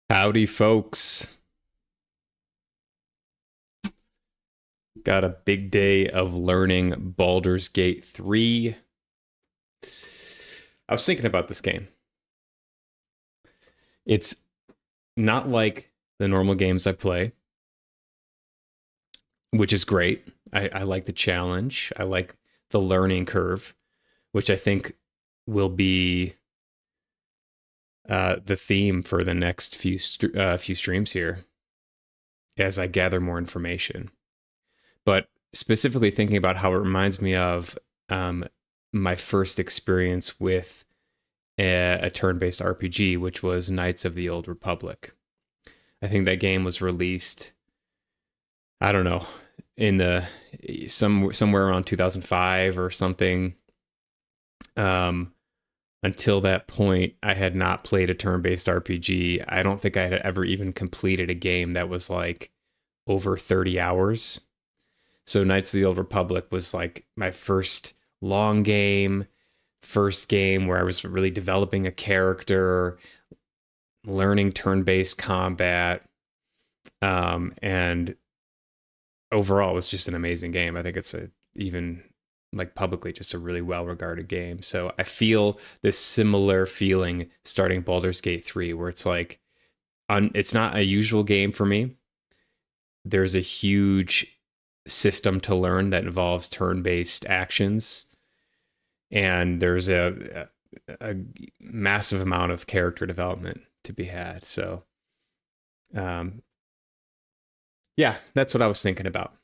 Howdy, folks. Got a big day of learning Baldur's Gate 3. I was thinking about this game. It's not like the normal games I play, which is great. I like the challenge, I like the learning curve, which I think will be the theme for the next few streams here as I gather more information. But specifically thinking about how it reminds me of um, my first experience with a turn-based RPG, which was Knights of the Old Republic. I think that game was released, I don't know, in the somewhere around 2005 or something. Um, until that point, I had not played a turn-based RPG. I don't think I had ever even completed a game that was like over 30 hours. So Knights of the Old Republic was like my first long game, first game where I was really developing a character, learning turn-based combat, and overall it was just an amazing game. I think it's a even like publicly just a really well-regarded game. So I feel this similar feeling starting Baldur's Gate 3, where it's like it's not a usual game for me. There's a huge system to learn that involves turn-based actions, and there's a massive amount of character development to be had. So, um, yeah, that's what I was thinking about.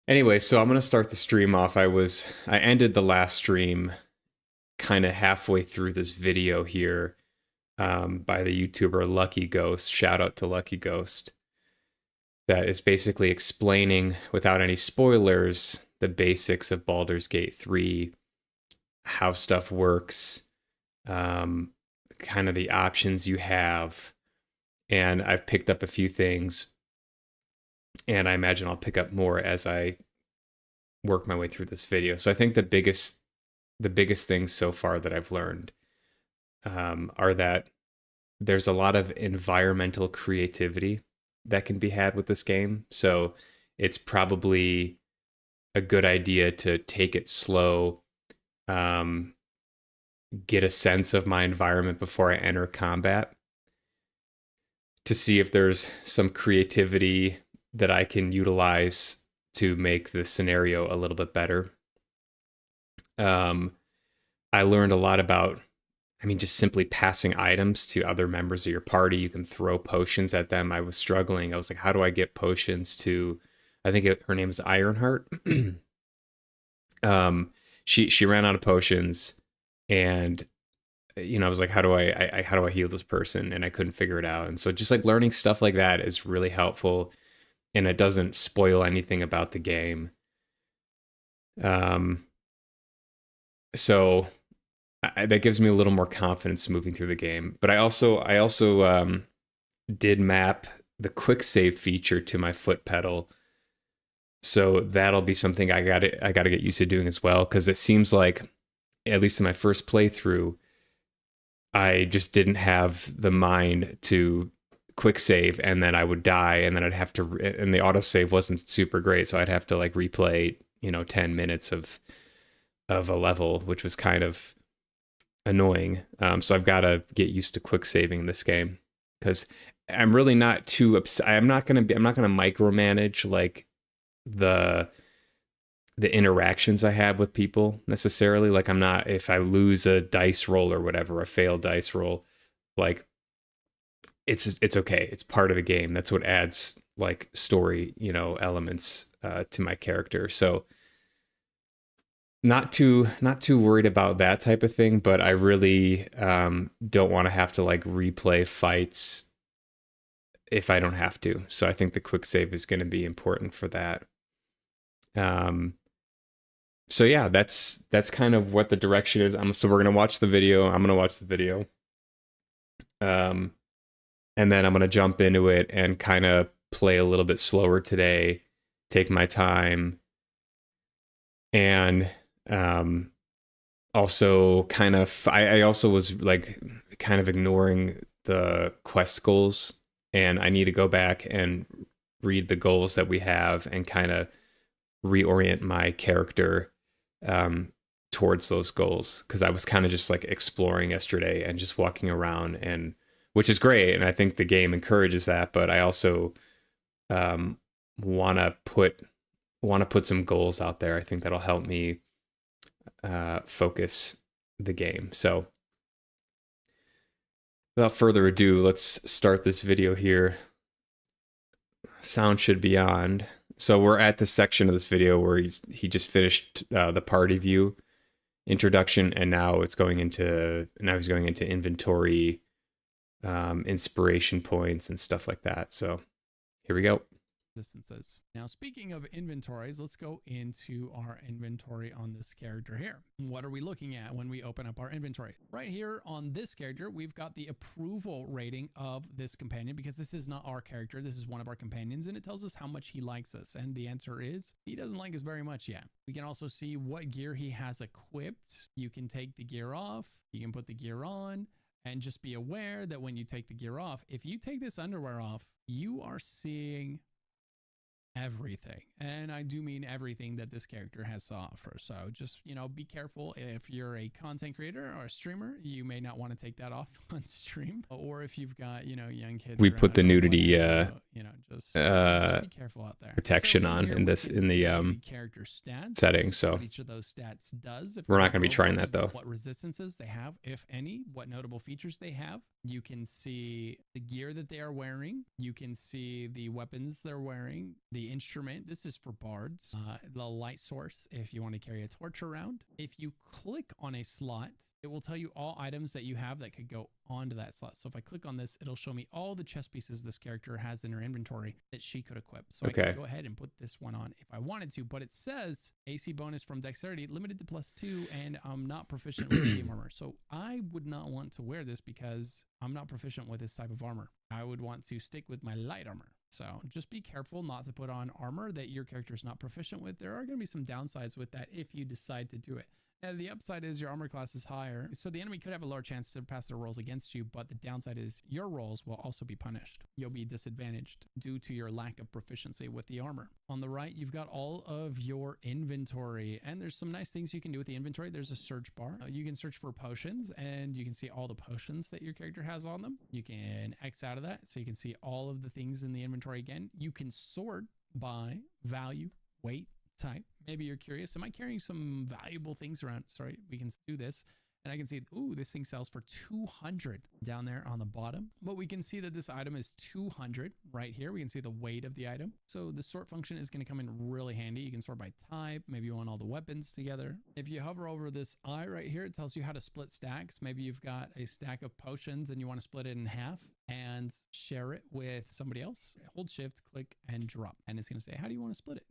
Anyway, so I'm gonna start the stream off. I ended the last stream kind of halfway through this video here by the YouTuber Lucky Ghost. Shout out to Lucky Ghost. That is basically explaining, without any spoilers, the basics of Baldur's Gate 3, how stuff works, kind of the options you have. And I've picked up a few things, and I imagine I'll pick up more as I work my way through this video. So I think the biggest things so far that I've learned are that there's a lot of environmental creativity that can be had with this game. So it's probably a good idea to take it slow, um, get a sense of my environment before I enter combat to see if there's some creativity that I can utilize to make the scenario a little bit better. Um, I learned a lot about, I mean, just simply passing items to other members of your party. You can throw potions at them. I was struggling. I was like, how do I get potions to, I think her name is Ironheart. um, she ran out of potions, and I was like, how do how do I heal this person? And I couldn't figure it out. And so just like learning stuff like that is really helpful, and it doesn't spoil anything about the game. Um, so that gives me a little more confidence moving through the game. But I also did map the quick save feature to my foot pedal, so that'll be something I got to get used to doing as well, because it seems like, at least in my first playthrough, I just didn't have the mind to quick save, and then I would die, and then I'd have to, and the autosave wasn't super great, so I'd have to like replay 10 minutes of a level, which was kind of annoying. So I've got to get used to quick saving in this game, because I'm really not too I'm not gonna micromanage like the interactions I have with people necessarily. Like, I'm not, if I lose a dice roll or whatever, a failed dice roll, like it's okay. It's part of the game. That's what adds like story, elements to my character. So not too worried about that type of thing, but I really don't want to have to like replay fights if I don't have to. So I think the quick save is going to be important for that. Um, so yeah, that's kind of what the direction is. So we're gonna watch the video. I'm gonna watch the video, um, and then I'm gonna jump into it and kind of play a little bit slower today, take my time, and also kind of I also was like kind of ignoring the quest goals, and I need to go back and read the goals that we have and kind of reorient my character towards those goals, because I was kind of just like exploring yesterday and just walking around, and which is great, and I think the game encourages that, but I also want to put some goals out there. I think that'll help me focus the game. So without further ado, let's start this video here. Sound should be on. So we're at the section of this video where he just finished the party view introduction, and now he's going into inventory, inspiration points and stuff like that. So here we go. Distances. Now, speaking of inventories, let's go into our inventory on this character here. What are we looking at when we open up our inventory? Right here on this character, we've got the approval rating of this companion, because this is not our character. This is one of our companions, and it tells us how much he likes us. And the answer is he doesn't like us very much yet. We can also see what gear he has equipped. You can take the gear off, you can put the gear on, and just be aware that when you take the gear off, if you take this underwear off, you are seeing everything, and I do mean everything that this character has to offer. So just, you know, be careful. If you're a content creator or a streamer, you may not want to take that off on stream, or if you've got, you know, young kids. We put the nudity just be careful out there. Protection so on in the character stats settings. So what each of those stats does. We're not going to be trying that though. What resistances they have, if any, what notable features they have. You can see the gear that they are wearing. You can see the weapons they're wearing, the instrument. This is for bards. The light source, if you want to carry a torch around. If you click on a slot, it will tell you all items that you have that could go onto that slot. So if I click on this, it'll show me all the chest pieces this character has in her inventory that she could equip. So I can go ahead and put this one on if I wanted to, but it says AC bonus from dexterity limited to +2, and I'm not proficient with medium armor. So I would not want to wear this because I'm not proficient with this type of armor. I would want to stick with my light armor. So just be careful not to put on armor that your character is not proficient with. There are going to be some downsides with that if you decide to do it. And the upside is your armor class is higher, so the enemy could have a lower chance to pass their rolls against you, but the downside is your rolls will also be punished. You'll be disadvantaged due to your lack of proficiency with the armor. On the right, you've got all of your inventory, and there's some nice things you can do with the inventory. There's a search bar. You can search for potions, and you can see all the potions that your character has on them. You can X out of that, so you can see all of the things in the inventory again. You can sort by value, weight, type. Maybe you're curious, am I carrying some valuable things around? Sorry, we can do this, and I can see, ooh, this thing sells for 200 down there on the bottom. But we can see that this item is 200 right here. We can see the weight of the item. So the sort function is going to come in really handy. You can sort by type. Maybe you want all the weapons together. If you hover over this eye right here, it tells you how to split stacks. Maybe you've got a stack of potions and you want to split it in half and share it with somebody else. Hold shift, click, and drop. And it's going to say, how do you want to split it?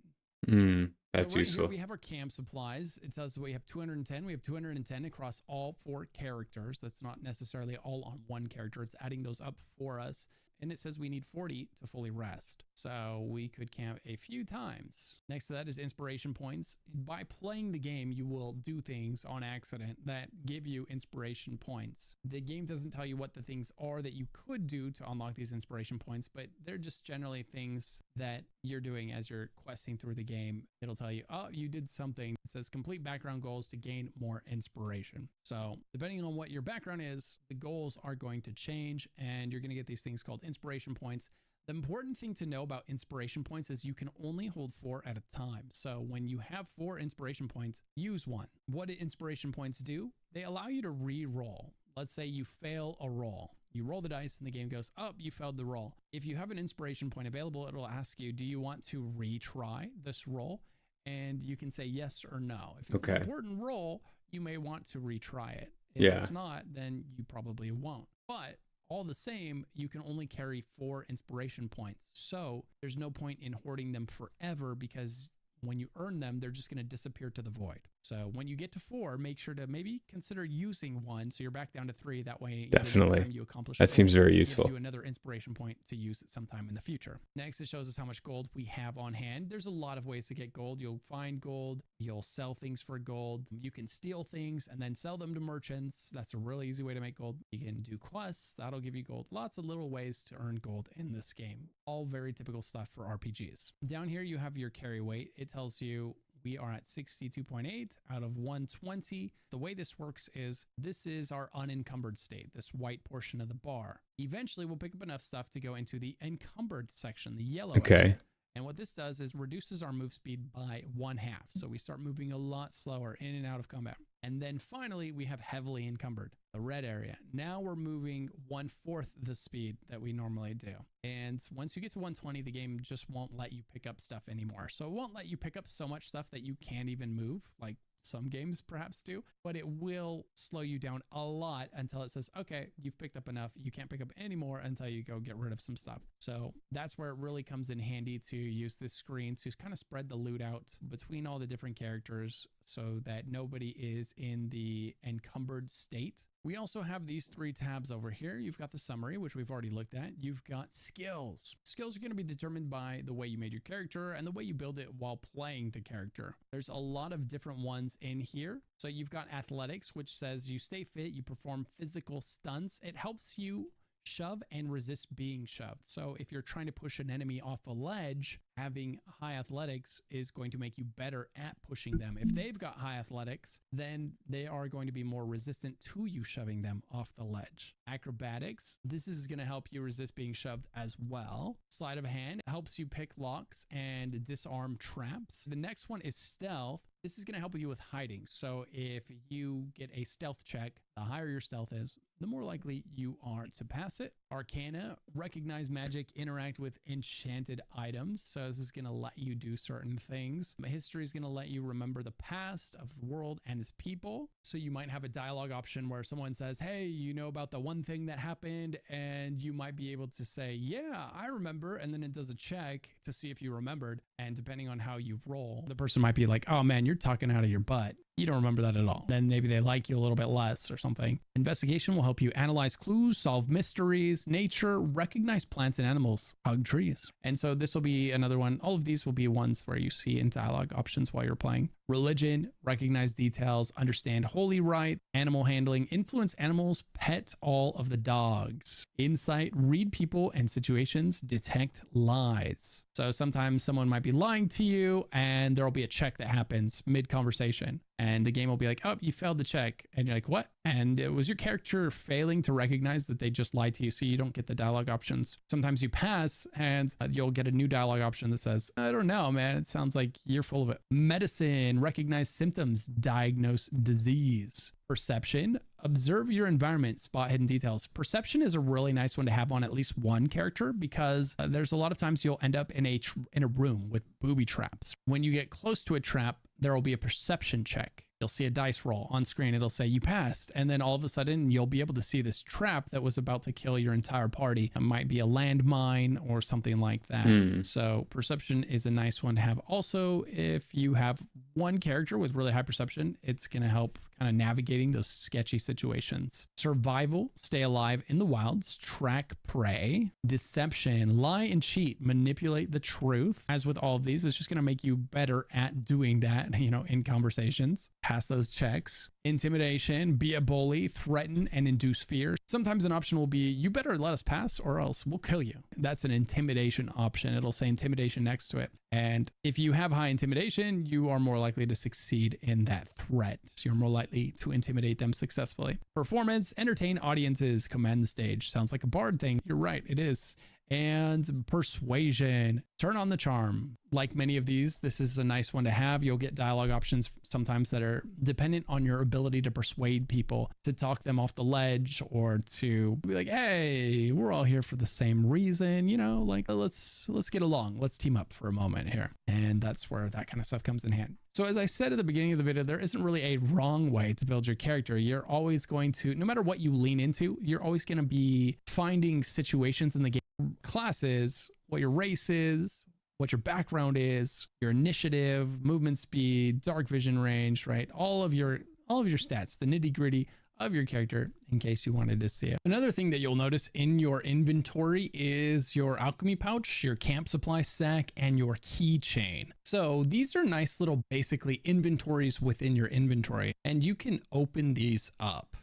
That's so right useful. Here we have our camp supplies. It says we have 210. We have 210 across all 4 characters. That's not necessarily all on one character. It's adding those up for us. And it says we need 40 to fully rest. So we could camp a few times. Next to that is inspiration points. By playing the game, you will do things on accident that give you inspiration points. The game doesn't tell you what the things are that you could do to unlock these inspiration points, but they're just generally things that you're doing as you're questing through the game. It'll tell you, oh, you did something. It says complete background goals to gain more inspiration. So depending on what your background is, the goals are going to change, and you're going to get these things called inspiration points. The important thing to know about inspiration points is you can only hold 4 at a time. So when you have 4 inspiration points, use 1. What do inspiration points do? They allow you to re-roll. Let's say you fail a roll. You roll the dice and the game goes, oh, you failed the roll. If you have an inspiration point available, it'll ask you, do you want to retry this roll? And you can say yes or no. If it's an important roll, you may want to retry it. If it's not, then you probably won't. But all the same, you can only carry 4 inspiration points. So there's no point in hoarding them forever, because when you earn them, they're just going to disappear to the void. So when you get to 4, make sure to maybe consider using 1 so you're back down to 3. That way, Definitely. you accomplish That seems very it useful. gives you another inspiration point to use it sometime in the future. Next, it shows us how much gold we have on hand. There's a lot of ways to get gold. You'll find gold, you'll sell things for gold, you can steal things and then sell them to merchants. That's a really easy way to make gold. You can do quests, that'll give you gold. Lots of little ways to earn gold in this game. All very typical stuff for RPGs. Down here, you have your carry weight. It tells you we are at 62.8 out of 120. The way this works is this is our unencumbered state, this white portion of the bar. Eventually, we'll pick up enough stuff to go into the encumbered section, the yellow area. And what this does is reduces our move speed by 1/2. So we start moving a lot slower in and out of combat. And then finally, we have heavily encumbered, the red area. Now we're moving 1/4 the speed that we normally do. And once you get to 120, the game just won't let you pick up stuff anymore. So it won't let you pick up so much stuff that you can't even move, like some games perhaps do, but it will slow you down a lot until it says, okay, you've picked up enough. You can't pick up any more until you go get rid of some stuff. So that's where it really comes in handy to use this screen to kind of spread the loot out between all the different characters so that nobody is in the encumbered state. We also have these 3 tabs over here. You've got the summary, which we've already looked at. You've got skills. Skills are going to be determined by the way you made your character and the way you build it while playing the character. There's a lot of different ones in here. So you've got athletics, which says you stay fit, you perform physical stunts. It helps you shove and resist being shoved. So if you're trying to push an enemy off a ledge, having high athletics is going to make you better at pushing them. If they've got high athletics, then they are going to be more resistant to you shoving them off the ledge. Acrobatics, this is going to help you resist being shoved as well. Sleight of hand helps you pick locks and disarm traps. The next one is stealth. This is going to help you with hiding. So if you get a stealth check, the higher your stealth is, the more likely you are to pass it. Arcana, recognize magic, interact with enchanted items. So this is going to let you do certain things. History is going to let you remember the past of the world and its people. So you might have a dialogue option where someone says, hey, you know about the one thing that happened, and you might be able to say, yeah, I remember. And then it does a check to see if you remembered. And depending on how you roll, the person might be like, oh man, you're talking out of your butt. You don't remember that at all. Then maybe they like you a little bit less or something. Investigation will help you analyze clues, solve mysteries, nature, recognize plants and animals, hug trees. And so this will be another one. All of these will be ones where you see in dialogue options while you're playing. Religion, recognize details, understand holy rite, animal handling, influence animals, pet all of the dogs. Insight, read people and situations, detect lies. So sometimes someone might be lying to you and there'll be a check that happens mid-conversation. And the game will be like, oh, you failed the check. And you're like, what? And it was your character failing to recognize that they just lied to you, so you don't get the dialogue options. Sometimes you pass and you'll get a new dialogue option that says, I don't know, man. It sounds like you're full of it. Medicine, recognize symptoms, diagnose disease. Perception, observe your environment, spot hidden details. Perception is a really nice one to have on at least one character because there's a lot of times you'll end up in a room with booby traps. When you get close to a trap, there will be a perception check. You'll see a dice roll on screen. It'll say you passed. And then all of a sudden you'll be able to see this trap that was about to kill your entire party. It might be a landmine or something like that. So perception is a nice one to have. Also, if you have one character with really high perception, it's going to help kind of navigating those sketchy situations. Survival, stay alive in the wilds, track prey, deception, lie and cheat, manipulate the truth. As with all of these, it's just going to make you better at doing that, you know, in conversations. Pass those checks. Intimidation, be a bully, threaten and induce fear. Sometimes an option will be, you better let us pass or else we'll kill you. That's an intimidation option. It'll say intimidation next to it. And if you have high intimidation, you are more likely to succeed in that threat. So you're more likely to intimidate them successfully. Performance, entertain audiences, command the stage. Sounds like a bard thing. You're right, it is. And persuasion, turn on the charm. Like many of these, this is a nice one to have. You'll get dialogue options sometimes that are dependent on your ability to persuade people, to talk them off the ledge, or to be like, hey, we're all here for the same reason, you know, like let's get along, let's team up for a moment here. And that's where that kind of stuff comes in hand. So as I said at the beginning of the video, there isn't really a wrong way to build your character. You're always going to, no matter what you lean into, you're always going to be finding situations in the game, classes, what your race is, what your background is, your initiative, movement speed, dark vision range, right? All of your stats, the nitty gritty of your character in case you wanted to see it. Another thing that you'll notice in your inventory is your alchemy pouch, your camp supply sack, and your keychain. So these are nice little basically inventories within your inventory, and you can open these up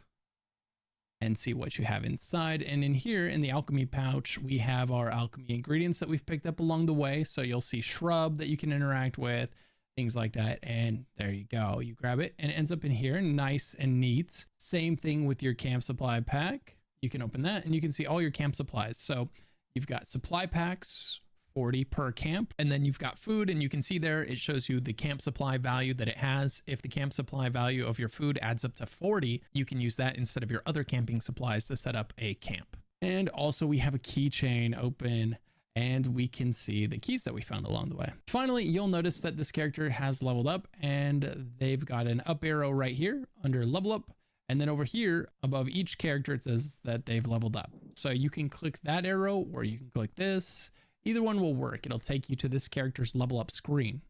and see what you have inside. And in here in the alchemy pouch, we have our alchemy ingredients that we've picked up along the way. So you'll see shrub that you can interact with, things like that. And there you go. You grab it and it ends up in here, nice and neat. Same thing with your camp supply pack. You can open that and you can see all your camp supplies. So you've got supply packs, 40 per camp, and then you've got food, and you can see there it shows you the camp supply value that it has. If the camp supply value of your food adds up to 40, you can use that instead of your other camping supplies to set up a camp. And also we have a keychain open, and we can see the keys that we found along the way. Finally, you'll notice that this character has leveled up, and they've got an up arrow right here under level up. And then over here above each character, it says that they've leveled up. So you can click that arrow or you can click this. Either one will work. It'll take you to this character's level up screen.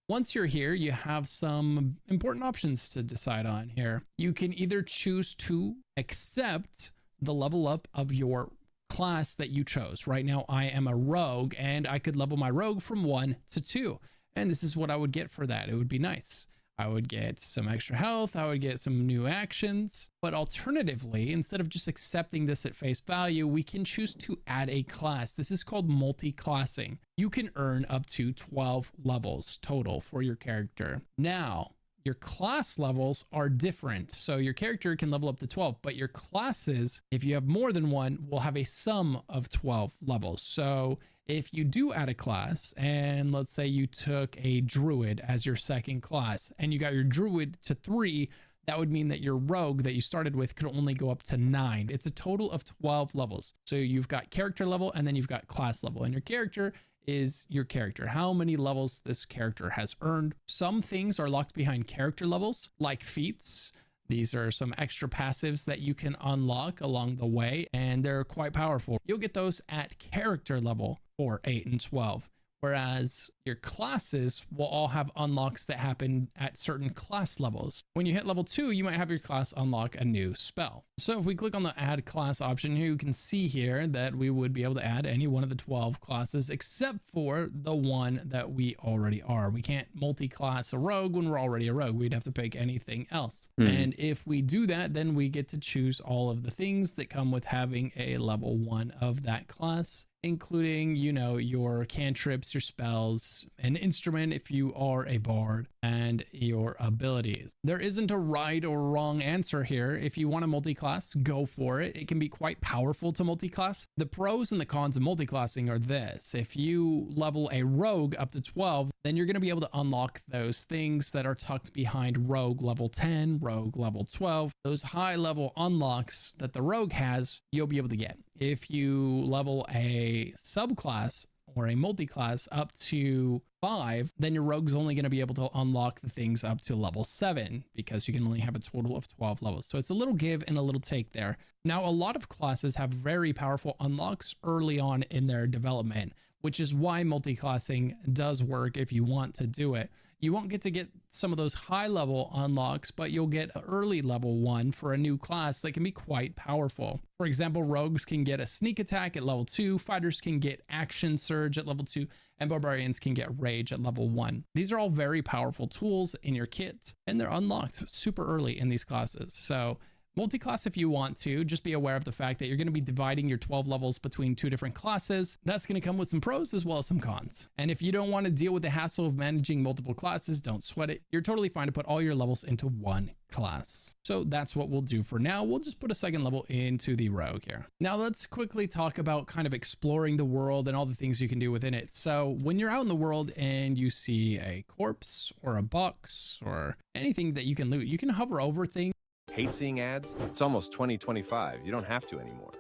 Once you're here, you have some important options to decide on here. You can either choose to accept the level up of your class that you chose. Right now, I am a rogue, and I could level my rogue from 1 to 2. And this is what I would get for that. It would be nice. I would get some extra health. I would get some new actions. But alternatively, instead of just accepting this at face value, we can choose to add a class. This is called multi-classing. You can earn up to 12 levels total for your character. Now, your class levels are different. So your character can level up to 12, but your classes, if you have more than one, will have a sum of 12 levels. So if you do add a class, and let's say you took a druid as your second class and you got your druid to 3, that would mean that your rogue that you started with could only go up to 9. It's a total of 12 levels. So you've got character level and then you've got class level, and your character is your character, how many levels this character has earned. Some things are locked behind character levels, like feats. These are some extra passives that you can unlock along the way, and they're quite powerful. You'll get those at character level 4, 8, and 12. Whereas your classes will all have unlocks that happen at certain class levels. When you hit level 2, you might have your class unlock a new spell. So if we click on the add class option here, you can see here that we would be able to add any one of the 12 classes except for the one that we already are. We can't multi-class a rogue when we're already a rogue. We'd have to pick anything else. And if we do that, then we get to choose all of the things that come with having a level 1 of that class, including, you know, your cantrips, your spells, an instrument if you are a bard, and your abilities. There isn't a right or wrong answer here. If you want a multi-class, go for it. It can be quite powerful to multi-class. The pros and the cons of multi-classing are this. If you level a rogue up to 12, then you're going to be able to unlock those things that are tucked behind rogue level 10, rogue level 12. Those high level unlocks that the rogue has, you'll be able to get. If you level a subclass or a multi-class up to 5, then your rogue's only going to be able to unlock the things up to level 7 because you can only have a total of 12 levels. So it's a little give and a little take there. Now, a lot of classes have very powerful unlocks early on in their development, which is why multi-classing does work if you want to do it. You won't get to get some of those high level unlocks, but you'll get an early level 1 for a new class that can be quite powerful. For example, rogues can get a sneak attack at level 2, fighters can get action surge at level 2, and barbarians can get rage at level 1. These are all very powerful tools in your kit, and they're unlocked super early in these classes. So multi-class if you want to, just be aware of the fact that you're going to be dividing your 12 levels between 2 different classes. That's going to come with some pros as well as some cons. And if you don't want to deal with the hassle of managing multiple classes, don't sweat it. You're totally fine to put all your levels into one class. So that's what we'll do for now. We'll just put a second level into the rogue here. Now let's quickly talk about kind of exploring the world and all the things you can do within it. So when you're out in the world and you see a corpse or a box or anything that you can loot, you can hover over things. Hate seeing ads? It's almost 2025. You don't have to anymore.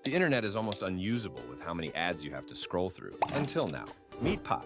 The internet is almost unusable with how many ads you have to scroll through. Until now. Meat pie.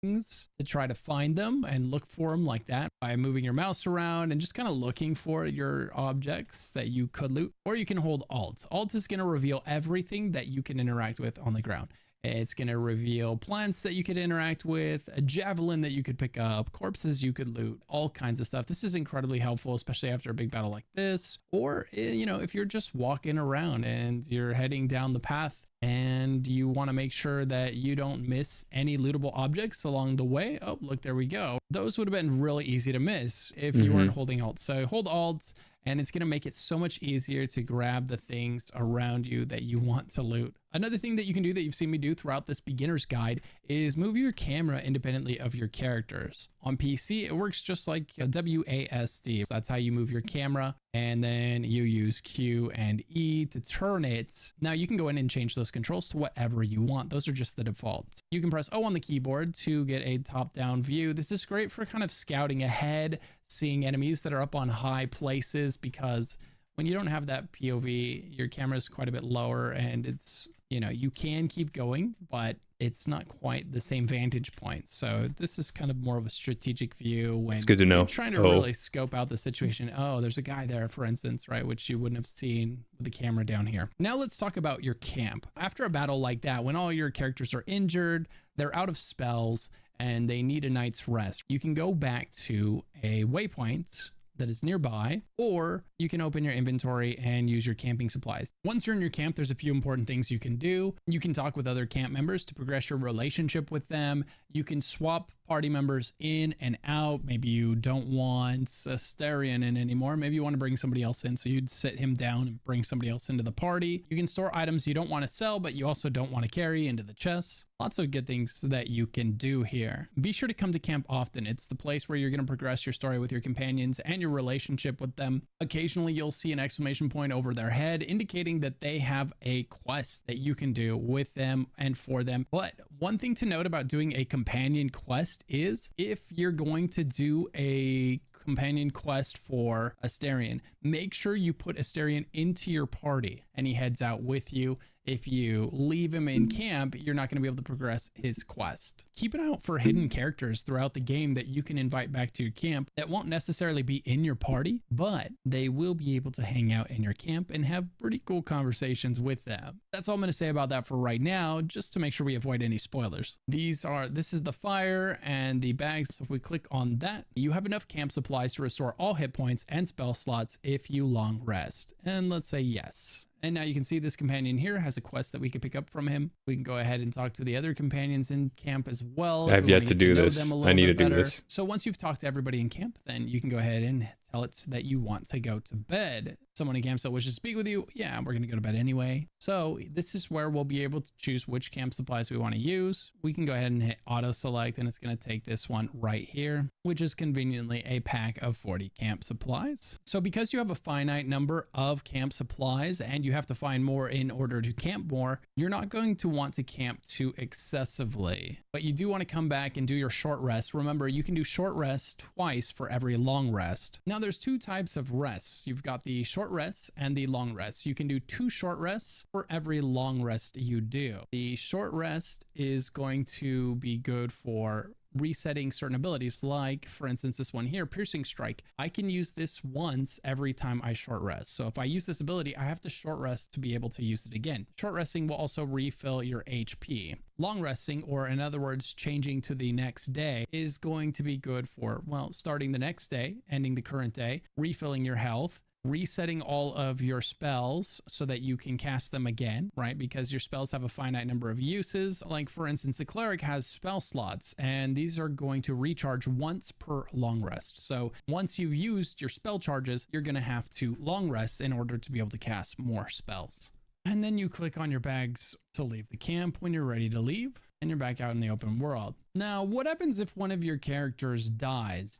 To try to find them and look for them like that by moving your mouse around and just kind of looking for your objects that you could loot. Or you can hold Alt. Alt is going to reveal everything that you can interact with on the ground. It's going to reveal plants that you could interact with, a javelin that you could pick up, corpses you could loot, all kinds of stuff. This is incredibly helpful, especially after a big battle like this. Or, you know, if you're just walking around and you're heading down the path and you want to make sure that you don't miss any lootable objects along the way. Oh, look, there we go. Those would have been really easy to miss if you weren't holding Alt. So hold Alt, and it's going to make it so much easier to grab the things around you that you want to loot. Another thing that you can do that you've seen me do throughout this beginner's guide is move your camera independently of your characters. On PC, it works just like a WASD. That's how you move your camera, and then you use Q and E to turn it. Now you can go in and change those controls to whatever you want. Those are just the defaults. You can press O on the keyboard to get a top-down view. This is great for kind of scouting ahead, seeing enemies that are up on high places, because when you don't have that POV, your camera is quite a bit lower, and it's, you know, you can keep going, but it's not quite the same vantage point. So this is kind of more of a strategic view when it's good to know. You're trying to really scope out the situation. Oh, there's a guy there, for instance, right? Which you wouldn't have seen with the camera down here. Now let's talk about your camp. After a battle like that, when all your characters are injured, they're out of spells, and they need a night's rest, you can go back to a waypoint that is nearby, or you can open your inventory and use your camping supplies. Once you're in your camp, there's a few important things you can do. You can talk with other camp members to progress your relationship with them. You can swap party members in and out. Maybe you don't want Asterion in anymore. Maybe you want to bring somebody else in, so you'd sit him down and bring somebody else into the party. You can store items you don't want to sell, but you also don't want to carry into the chests. Lots of good things that you can do here. Be sure to come to camp often. It's the place where you're going to progress your story with your companions and your relationship with them. Occasionally, you'll see an exclamation point over their head indicating that they have a quest that you can do with them and for them. But one thing to note about doing a companion quest is if you're going to do a companion quest for Asterion, make sure you put Asterion into your party and he heads out with you. If you leave him in camp, you're not going to be able to progress his quest. Keep an eye out for hidden characters throughout the game that you can invite back to your camp that won't necessarily be in your party, but they will be able to hang out in your camp and have pretty cool conversations with them. That's all I'm going to say about that for right now, just to make sure we avoid any spoilers. This is the fire and the bags. So if we click on that, you have enough camp supplies to restore all hit points and spell slots if you long rest. And let's say yes. And now you can see this companion here has a quest that we could pick up from him. We can go ahead and talk to the other companions in camp as well. I've yet to do this. I need to do this. So once you've talked to everybody in camp, then you can go ahead and tell it that you want to go to bed. Someone in camp still wishes to speak with you. Yeah, we're going to go to bed anyway. So this is where we'll be able to choose which camp supplies we want to use. We can go ahead and hit auto select, and it's going to take this one right here, which is conveniently a pack of 40 camp supplies. So because you have a finite number of camp supplies and you have to find more in order to camp more, you're not going to want to camp too excessively, but you do want to come back and do your short rest. Remember, you can do short rest twice for every long rest. Now there's two types of rests. You've got the short rests and the long rests. You can do 2 short rests for every long rest you do. The short rest is going to be good for resetting certain abilities, like for instance this one here, Piercing Strike. I can use this once every time I short rest. So if I use this ability, I have to short rest to be able to use it again. Short resting will also refill your HP. Long resting, or in other words changing to the next day, is going to be good for, well, starting the next day, ending the current day, refilling your health, resetting all of your spells so that you can cast them again, right? Because your spells have a finite number of uses. Like for instance, the cleric has spell slots, and these are going to recharge once per long rest. So once you've used your spell charges, you're going to have to long rest in order to be able to cast more spells. And then you click on your bags to leave the camp when you're ready to leave, and you're back out in the open world. Now, what happens if one of your characters dies,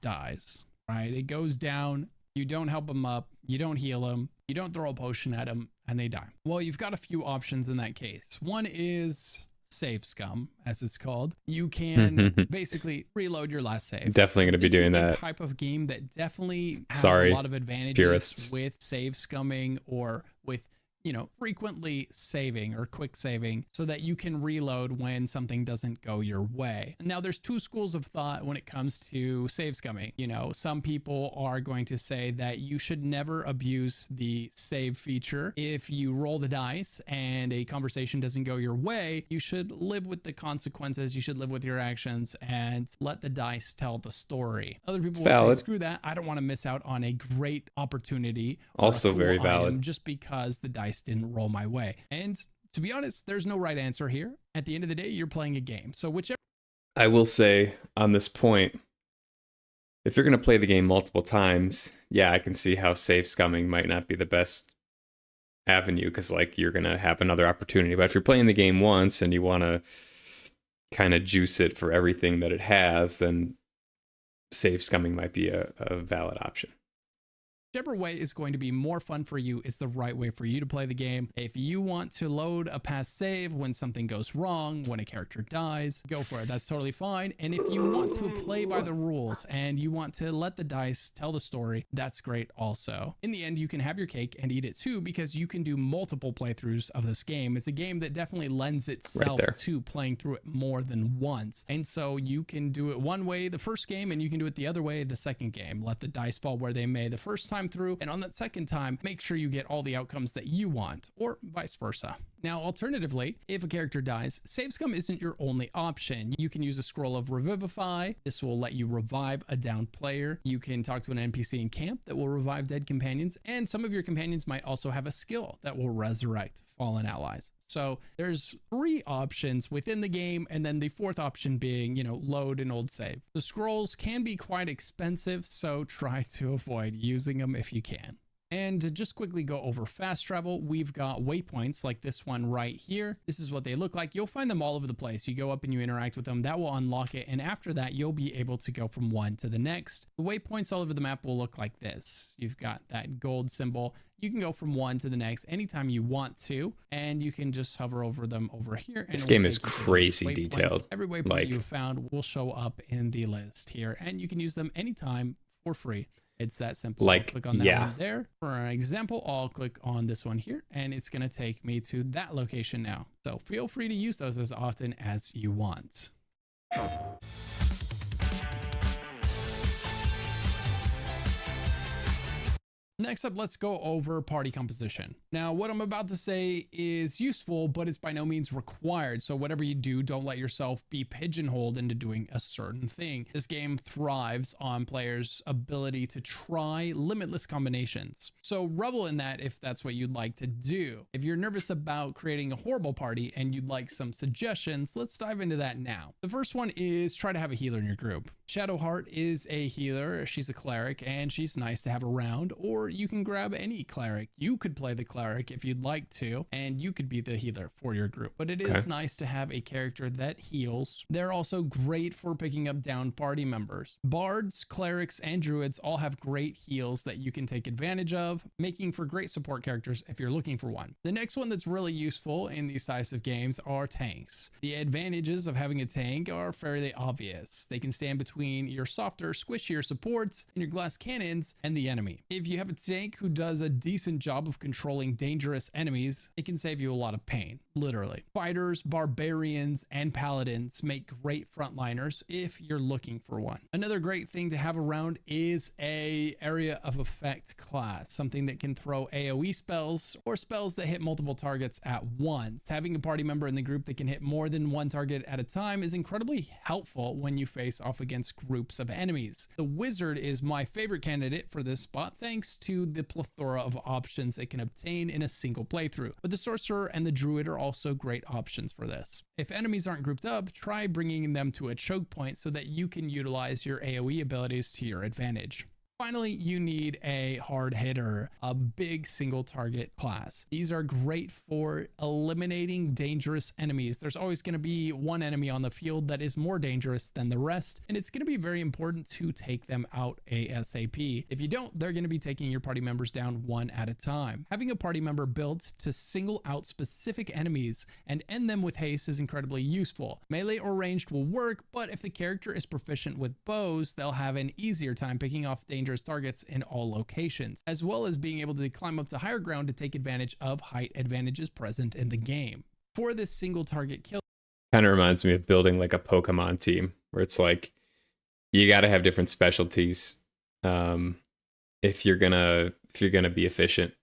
right? It goes down. You don't help them up, you don't heal them, you don't throw a potion at them, and they die. Well, you've got a few options in that case. One is save scum, as it's called. You can basically reload your last save. Definitely going to be doing that. This is a type of game that definitely has a lot of advantages with save scumming, or with, frequently saving or quick saving so that you can reload when something doesn't go your way. Now, there's two schools of thought when it comes to save scumming. Some people are going to say that you should never abuse the save feature. If you roll the dice and a conversation doesn't go your way, you should live with the consequences. You should live with your actions and let the dice tell the story. Other people will say, screw that. I don't want to miss out on a great opportunity. Also cool very valid. Just because the dice didn't roll my way. And to be honest, there's no right answer here. At the end of the day, you're playing a game. So whichever. I will say on this point, if you're going to play the game multiple times, yeah, I can see how save scumming might not be the best avenue because like you're going to have another opportunity. But if you're playing the game once and you want to kind of juice it for everything that it has, then save scumming might be a valid option. Whichever way is going to be more fun for you is the right way for you to play the game. If you want to load a past save when something goes wrong, when a character dies, go for it. That's totally fine. And if you want to play by the rules and you want to let the dice tell the story, that's great also. In the end, you can have your cake and eat it too because you can do multiple playthroughs of this game. It's a game that definitely lends itself to playing through it more than once. And so you can do it one way the first game and you can do it the other way the second game. Let the dice fall where they may the first time through, and on that second time make sure you get all the outcomes that you want, or vice versa. Now alternatively, if a character dies, save scum isn't your only option. You can use a scroll of revivify. This will let you revive a downed player. You can talk to an NPC in camp that will revive dead companions, and some of your companions might also have a skill that will resurrect fallen allies. So there's 3 options within the game, and then the 4th option being, load an old save. The scrolls can be quite expensive, so try to avoid using them if you can. And to just quickly go over fast travel, we've got waypoints like this one right here. This is what they look like. You'll find them all over the place. You go up and you interact with them. That will unlock it. And after that, you'll be able to go from one to the next. The waypoints all over the map will look like this. You've got that gold symbol. You can go from one to the next anytime you want to, and you can just hover over them over here. And this game is crazy detailed. Every waypoint you found will show up in the list here, and you can use them anytime for free. It's that simple. I'll click on that one there. For an example, I'll click on this one here, and it's going to take me to that location now. So feel free to use those as often as you want. Next up, let's go over party composition. Now, what I'm about to say is useful, but it's by no means required. So whatever you do, don't let yourself be pigeonholed into doing a certain thing. This game thrives on players' ability to try limitless combinations. So revel in that if that's what you'd like to do. If you're nervous about creating a horrible party and you'd like some suggestions, let's dive into that now. The first one is try to have a healer in your group. Shadowheart is a healer. She's a cleric and she's nice to have around, or you can grab any cleric. You could play the cleric if you'd like to, and you could be the healer for your group. But it is nice to have a character that heals. They're also great for picking up down party members. Bards, clerics, and druids all have great heals that you can take advantage of, making for great support characters if you're looking for one. The next one that's really useful in these types of games are tanks. The advantages of having a tank are fairly obvious. They can stand between your softer, squishier supports and your glass cannons and the enemy. If you have a tank who does a decent job of controlling dangerous enemies, it can save you a lot of pain, literally. Fighters, barbarians, and paladins make great frontliners if you're looking for one. Another great thing to have around is a area of effect class, something that can throw AoE spells or spells that hit multiple targets at once. Having a party member in the group that can hit more than one target at a time is incredibly helpful when you face off against groups of enemies. The wizard is my favorite candidate for this spot thanks to the plethora of options it can obtain in a single playthrough, but the sorcerer and the druid are also great options for this. If enemies aren't grouped up, try bringing them to a choke point so that you can utilize your AoE abilities to your advantage. Finally, you need a hard hitter, a big single target class. These are great for eliminating dangerous enemies. There's always going to be one enemy on the field that is more dangerous than the rest, and it's going to be very important to take them out ASAP. If you don't, they're going to be taking your party members down one at a time. Having a party member built to single out specific enemies and end them with haste is incredibly useful. Melee or ranged will work, but if the character is proficient with bows, they'll have an easier time picking off dangerous dangerous targets in all locations, as well as being able to climb up to higher ground to take advantage of height advantages present in the game. For this single target kill, Kind of reminds me of building like a Pokemon team where it's like you got to have different specialties if you're gonna be efficient.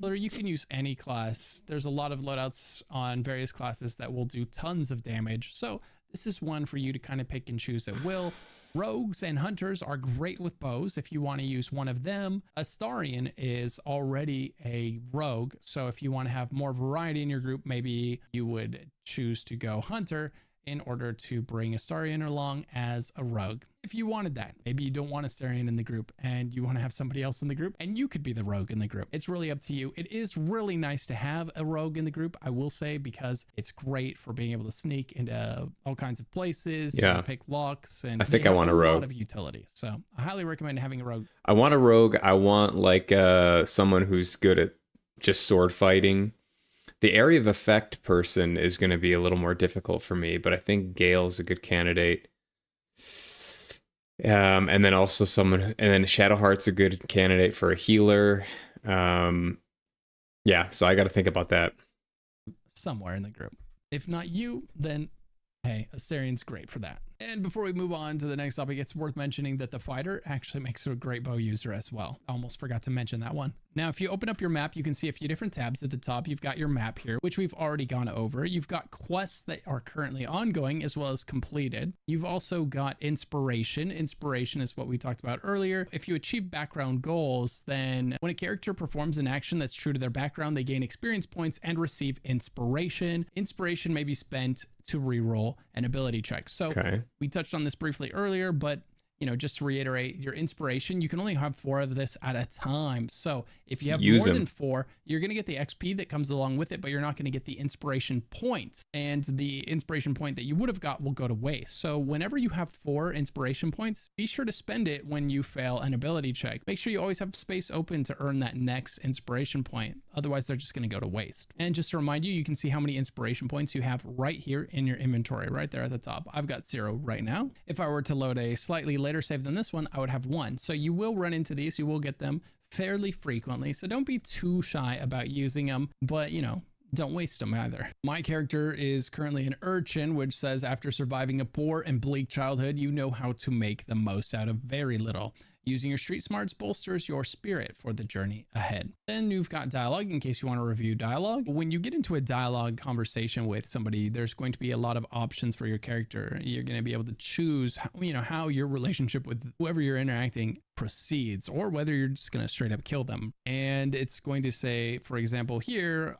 or you can use any class. There's a lot of loadouts on various classes that will do tons of damage. So this is one for you to kind of pick and choose at will. Rogues and hunters are great with bows if you want to use one of them. Astarion is already a rogue, so if you want to have more variety in your group, maybe you would choose to go hunter in order to bring Astarion along as a rogue. If you wanted that, maybe you don't want Astarion in the group and you want to have somebody else in the group and you could be the rogue in the group. It's really up to you. It is really nice to have a rogue in the group, I will say, because it's great for being able to sneak into all kinds of places, pick locks, and I think I want a rogue. lot of utility. So I highly recommend having a rogue. I want a rogue. I want like someone who's good at just sword fighting. The area of effect person is going to be a little more difficult for me, but I think Gale's a good candidate. And then also and then Shadowheart's a good candidate for a healer. Yeah, so I got to think about that. Somewhere in the group. If not you, then hey, Astarion's great for that. And before we move on to the next topic, it's worth mentioning that the fighter actually makes a great bow user as well. I almost forgot to mention that one. Now, if you open up your map, you can see a few different tabs at the top. You've got your map here, which we've already gone over. You've got quests that are currently ongoing as well as completed. You've also got inspiration. Inspiration is what we talked about earlier. If you achieve background goals, then when a character performs an action that's true to their background, they gain experience points and receive inspiration. Inspiration may be spent to reroll an ability check. So we touched on this briefly earlier, but just to reiterate, your inspiration, you can only have 4 of this at a time. So if you have more than 4, you're going to get the XP that comes along with it, but you're not going to get the inspiration points. And the inspiration point that you would have got will go to waste. So whenever you have 4 inspiration points, be sure to spend it when you fail an ability check. Make sure you always have space open to earn that next inspiration point. Otherwise, they're just going to go to waste. And just to remind you, you can see how many inspiration points you have right here in your inventory, right there at the top. I've got 0 right now. If I were to load a slightly later save than this one, I would have 1. So you will run into these. You will get them fairly frequently. So don't be too shy about using them, but don't waste them either. My character is currently an urchin, which says after surviving a poor and bleak childhood, you know how to make the most out of very little. Using your street smarts bolsters your spirit for the journey ahead. Then you've got dialogue in case you want to review dialogue. When you get into a dialogue conversation with somebody, there's going to be a lot of options for your character. You're going to be able to choose, how your relationship with whoever you're interacting proceeds, or whether you're just going to straight up kill them. And it's going to say, for example, here,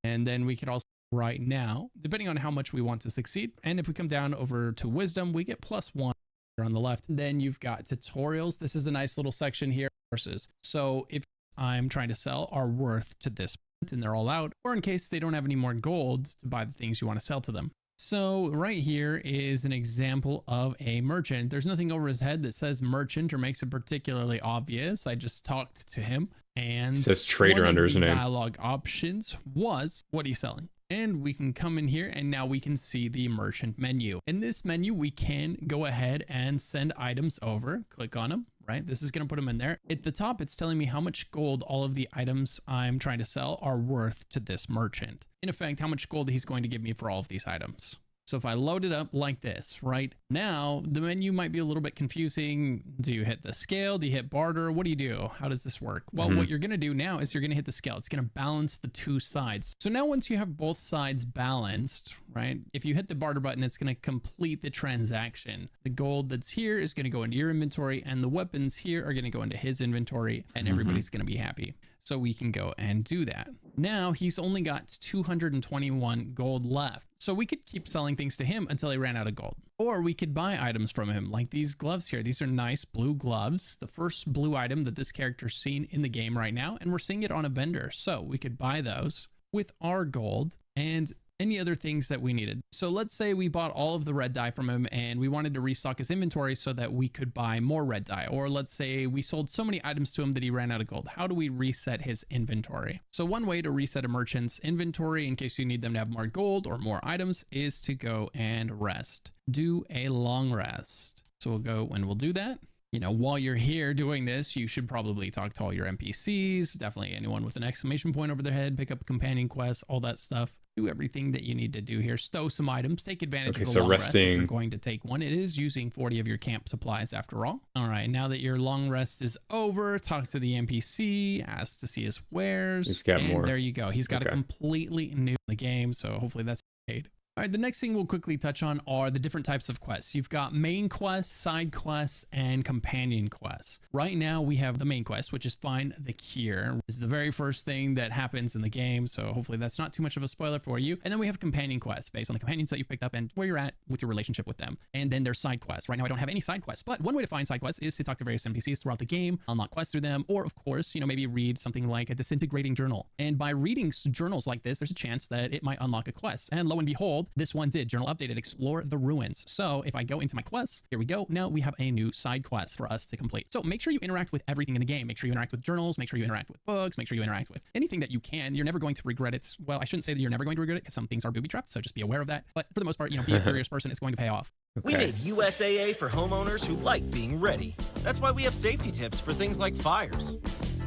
and then we could also right now, depending on how much we want to succeed. And if we come down over to wisdom, we get +1. On the left. Then you've got tutorials. This is a nice little section here. Courses. So if I'm trying to sell are worth to this point and they're all out, or in case they don't have any more gold to buy the things you want to sell to them. So right here is an example of a merchant. There's nothing over his head that says merchant or makes it particularly obvious. I just talked to him and it says trader under his name. Dialogue options was what he's selling. And we can come in here and now we can see the merchant menu. In this menu, we can go ahead and send items over, click on them, right? This is going to put them in there. At the top, it's telling me how much gold all of the items I'm trying to sell are worth to this merchant. In effect, how much gold he's going to give me for all of these items. So if I load it up like this, right now, the menu might be a little bit confusing. Do you hit the scale? Do you hit barter? What do you do? How does this work? Well, what you're going to do now is you're going to hit the scale. It's going to balance the 2 sides. So now once you have both sides balanced, right? If you hit the barter button, it's going to complete the transaction. The gold that's here is going to go into your inventory and the weapons here are going to go into his inventory and everybody's going to be happy. So we can go and do that. Now he's only got 221 gold left. So we could keep selling things to him until he ran out of gold. Or we could buy items from him, like these gloves here. These are nice blue gloves. The first blue item that this character's seen in the game right now. And we're seeing it on a vendor. So we could buy those with our gold and any other things that we needed. So let's say we bought all of the red dye from him and we wanted to restock his inventory so that we could buy more red dye. Or let's say we sold so many items to him that he ran out of gold. How do we reset his inventory? So one way to reset a merchant's inventory in case you need them to have more gold or more items is to go and rest. Do a long rest. So we'll go and we'll do that. You know, while you're here doing this, you should probably talk to all your NPCs, definitely anyone with an exclamation point over their head, pick up a companion quest, all that stuff. Do everything that you need to do here. Stow some items, take advantage of the long rest if you're going to take one. It is using 40 of your camp supplies after all. All right, now that your long rest is over, talk to the NPC, ask to see his wares. He's got more. There you go. He's got a completely new game, so hopefully that's paid. All right, the next thing we'll quickly touch on are the different types of quests. You've got main quests, side quests, and companion quests. Right now, we have the main quest, which is find the cure. This is the very first thing that happens in the game, so hopefully that's not too much of a spoiler for you. And then we have companion quests based on the companions that you've picked up and where you're at with your relationship with them. And then there's side quests. Right now, I don't have any side quests, but one way to find side quests is to talk to various NPCs throughout the game, unlock quests through them, or of course, you know, maybe read something like a disintegrating journal. And by reading journals like this, there's a chance that it might unlock a quest. And lo and behold, this one did. Journal updated, explore the ruins. So if I go into my quests, here we go. Now we have a new side quest for us to complete. So make sure you interact with everything in the game. Make sure you interact with journals, make sure you interact with books, make sure you interact with anything that you can. You're never going to regret it. Well, I shouldn't say that you're never going to regret it because some things are booby trapped. So just be aware of that. But for the most part, you know, be a curious person. It's going to pay off. We made USAA for homeowners who like being ready. That's why we have safety tips for things like fires,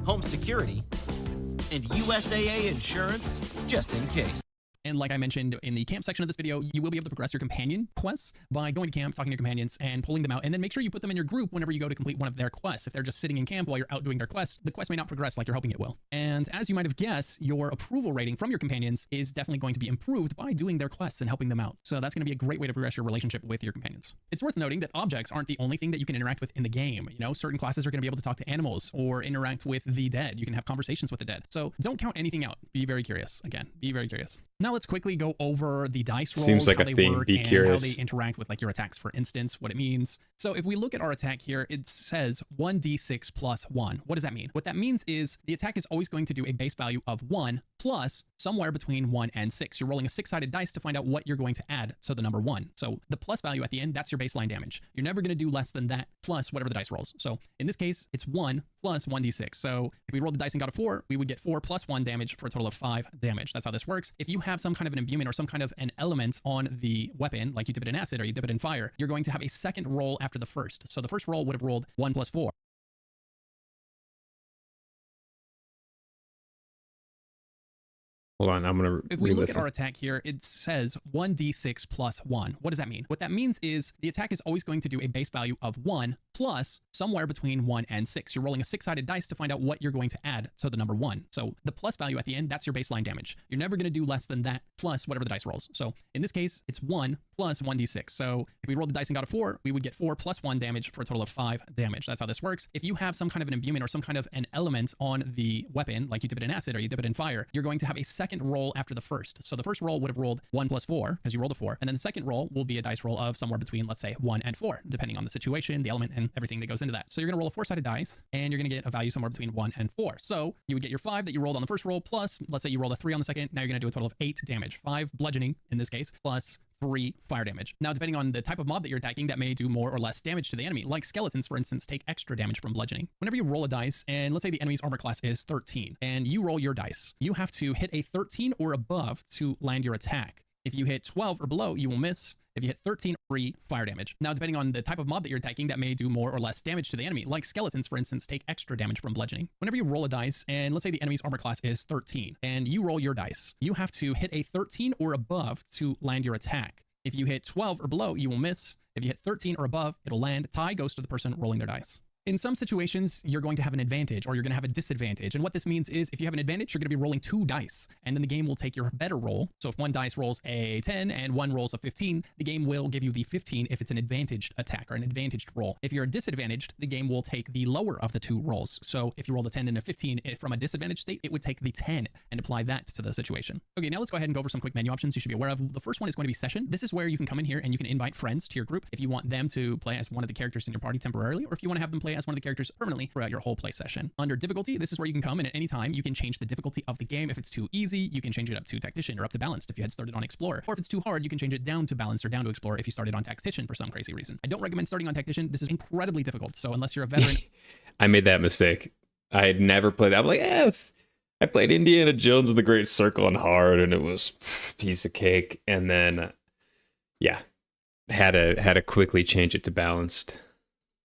home security, and USAA insurance just in case. And like I mentioned in the camp section of this video, you will be able to progress your companion quests by going to camp, talking to your companions, and pulling them out. And then make sure you put them in your group whenever you go to complete one of their quests. If they're just sitting in camp while you're out doing their quest, the quest may not progress like you're hoping it will. And as you might have guessed, your approval rating from your companions is definitely going to be improved by doing their quests and helping them out. So that's going to be a great way to progress your relationship with your companions. It's worth noting that objects aren't the only thing that you can interact with in the game. You know, certain classes are going to be able to talk to animals or interact with the dead. You can have conversations with the dead. So don't count anything out. Be very curious. Again, be very curious. Now let's quickly go over the dice rolls, Seems like how a they theme. work, Be and curious. how they interact with like your attacks, for instance, what it means. So if we look at our attack here, it says 1d6 plus 1. What does that mean? What that means is the attack is always going to do a base value of 1 plus somewhere between 1 and 6. You're rolling a 6-sided dice to find out what you're going to add to the number 1. So the plus value at the end, that's your baseline damage. You're never going to do less than that plus whatever the dice rolls. So in this case, it's 1 plus 1d6. So if we rolled the dice and got a 4, we would get 4 plus 1 damage for a total of 5 damage. That's how this works. If you have some kind of an imbuement or some kind of an element on the weapon, like you dip it in acid or you dip it in fire, you're going to have a second roll after the first. So the first roll would have rolled 1 plus 4. Hold on, I'm going to If we look at our attack here, it says 1d6 plus 1. What does that mean? What that means is the attack is always going to do a base value of 1 plus somewhere between 1 and 6. You're rolling a 6-sided dice to find out what you're going to add to the number 1. So the plus value at the end, that's your baseline damage. You're never going to do less than that plus whatever the dice rolls. So in this case, it's 1 plus 1d6. So if we rolled the dice and got a 4, we would get 4 plus 1 damage for a total of 5 damage. That's how this works. If you have some kind of an imbuement or some kind of an element on the weapon, like you dip it in acid or you dip it in fire, you're going to have a second roll after the first. So the first roll would have rolled 1 plus 4 because you rolled a 4. And then the second roll will be a dice roll of somewhere between, let's say, 1 and 4, depending on the situation, the element, and everything that goes into that. So you're going to roll a 4-sided dice and you're going to get a value somewhere between 1 and 4. So you would get your 5 that you rolled on the first roll plus, let's say you rolled a 3 on the second. Now you're going to do a total of 8 damage, 5 bludgeoning in this case, plus 3 fire damage. Now, depending on the type of mob that you're attacking, that may do more or less damage to the enemy. Like skeletons, for instance, take extra damage from bludgeoning. Whenever you roll a dice, and let's say the enemy's armor class is 13, and you roll your dice, you have to hit a 13 or above to land your attack. If you hit 12 or below, you will miss. If you hit 13, 3 fire damage. Now, depending on the type of mob that you're attacking, that may do more or less damage to the enemy. Like skeletons, for instance, take extra damage from bludgeoning. Whenever you roll a dice, and let's say the enemy's armor class is 13, and you roll your dice, you have to hit a 13 or above to land your attack. If you hit 12 or below, you will miss. If you hit 13 or above, it'll land. Tie goes to the person rolling their dice. In some situations, you're going to have an advantage or you're going to have a disadvantage. And what this means is if you have an advantage, you're going to be rolling 2 dice and then the game will take your better roll. So if one dice rolls a 10 and one rolls a 15, the game will give you the 15 if it's an advantaged attack or an advantaged roll. If you're disadvantaged, the game will take the lower of the 2 rolls. So if you rolled a 10 and a 15 from a disadvantaged state, it would take the 10 and apply that to the situation. Okay, now let's go ahead and go over some quick menu options you should be aware of. The first one is going to be session. This is where you can come in here and you can invite friends to your group if you want them to play as one of the characters in your party temporarily, or if you want to have them play as one of the characters permanently throughout your whole play session. Under difficulty, this is where you can come and at any time you can change the difficulty of the game. If it's too easy, you can change it up to tactician or up to balanced if you had started on explorer. Or if it's too hard, you can change it down to balanced or down to explorer if you started on tactician for some crazy reason. I don't recommend starting on tactician. This is incredibly difficult. So unless you're a veteran, I made that mistake. I had never played that. I'm like, yes. I played Indiana Jones and the Great Circle on hard, and it was piece of cake. And then, yeah, had to quickly change it to balanced.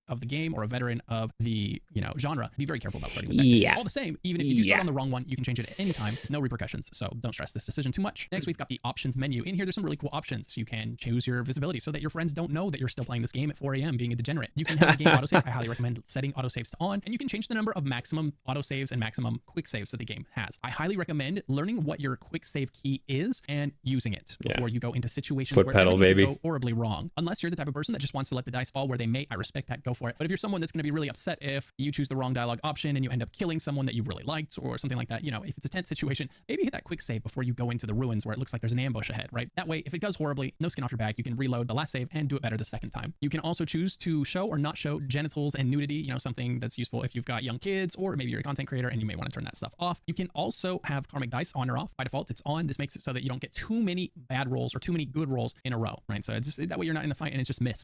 of the game or a veteran of the genre, be very careful about starting with that mission. All the same, even if you do start on the wrong one, you can change it at any time, no repercussions. So don't stress this decision too much. Next, we've got the options menu. In here, there's some really cool options. You can choose your visibility so that your friends don't know that you're still playing this game at 4 a.m. being a degenerate. You can have the game autosave. I highly recommend setting autosaves to on, and you can change the number of maximum autosaves and maximum quick saves that the game has. I highly recommend learning what your quick save key is and using it before you go into situations Foot where pedal, everything baby. could go horribly wrong. Unless you're the type of person that just wants to let the dice fall where they may, I respect that, go for it. But if you're someone that's going to be really upset if you choose the wrong dialogue option and you end up killing someone that you really liked or something like that, if it's a tense situation, maybe hit that quick save before you go into the ruins where it looks like there's an ambush ahead, right? That way, if it goes horribly, no skin off your back, you can reload the last save and do it better the second time. You can also choose to show or not show genitals and nudity, something that's useful if you've got young kids or maybe you're a content creator and you may want to turn that stuff off. You can also have karmic dice on or off. By default, it's on. This makes it so that you don't get too many bad rolls or too many good rolls in a row, right? So it's just that way you're not in the fight and it's just miss.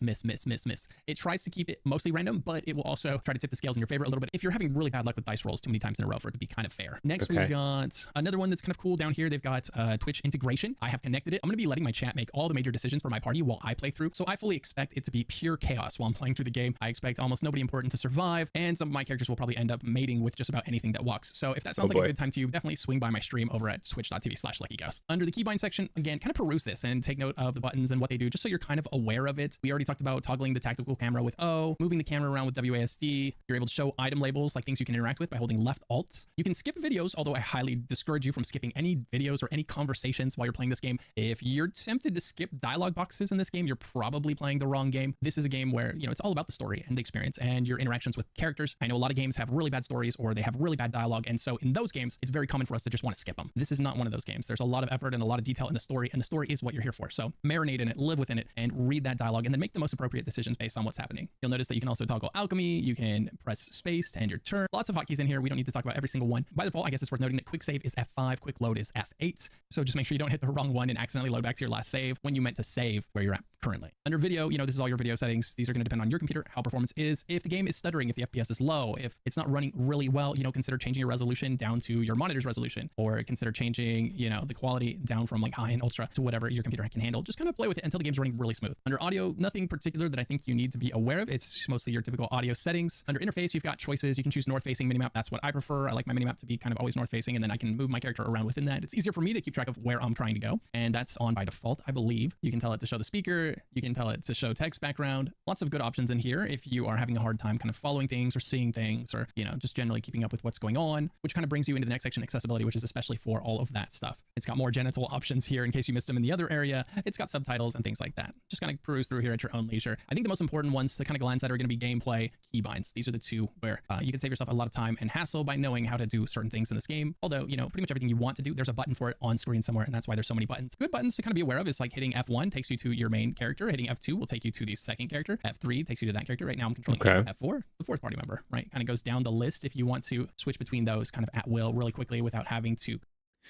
It tries to keep it mostly random, but it will also try to tip the scales in your favor a little bit if you're having really bad luck with dice rolls too many times in a row for it to be kind of fair. Next, we've got another one that's kind of cool down here. They've got Twitch integration. I have connected it. I'm going to be letting my chat make all the major decisions for my party while I play through. So I fully expect it to be pure chaos while I'm playing through the game. I expect almost nobody important to survive, and some of my characters will probably end up mating with just about anything that walks. So if that sounds like a good time to you, definitely swing by my stream over at twitch.tv/luckygust. Under the keybind section, again, kind of peruse this and take note of the buttons and what they do, just so you're kind of aware of it. We already talked about toggling the tactical camera with O, moving the camera around with WASD. You're able to show item labels, like things you can interact with by holding left alt. You can skip videos, although I highly discourage you from skipping any videos or any conversations while you're playing this game. If you're tempted to skip dialogue boxes in this game, you're probably playing the wrong game. This is a game where, it's all about the story and the experience and your interactions with characters. I know a lot of games have really bad stories or they have really bad dialogue, and so in those games, it's very common for us to just want to skip them. This is not one of those games. There's a lot of effort and a lot of detail in the story, and the story is what you're here for. So marinate in it, live within it, and read that dialogue, and then make the most appropriate decisions based on what's happening. You'll notice that you can also toggle alchemy. You can press space to end your turn. Lots of hotkeys in here. We don't need to talk about every single one. By default, I guess it's worth noting that quick save is F5, quick load is F8. So just make sure you don't hit the wrong one and accidentally load back to your last save when you meant to save where you're at currently. Under video, this is all your video settings. These are going to depend on your computer, how performance is. If the game is stuttering, if the FPS is low, if it's not running really well, consider changing your resolution down to your monitor's resolution, or consider changing, the quality down from like high and ultra to whatever your computer can handle. Just kind of play with it until the game's running really smooth. Under audio, nothing particular that I think you need to be aware of. It's mostly your typical audio settings. Under interface, you've got choices. You can choose north-facing minimap. That's what I prefer. I like my minimap to be kind of always north-facing, and then I can move my character around within that. It's easier for me to keep track of where I'm trying to go, and that's on by default, I believe. You can tell it to show the speaker. You can tell it to show text background. Lots of good options in here if you are having a hard time kind of following things or seeing things or, just generally keeping up with what's going on, which kind of brings you into the next section, accessibility, which is especially for all of that stuff. It's got more genital options here in case you missed them in the other area. It's got subtitles and things like that. Just kind of peruse through here at your own leisure. I think the most important ones to kind of glance at are going to be gameplay, keybinds. These are the two where you can save yourself a lot of time and hassle by knowing how to do certain things in this game. Although, pretty much everything you want to do, there's a button for it on screen somewhere, and that's why there's so many buttons. Good buttons to kind of be aware of is like hitting F1 takes you to your main character. Hitting F2 will take you to the second character. F3 takes you to that character. Right now I'm controlling F4, the fourth party member, right? Kind of goes down the list if you want to switch between those kind of at will really quickly without having to.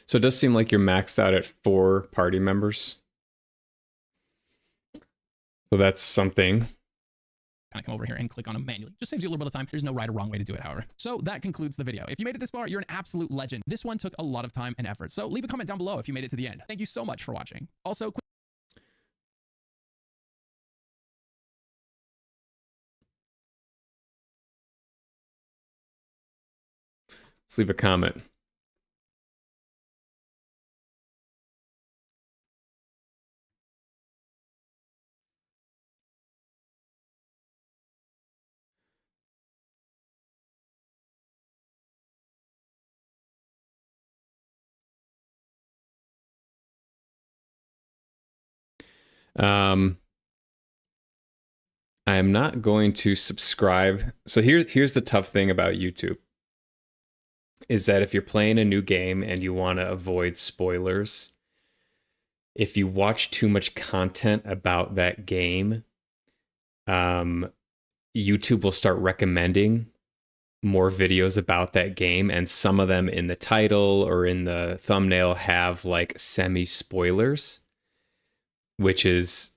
So it does seem like you're maxed out at 4 party members. So that's something. Kind of come over here and click on them manually. Just saves you a little bit of time. There's no right or wrong way to do it, however. So that concludes the video. If you made it this far, you're an absolute legend. This one took a lot of time and effort. So leave a comment down below if you made it to the end. Thank you so much for watching. Also, let's leave a comment. I am not going to subscribe. So here's the tough thing about YouTube is that if you're playing a new game and you want to avoid spoilers, if you watch too much content about that game, YouTube will start recommending more videos about that game, and some of them in the title or in the thumbnail have like semi spoilers, which is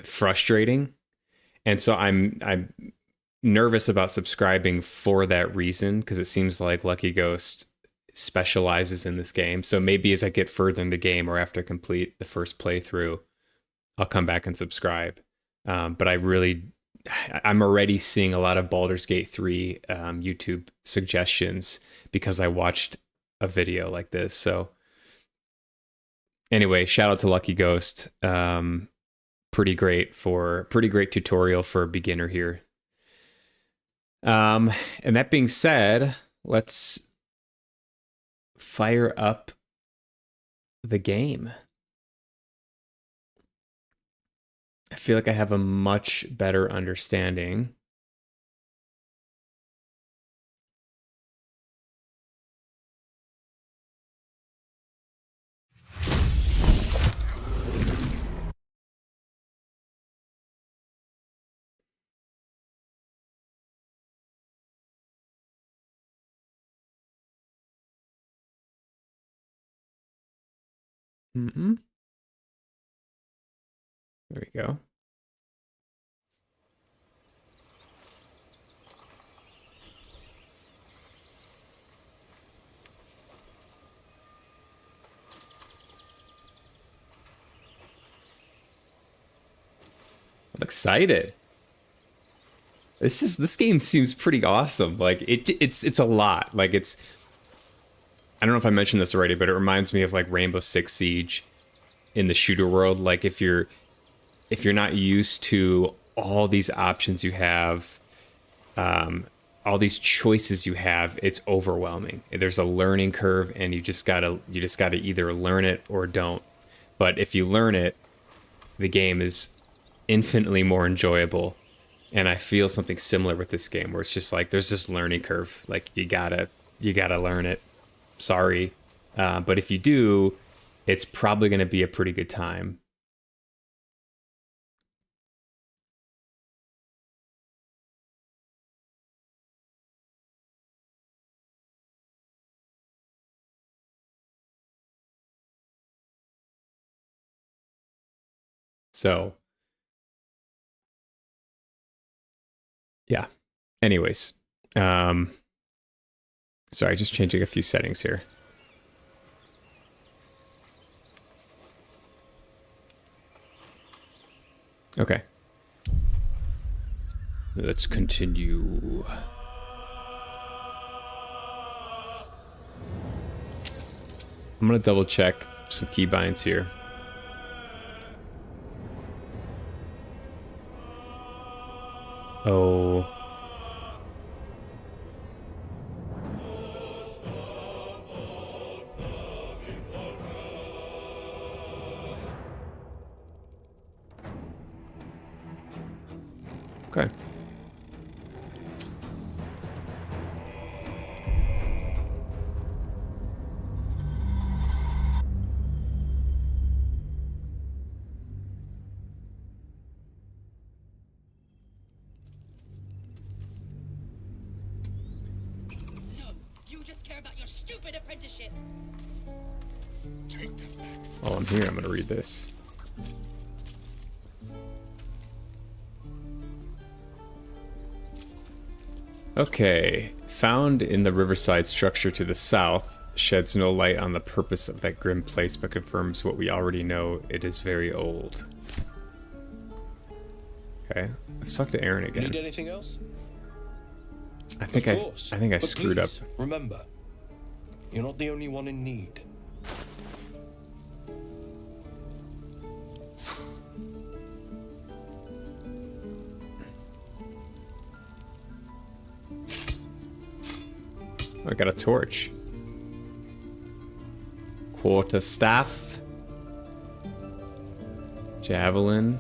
frustrating. And so I'm nervous about subscribing for that reason, because it seems like Lucky Ghost specializes in this game. So maybe as I get further in the game or after I complete the first playthrough, I'll come back and subscribe. But I really I'm already seeing a lot of Baldur's Gate 3 YouTube suggestions because I watched a video like this. So anyway, shout out to Lucky Ghost. Pretty great tutorial for a beginner here. And that being said, let's fire up the game. I feel like I have a much better understanding. Mm-hmm. There we go. I'm excited. This game seems pretty awesome. Like it's a lot. Like it's, I don't know if I mentioned this already, but it reminds me of like Rainbow Six Siege in the shooter world. Like if you're not used to all these options you have, all these choices you have, it's overwhelming. There's a learning curve, and you just gotta either learn it or don't. But if you learn it, the game is infinitely more enjoyable. And I feel something similar with this game, where it's just like there's this learning curve. Like you gotta learn it. Sorry, but if you do, it's probably gonna be a pretty good time. So, yeah. Anyways, sorry, just changing a few settings here. Okay. Let's continue. I'm gonna double check some keybinds here. Oh. Okay. Apprenticeship. While I'm here, I'm gonna read this. Okay. Found in the riverside structure to the south, sheds no light on the purpose of that grim place, but confirms what we already know. It is very old. Okay. Let's talk to Aaron again. Need anything else? I think I screwed up. Remember, you're not the only one in need. I got a torch. Quarterstaff. Javelin.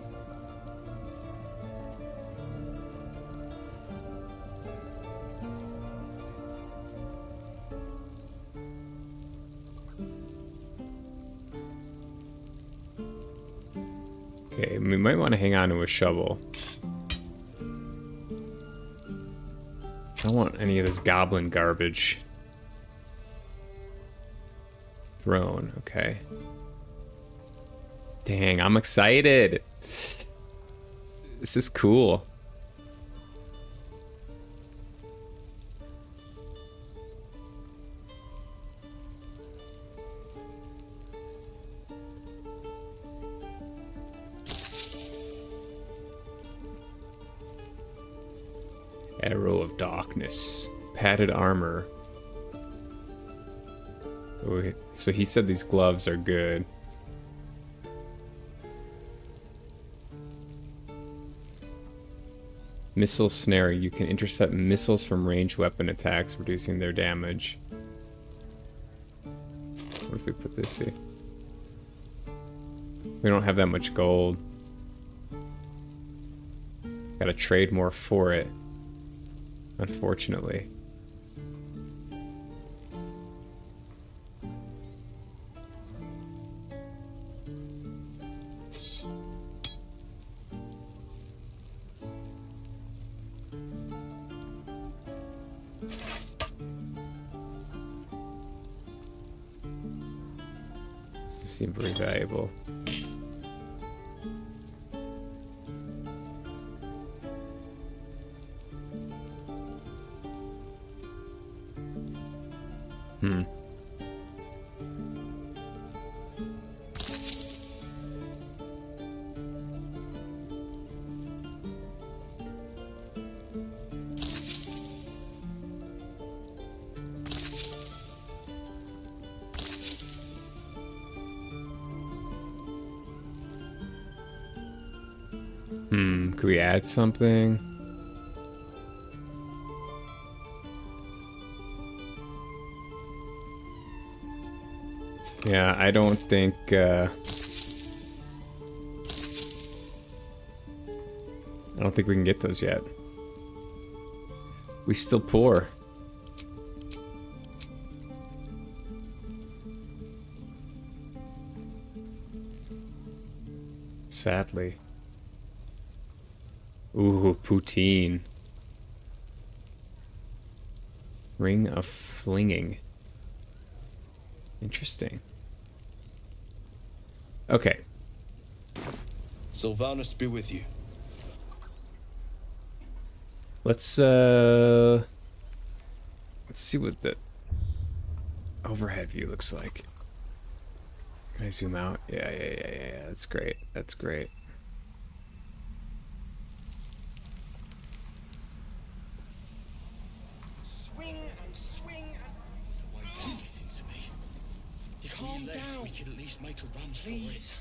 Okay, we might want to hang on to a shovel. I don't want any of this goblin garbage. Throne, okay. Dang, I'm excited. This is cool. Arrow of Darkness. Padded armor. Oh, so he said these gloves are good. Missile snare. You can intercept missiles from ranged weapon attacks, reducing their damage. What if we put this here? We don't have that much gold. Gotta trade more for it. Unfortunately. This seems very valuable. Could we add something? Yeah, I don't think, I don't think we can get those yet. We still poor. Sadly. Ooh, poutine. Ring of Flinging. Interesting. Okay. Sylvanus be with you. Let's see what the overhead view looks like. Can I zoom out? Yeah. That's great. That's great. Calm down. We can at least make a run Please.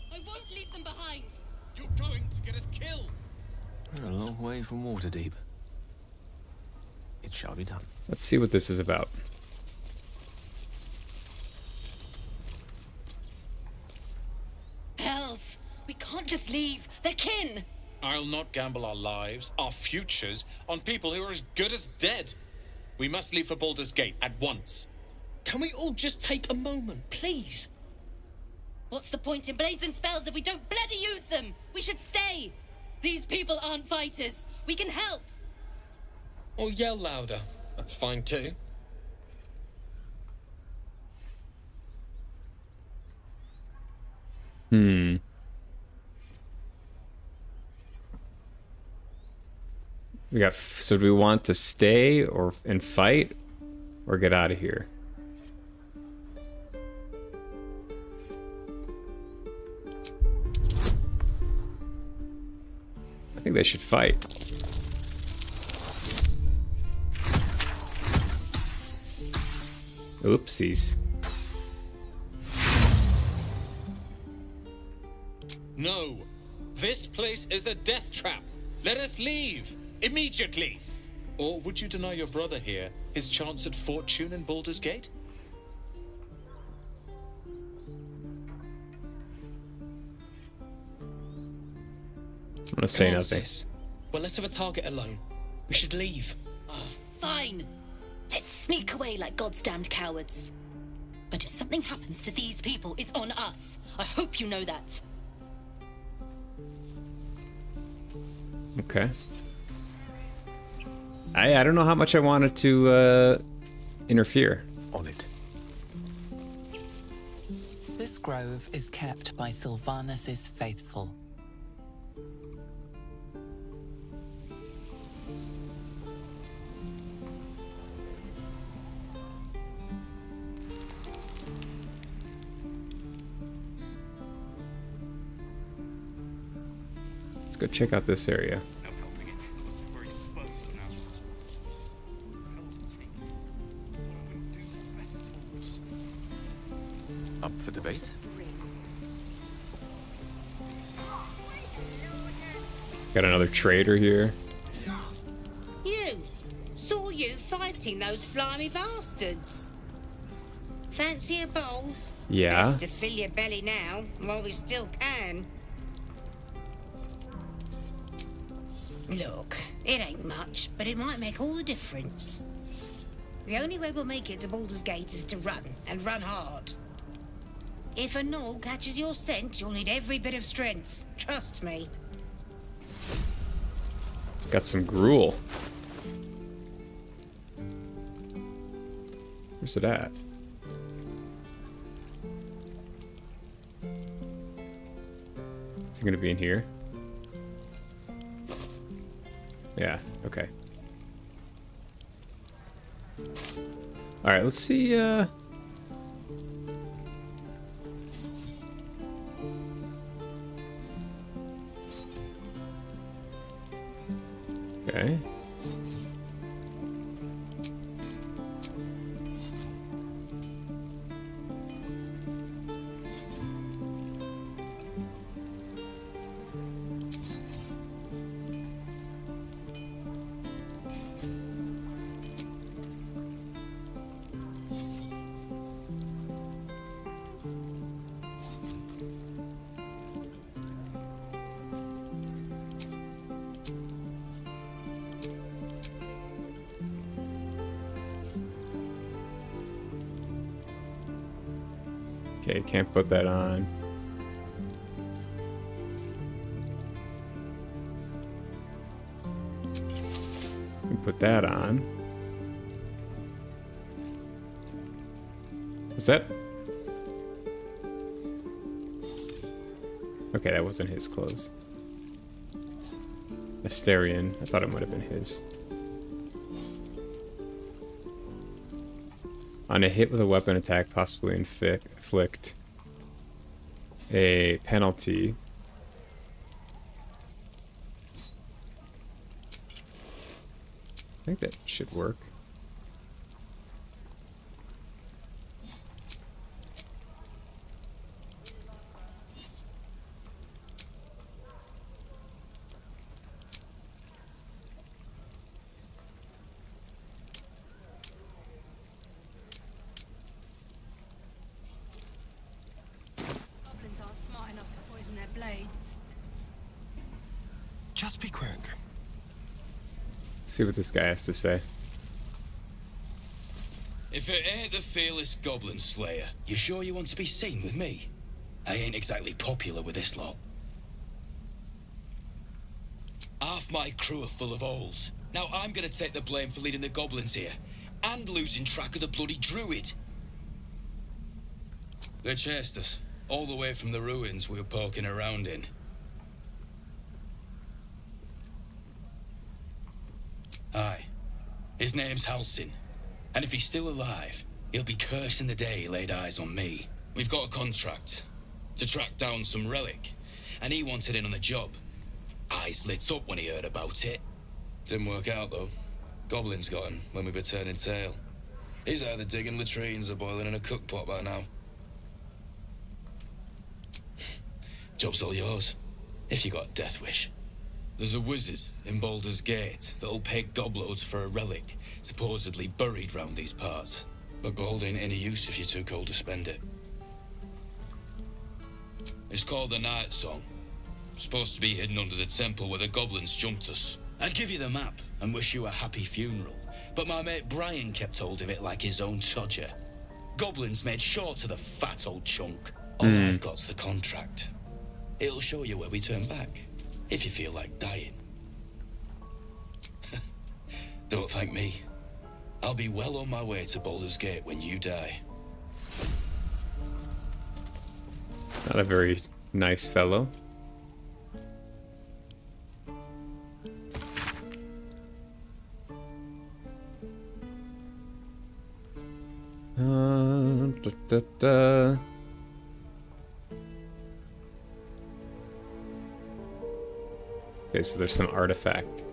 for it. I won't leave them behind. You're going to get us killed. We're a long way from Waterdeep. It shall be done. Let's see what this is about. Hells, we can't just leave. They're kin. I'll not gamble our lives, our futures, on people who are as good as dead. We must leave for Baldur's Gate at once. Can we all just take a moment, please? What's the point in blazing spells if we don't bloody use them? We should stay. These people aren't fighters. We can help. Or yell louder. That's fine too. We got. So do we want to stay and fight, or get out of here? I think they should fight. Oopsies. No. This place is a death trap. Let us leave. Immediately. Or would you deny your brother here his chance at fortune in Baldur's Gate? I'm gonna say Come on, nothing. sis. Well, let's have a target alone. We should leave. Oh, fine. Let's sneak away like God's damned cowards. But if something happens to these people, it's on us. I hope you know that. Okay. I don't know how much I wanted to interfere. On it. This grove is kept by Sylvanus's faithful. Let's go check out this area. No helping it. We're exposed. Got another trader here. You! Saw you fighting those slimy bastards. Fancy a bowl? Yeah. Best to fill your belly now, while we still can. Look, it ain't much, but it might make all the difference. The only way we'll make it to Baldur's Gate is to run, and run hard. If a gnoll catches your scent, you'll need every bit of strength. Trust me. Got some gruel. Where's it at? Is it gonna be in here? Yeah, okay. Alright, let's see, okay. Okay, can't put that on. Can put that on. Was that? Okay, that wasn't his clothes. Asterion. I thought it might have been his. On a hit with a weapon attack, possibly inflict a penalty. I think that should work. Just be quick. See what this guy has to say. If it ain't the fearless Goblin Slayer, you sure you want to be seen with me? I ain't exactly popular with this lot. Half my crew are full of holes. Now I'm gonna take the blame for leading the goblins here, and losing track of the bloody druid. They chased us, all the way from the ruins we were poking around in. Aye. His name's Halsin. And if he's still alive, he'll be cursing the day he laid eyes on me. We've got a contract to track down some relic, and he wanted in on the job. Eyes lit up when he heard about it. Didn't work out, though. Goblins got him when we were turning tail. He's either digging latrines or boiling in a cookpot by now. Job's all yours, if you got a death wish. There's a wizard in Baldur's Gate that'll pay gobloads for a relic, supposedly buried round these parts. But gold ain't any use if you're too cold to spend it. It's called the Night Song. Supposed to be hidden under the temple where the goblins jumped us. I'd give you the map and wish you a happy funeral, but my mate Brian kept hold of it like his own todger. Goblins made short of the fat old chunk. All I've got's the contract. It'll show you where we turn back, if you feel like dying. Don't thank me. I'll be well on my way to Baldur's Gate when you die. Not a very nice fellow. Da, da, da. Okay, so there's some artifact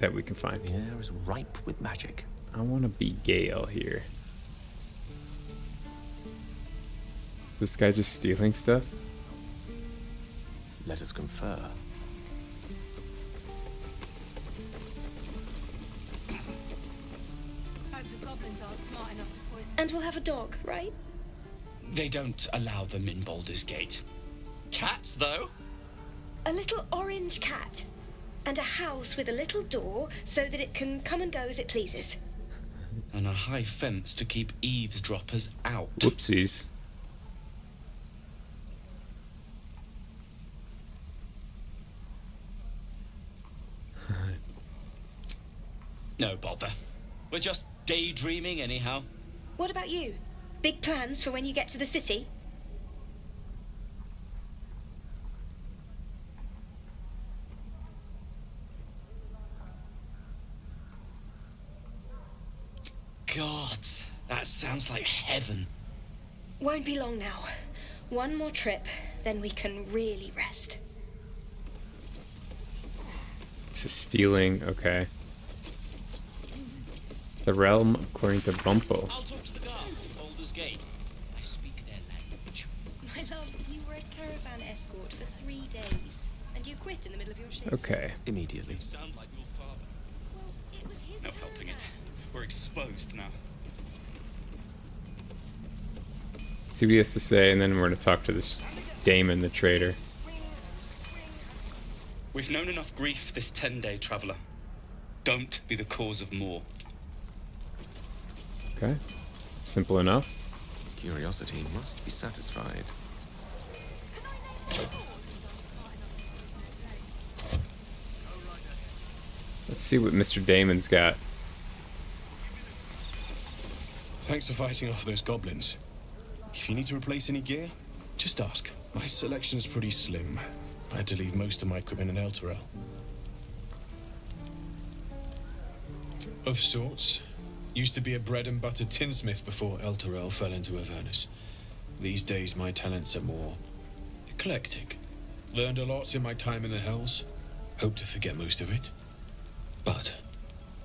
that we can find. The air is ripe with magic. I want to be Gale here. This guy just stealing stuff? Let us confer. And we'll have a dog, right? They don't allow them in Baldur's Gate. Cats, though? A little orange cat. And a house with a little door so that it can come and go as it pleases. And a high fence to keep eavesdroppers out. Whoopsies. No bother. We're just daydreaming anyhow. What about you? Big plans for when you get to the city? God, that sounds like heaven. Won't be long now. One more trip, then we can really rest. This is stealing. Okay. The realm, according to Bumpo. I'll talk to the guards at Baldur's Gate. I speak their language. My love, you were a caravan escort for 3 days, and you quit in the middle of your shift. Okay. Immediately. You sound like your father. Well, it was his No helping it. We're exposed now. See what he has to say, and then we're going to talk to this Damon, the trader. We've known enough grief this 10-day traveler. Don't be the cause of more. Okay. Simple enough. Curiosity must be satisfied. Let's see what Mr. Damon's got. Thanks for fighting off those goblins. If you need to replace any gear, just ask. My selection's pretty slim. I had to leave most of my equipment in Elturel. Of sorts. Used to be a bread and butter tinsmith before Elturel fell into Avernus. These days my talents are more eclectic. Learned a lot in my time in the Hells. Hope to forget most of it. But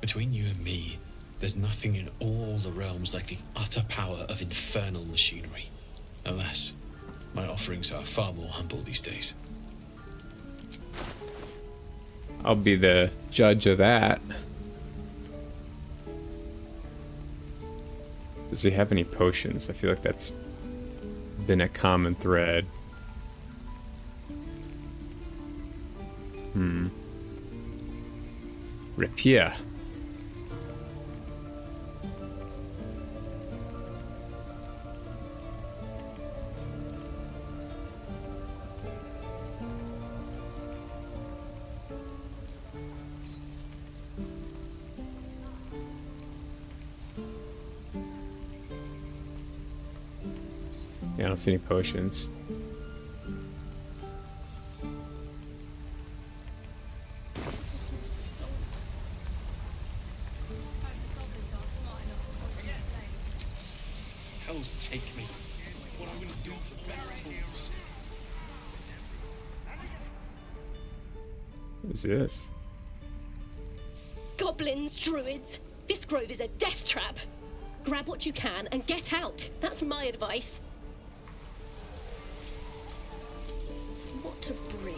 between you and me, there's nothing in all the realms like the utter power of infernal machinery. Alas, my offerings are far more humble these days. I'll be the judge of that. Does he have any potions? I feel like that's been a common thread. Rapier. Yeah, I don't see any potions. Hells take me. What I wouldn't do for best tools. What is this? Goblins, druids. This grove is a death trap. Grab what you can and get out. That's my advice. What to bring?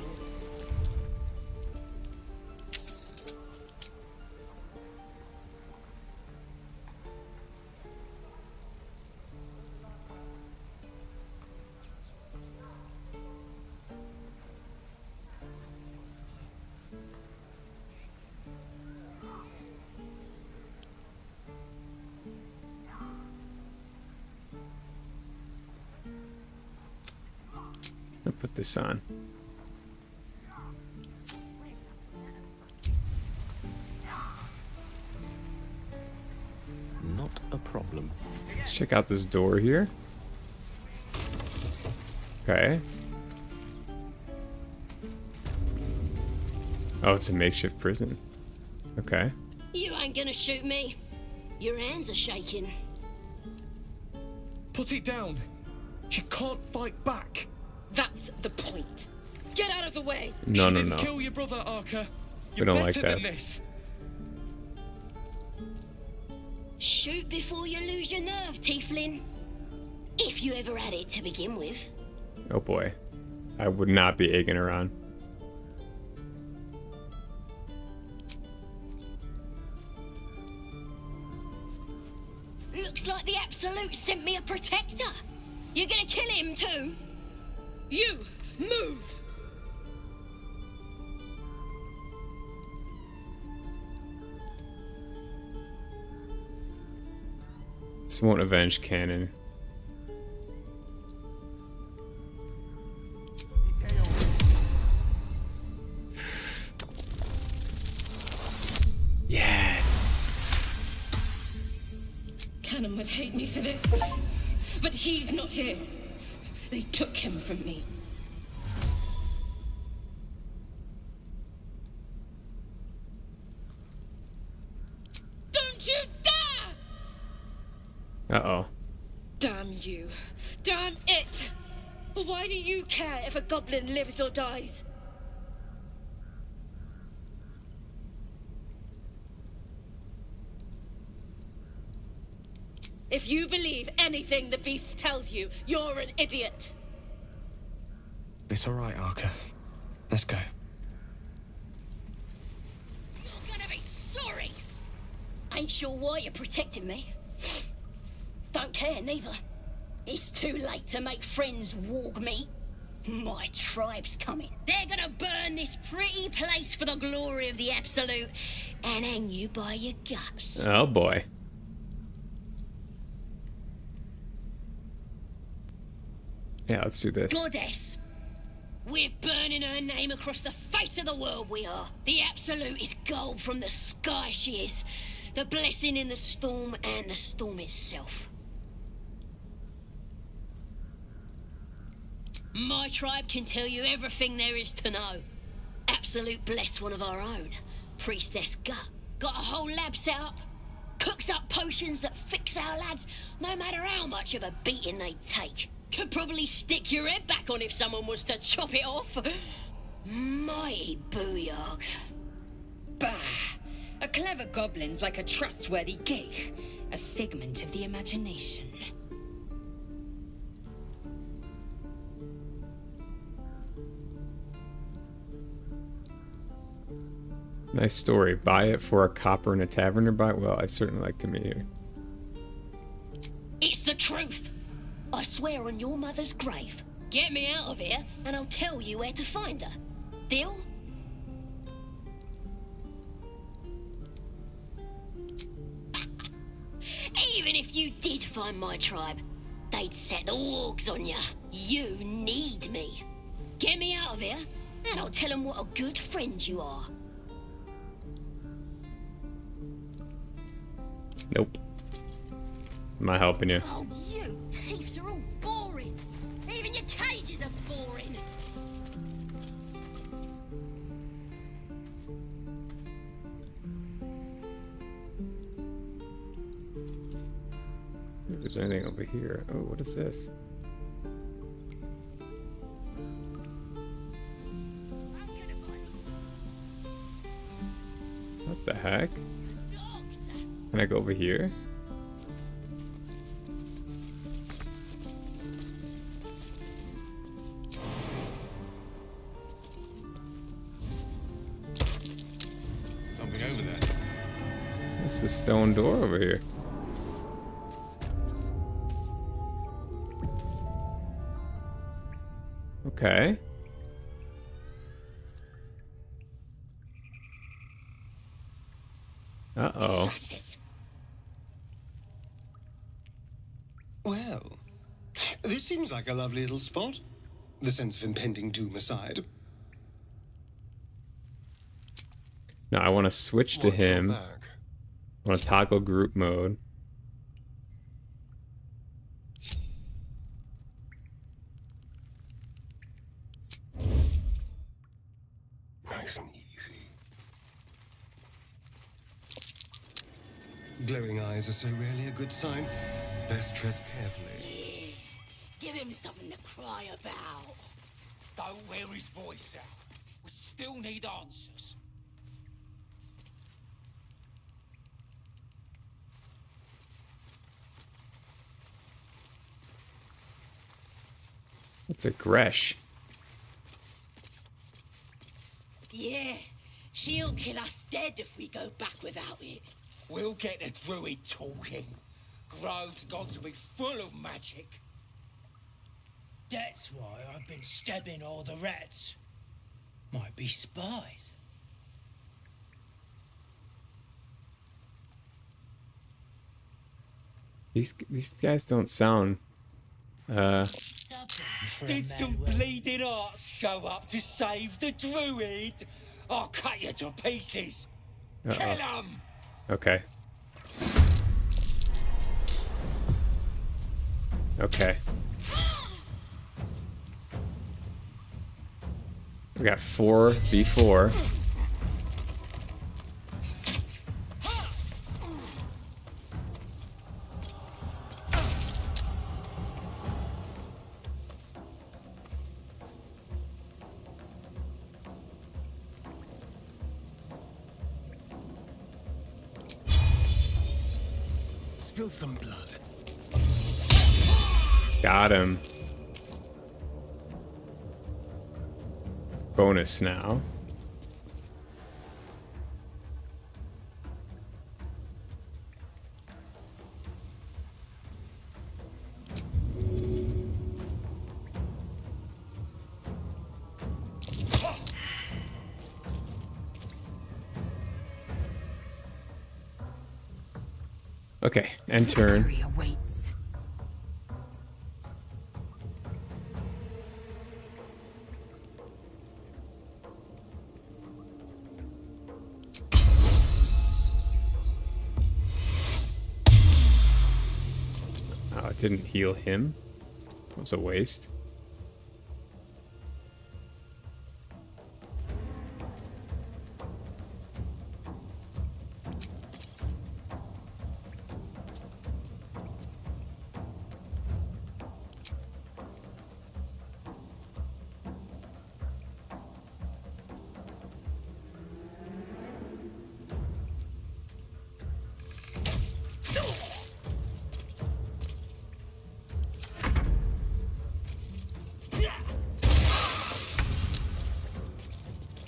I'll put this on. Not a problem. Let's check out this door here. Okay. Oh, it's a makeshift prison. Okay. You ain't gonna shoot me. Your hands are shaking. Put it down! You can't fight back! That's the point. Get out of the way. No, She no, didn't no. kill your brother, Arca. We You're don't better like that. than this. Shoot before you lose your nerve, Tiefling. If you ever had it to begin with. Oh boy. I would not be egging her on. Looks like the Absolute sent me a protector. You gonna kill him too? You move! This won't avenge Canon. Yes. Cannon would hate me for this, but he's not here. They took him from me. Don't you dare! Uh-oh. Damn you. Damn it! Why do you care if a goblin lives or dies? If you believe anything the beast tells you, you're an idiot. It's all right, Arca. Let's go. You're gonna be sorry. Ain't sure why you're protecting me. Don't care neither. It's too late to make friends warg meat. My tribe's coming. They're gonna burn this pretty place for the glory of the Absolute and hang you by your guts. Oh boy. Yeah, let's do this. Goddess. We're burning her name across the face of the world, we are. The Absolute is gold from the sky, she is. The blessing in the storm and the storm itself. My tribe can tell you everything there is to know. Absolute bless one of our own. Priestess Gut. Got a whole lab set up. Cooks up potions that fix our lads, no matter how much of a beating they take. Could probably stick your head back on if someone was to chop it off. Mighty booyog. Bah! A clever goblin's like a trustworthy gig. A figment of the imagination. Nice story. Buy it for a copper in a tavern nearby? Well, I certainly like to meet you. It's the truth. I swear on your mother's grave. Get me out of here, and I'll tell you where to find her. Deal? Even if you did find my tribe, they'd set the wargs on you. You need me. Get me out of here, and I'll tell them what a good friend you are. Nope. I'm not helping you. Oh, you thieves are all boring. Even your cages are boring. If there's anything over here. Oh, what is this? What the heck? Can I go over here? Something over there. What's the stone door over here? Okay. Uh-oh. Well, this seems like a lovely little spot. The sense of impending doom aside. No, I want to switch to Watch your him. back. I want to toggle group mode. Nice and easy. Glowing eyes are so rarely a good sign. Best tread carefully. Give him something to cry about. Don't wear his voice out. We still need answers. It's a Gresh. Yeah, she'll kill us dead if we go back without it. We'll get the druid talking. grove's got to be full of magic. That's why I've been stabbing all the rats. Might be spies. These guys don't sound. Did some bleeding arts show up to save the druid? I'll cut you to pieces. Kill 'em! Okay. Okay. We got 4v4. Spill some blood. Got him. Bonus now. Okay, end turn. Victory awaits. Oh, it didn't heal him. It was a waste.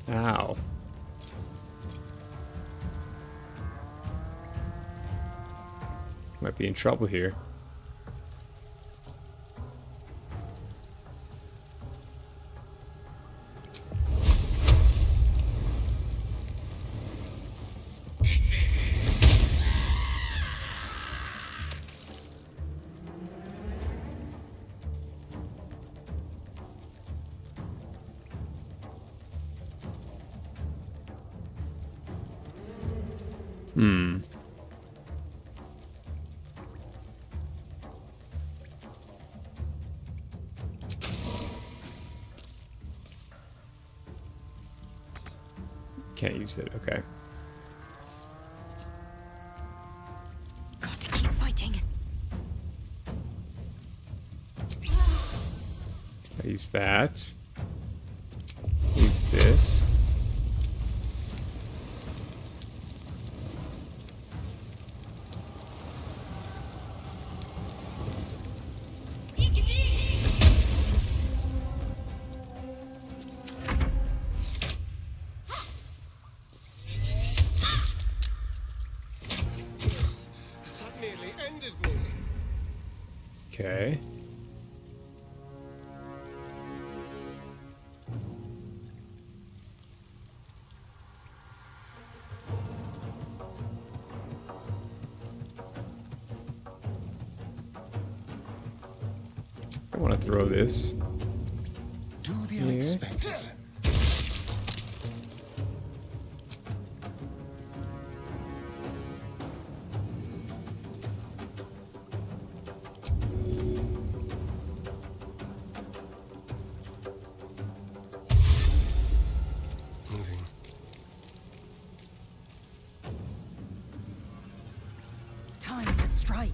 Ow. Might be in trouble here. Hmm. Can't use it. Okay. Got to keep fighting. I use that. Use this. That nearly ended me. Okay. I want to throw this. Do the here. unexpected. Moving. Time to strike.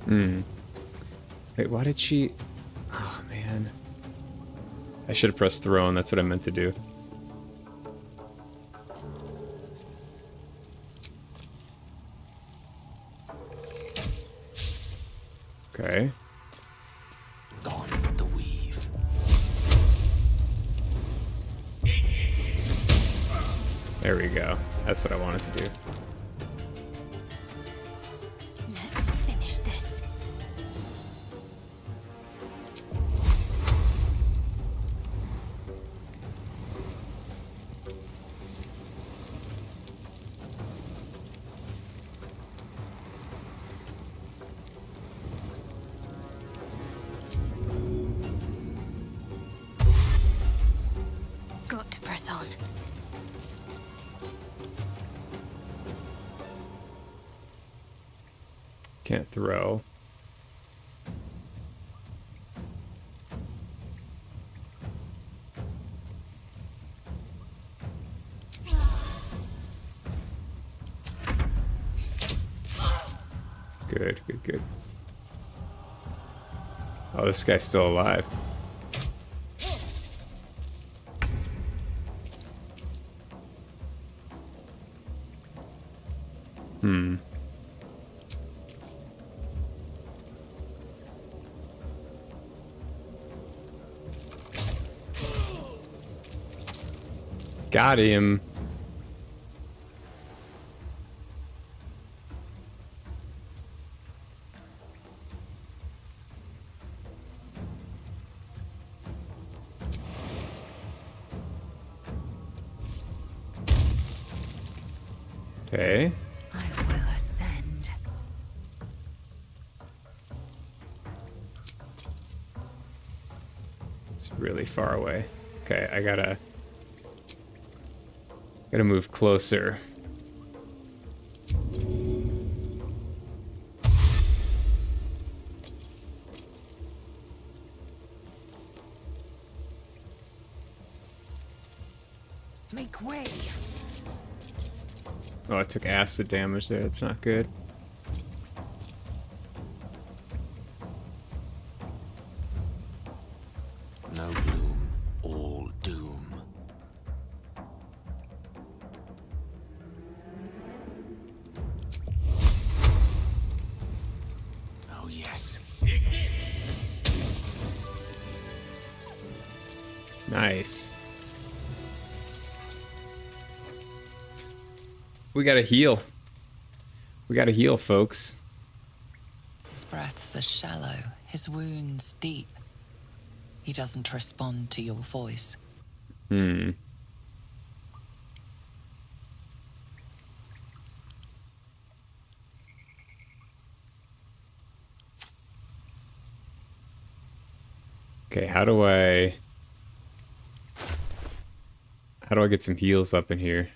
Hmm. Wait, why did she... Oh, man. I should have pressed throne. That's what I meant to do. Okay. There we go. That's what I wanted to do. Let's finish this. Got to press on. Can't throw. Good, good, good. Oh, this guy's still alive. Hmm. Got him. Okay. I will ascend. It's really far away. Okay, I gotta move closer. Make way. Oh, I took acid damage there. That's not good. No gloom, all doom. Oh, yes. Nice. We gotta heal. We gotta heal, folks. His breaths are shallow, his wounds deep. He doesn't respond to your voice. Hmm. Okay, how do I get some heals up in here?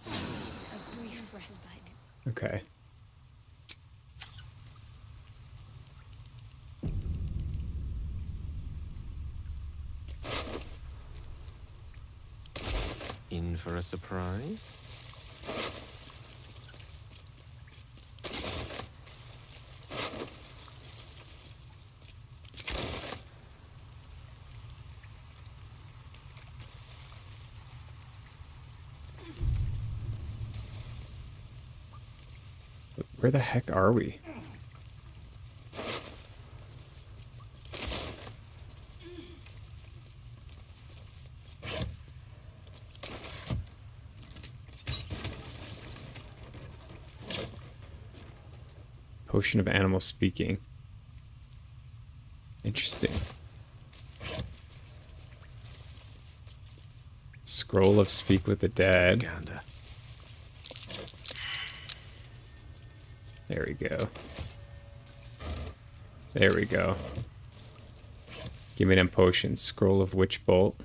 A brief respite. Okay. In for a surprise? Where the heck are we? Potion of animal speaking. Interesting. Scroll of speak with the dead. There we go. There we go. Give me them potions. Scroll of witch bolt.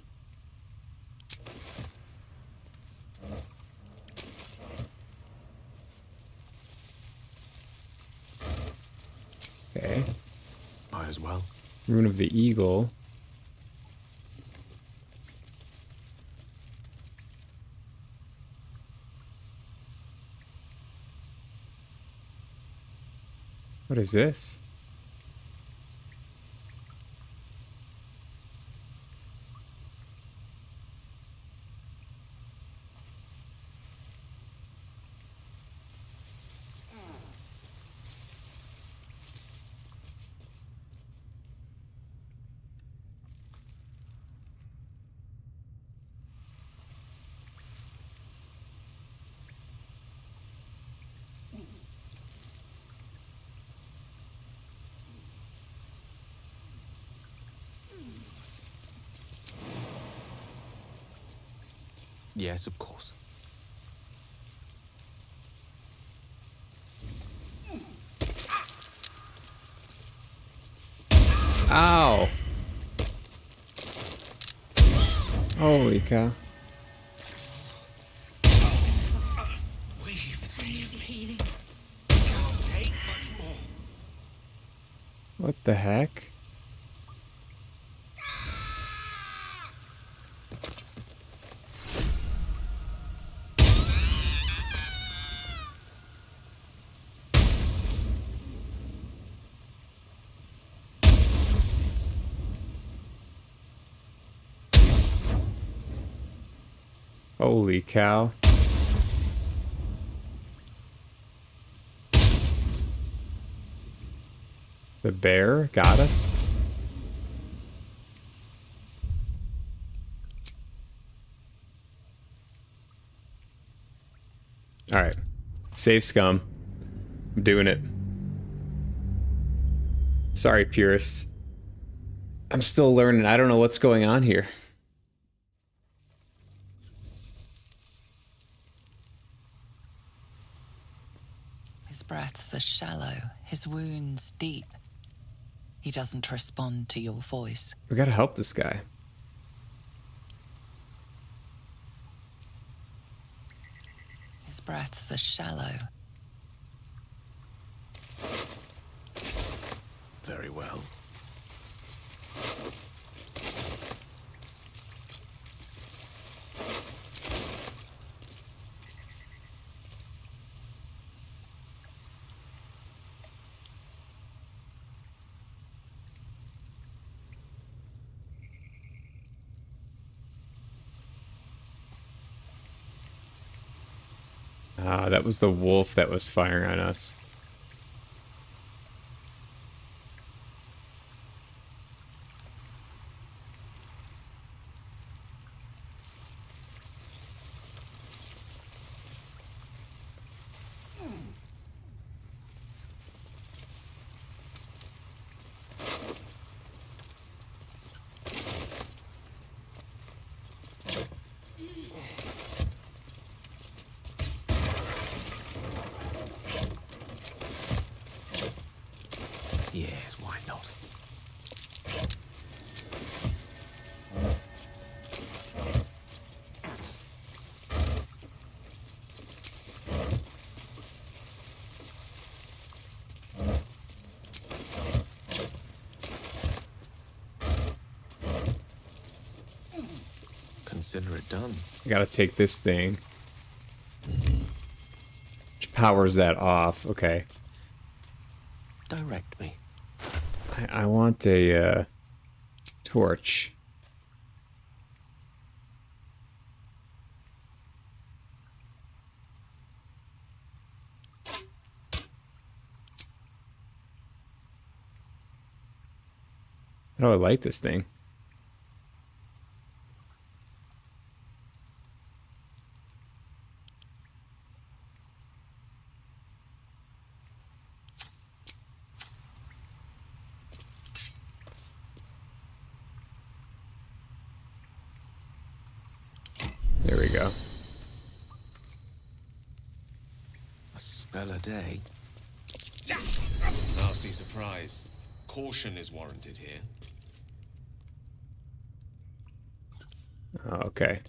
Okay. Might as well. Rune of the eagle. What is this? Yes, of course. Ow! Holy cow. What the heck? Holy cow. The bear got us? Alright. Save scum. I'm doing it. Sorry, purists. I'm still learning. I don't know what's going on here. His breaths are shallow, his wounds deep. He doesn't respond to your voice. We gotta help this guy. His breaths are shallow. Very well. Ah, that was the wolf that was firing on us. Yes, why not? Consider it done. I gotta take this thing. Which powers that off. Okay. Direct me. I want a torch. How do I light this thing? There we go. A spell a day. Nasty surprise. Caution is warranted here. Okay.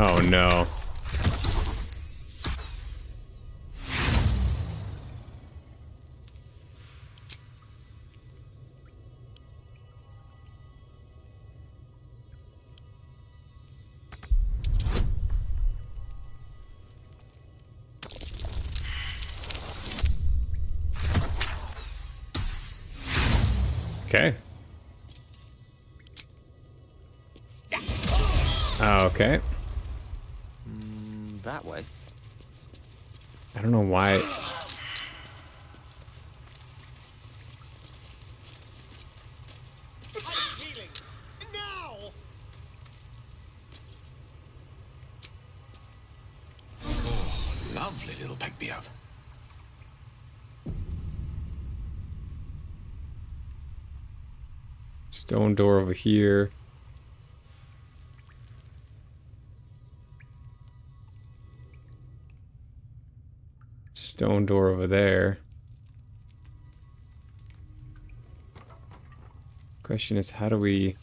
Oh no. Okay. Okay. That way. I don't know why. Stone door over here. Stone door over there. Question is, how do we...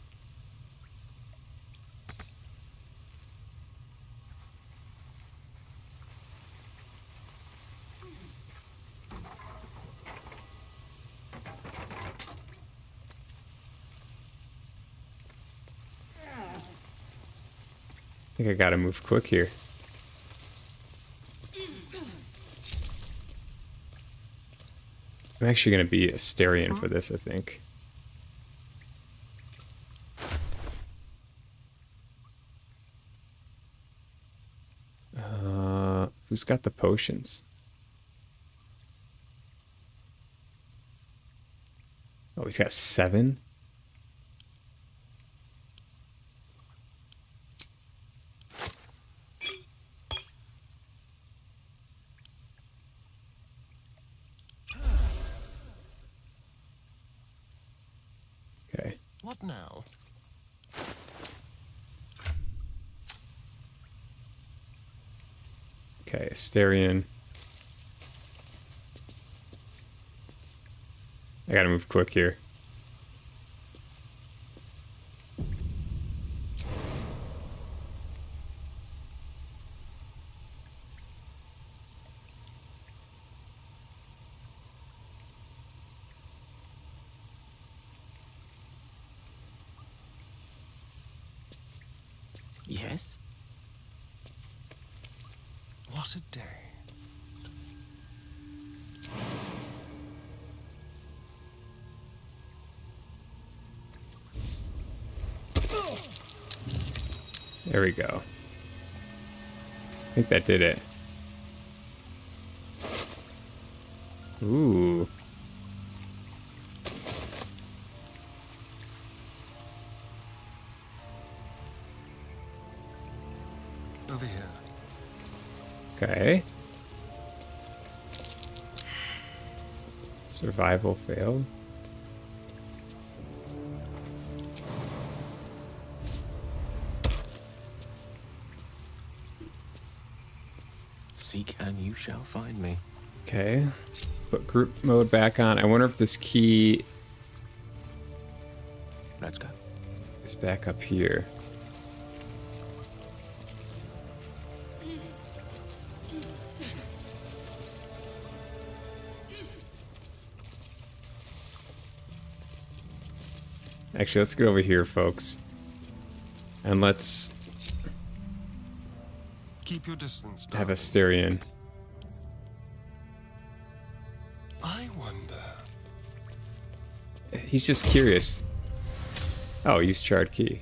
I think I gotta move quick here. I'm actually gonna be Asterion for this, I think. Who's got the potions? Oh, he's got 7? Okay. What now? Okay, Asterion. I gotta move quick here. Yes? What a day. There we go. I think that did it. Ooh. Over here. Okay. Survival failed. Seek and you shall find me. Okay. Put group mode back on. I wonder if this key Let's go. is back up here. Actually, let's get over here, folks. And let's Keep your distance. have Asterion. I wonder. He's just curious. Oh, use charred key.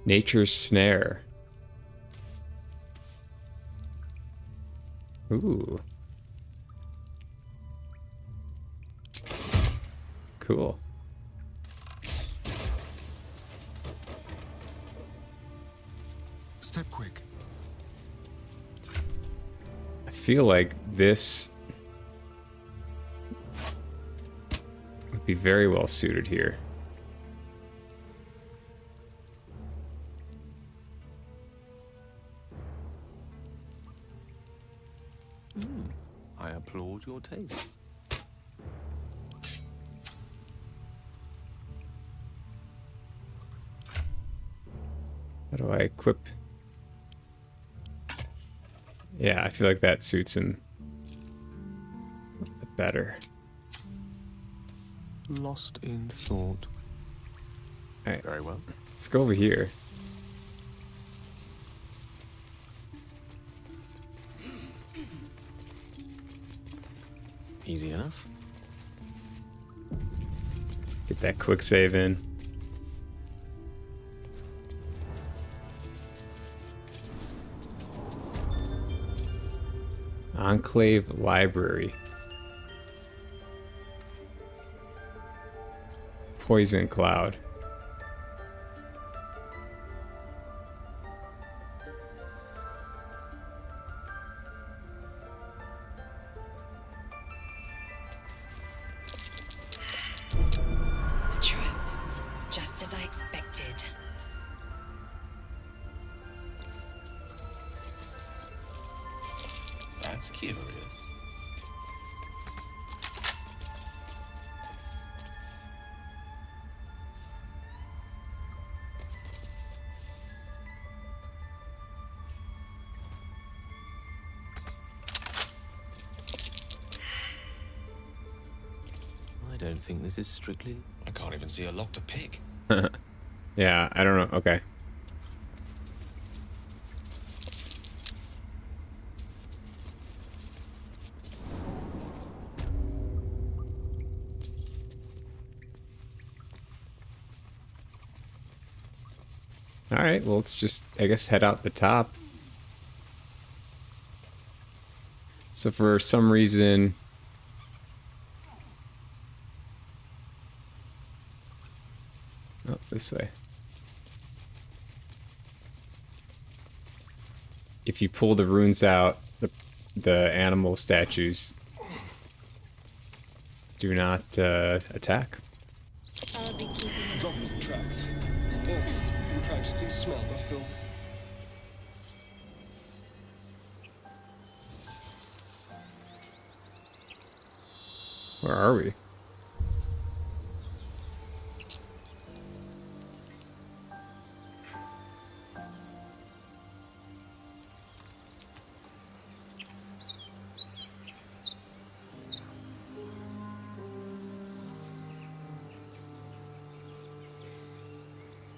Nature's snare. Ooh. Cool. Step quick. I feel like this would be very well suited here. I applaud your taste. How do I equip? Yeah, I feel like that suits him a bit better. Lost in thought. Alright, Very well. let's go over here. Easy enough. Get that quick save in. Enclave Library. Poison Cloud. Curious. I don't think this is strictly... I can't even see a lock to pick. Yeah, I don't know. Okay. All right, well, let's just, I guess, head out the top. So for some reason... Oh, this way. If you pull the runes out, the animal statues do not attack. Goblin tracks. Oh, you can practically smell the filth. Where are we?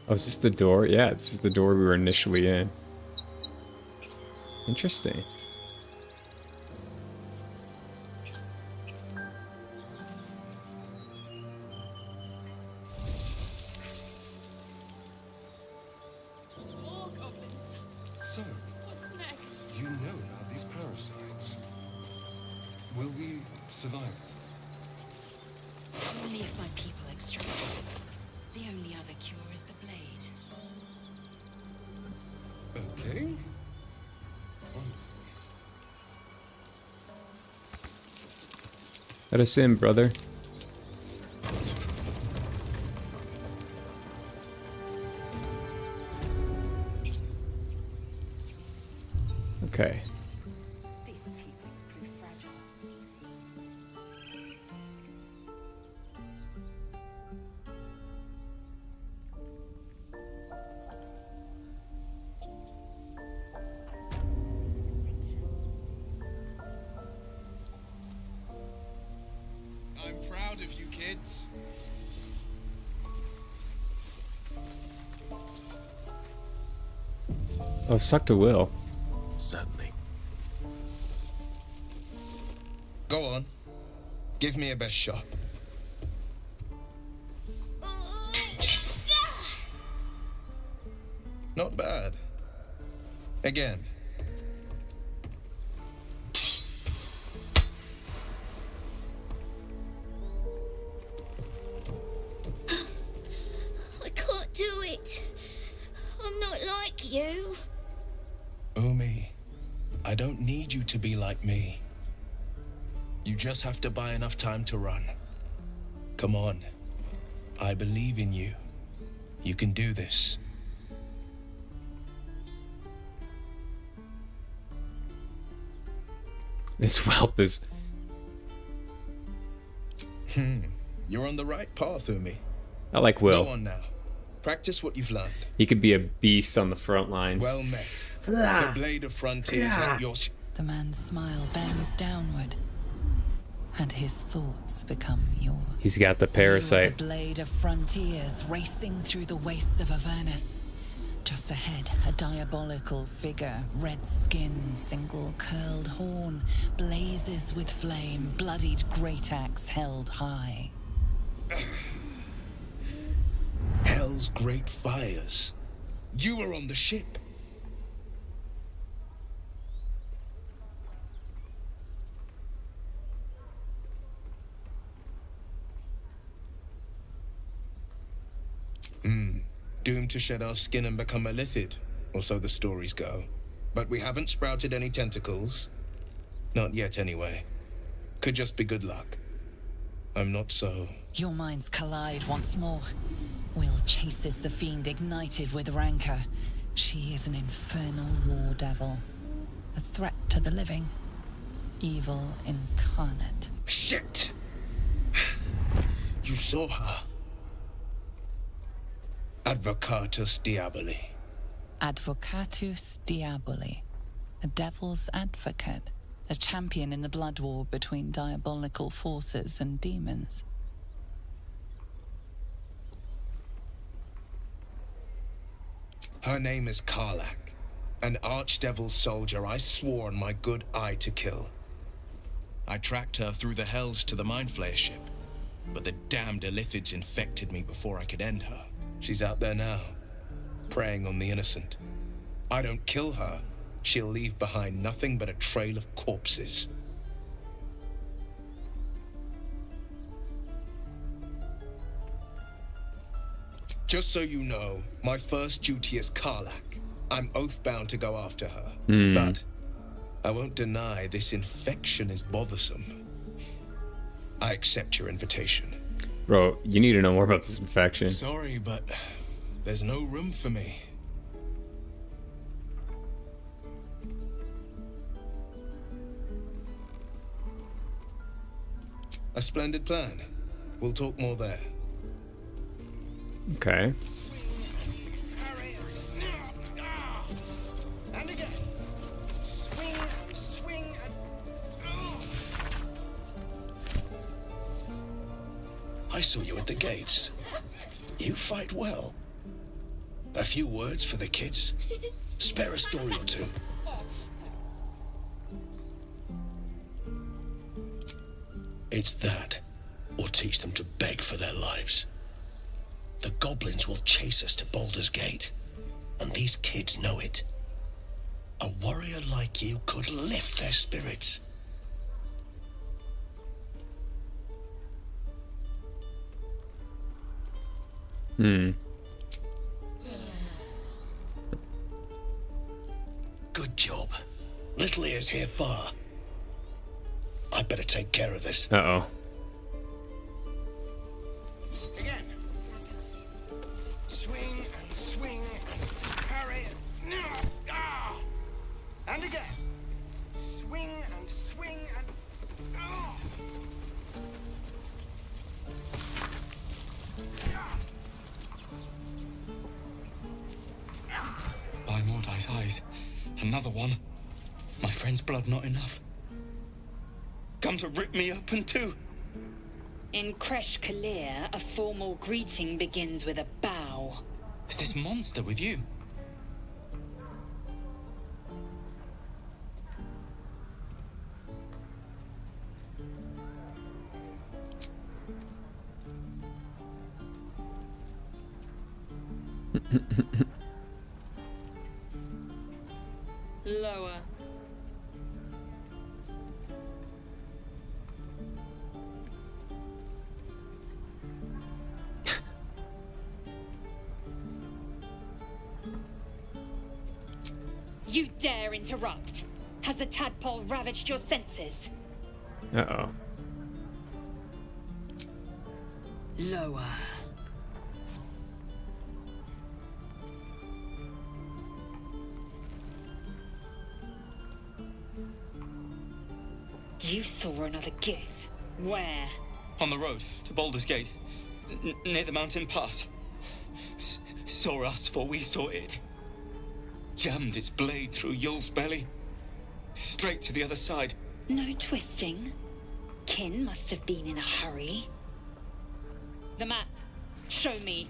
Oh, is this the door? Yeah, this is the door we were initially in. Interesting. So, you know now these parasites. Will we survive? Only if my people extract them. The only other cure is the blade. Okay. Let us in, brother. Okay. This teapot's pretty fragile. I'm proud of you kids. Oh, suck to will. Certainly. Go on. Give me a best shot. Not bad. Again. I can't do it. I'm not like you. Umi, I don't need you to be like me. You just have to buy enough time to run. Come on. I believe in you. You can do this. This whelp is... You're on the right path, Umi. I like Will. Go on now. Practice what you've learned. He could be a beast on the front lines. Well met. The blade of frontiers at your... The man's smile bends downward, and his thoughts become yours. He's got the You are parasite. the blade of frontiers racing through the wastes of Avernus. Just ahead, a diabolical figure, red skin, single curled horn, blazes with flame, bloodied great axe held high. Hell's great fires. You were on the ship. Doomed to shed our skin and become a lithid, or so the stories go. But we haven't sprouted any tentacles. Not yet, anyway. Could just be good luck. I'm not so... Your minds collide once more. Will chases the fiend ignited with rancor. She is an infernal war devil. A threat to the living. Evil incarnate. Shit! You saw her. Advocatus Diaboli. Advocatus Diaboli. A devil's advocate. A champion in the blood war between diabolical forces and demons. Her name is Karlach, an archdevil soldier I swore on my good eye to kill. I tracked her through the hells to the Mind Flayer ship, but the damned Illithids infected me before I could end her. She's out there now, preying on the innocent. I don't kill her, she'll leave behind nothing but a trail of corpses. Just so you know, my first duty is Karlach. I'm oath-bound to go after her. But I won't deny this infection is bothersome. I accept your invitation. Bro, you need to know more about this infection. Sorry, but there's no room for me. A splendid plan. We'll talk more there. Okay. And again. Swing and swing and... I saw you at the gates. You fight well. A few words for the kids. Spare a story or two. It's that, or teach them to beg for their lives. The goblins will chase us to Baldur's Gate, and these kids know it. A warrior like you could lift their spirits. Good job. Little ears hear far. I'd better take care of this. Uh-oh. Again. Swing and swing and parry and... And again. Swing and swing and... By Mordai's eyes. Another one. My friend's blood not enough. Come to rip me open too. In Kresh Kalir, a formal greeting begins with a bow. Is this monster with you? Lower. You dare interrupt? Has the tadpole ravaged your senses? Uh-oh. Lower. You saw another gith. Where? On the road to Baldur's Gate, near the mountain pass. Saw us, for we saw it. Jammed its blade through Yul's belly. Straight to the other side. No twisting. Kin must have been in a hurry. The map. Show me.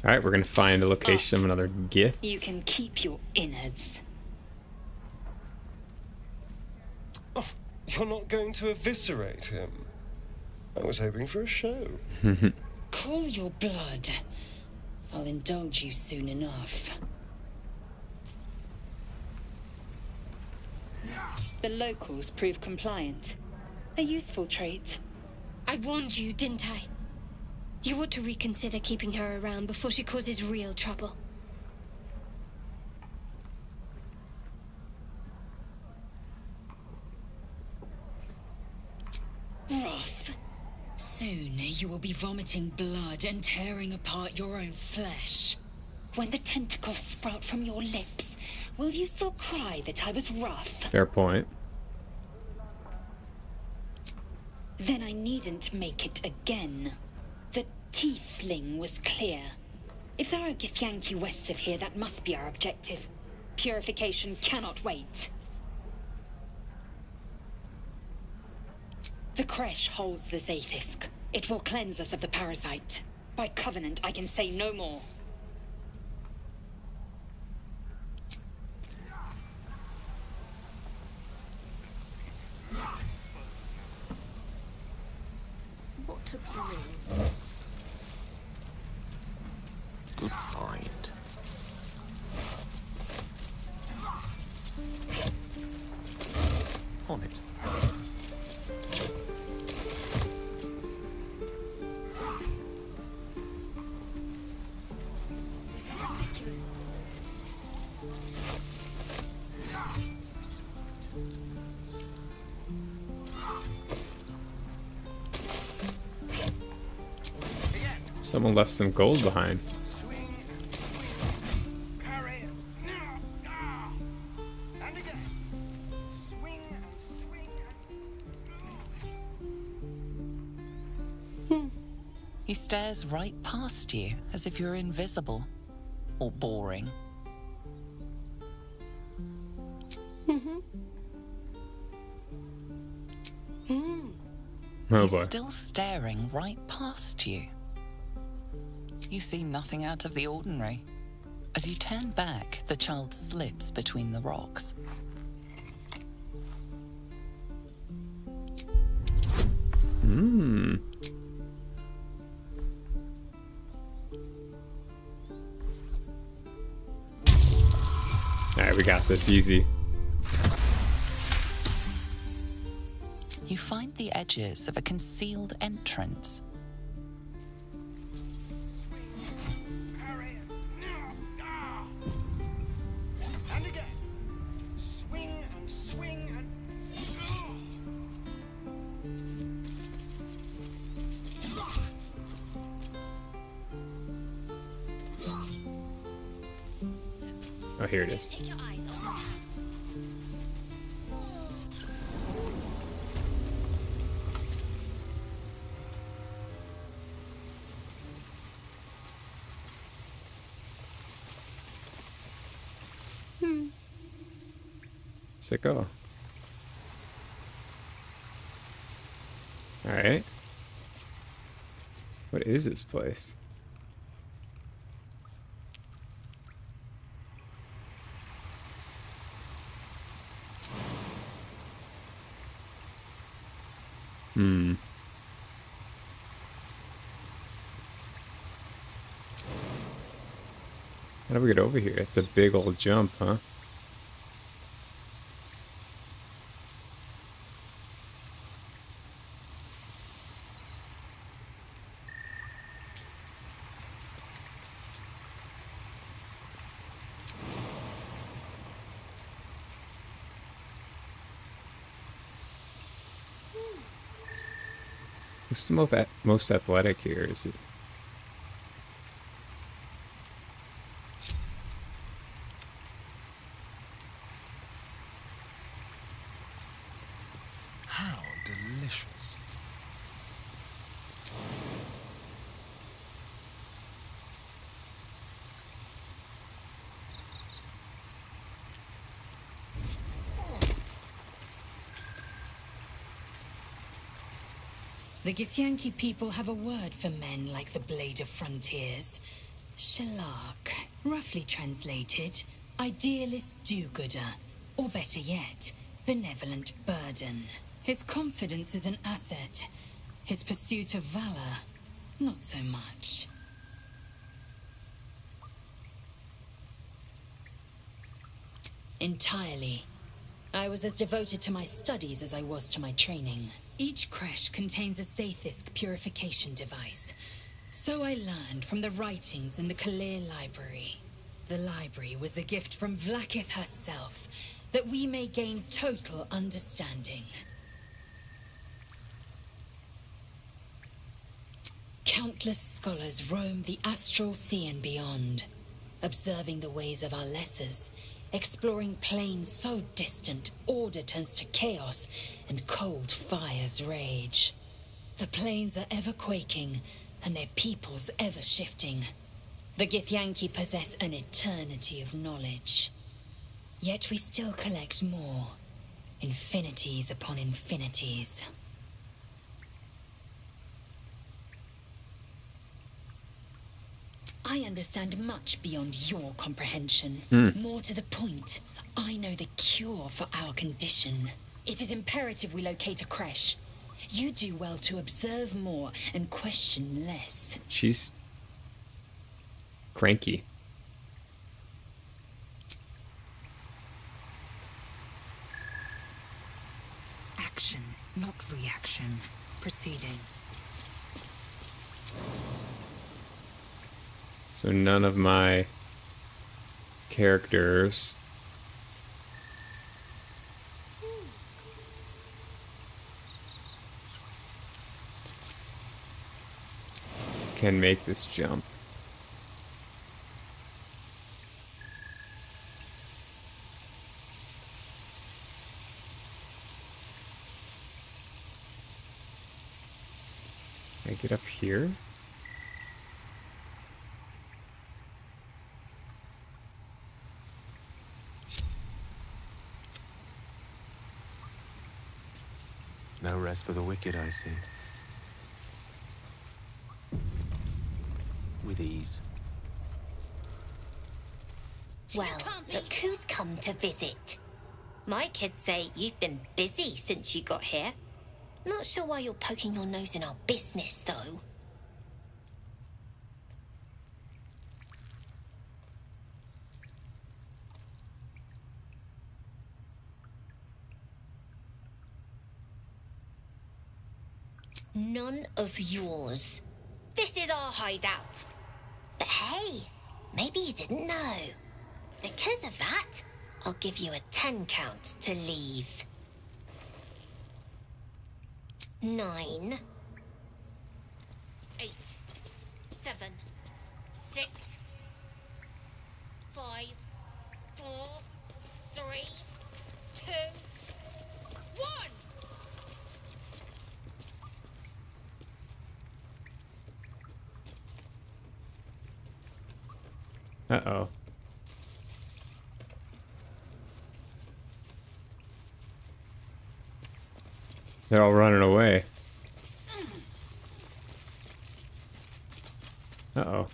All right, we're going to find the location of another gith. You can keep your innards. Oh, you're not going to eviscerate him? I was hoping for a show. Cool your blood. I'll indulge you soon enough. The locals prove compliant. A useful trait. I warned you, didn't I? You ought to reconsider keeping her around before she causes real trouble. Wrath. Soon you will be vomiting blood and tearing apart your own flesh. when the tentacles sprout from your lips, will you still cry that I was rough? Fair point. Then I needn't make it again. The tiefling was clear. If there are Githyanki west of here, that must be our objective. Purification cannot wait. The creche holds the Zaithisk. It will cleanse us of the parasite. By covenant, I can say no more. What to bring? Good find. On it. Someone left some gold behind. He stares right past you, as if you're invisible. Or boring. Oh He's boy. still staring right past you. You see nothing out of the ordinary. As you turn back, the child slips between the rocks. Alright, we got this easy. You find the edges of a concealed entrance. And again. Swing and swing and... Oh, here it is. Take your eyes off my hands. Sicko. Alright. What is this place? How do we get over here? It's a big old jump, huh? Who's the most athletic here? Is it? How delicious. The Githyanki people have a word for men like the Blade of Frontiers. Shalak. Roughly translated, idealist do-gooder. Or better yet, benevolent burden. His confidence is an asset. His pursuit of valor, not so much. Entirely. I was as devoted to my studies as I was to my training. Each creche contains a Zaithisk purification device. So I learned from the writings in the Kalir Library. The library was the gift from Vlakith herself, that we may gain total understanding. Countless scholars roam the astral sea and beyond. observing the ways of our lessers, exploring planes so distant order turns to chaos and cold fires rage. The planes are ever quaking, and their peoples ever shifting. The Githyanki possess an eternity of knowledge. Yet we still collect more. Infinities upon infinities. I understand much beyond your comprehension. More to the point, I know the cure for our condition. It is imperative we locate a creche. You do well to observe more and question less. She's cranky. Action, not reaction. Proceeding. So none of my characters can make this jump. Can I get up here? No rest for the wicked, I see. With ease. Well, look who's come to visit. My kids say you've been busy since you got here. Not sure why you're poking your nose in our business, though. None of yours. This is our hideout. But hey, maybe you didn't know. Because of that, I'll give you a 10 count to leave. 9, 8, 7, 6, 5, 4, 3, 2, 1. Uh-oh. They're all running away. Uh-oh.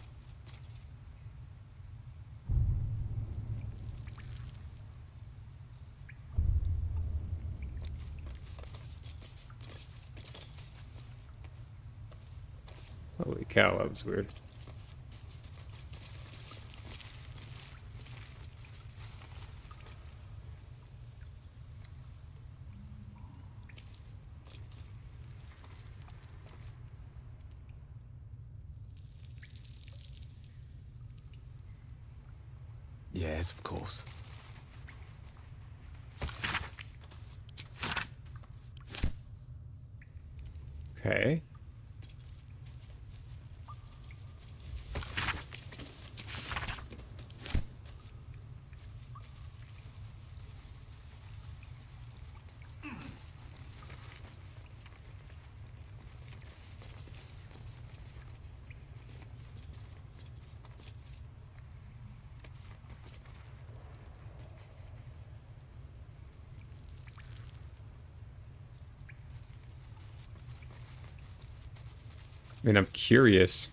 Holy cow, that was weird. Yes, of course. Okay. I mean, I'm curious.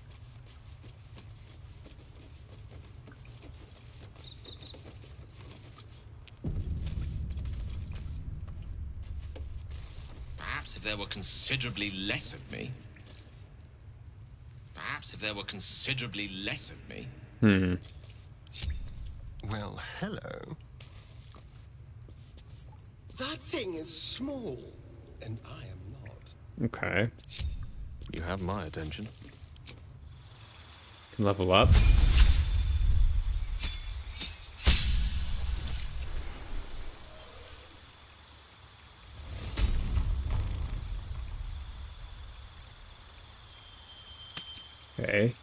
Perhaps if there were considerably less of me. Perhaps if there were considerably less of me. Well, hello. That thing is small, and I am not. Okay. You have my attention. Can level up. Okay.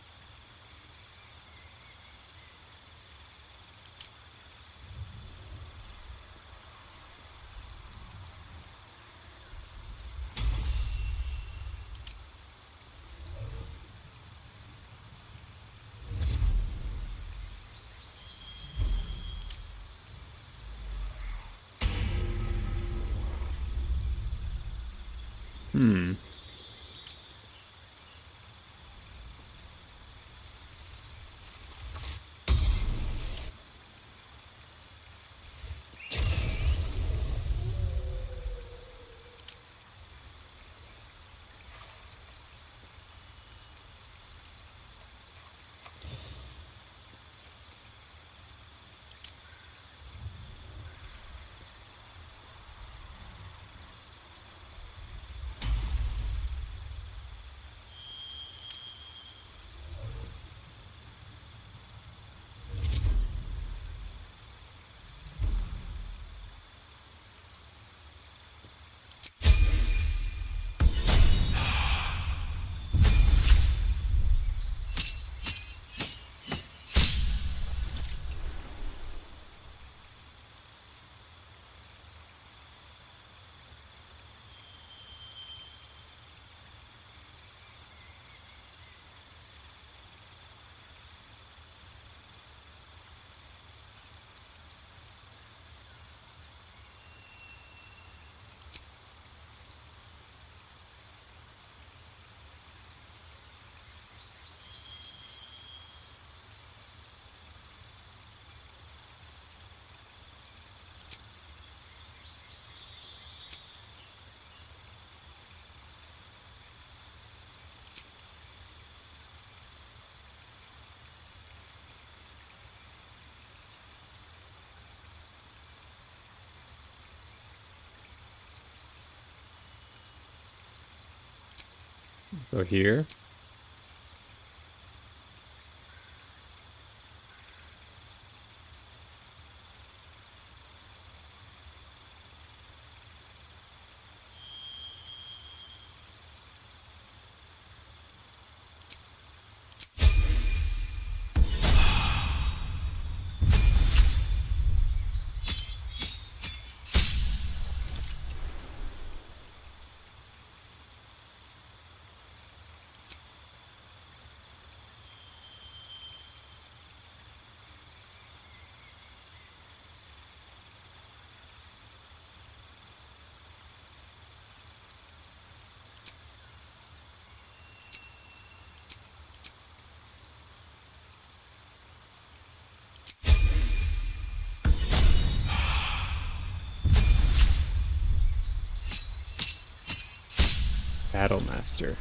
Hmm. Go here. Battle Master.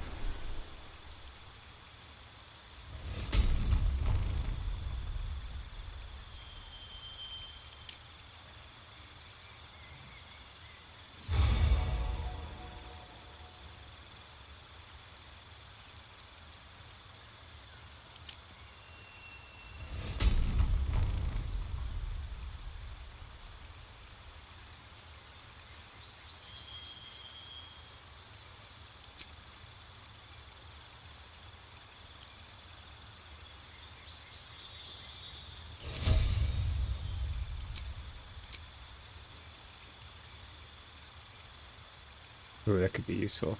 Ooh, that could be useful.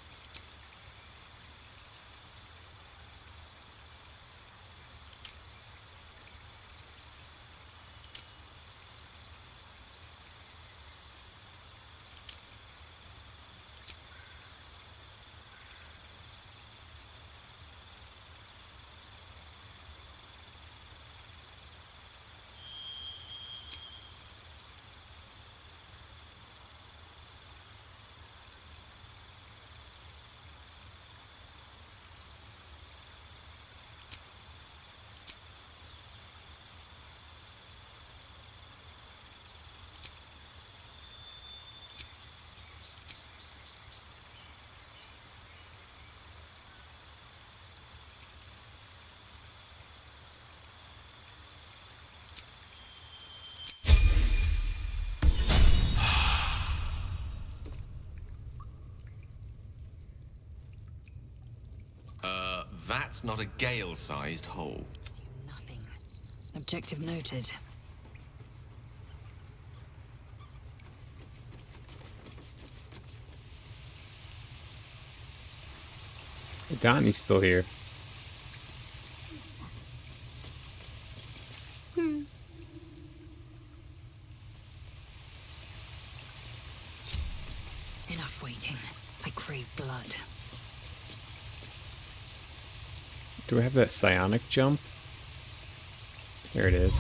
That's not a Gale-sized hole. Nothing. Objective noted. Donnie's still here. Enough waiting. I crave blood. Do I have that psionic jump? There it is.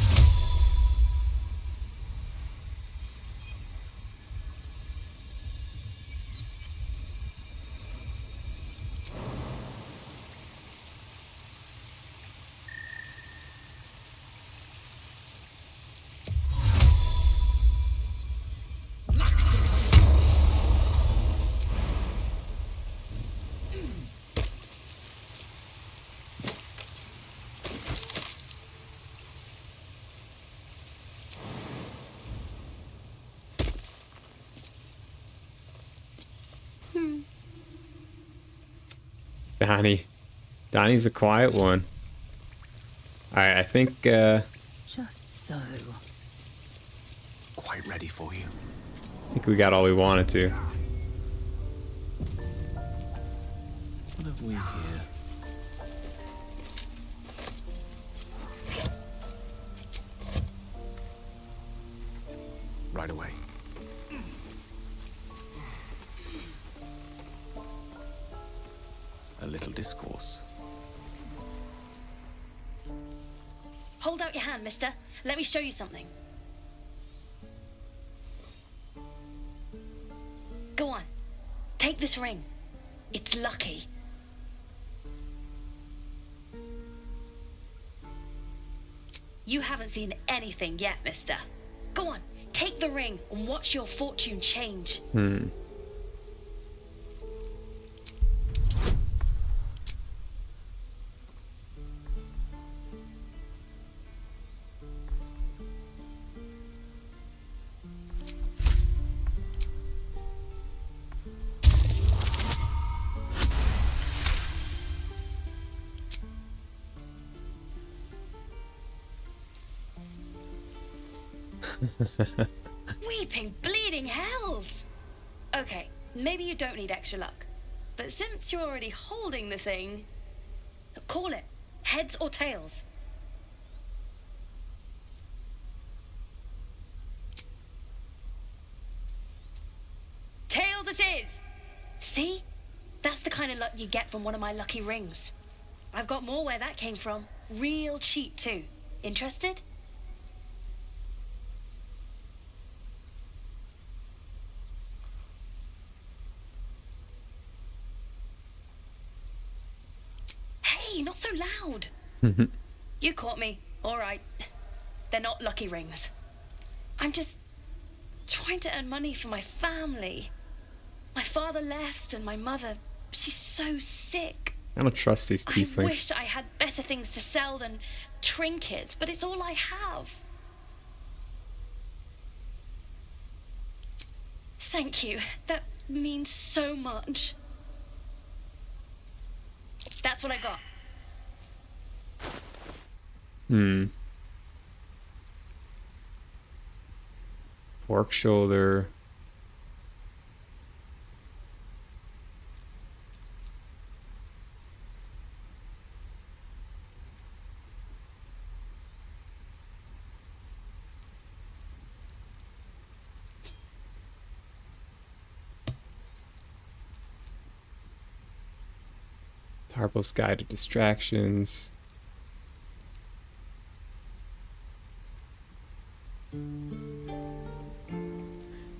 Donnie's a quiet one. Alright, I think, Just so. Quite ready for you. I think we got all we wanted to. What have we here? Right away. A little discourse. Hold out your hand, mister. Let me show you something. Go on. Take this ring. It's lucky. You haven't seen anything yet, mister. Go on. Take the ring and watch your fortune change. Weeping bleeding hells! Okay, maybe you don't need extra luck. But since you're already holding the thing, call it. Heads or tails. Tails it is! See? That's the kind of luck you get from one of my lucky rings. I've got more where that came from. Real cheap too. Interested? Hey, not so loud. You caught me. All right. They're not lucky rings. I'm just trying to earn money for my family. My father left and my mother, she's so sick. I don't trust these I tieflings. wish I had better things to sell than trinkets, but it's all I have. Thank you. That means so much. That's what I got. Pork shoulder. Tarple's Guide to Distractions.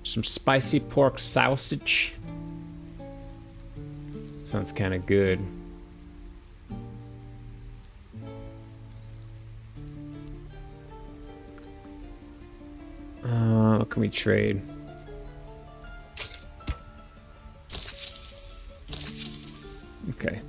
Some spicy pork sausage. Sounds kind of good. What can we trade? Okay.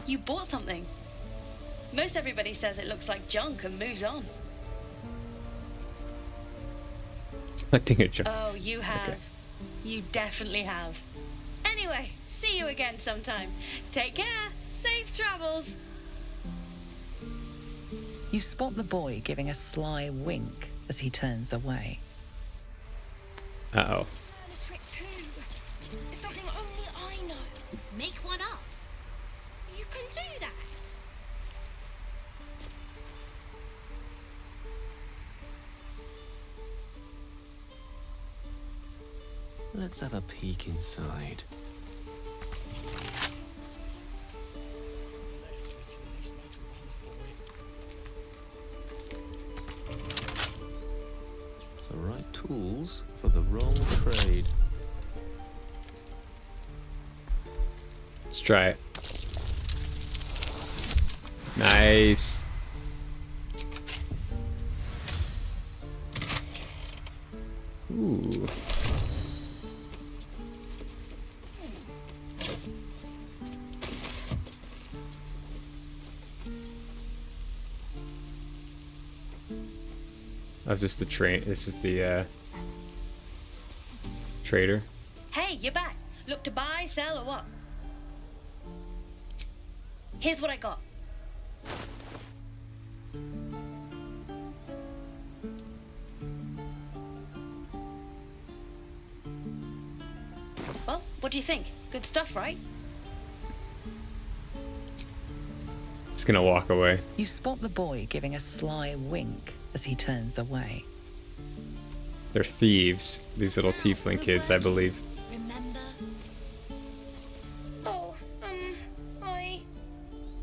You bought something. Most everybody says it looks like junk and moves on. Collecting a junk. Oh, you have. Okay. You definitely have. Anyway, see you again sometime. Take care. Safe travels. You spot the boy giving a sly wink as he turns away. Uh-oh. A trick too. It's something only I know. Make one up. You can do that. Let's have a peek inside. The right tools for the wrong trade. Let's try it. Nice. Ooh. Oh, is this the train? This is the trader. Hey, you're back. Look to buy, sell, or what? Here's what I got. Well, what do you think? Good stuff, right? Just gonna walk away. You spot the boy giving a sly wink as he turns away. They're thieves. These little tiefling kids, I believe. Remember? Oh, I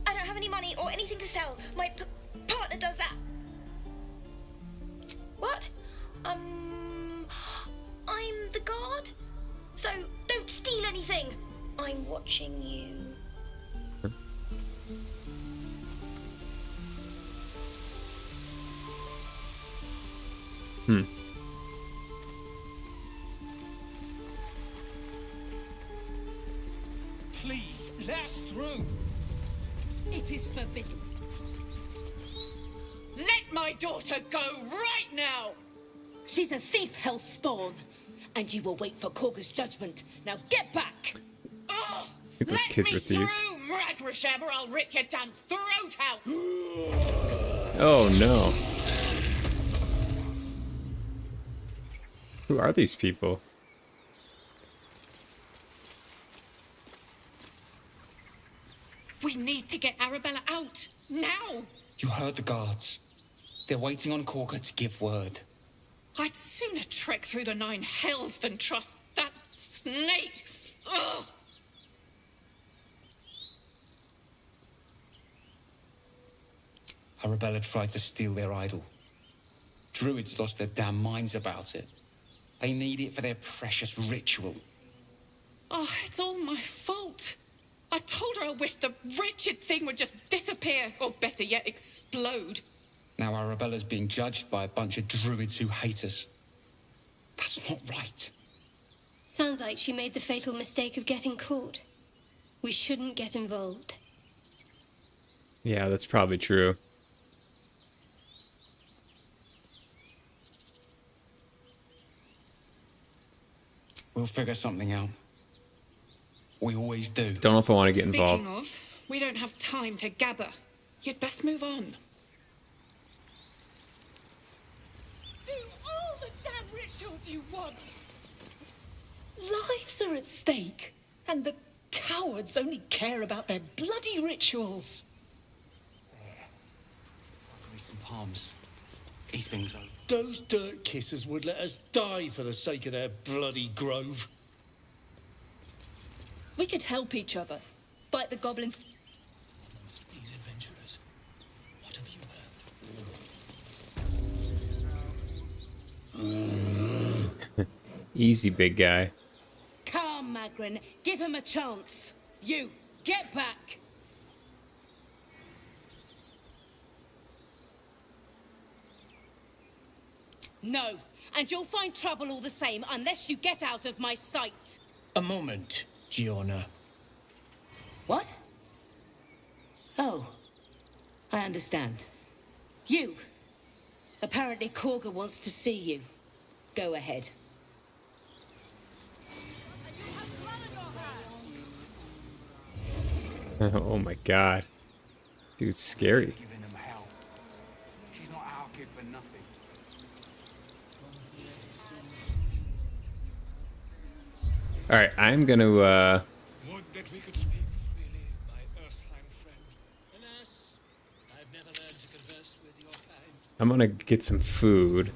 don't have any money or anything to sell. My partner does that. What? I'm the guard. So don't steal anything. I'm watching you. Hmm. Please, let us through. It is forbidden. Let my daughter go right now! She's a thief, hellspawn, and you will wait for Korga's judgment. Now get back! Oh, I think those kids were thieves. through, Mragrashab, or I'll rip your damn throat out! Oh no. Who are these people? We need to get Arabella out, now! You heard the guards. They're waiting on Korga to give word. I'd sooner trek through the 9 hells than trust that snake! Ugh! Arabella tried to steal their idol. Druids lost their damn minds about it. They need it for their precious ritual. Oh, it's all my fault. I told her I wished the wretched thing would just disappear, or better yet, explode. Now Arabella's being judged by a bunch of druids who hate us. That's not right. Sounds like she made the fatal mistake of getting caught. We shouldn't get involved. Yeah, that's probably true. We'll figure something out. We always do. Don't know if I want to get involved. Speaking of, we don't have time to gather. You'd best move on. Do all the damn rituals you want! Lives are at stake, and the cowards only care about their bloody rituals. Some palms. These things are... Those dirt kissers would let us die for the sake of their bloody grove. We could help each other. Fight the goblins. These adventurers. What have you heard? Easy, big guy. Come, Magrin. Give him a chance. You, get back! No, and you'll find trouble all the same unless you get out of my sight. A moment, Gianna. What? Oh, I understand. You. Apparently Korga wants to see you. Go ahead. Oh my god. Dude, scary. Giving them hell. She's not our kid for nothing. Alright, I'm gonna Would that we could speak freely, my Earthside friend. Alas, I've never learned to converse with your kind. I'm gonna get some food.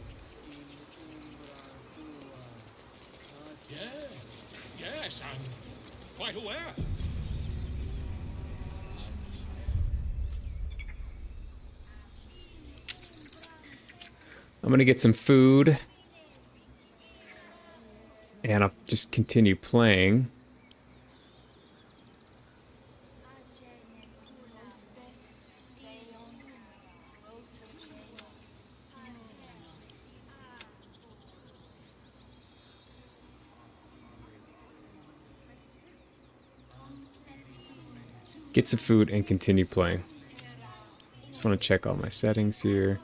Yes, I'm quite aware. I'm gonna get some food. And I'll just continue playing. Get some food and continue playing. Just want to check all my settings here.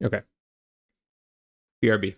Okay. BRB.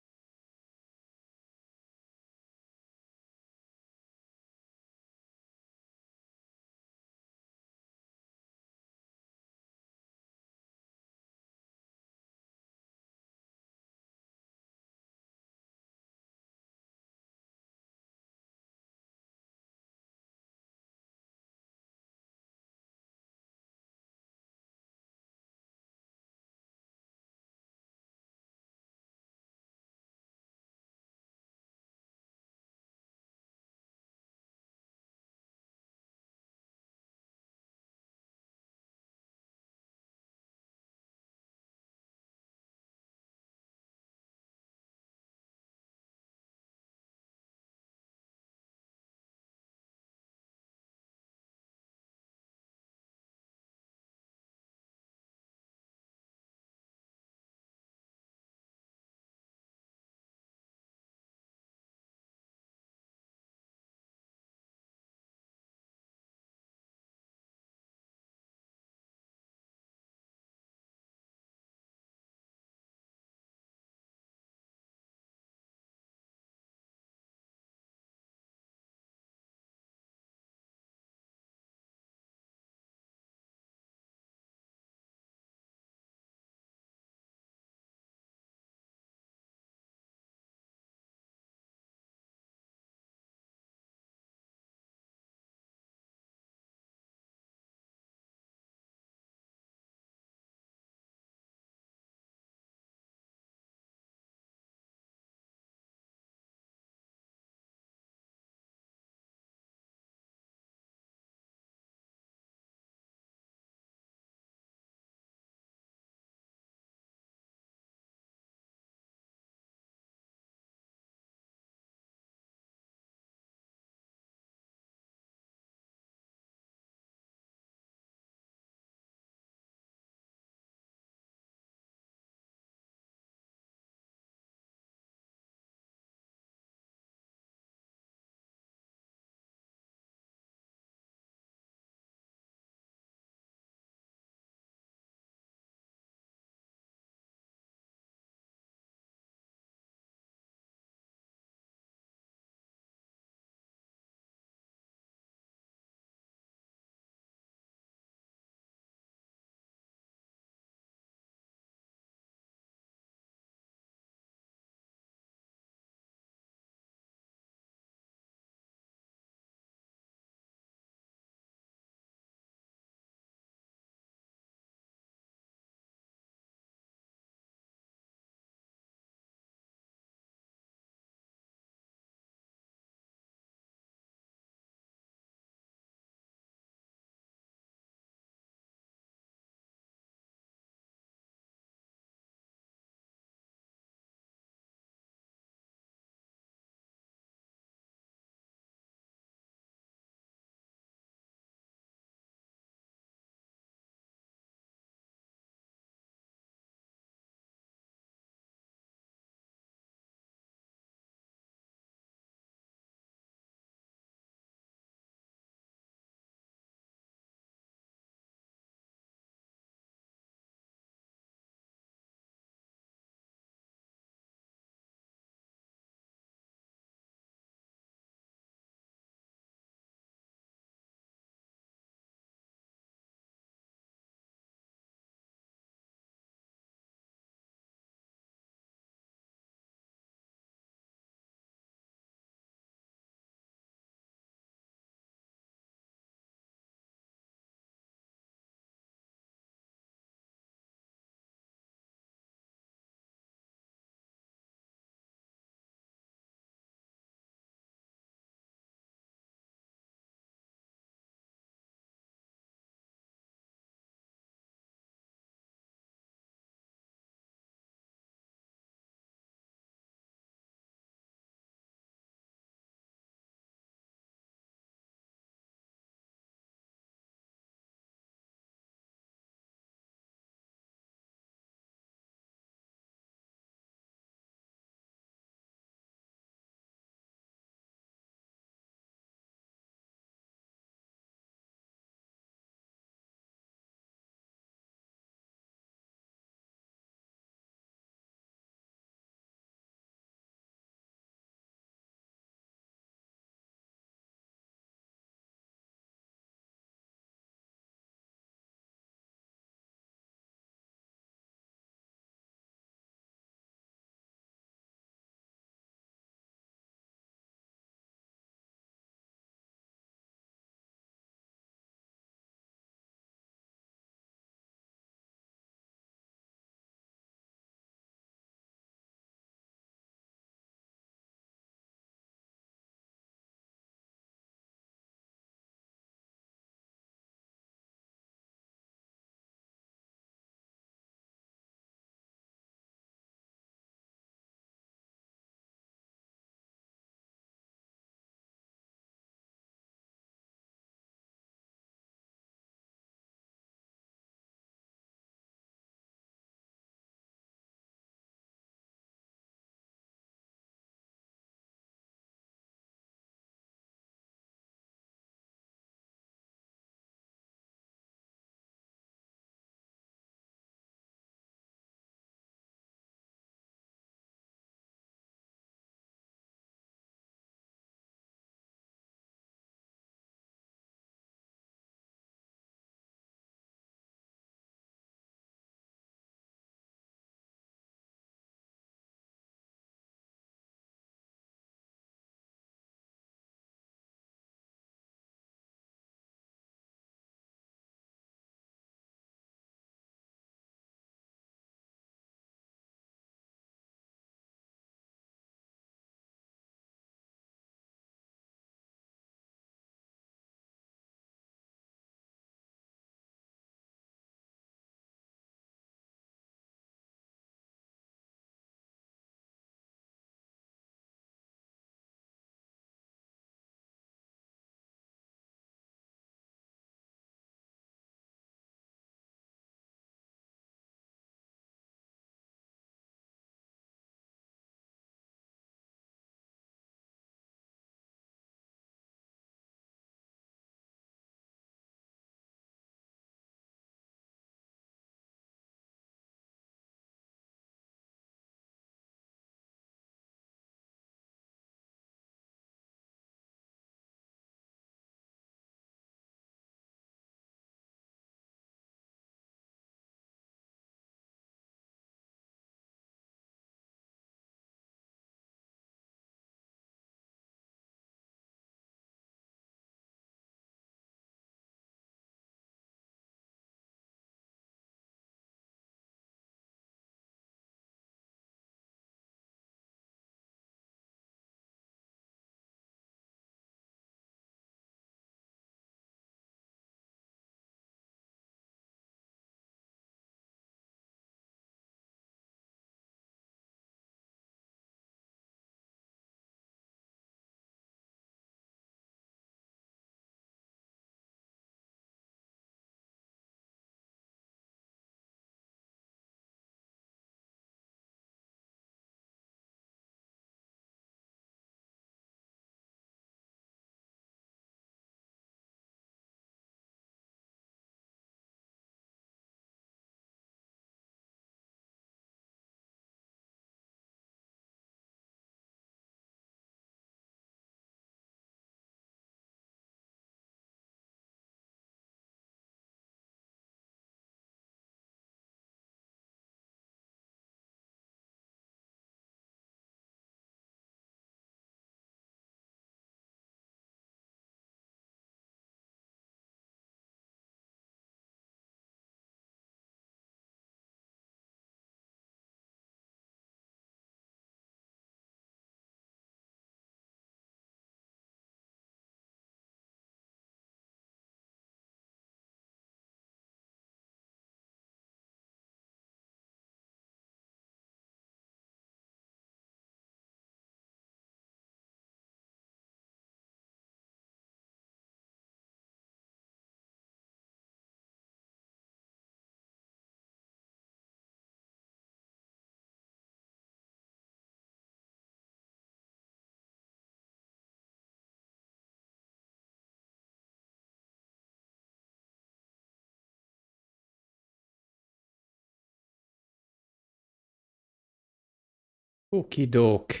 Okie doke.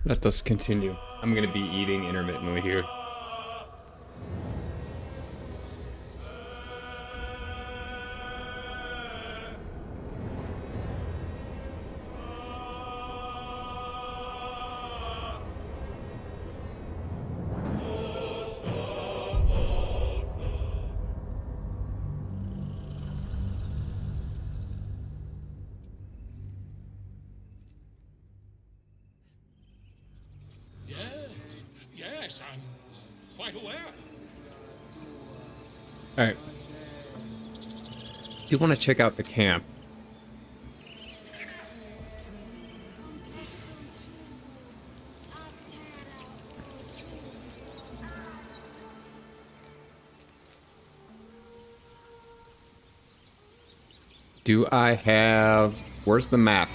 Let us continue. I'm going to be eating intermittently here. Yes, I'm quite aware. Alright. Do you want to check out the camp? Do I have... Where's the map?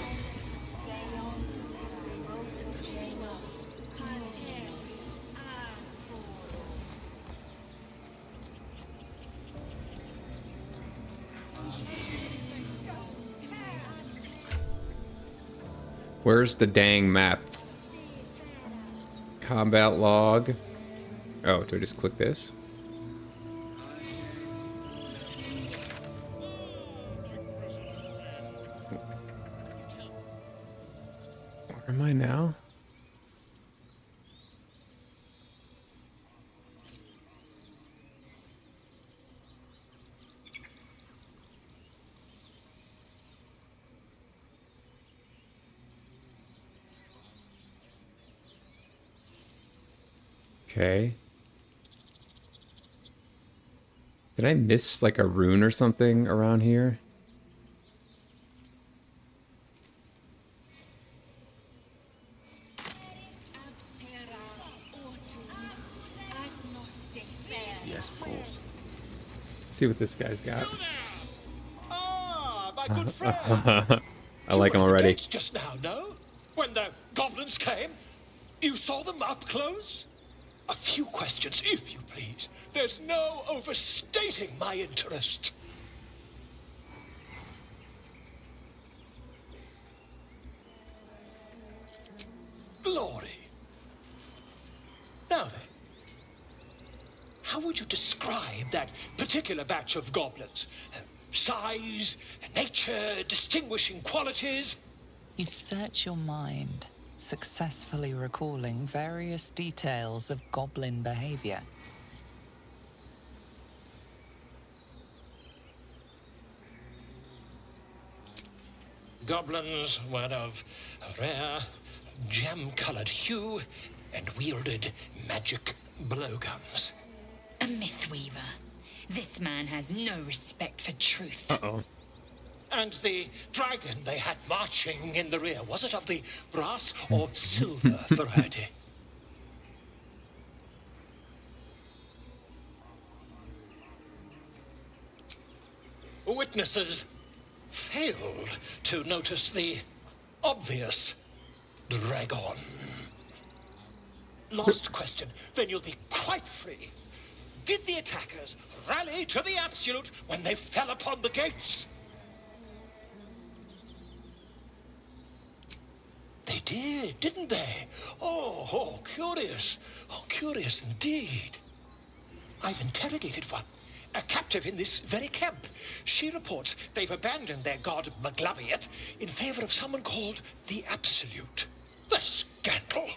Where's the dang map? Combat log. Oh, do I just click this? Where am I now? Okay. Did I miss like a rune or something around here? Yes, of course. Let's see what this guy's got. Ah, my good friend. I like him already. Just now, no? When the goblins came, you saw them up close? A few questions, if you please. There's no overstating my interest. Glory. Now then, how would you describe that particular batch of goblins? Size, nature, distinguishing qualities? You search your mind, successfully recalling various details of goblin behavior. Goblins were of a rare, gem-colored hue and wielded magic blowguns. A mythweaver. This man has no respect for truth. Uh-oh. And the dragon they had marching in the rear, was it of the brass or silver variety? Witnesses failed to notice the obvious dragon. Last question, then you'll be quite free. Did the attackers rally to the absolute when they fell upon the gates? did, didn't they? Oh, curious. Oh, curious indeed. I've interrogated one, a captive in this very camp. She reports they've abandoned their god Maglabiat in favor of someone called the Absolute. The scandal!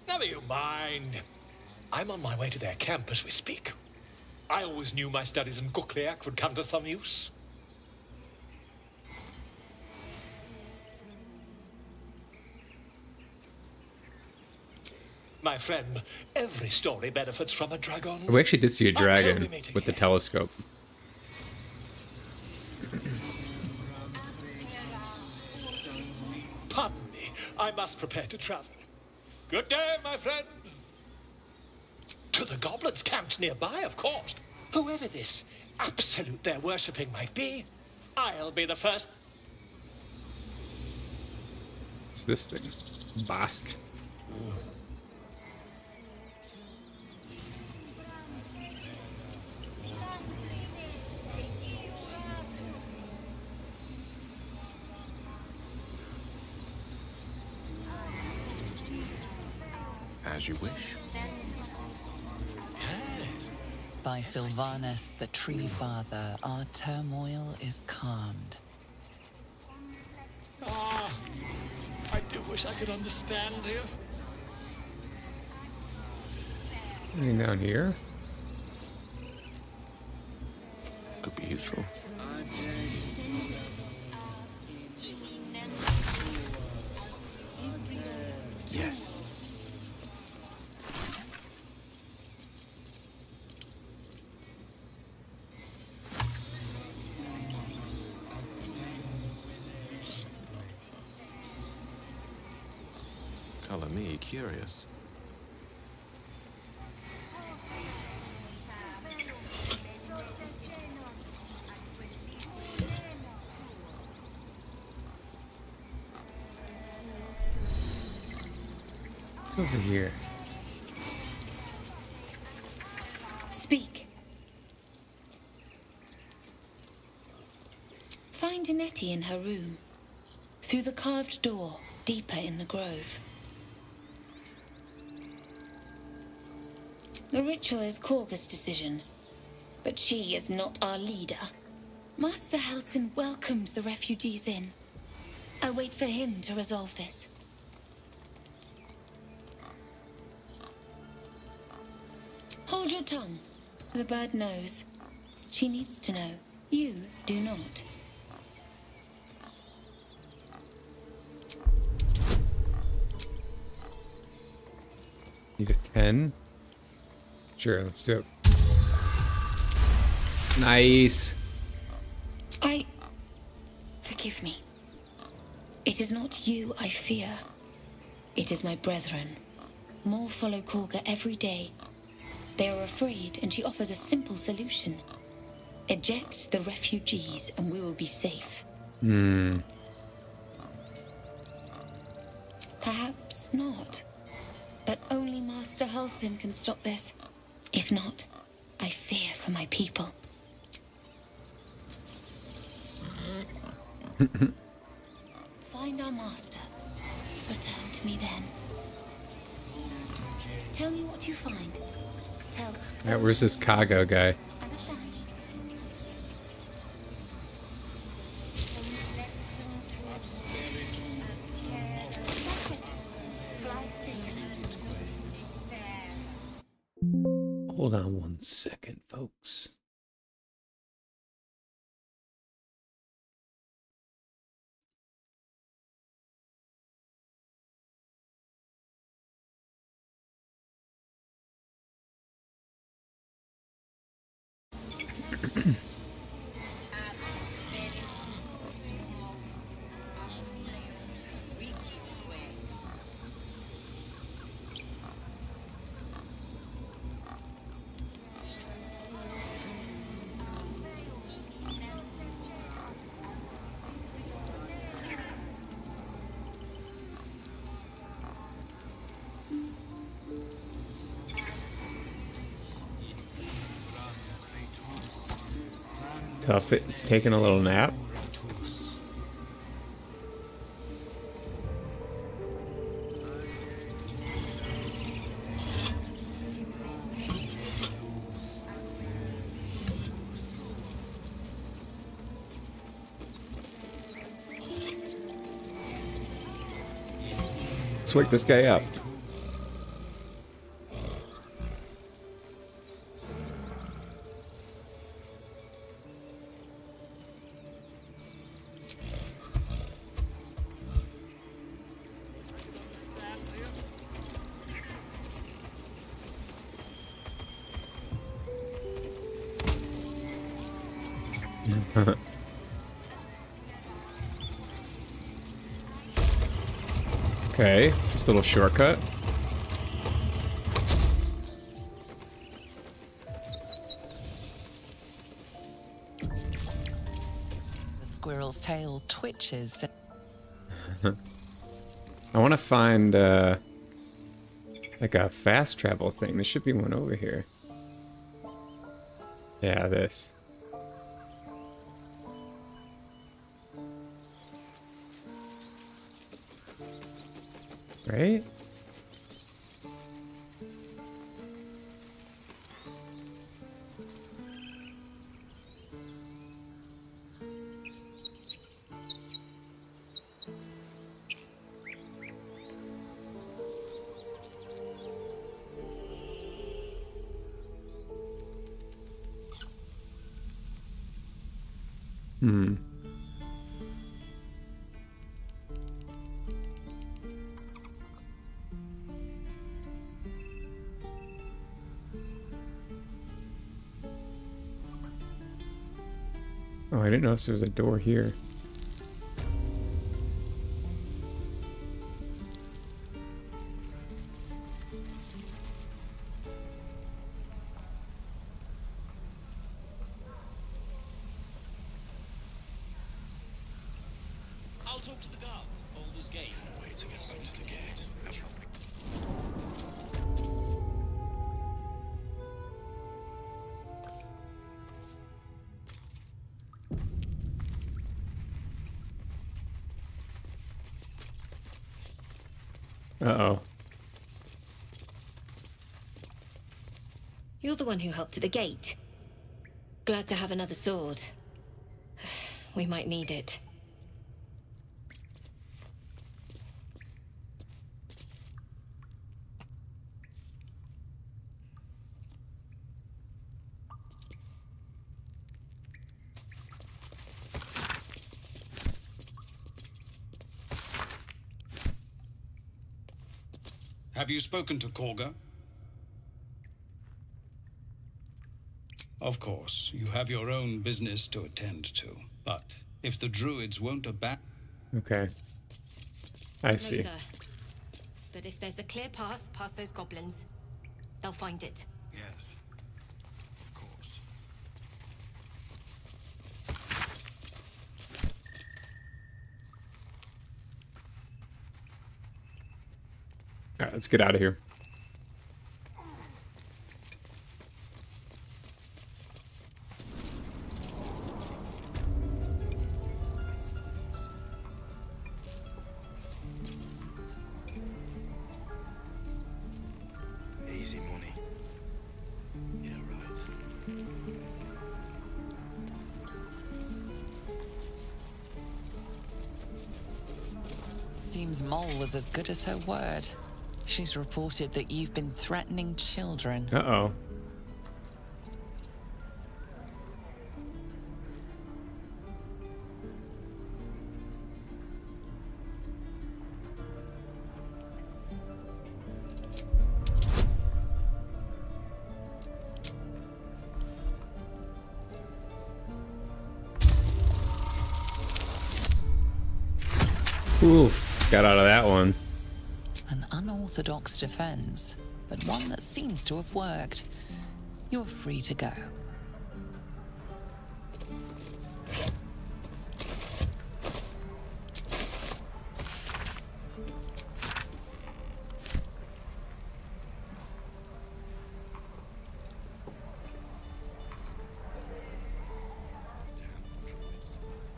Never you mind. I'm on my way to their camp as we speak. I always knew my studies in Gukliak would come to some use. My friend, every story benefits from a dragon. We actually did see a Until dragon we meet with the again. telescope. Pardon me, I must prepare to travel. Good day, my friend. To the goblins camped nearby, of course. Whoever this absolute they're worshipping might be, I'll be the first. What's this thing? Bosk. As you wish. By Sylvanus, the Tree Father, our turmoil is calmed. Ah, I do wish I could understand you. Anything down here? Could be useful. Yes. Color me curious. What's over here? Speak. Find Nettie in her room. Through the carved door, deeper in the grove. The ritual is Korga's decision, but she is not our leader. Master Halsin welcomed the refugees in. I wait for him to resolve this. Hold your tongue. The bird knows. She needs to know. You do not. Need a 10? Sure, let's do it. Nice. Forgive me. It is not you I fear. It is my brethren. More follow Korga every day. They are afraid, and she offers a simple solution. Eject the refugees, and we will be safe. Perhaps not. But only Master Halsin can stop this. If not, I fear for my people. Find our master. Return to me then. Tell me what you find. Tell. Alright, where's this Kago guy? Understand? Fly safe. Hold on 1 second, folks. Tough, it's taking a little nap. Let's wake this guy up. Okay, just a little shortcut. The squirrel's tail twitches. I want to find like a fast travel thing. There should be one over here. Yeah, this. Right? Hmm. Oh, I didn't notice there was a door here. I'll talk to the guards at Baldur's Gate. Can't wait to get back to the gate. Uh-oh. You're the one who helped at the gate. Glad to have another sword. We might need it. Have you spoken to Korga? Of course, you have your own business to attend to. But if the druids won't abandon... Okay. I see. No, sir. But if there's a clear path past those goblins, they'll find it. Yes, of course. Alright, let's get out of here. Easy money. Yeah, right. Seems Mole was as good as her word. She's reported that you've been threatening children. Uh-oh. Oof, got out of that one. An unorthodox defense, but one that seems to have worked. You're free to go.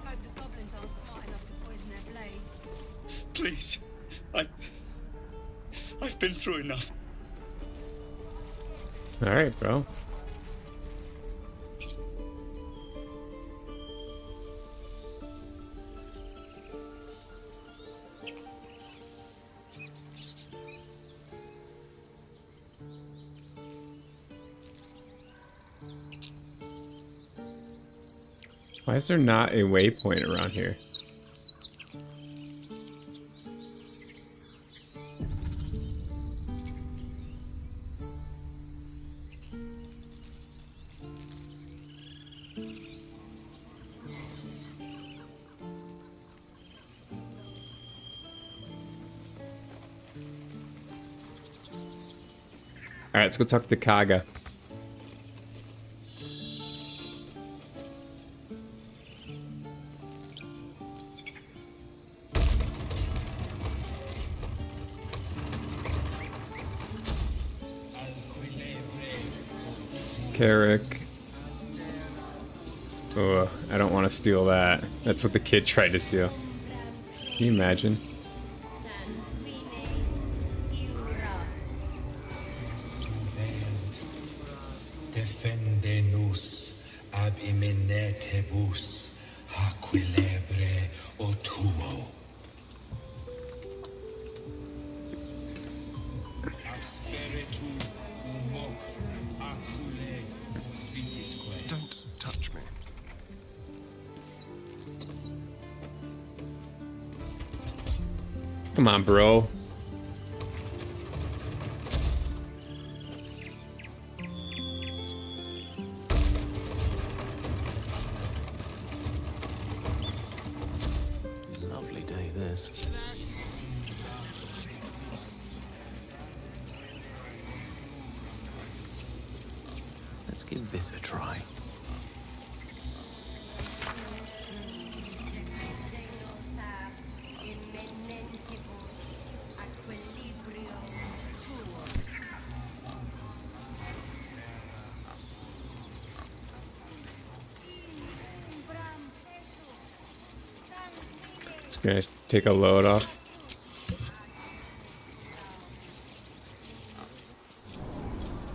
Hope the goblins aren't smart enough to poison their blades. Please. I've been through enough. Alright, bro. Why is there not a waypoint around here? Alright, let's go talk to Kaga. Carrick. Oh, I don't want to steal that. That's what the kid tried to steal. Can you imagine? Defendenus ab iminetibus aquilebre o tuo. Don't touch me. Come on, bro. Lovely day, this. Let's give this a try. It's gonna take a load off.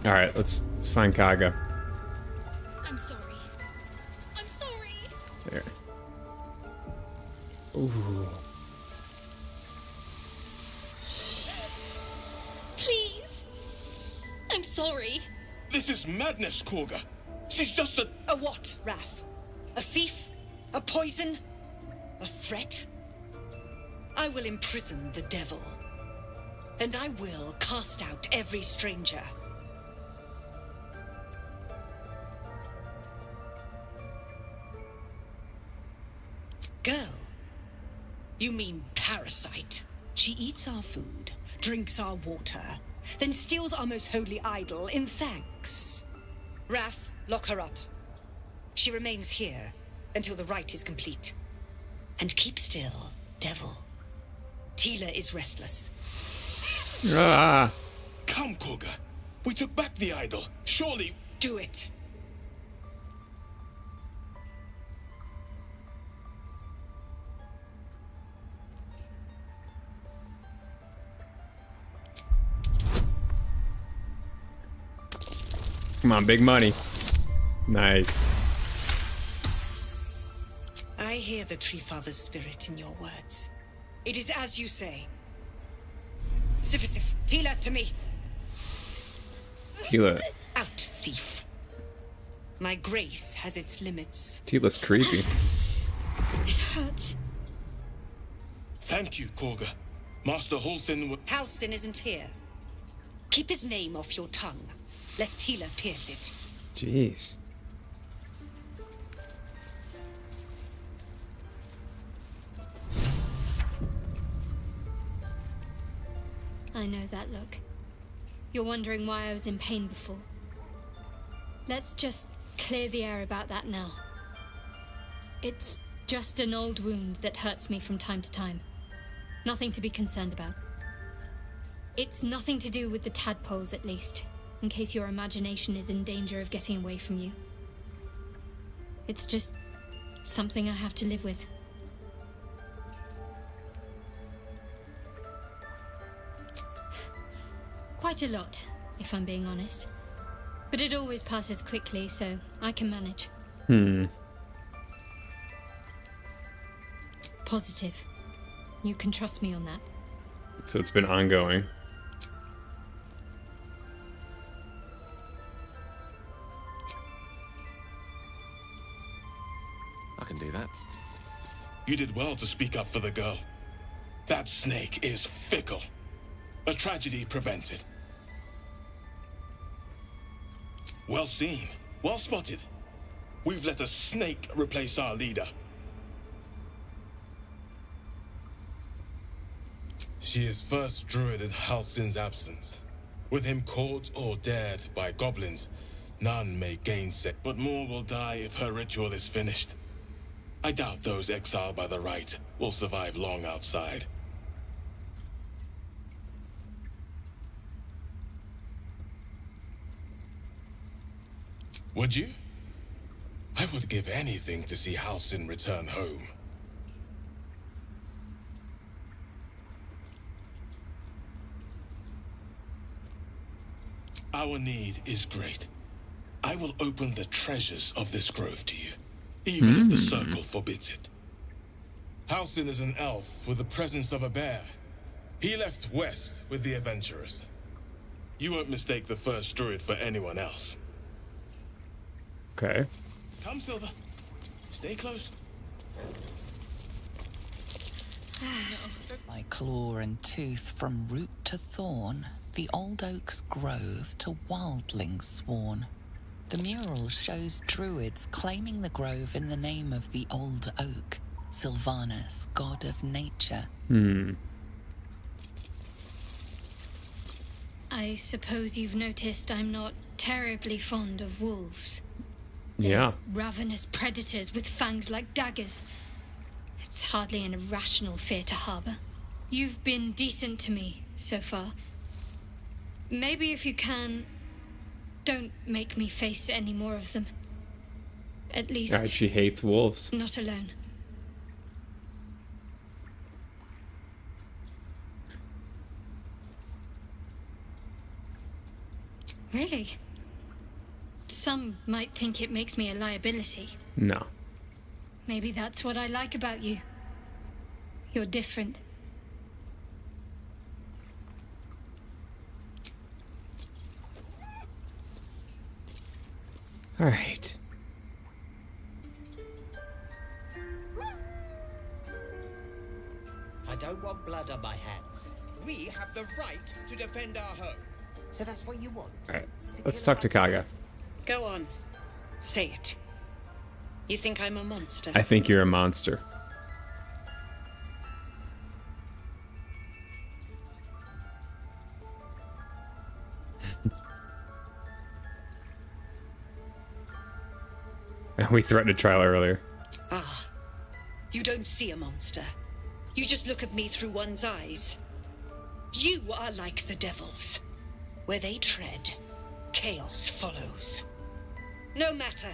Alright, let's find Kaga. I'm sorry. I'm sorry. There. Ooh. Please. I'm sorry. This is madness, Korga. She's just a... A what, Wrath? A thief? A poison? A threat? I will imprison the devil. And I will cast out every stranger. Girl? You mean parasite? She eats our food, drinks our water, then steals our most holy idol in thanks. Wrath, lock her up. She remains here until the rite is complete. And keep still, devil. Tila is restless. Ah. Come, Korga. We took back the idol. Surely... Do it. Come on, big money. Nice. I hear the Tree Father's spirit in your words. It is as you say. Sifisif, Tila to me. Tila. Out, thief. My grace has its limits. Tila's creepy. It hurts. Thank you, Korga. Master Halsin... Halsin isn't here. Keep his name off your tongue, lest Tila pierce it. Jeez. I know that look. You're wondering why I was in pain before. Let's just clear the air about that now. It's just an old wound that hurts me from time to time. Nothing to be concerned about. It's nothing to do with the tadpoles, at least, in case your imagination is in danger of getting away from you. It's just something I have to live with. Quite a lot, if I'm being honest. But it always passes quickly, so I can manage. Positive. You can trust me on that. So it's been ongoing. can do that. You did well to speak up for the girl. That snake is fickle. A tragedy prevented. Well seen. Well spotted. We've let a snake replace our leader. She is first druid in Halsin's absence. With him caught or dared by goblins, none may gainsay, but more will die if her ritual is finished. I doubt those exiled by the right will survive long outside. Would you? I would give anything to see Halsin return home. Our need is great. I will open the treasures of this grove to you, even if the circle forbids it. Halsin is an elf with the presence of a bear. He left west with the adventurers. You won't mistake the first druid for anyone else. Okay. Come, Silver. Stay close. By claw and tooth from root to thorn, the old oak's grove to wildlings sworn. The mural shows druids claiming the grove in the name of the old oak, Sylvanus, god of nature. I suppose you've noticed I'm not terribly fond of wolves. Yeah. Ravenous predators with fangs like daggers. It's hardly an irrational fear to harbor. You've been decent to me so far. Maybe if you can, don't make me face any more of them. At least... Alright, she hates wolves. not alone. Really? Some might think it makes me a liability. No. Maybe that's what I like about you. You're different. All right. I don't want blood on my hands. We have the right to defend our home. So that's what you want? All right. Let's talk to Kaga. Go on. Say it. You think I'm a monster? I think you're a monster. We threatened a trial earlier. Ah. You don't see a monster. You just look at me through one's eyes. You are like the devils. Where they tread, chaos follows. No matter.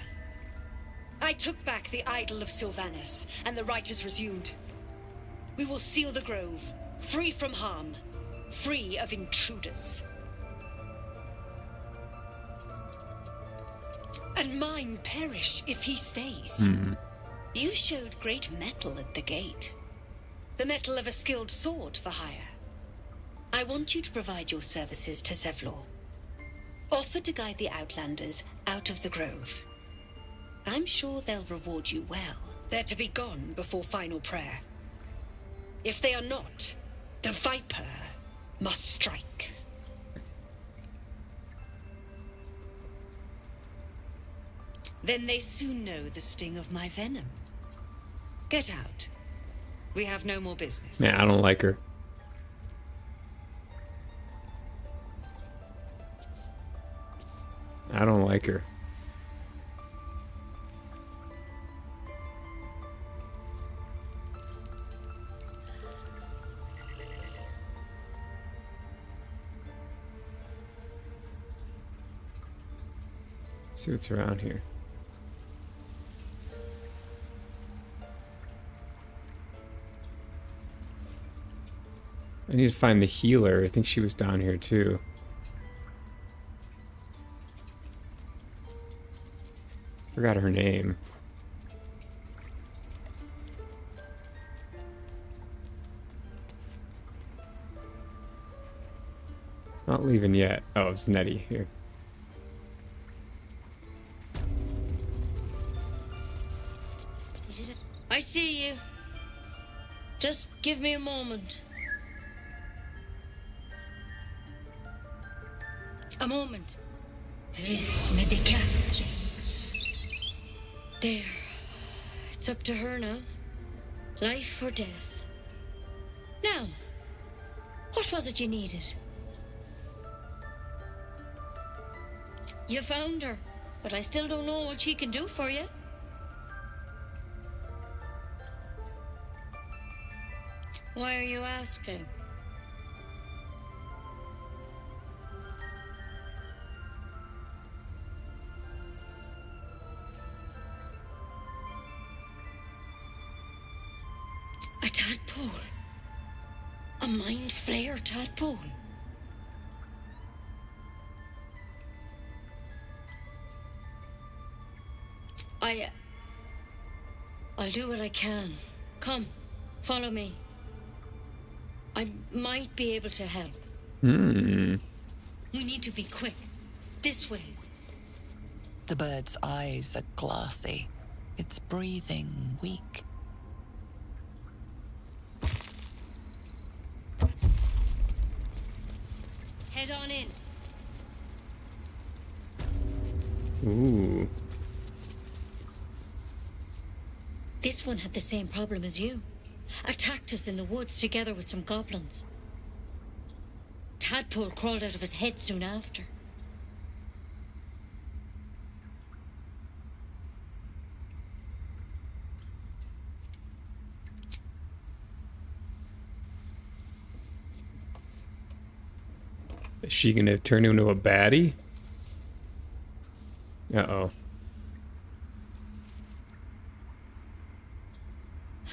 I took back the idol of Sylvanus, and the rite is resumed. We will seal the grove, free from harm, free of intruders. And mine perish if he stays. You showed great mettle at the gate. The mettle of a skilled sword for hire. I want you to provide your services to Zevlor. Offer to guide the Outlanders out of the grove. I'm sure they'll reward you well. They're to be gone before final prayer. If they are not, the Viper must strike. Then they soon know the sting of my venom. Get out. We have no more business. Yeah, I don't like her. I don't like her. Let's see what's around here. I need to find the healer. I think she was down here too. Forgot her name. Not leaving yet. Oh, it's Nettie here. I see you. Just give me a moment. A moment. Res medicatrix. There. It's up to her now. Life or death. Now, what was it you needed? You found her, but I still don't know what she can do for you. Why are you asking? A tadpole. A mind flayer tadpole. I'll do what I can. Come, follow me. I might be able to help. Hmm. We need to be quick. This way. The bird's eyes are glassy. Its breathing weak. Head on in. Ooh. This one had the same problem as you. Attacked us in the woods together with some goblins. Tadpole crawled out of his head soon after. Is she gonna turn into a baddie? Uh-oh.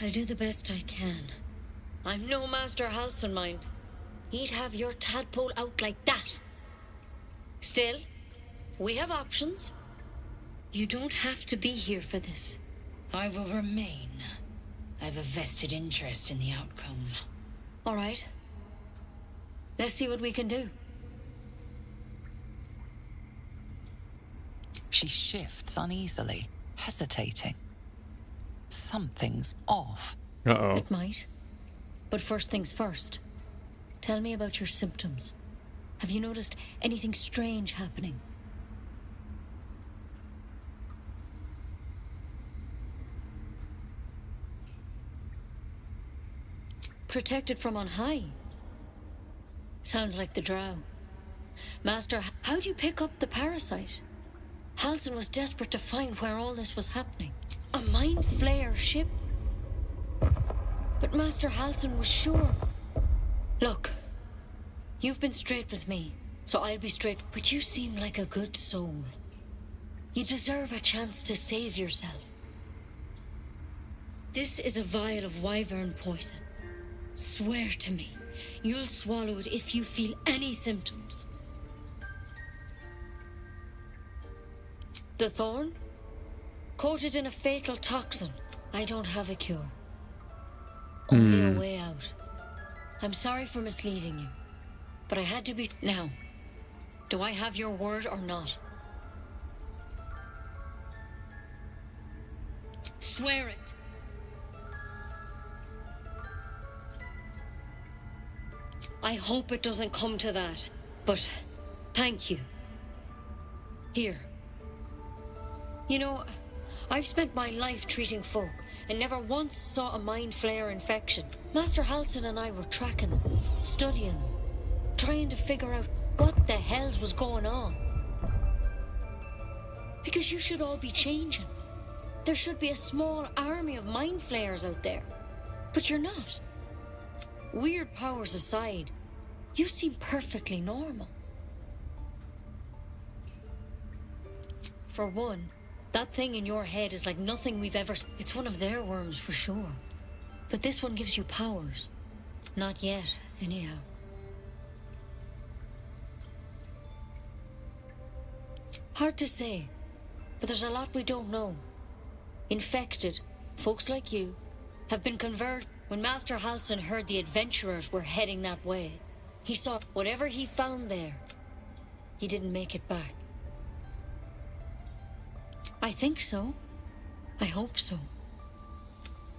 I'll do the best I can. I'm no Master Halcyon, mind. He'd have your tadpole out like that. Still, we have options. You don't have to be here for this. I will remain. I have a vested interest in the outcome. All right. Let's see what we can do. She shifts uneasily, hesitating. Something's off. Uh-oh. It might. But first things first. Tell me about your symptoms. Have you noticed anything strange happening? Protected from on high. Sounds like the drow. Master, how'd you pick up the parasite? Halcyon was desperate to find where all this was happening. A mind flayer ship? But Master Halcyon was sure. Look, you've been straight with me, so I'll be straight. But you seem like a good soul. You deserve a chance to save yourself. This is a vial of wyvern poison. Swear to me, you'll swallow it if you feel any symptoms. The thorn? Coated in a fatal toxin. I don't have a cure. Only a way out. I'm sorry for misleading you, but I had to be... Now, do I have your word or not? Swear it. I hope it doesn't come to that, but thank you. Here. You know, I've spent my life treating folk and never once saw a mind flayer infection. Master Halcyon and I were tracking them, studying them, trying to figure out what the hells was going on. Because you should all be changing. There should be a small army of mind flayers out there. But you're not. Weird powers aside, you seem perfectly normal. For one, that thing in your head is like nothing we've ever... It's one of their worms for sure. But this one gives you powers. Not yet, anyhow. Hard to say, but there's a lot we don't know. Infected, folks like you, have been converted. When Master Halcyon heard the adventurers were heading that way, he saw whatever he found there. He didn't make it back. I think so. I hope so.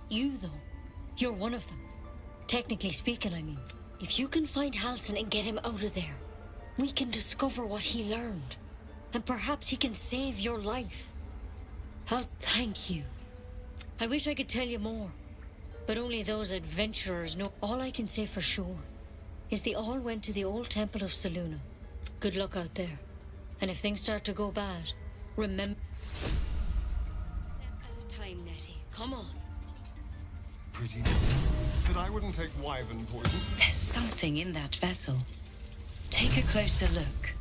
You, though, you're one of them. Technically speaking, I mean. If you can find Halsin and get him out of there, we can discover what he learned. And perhaps he can save your life. Thank you. I wish I could tell you more, but only those adventurers know. All I can say for sure is they all went to the old temple of Selûne. Good luck out there. And if things start to go bad, remember... Step at a time, Nettie. Come on. Pretty. But I wouldn't take wyvern poison. There's something in that vessel. Take a closer look.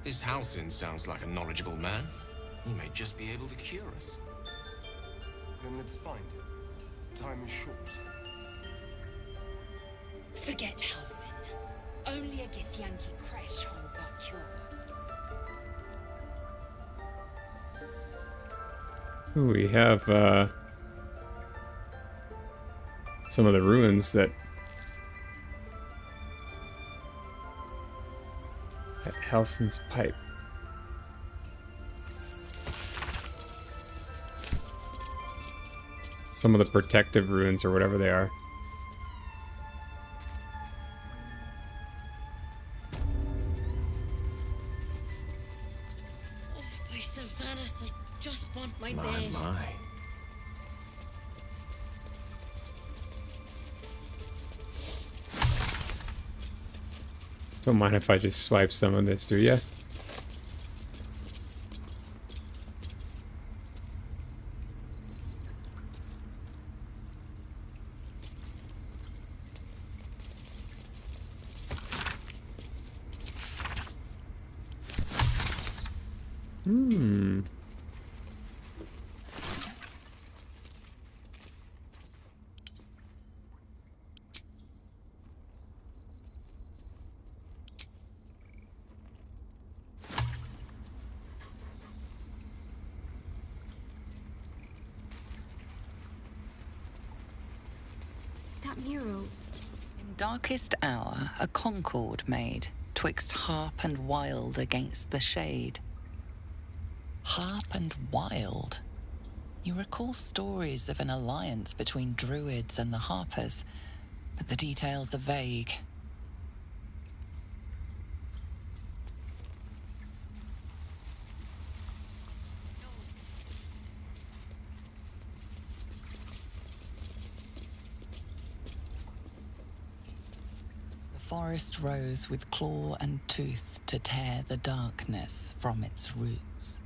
This Halsin sounds like a knowledgeable man. He may just be able to cure us. Then let's find him. Time is short. Forget Halsin. Only a Githyanki crash holds our cure. Ooh, we have some of the ruins that at Halsin's pipe. Some of the protective ruins or whatever they are. Oh, by Sylvanas, I just want my My, bed. my. Don't mind if I just swipe some of this, do ya? Hmm. That mural. In darkest hour, a concord made, twixt harp and wild against the shade. Harp and wild. You recall stories of an alliance between druids and the harpers, but the details are vague. The forest rose with claw and tooth to tear the darkness from its roots.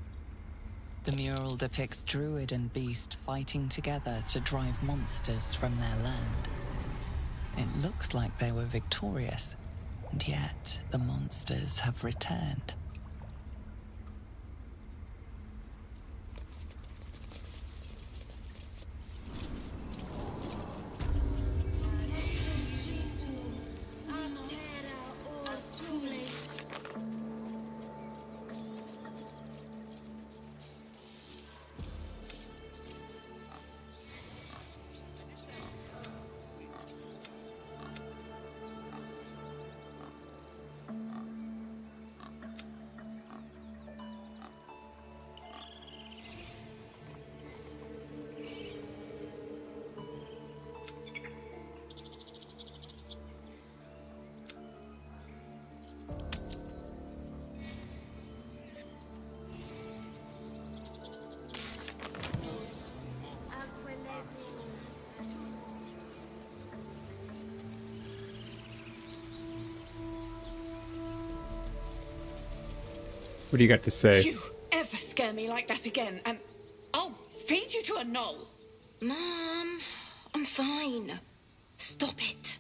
The mural depicts druid and beast fighting together to drive monsters from their land. It looks like they were victorious, and yet the monsters have returned. What do you got to say? You ever scare me like that again, and I'll feed you to a knoll. Mom, I'm fine. Stop it.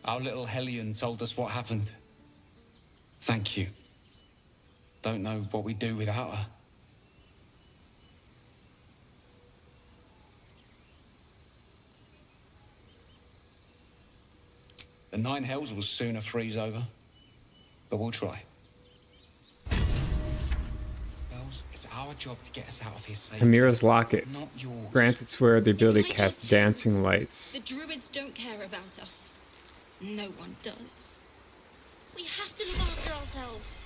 Our little Hellion told us what happened. Thank you. Don't know what we'd do without her. The Nine Hells will sooner freeze over, but we'll try. Miles, it's our job to get us out of here safely. Chimera's locket. Not yours. Grants its wearer the ability to my cast job. dancing lights. The druids don't care about us. No one does. We have to look after ourselves.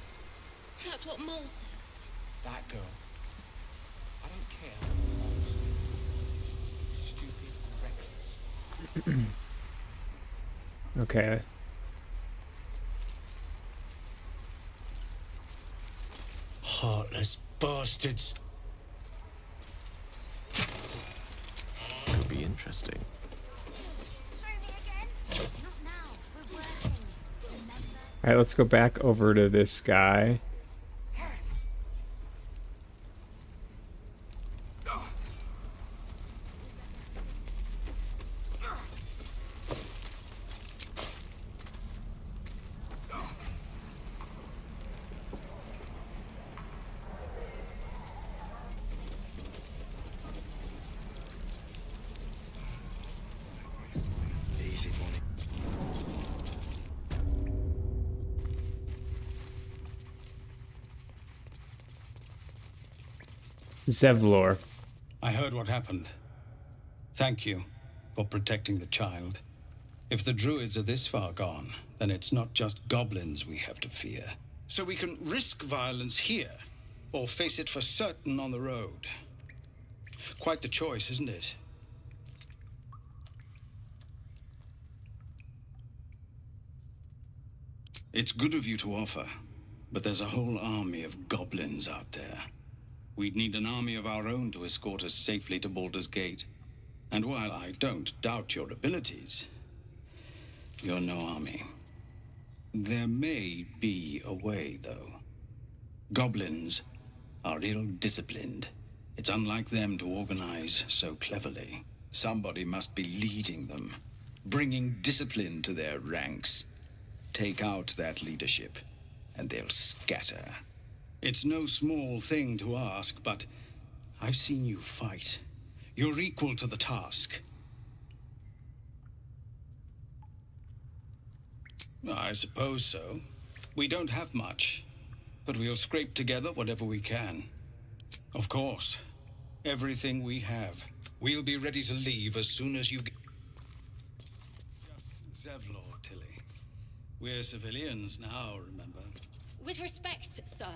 That's what Mole says. That girl. I don't care what Mom says. Stupid and reckless. Okay. Heartless bastards. Could be interesting. Alright, let's go back over to this guy. Easy money. Zevlor. I heard what happened. Thank you for protecting the child. If the druids are this far gone, then it's not just goblins we have to fear. So we can risk violence here, or face it for certain on the road. Quite the choice, isn't it? It's good of you to offer, but there's a whole army of goblins out there. We'd need an army of our own to escort us safely to Baldur's Gate. And while I don't doubt your abilities, you're no army. There may be a way, though. Goblins are ill-disciplined. It's unlike them to organize so cleverly. Somebody must be leading them, bringing discipline to their ranks. Take out that leadership, and they'll scatter. It's no small thing to ask, but I've seen you fight. You're equal to the task. I suppose so. We don't have much, but we'll scrape together whatever we can. Of course, everything we have. We'll be ready to leave as soon as you get... Just Zevlor, Tilly. We're civilians now, remember? With respect, sir,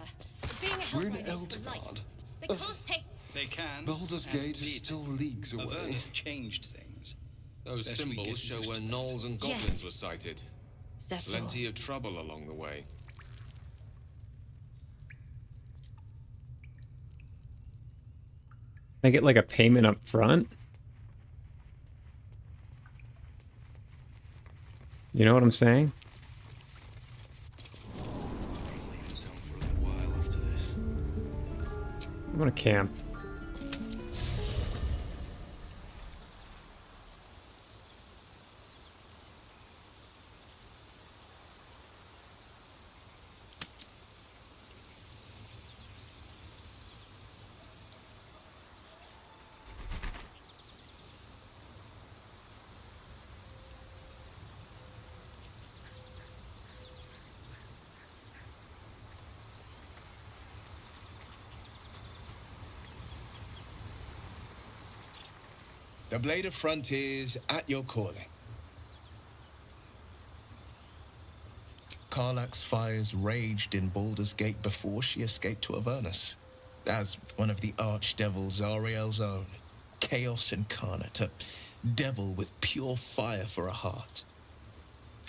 being a We're in Hellrider is for life. Eldgard. They can't take... They can. Baldur's and Gate is did. still leagues away. Avernus changed things. Those Best we symbols get show used where to that. gnolls and Yes. goblins were sighted. Zevlor. Plenty of trouble along the way. I get like a payment up front. You know what I'm saying? Ain't leaving town for a good while after this. I want to camp. The Blade of Frontiers at your calling. Karlach's fires raged in Baldur's Gate before she escaped to Avernus. As one of the archdevils Ariel's own, chaos incarnate, a devil with pure fire for a heart.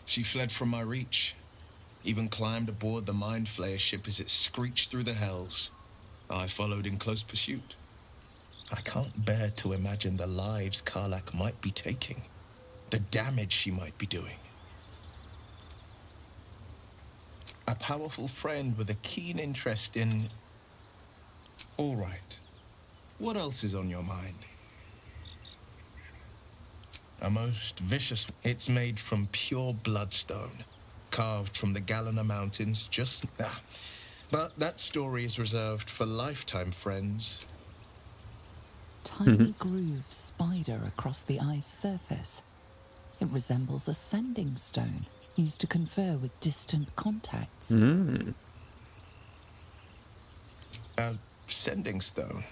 She fled from my reach, even climbed aboard the Mind Flayer ship as it screeched through the hells. I followed in close pursuit. I can't bear to imagine the lives Karlach might be taking, the damage she might be doing. A powerful friend with a keen interest in... All right. What else is on your mind? A most vicious... It's made from pure bloodstone, carved from the Galena Mountains, just... But that story is reserved for lifetime friends. Tiny grooves spider across the ice surface. It resembles a sending stone used to confer with distant contacts. A sending stone.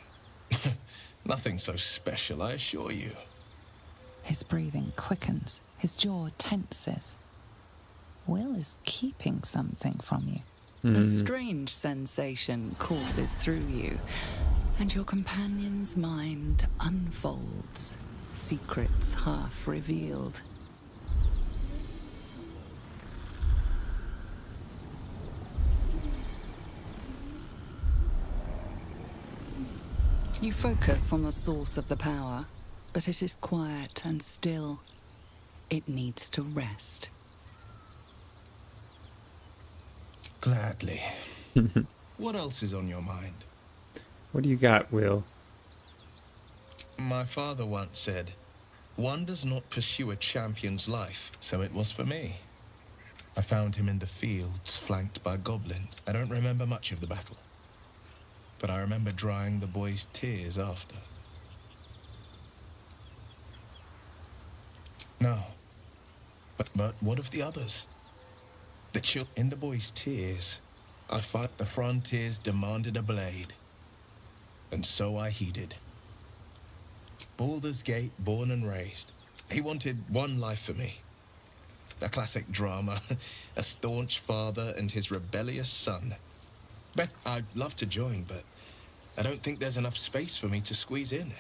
Nothing so special, I assure you. His breathing quickens, his jaw tenses. Will is keeping something from you. A strange sensation courses through you, and your companion's mind unfolds, secrets half revealed. You focus on the source of the power, but it is quiet and still. It needs to rest. Gladly. What else is on your mind? What do you got, Will? My father once said, one does not pursue a champion's life, so it was for me. I found him in the fields, flanked by goblins. I don't remember much of the battle, but I remember drying the boy's tears after. No. But what of the others? The children in the boy's tears. I fight the frontiers demanded a blade. And so I heeded. Baldur's Gate, born and raised. He wanted one life for me. A classic drama. A staunch father and his rebellious son. Bet I'd love to join, but I don't think there's enough space for me to squeeze in.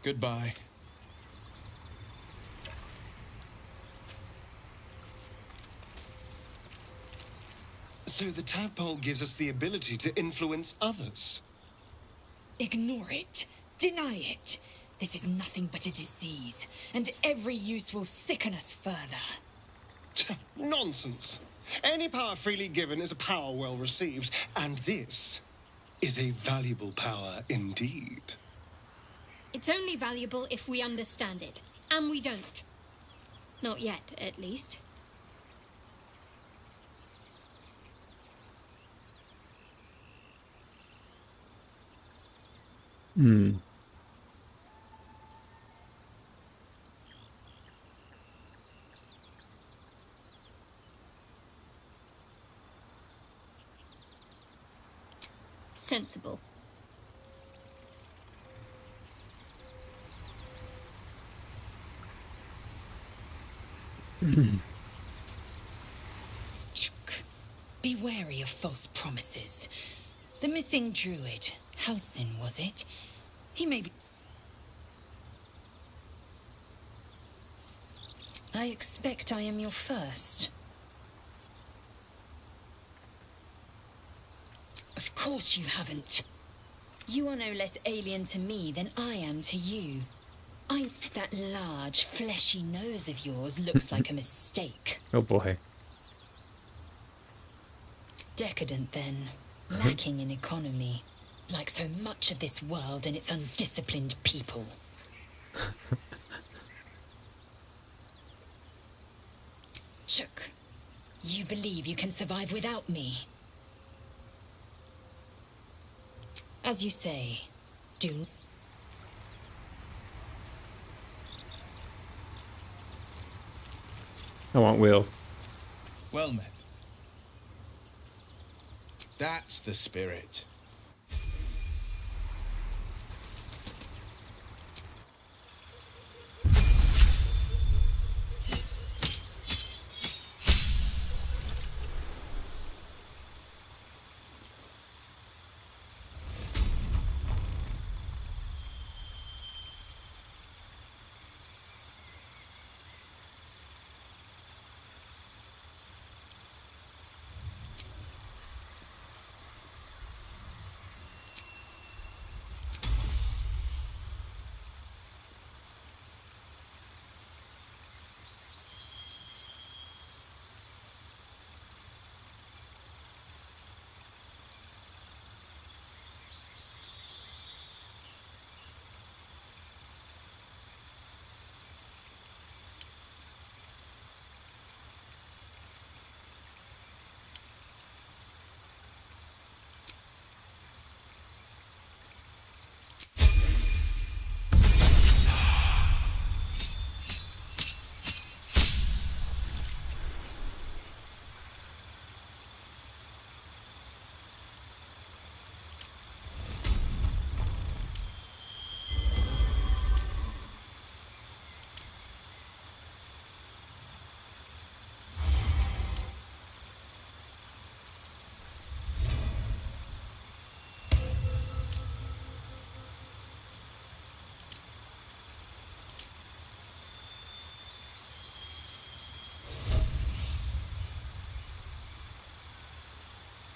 Goodbye. So the tadpole gives us the ability to influence others. Ignore it. Deny it. This is nothing but a disease, and every use will sicken us further. Nonsense. Any power freely given is a power well received, and this is a valuable power indeed. It's only valuable if we understand it, and we don't. Not yet, at least. Sensible. Be wary of false promises. The missing druid, Halsin, was it? He may be... I expect I am your first. Of course you haven't. You are no less alien to me than I am to you. That large, fleshy nose of yours looks like a mistake. Oh boy. Decadent, then. Lacking in economy. Like so much of this world and its undisciplined people. Chook, you believe you can survive without me? As you say, do... I want Will. Well met. That's the spirit.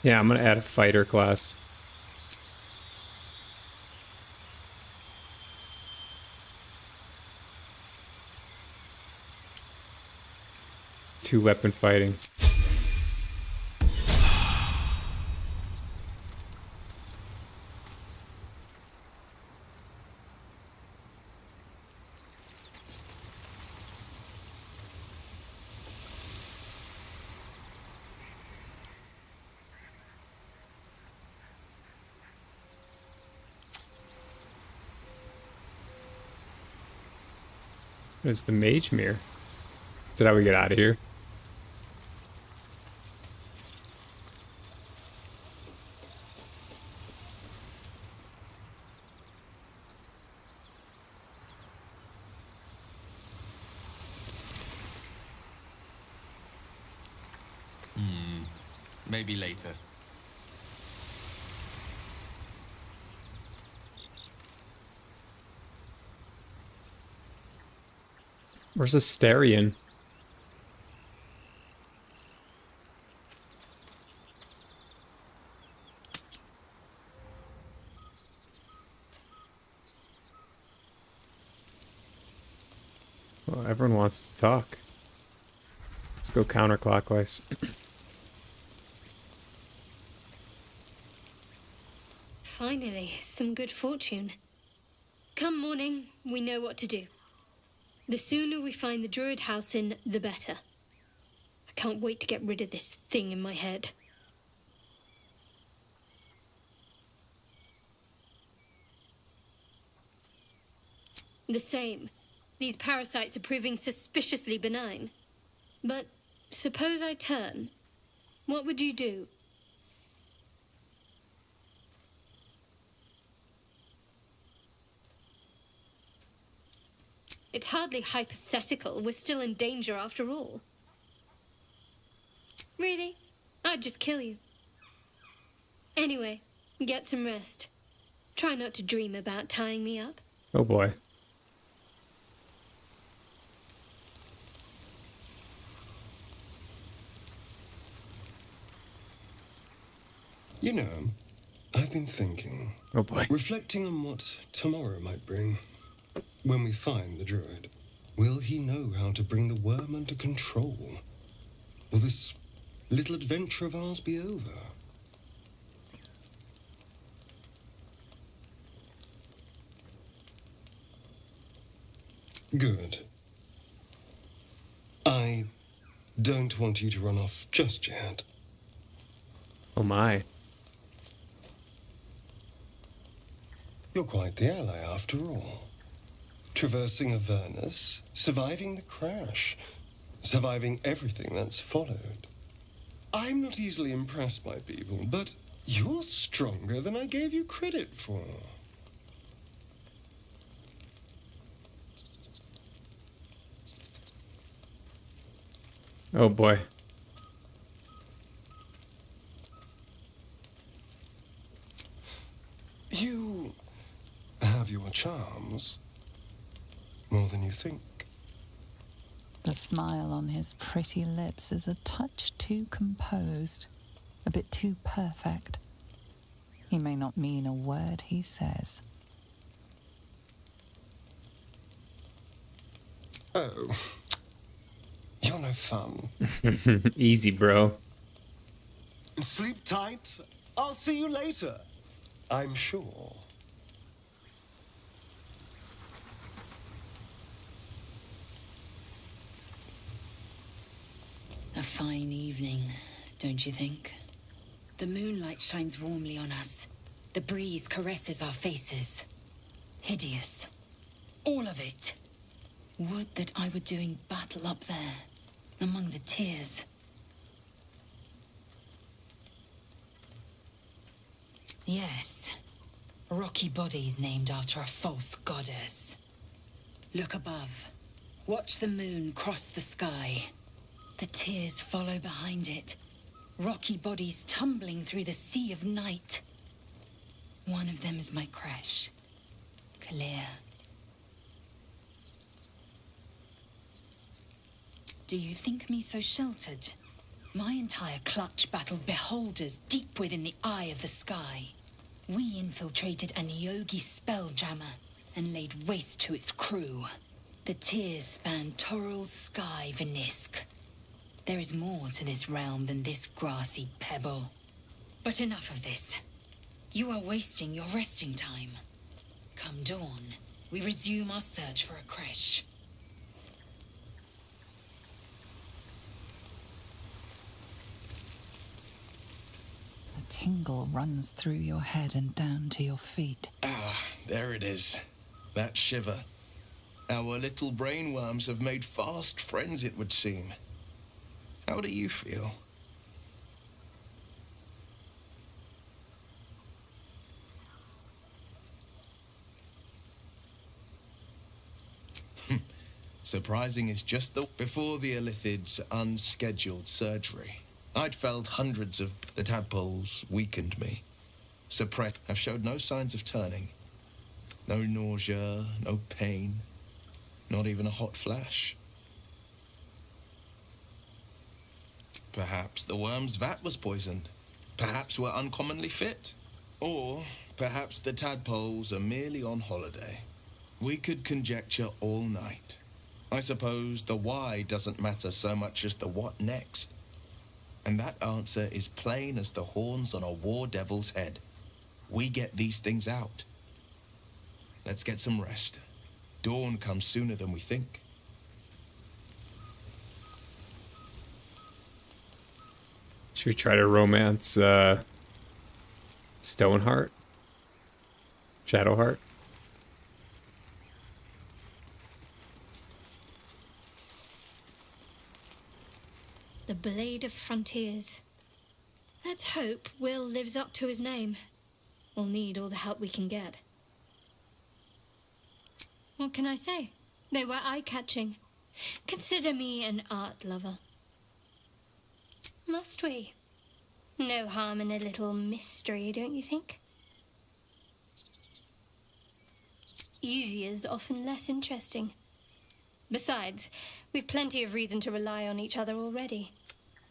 Yeah, I'm gonna add a fighter class. Two weapon fighting. There's the mage mirror. Is that how we get out of here? Maybe later. Where's Asterion? Well, everyone wants to talk. Let's go counterclockwise. Finally, some good fortune. Come morning, we know what to do. The sooner we find the druid house in, the better. I can't wait to get rid of this thing in my head. The same. These parasites are proving suspiciously benign. But suppose I turn. What would you do? It's hardly hypothetical. We're still in danger after all. Really? I'd just kill you. Anyway, get some rest. Try not to dream about tying me up. Oh boy. You know, I've been thinking. Oh boy. Reflecting on what tomorrow might bring. When we find the druid, will he know how to bring the worm under control? Will this little adventure of ours be over? Good. I don't want you to run off just yet. Oh my. You're quite the ally after all. Traversing Avernus, surviving the crash, surviving everything that's followed. I'm not easily impressed by people, but you're stronger than I gave you credit for. Oh boy. You have your charms. More than you think. The smile on his pretty lips is a touch too composed, a bit too perfect. He may not mean a word he says. Oh. You're no fun. Easy, bro. Sleep tight. I'll see you later. I'm sure. A fine evening, don't you think? The moonlight shines warmly on us. The breeze caresses our faces. Hideous. All of it. Would that I were doing battle up there, among the tears. Yes. Rocky bodies named after a false goddess. Look above. Watch the moon cross the sky. The tears follow behind it. Rocky bodies tumbling through the sea of night. One of them is my crash. Clear. Do you think me so sheltered? My entire clutch battled beholders deep within the eye of the sky. We infiltrated an Yogi spelljammer and laid waste to its crew. The tears span Toral's sky, Venisk. There is more to this realm than this grassy pebble. But enough of this. You are wasting your resting time. Come dawn, we resume our search for a creche. A tingle runs through your head and down to your feet. Ah, there it is. That shiver. Our little brainworms have made fast friends, it would seem. How do you feel? Surprising is just before the Illithid's unscheduled surgery. I'd felt hundreds of the tadpoles weakened me. Suppressed have showed no signs of turning. No nausea, no pain, not even a hot flash. Perhaps the worm's vat was poisoned. Perhaps we're uncommonly fit. Or perhaps the tadpoles are merely on holiday. We could conjecture all night. I suppose the why doesn't matter so much as the what next. And that answer is plain as the horns on a war devil's head. We get these things out. Let's get some rest. Dawn comes sooner than we think. Should we try to romance Stoneheart? Shadowheart? The Blade of Frontiers. Let's hope Will lives up to his name. We'll need all the help we can get. What can I say? They were eye-catching. Consider me an art lover. Must we? No harm in a little mystery, don't you think? Easier is often less interesting. Besides, we've plenty of reason to rely on each other already.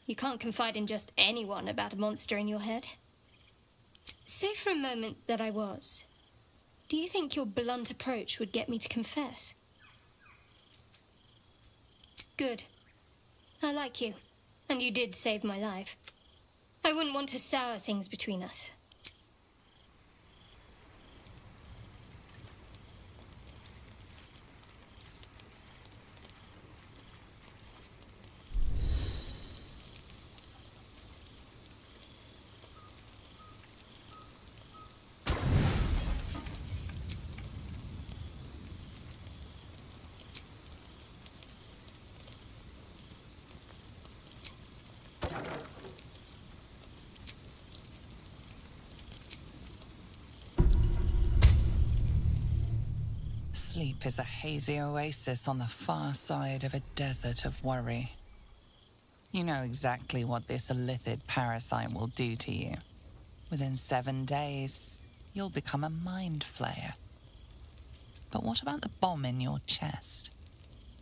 You can't confide in just anyone about a monster in your head. Say for a moment that I was. Do you think your blunt approach would get me to confess? Good. I like you. And you did save my life. I wouldn't want to sour things between us. Sleep is a hazy oasis on the far side of a desert of worry. You know exactly what this Illithid parasite will do to you. Within 7 days, you'll become a mind flayer. But what about the bomb in your chest?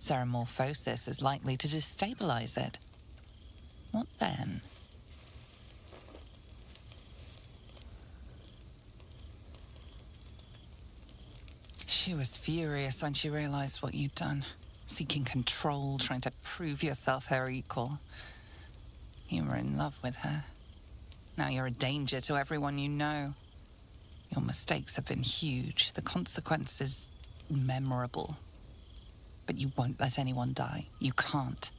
Ceramorphosis is likely to destabilize it. What then? She was furious when she realized what you'd done. Seeking control, trying to prove yourself her equal. You were in love with her. Now you're a danger to everyone you know. Your mistakes have been huge, the consequences memorable. But you won't let anyone die. You can't.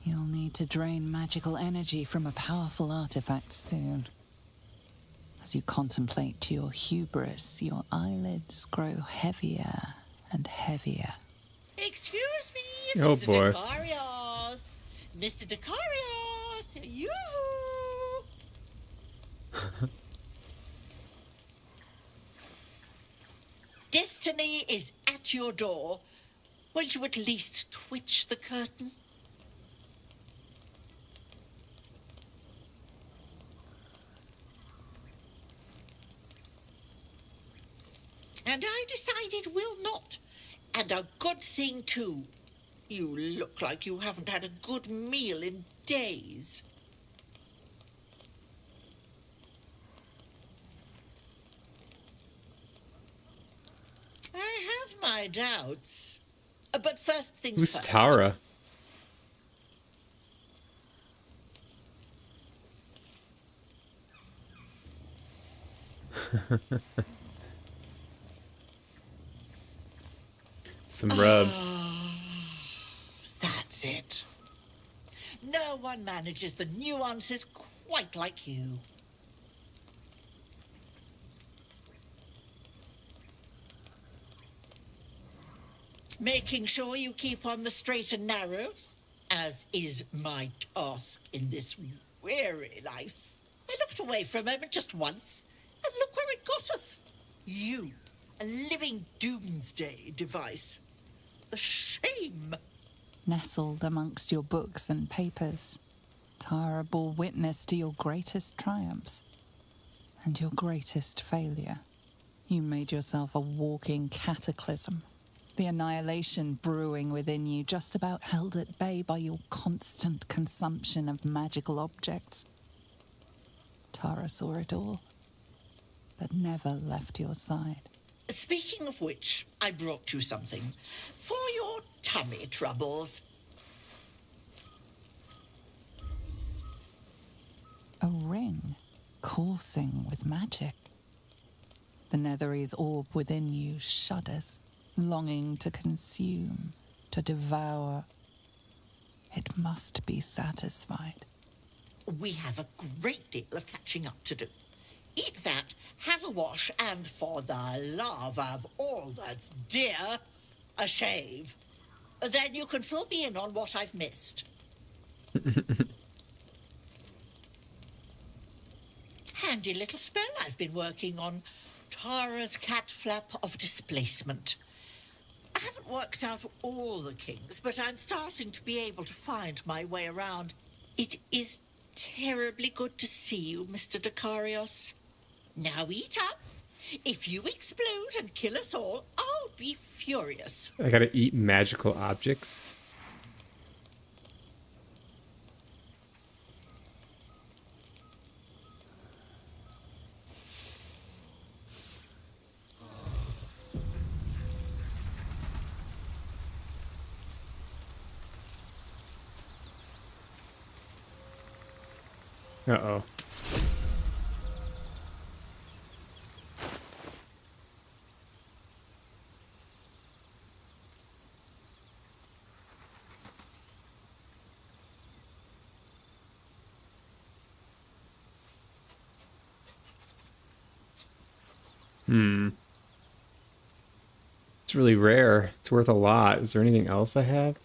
You'll need to drain magical energy from a powerful artifact soon. As you contemplate your hubris, your eyelids grow heavier and heavier. Excuse me, Oh, Mr. boy. Decarios. Mr. Decarios, you. Destiny is at your door. Won't you at least twitch the curtain? And I decided we'll not. And a good thing, too. You look like you haven't had a good meal in days. my doubts. But first things Who's first. Tara? Some rubs. That's it. No one manages the nuances quite like you. Making sure you keep on the straight and narrow, as is my task in this weary life. I looked away for a moment just once, and look where it got us. You, a living doomsday device. The shame. Nestled amongst your books and papers, Tara bore witness to your greatest triumphs and your greatest failure. You made yourself a walking cataclysm, the annihilation brewing within you, just about held at bay by your constant consumption of magical objects. Tara saw it all, but never left your side. Speaking of which, I brought you something for your tummy troubles. A ring coursing with magic. The Nethery's orb within you shudders, longing to consume, to devour. It must be satisfied. We have a great deal of catching up to do. Eat that, have a wash, and for the love of all that's dear, a shave. Then you can fill me in on what I've missed. Handy little spell I've been working on. Tara's cat flap of displacement. I haven't worked out all the kinks, but I'm starting to be able to find my way around. It is terribly good to see you, Mr. Dakarios. Now eat up. If you explode and kill us all, I'll be furious. I gotta eat magical objects. Uh-oh. It's really rare. It's worth a lot. Is there anything else I have?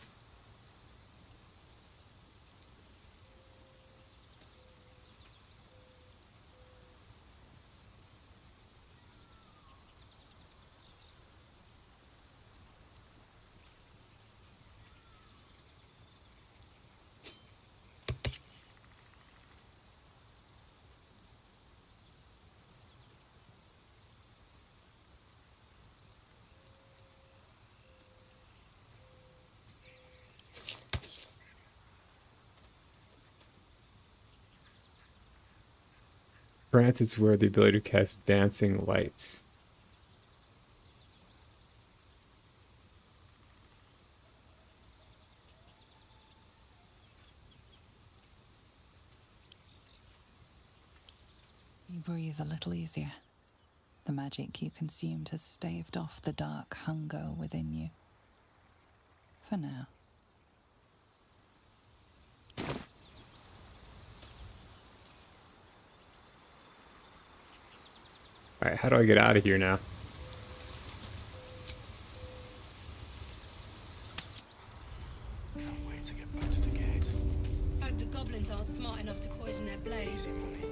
Grants its wearer the ability to cast dancing lights. You breathe a little easier. The magic you consumed has staved off the dark hunger within you. For now. Alright, how do I get out of here now? Can't wait to get back to the gate. Hope the goblins aren't smart enough to poison their blaze. Easy money.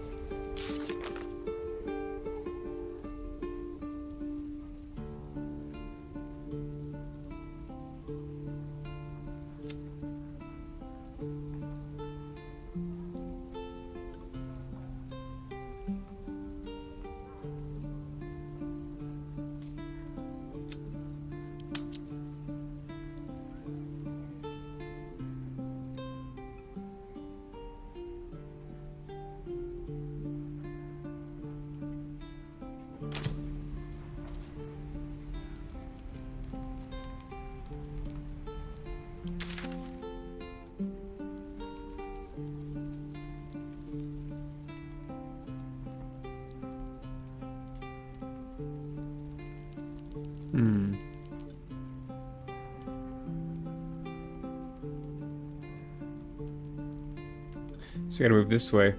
So we gotta move this way.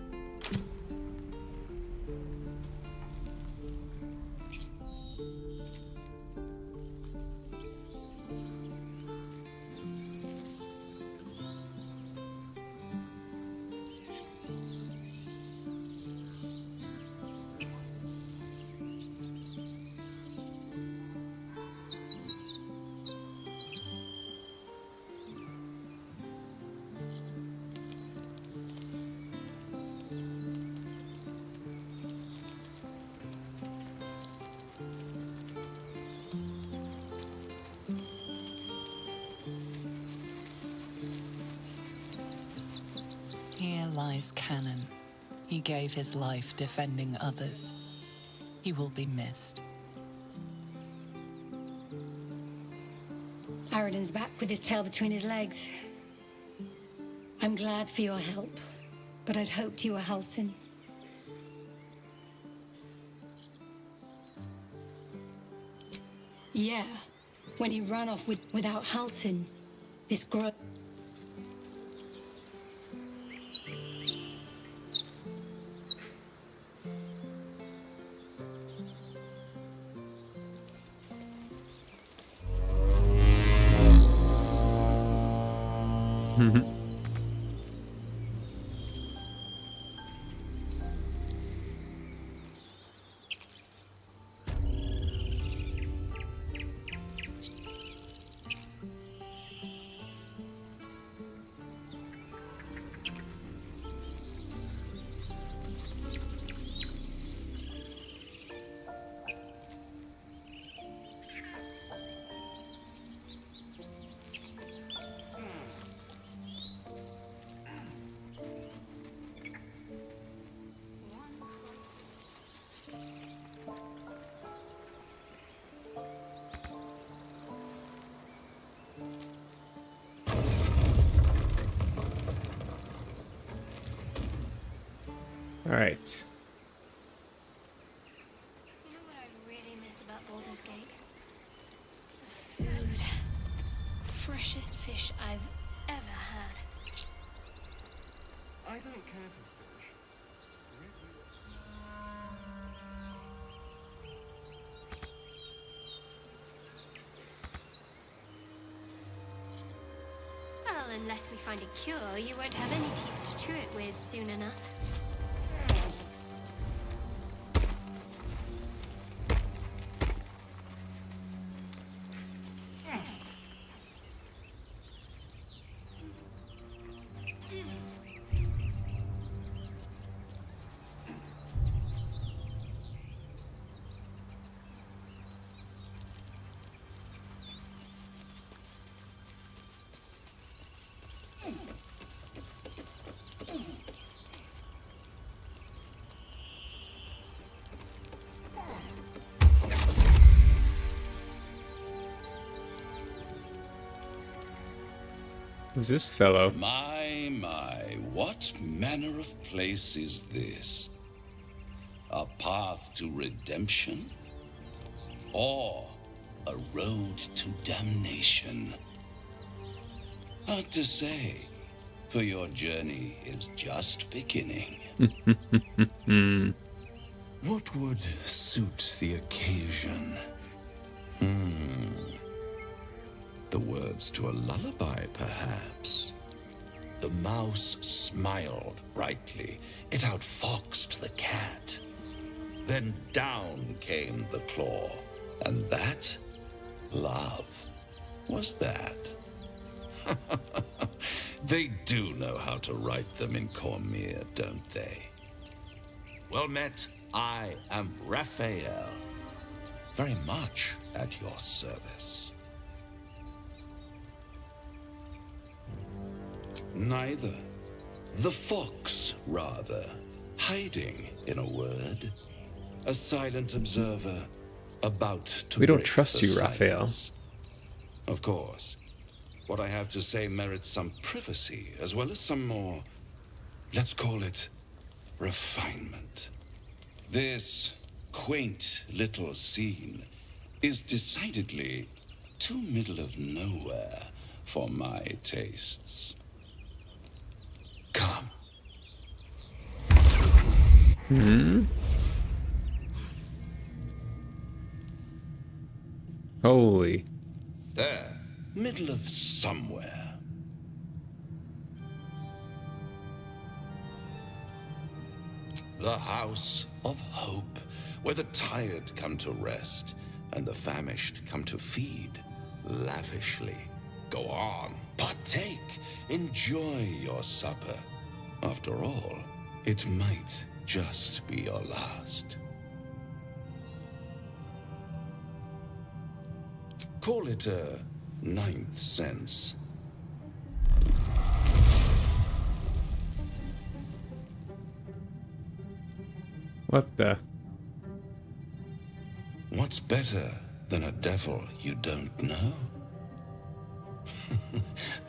Here lies Cannon. He gave his life defending others. He will be missed. Aradin's back with his tail between his legs. I'm glad for your help, but I'd hoped you were Halsin. Yeah, when he ran off without Halsin, this grudge. All right. You know what I really miss about Baldur's Gate? The food. Freshest fish I've ever had. I don't care for fish. Well, unless we find a cure, you won't have any teeth to chew it with soon enough. Who's this fellow? My, what manner of place is this? A path to redemption? Or a road to damnation? Hard to say, for your journey is just beginning. What would suit the occasion? The words to a lullaby, perhaps. The mouse smiled brightly. It outfoxed the cat. Then down came the claw. And that, love, was that. They do know how to write them in Cormyr, don't they? Well met, I am Raphael. Very much at your service. Neither. The fox, rather. Hiding, in a word. A silent observer, about to We don't break trust the you, Raphael. silence. Of course. What I have to say merits some privacy, as well as some more, let's call it, refinement. This quaint little scene is decidedly too middle of nowhere for my tastes. Come, Hmm. Holy. There, middle of somewhere. The House of Hope, where the tired come to rest and the famished come to feed lavishly. Go on, partake, enjoy your supper. After all, it might just be your last. Call it a ninth sense. What the? What's better than a devil you don't know?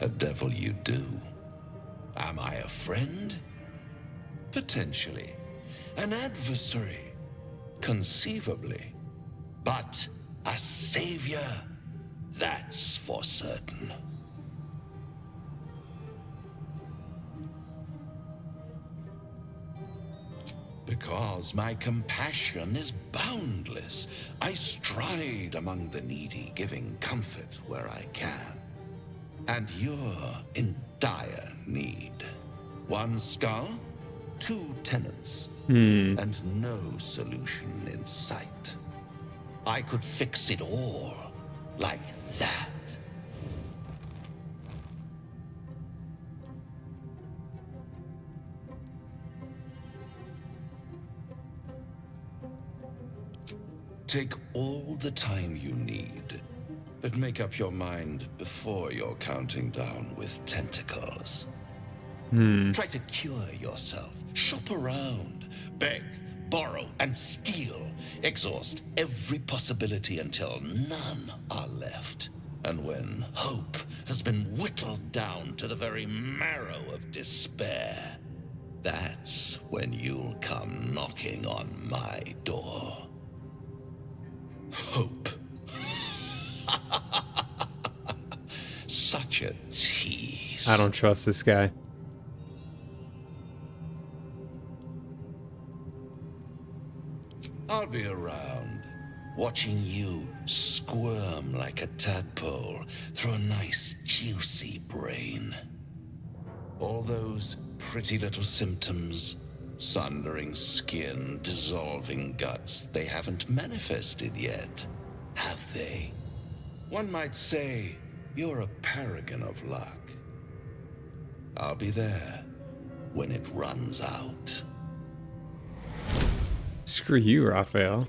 A devil you do. Am I a friend? Potentially. An adversary? Conceivably. But a savior? That's for certain. Because my compassion is boundless. I stride among the needy, giving comfort where I can. And you're in dire need. One skull, two tenants, and no solution in sight. I could fix it all like that. Take all the time you need, but make up your mind before you're counting down with tentacles. Try to cure yourself. Shop around. Beg, borrow, and steal. Exhaust every possibility until none are left. And when hope has been whittled down to the very marrow of despair, that's when you'll come knocking on my door. Hope. Such a tease. I don't trust this guy. I'll be around, watching you squirm like a tadpole through a nice juicy brain. All those pretty little symptoms, sundering skin, dissolving guts, they haven't manifested yet, have they? One might say you're a paragon of luck. I'll be there when it runs out. Screw you, Raphael.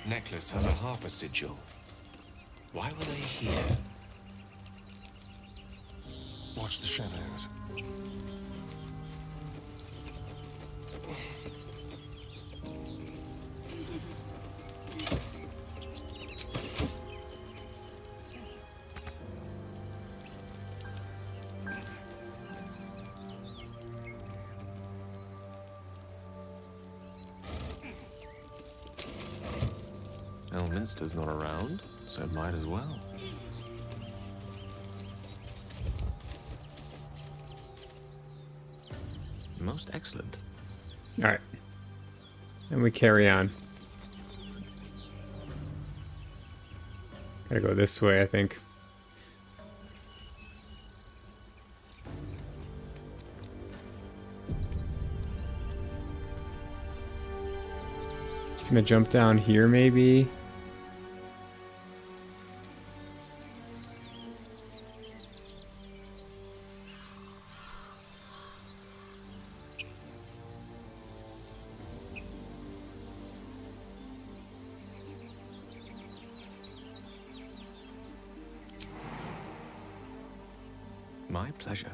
Necklace has a harper sigil. Why were they here? Watch the shadows. Elminster's not around, so might as well. Most excellent. All right. And we carry on. Gotta go this way, I think. Just gonna jump down here, maybe. My pleasure.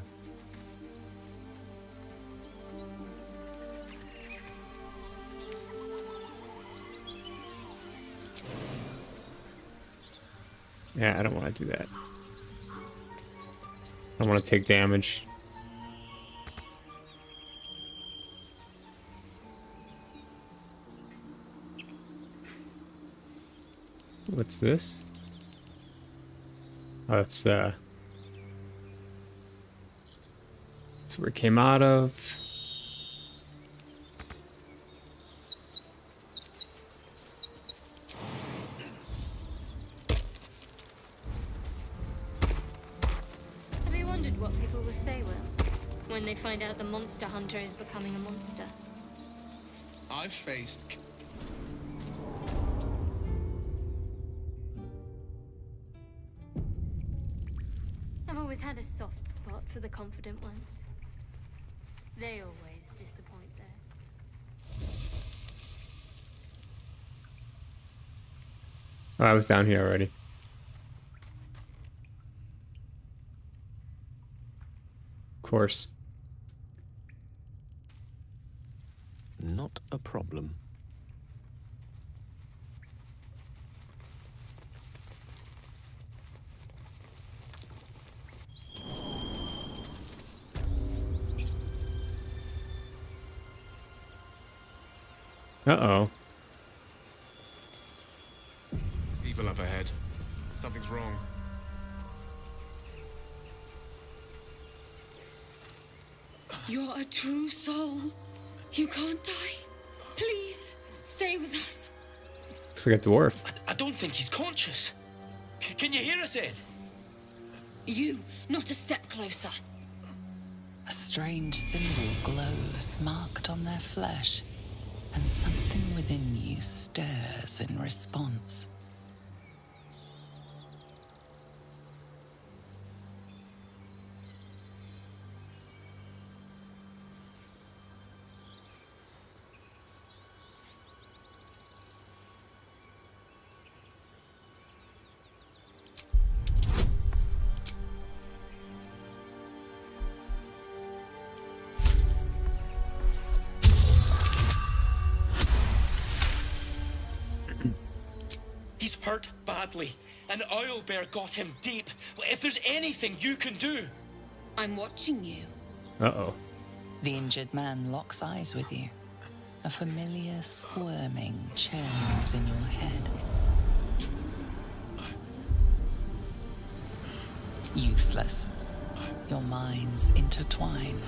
Yeah, I don't want to do that. I don't want to take damage. What's this? Oh, that's where it came out of. Have you wondered what people will say, Will, when they find out the monster hunter is becoming a monster? I've faced... I've always had a soft spot for the confident ones. They always disappoint there. Oh, I was down here already. Of course. Not a problem. Uh-oh. People up ahead. Something's wrong. You're a true soul. You can't die. Please, stay with us. Looks like a dwarf. I don't think he's conscious. Can you hear us, Ed? You, not a step closer. A strange symbol glows, marked on their flesh, and something within you stirs in response. He's hurt badly. An owlbear got him deep. If there's anything you can do... I'm watching you. Uh-oh. The injured man locks eyes with you. A familiar squirming churns in your head. Useless. Your minds intertwine.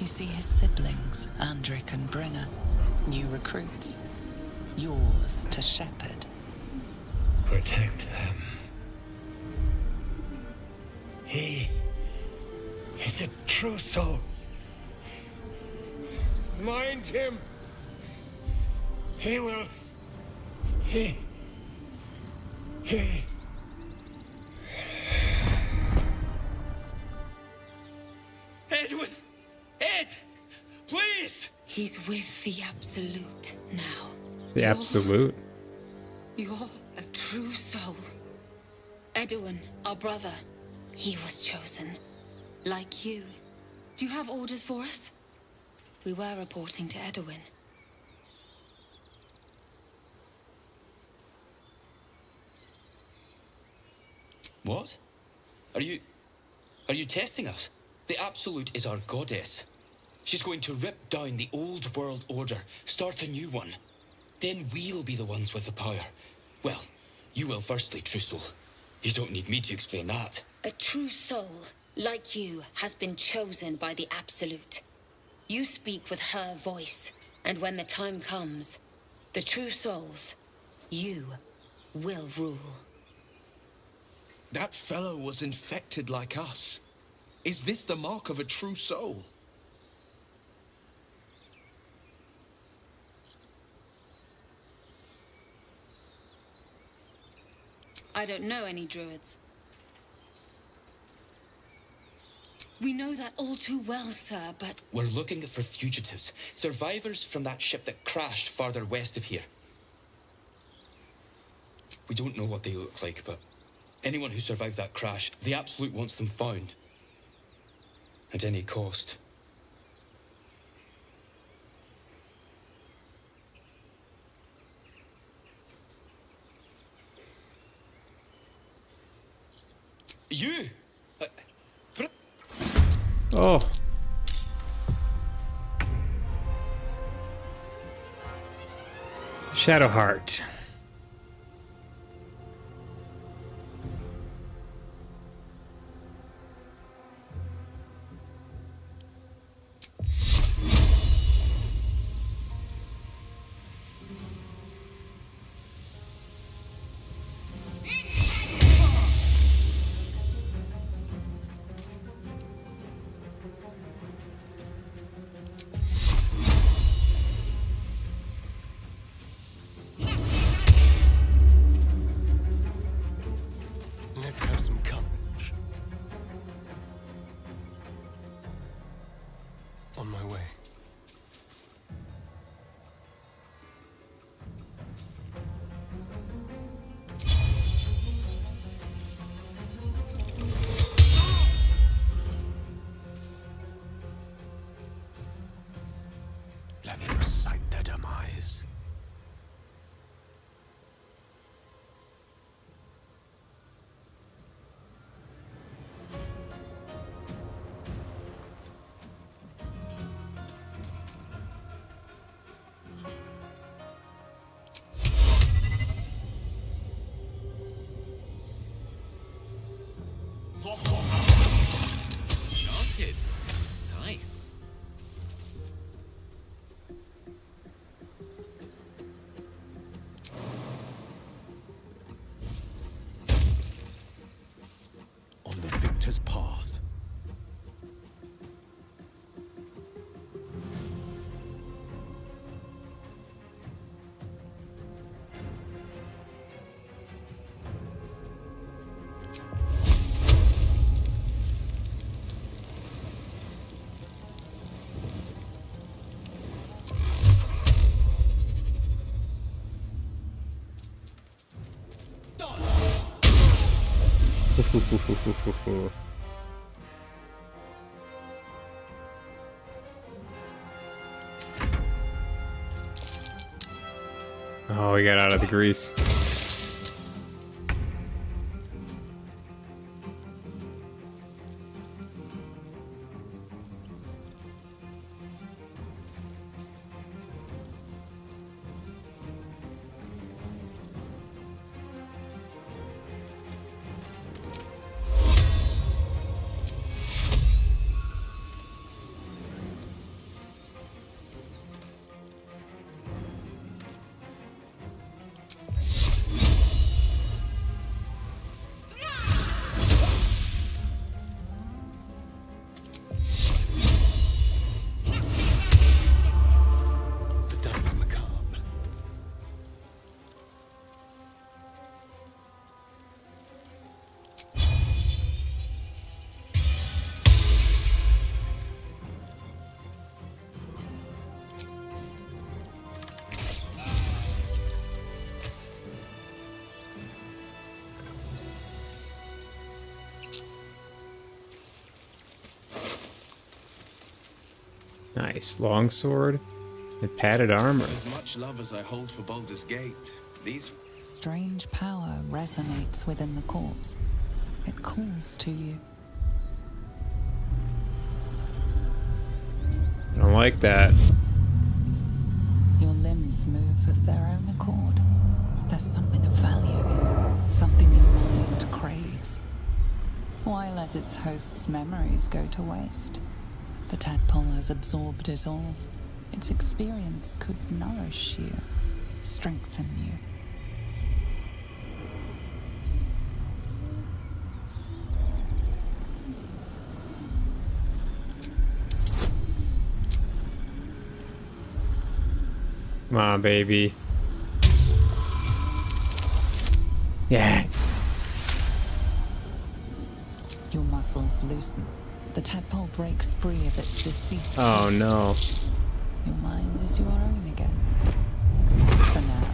You see his siblings, Andric and Brenna, new recruits. Yours to shepherd. Protect them. He is a true soul. Mind him. He will. He. Edwin! Ed! this? He's with the Absolute now. The Absolute. You're a true soul. Edwin, our brother, he was chosen. Like you. Do you have orders for us? We were reporting to Edwin. What? Are you testing us? The Absolute is our goddess. She's going to rip down the old world order, start a new one. Then we'll be the ones with the power. Well, you will firstly, true soul. You don't need me to explain that. A true soul, like you, has been chosen by the Absolute. You speak with her voice, and when the time comes, the true souls, you will rule. That fellow was infected like us. Is this the mark of a true soul? I don't know any druids. We know that all too well, sir, but... We're looking for fugitives, survivors from that ship that crashed farther west of here. We don't know what they look like, but anyone who survived that crash, the Absolute wants them found. At any cost. You! Oh. Shadowheart. Let's have some courage. On my way. Let me recite their demise. Enchanted. Nice. On the victor's path. Oh, we got out of the grease. Nice. Longsword and padded armor. As much love as I hold for Baldur's Gate, these... Strange power resonates within the corpse. It calls to you. I don't like that. Your limbs move of their own accord. There's something of value here, something your mind craves. Why let its host's memories go to waste? The tadpole has absorbed it all. Its experience could nourish you, strengthen you. Come on, baby. Yes. Your muscles loosen. The tadpole breaks free of its deceased Oh host. no. Your mind is your own again. For now.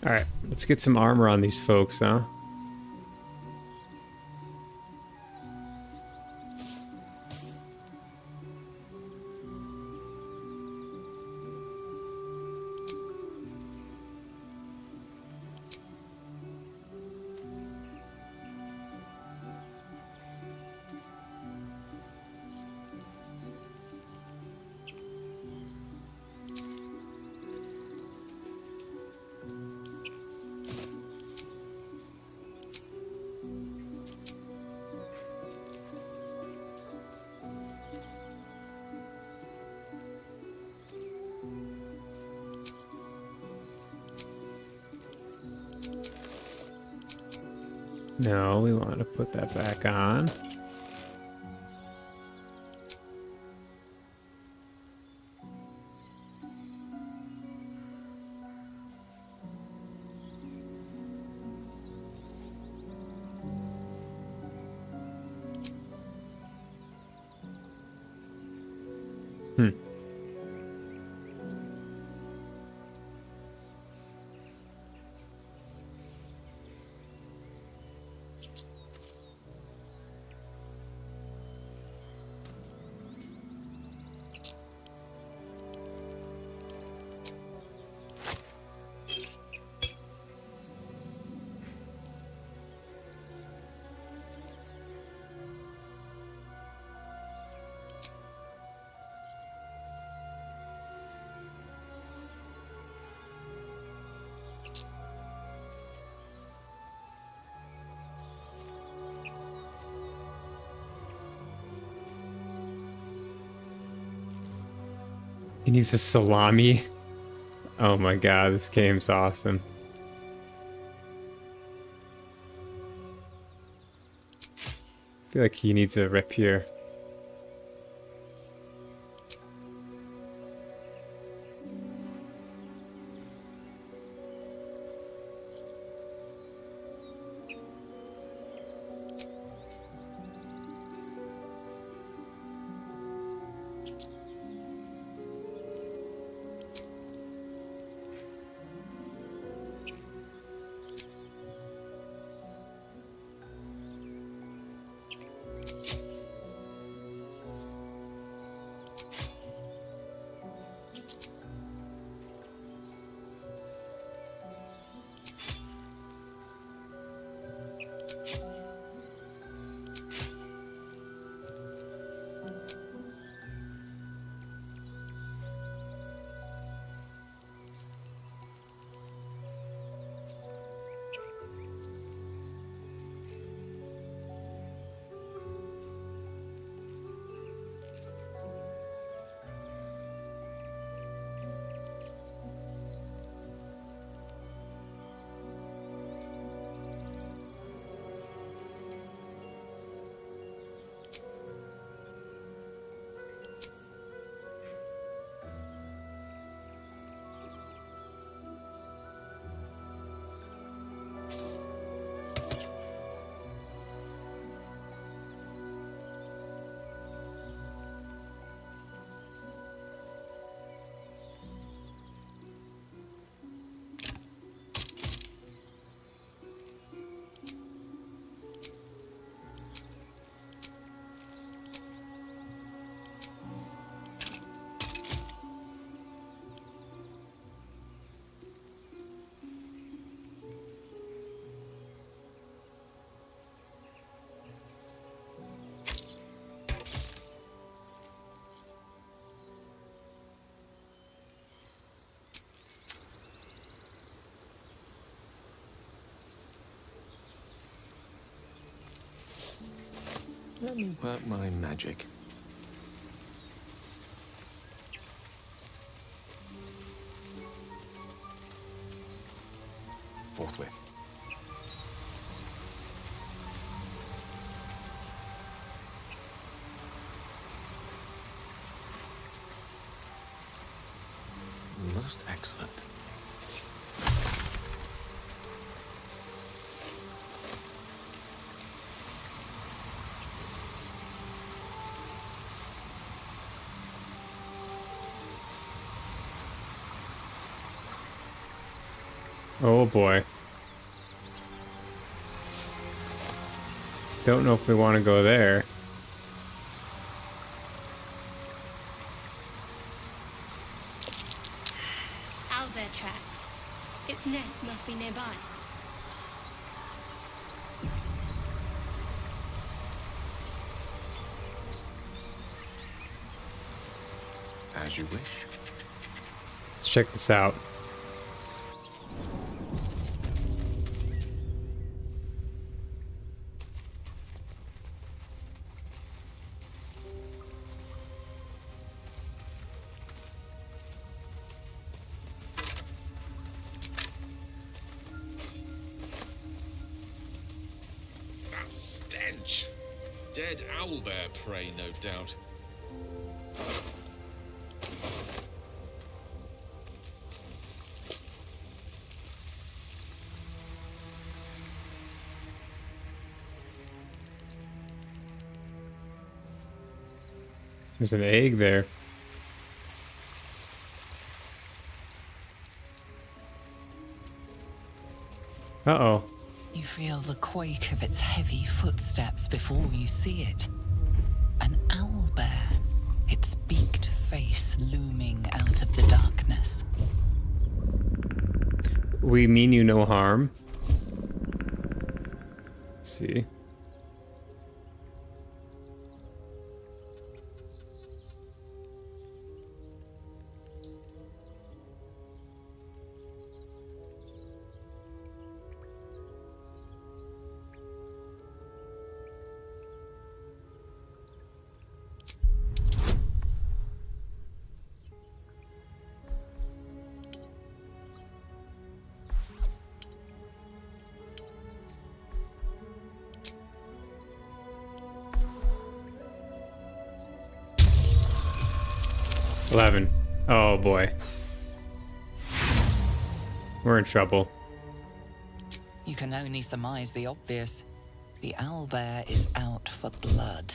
Alright, let's get some armor on these folks, huh? No, we want to put that back on. Hmm. He needs a salami. Oh my god, this game's awesome. I feel like he needs a rapier. Let me work my magic. Forthwith. Most excellent. Oh boy. Don't know if we want to go there. Owlbear tracks. Its nest must be nearby. As you wish. Let's check this out. That stench. Dead owlbear prey, no doubt. There's an egg there. Uh-oh. You feel the quake of its heavy footsteps before you see it. An owlbear, its beaked face looming out of the darkness. We mean you no harm. Let's see. $11. Oh boy. We're in trouble. You can only surmise the obvious. The owlbear is out for blood.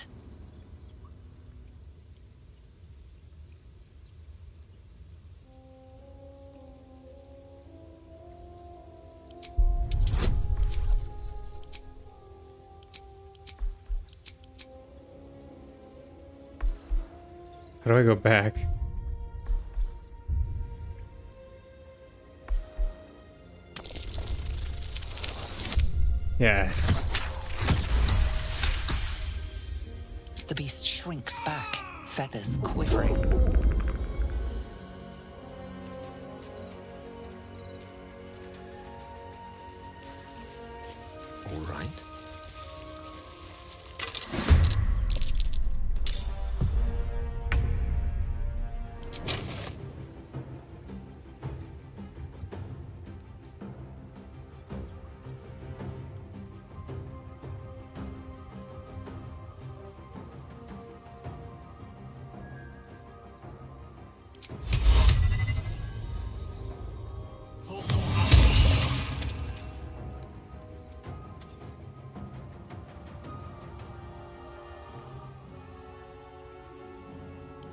How do I go back? Yes. The beast shrinks back, feathers quivering. All right.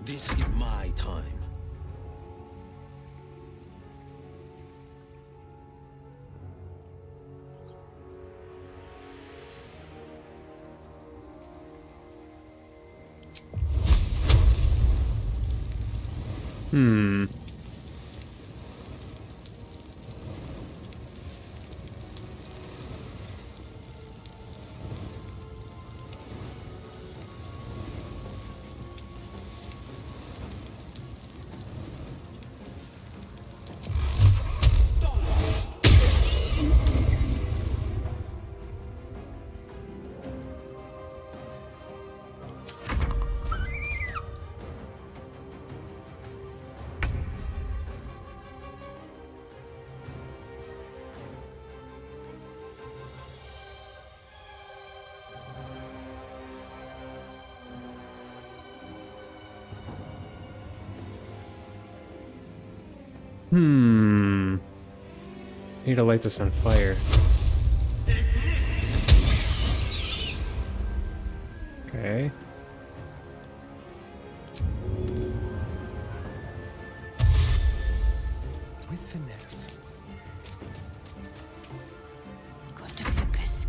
This is my time. Hmm. I need to light this on fire. Okay. With finesse. Got to focus.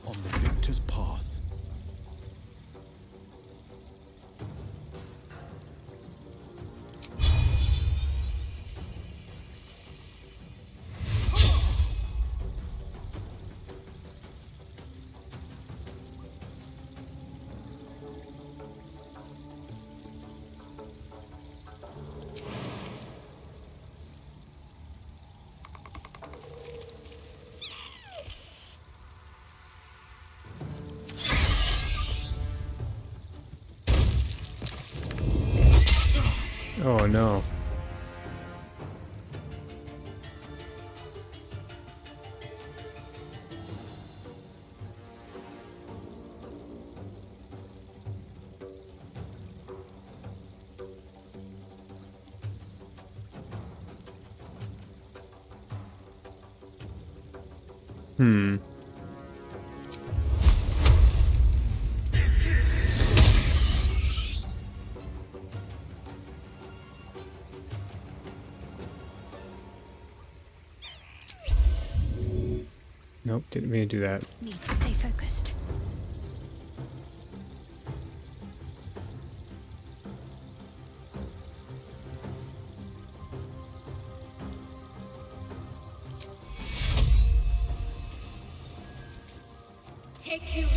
On the victor's path. Oh no. Nope, didn't mean to do that. Need to stay focused. Take you.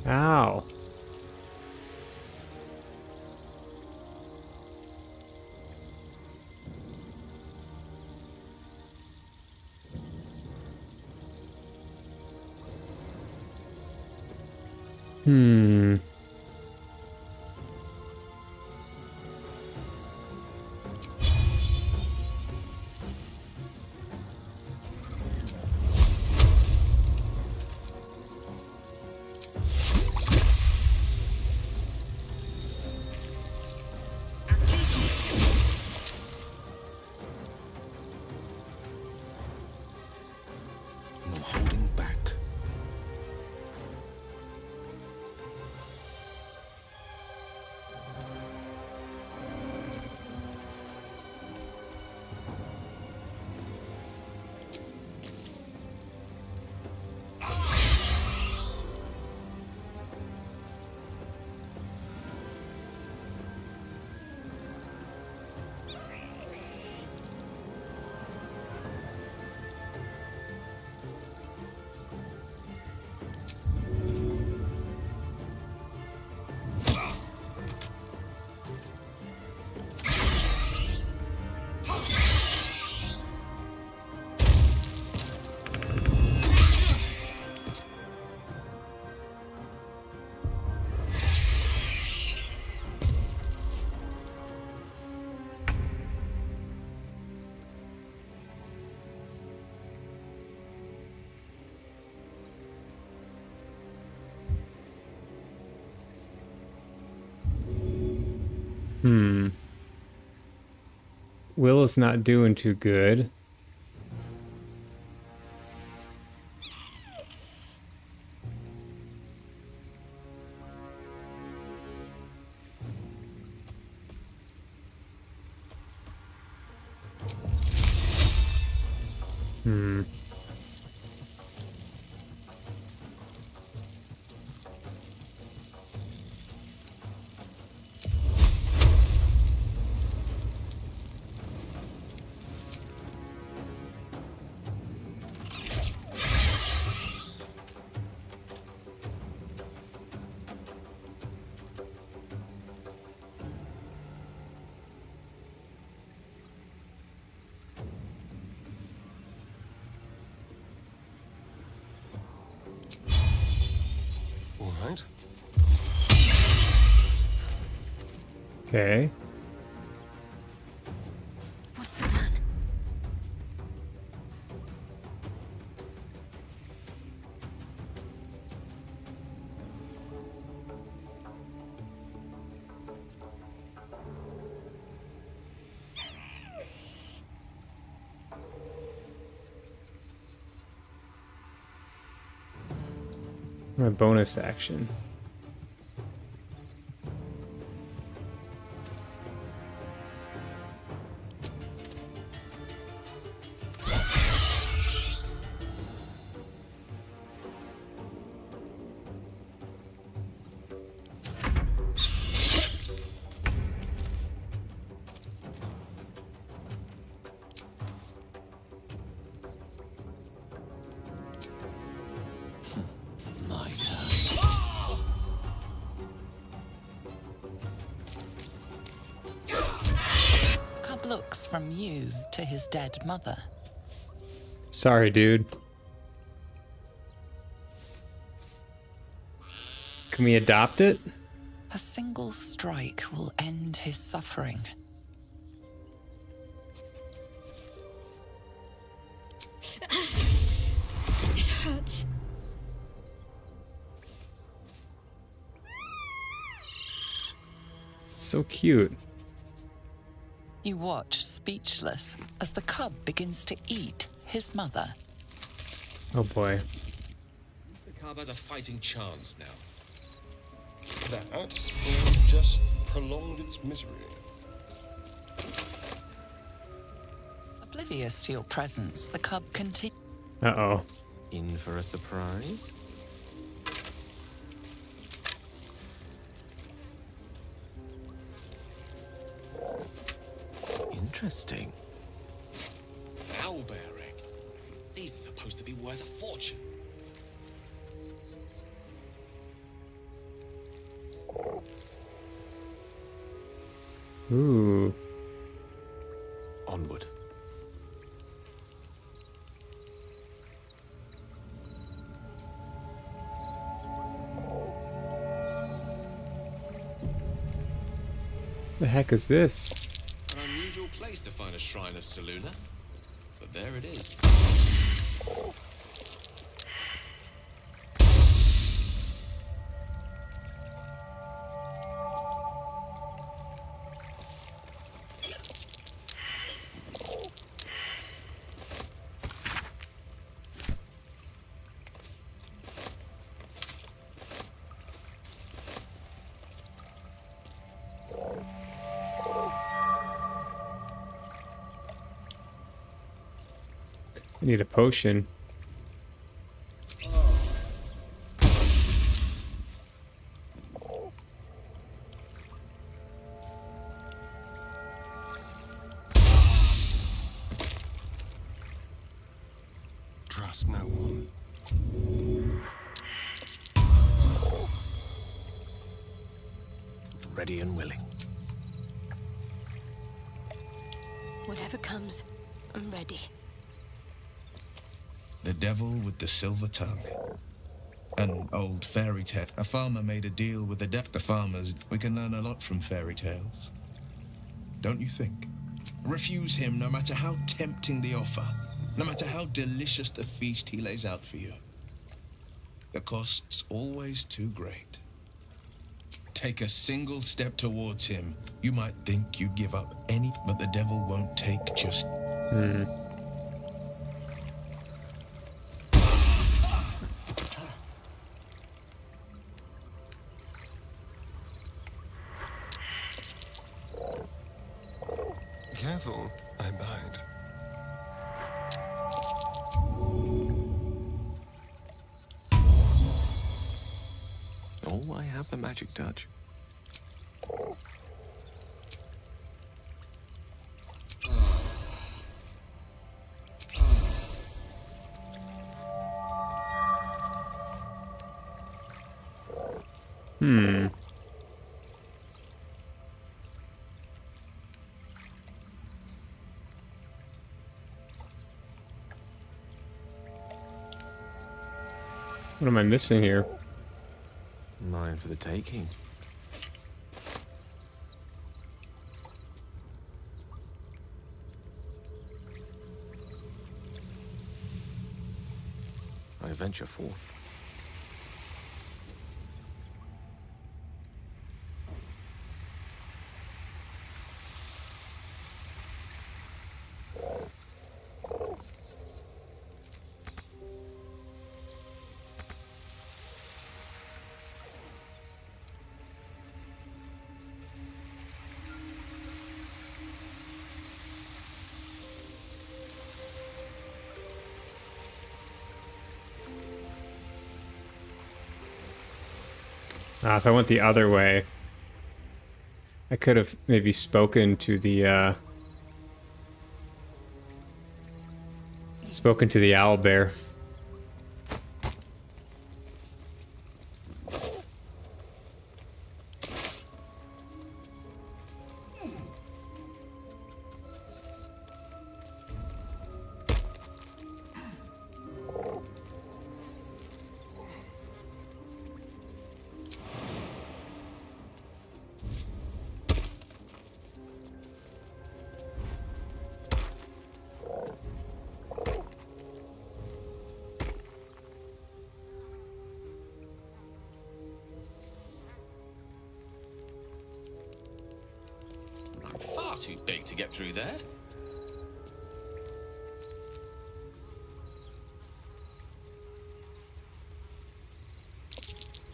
Ow. No holding back. Will is not doing too good. All right. Okay. What's the plan? My bonus action. My turn. Cub looks from you to his dead mother. Sorry, dude. Can we adopt it? A single strike will end his suffering. It hurts. It's so cute. You watch, speechless, as the cub begins to eat his mother. Oh boy. The cub has a fighting chance now. That or just prolonged its misery. Oblivious to your presence, the cub continues. Uh-oh. In for a surprise? Interesting. Owlbear egg. These are supposed to be worth a fortune. Ooh. Onward. The heck is this? An unusual place to find a shrine of Seluna, but there it is. I need a potion. Trust no one. Ready and willing. Whatever comes, I'm ready. The devil with the silver tongue. An old fairy tale. A farmer made a deal with the farmers. We can learn a lot from fairy tales. Don't you think? Refuse him no matter how tempting the offer, no matter how delicious the feast he lays out for you. The cost's always too great. take a single step towards him. You might think you'd give up any, but the devil won't take just... Careful, I bite. Oh, I have the magic touch. What am I missing here? Mine for the taking. I venture forth. If I went the other way, I could have maybe spoken to the owlbear. I'm far too big to get through there.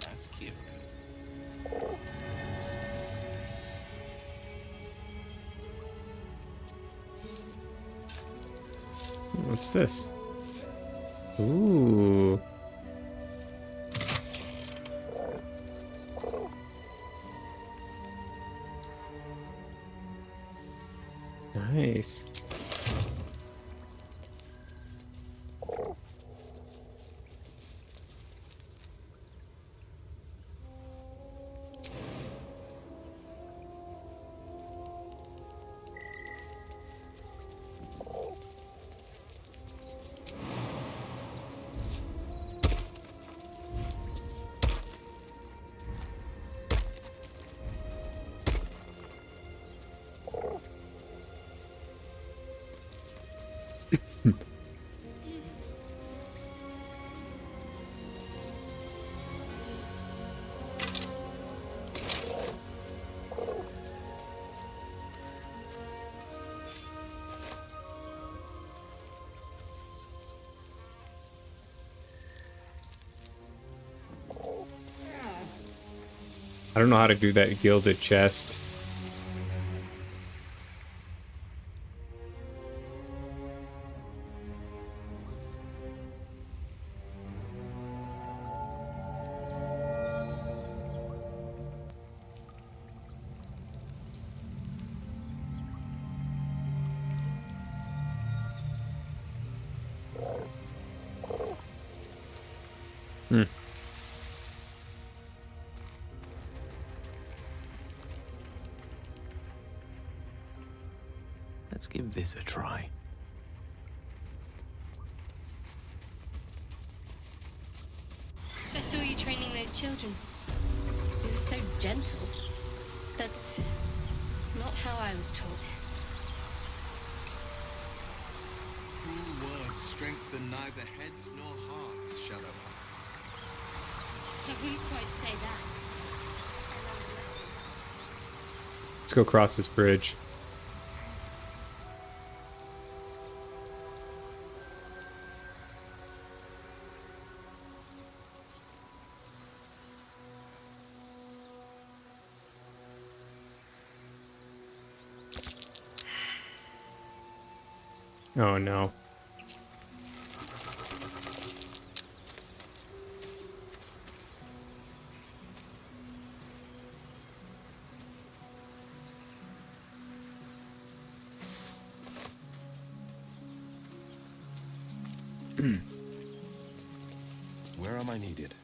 That's cute. What's this? Ooh. Nice. I don't know how to do that gilded chest. Let's give this a try. I saw you training those children. It was so gentle. That's not how I was taught. Cruel words strengthen neither heads nor hearts, Shadowheart. I wouldn't quite say that. Let's go across this bridge. Oh no. Where am I needed?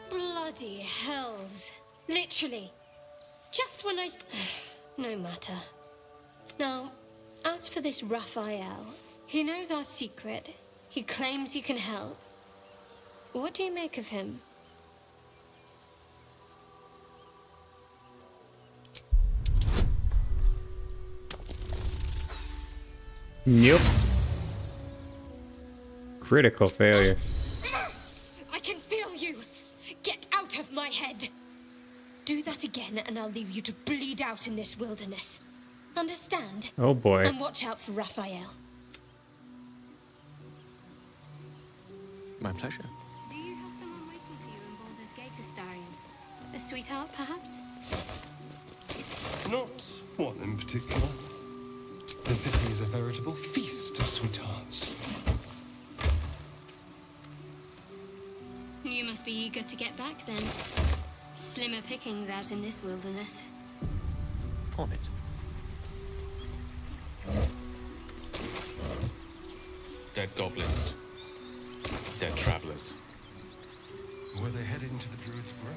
Bloody hells. Literally. Just when I... No matter. Now, as for this Raphael, he knows our secret. He claims he can help. What do you make of him? Yep. Critical failure. I can feel you! Get out of my head! Do that again and I'll leave you to bleed out in this wilderness. Understand? Oh boy. And watch out for Raphael. My pleasure. Do you have someone waiting for you in Baldur's Gate, Astarion? A sweetheart, perhaps? Not one in particular. The city is a veritable feast of sweethearts. You must be eager to get back then. Slimmer pickings out in this wilderness. On it. Dead goblins. Dead travelers. Were they headed into the Druid's Grove?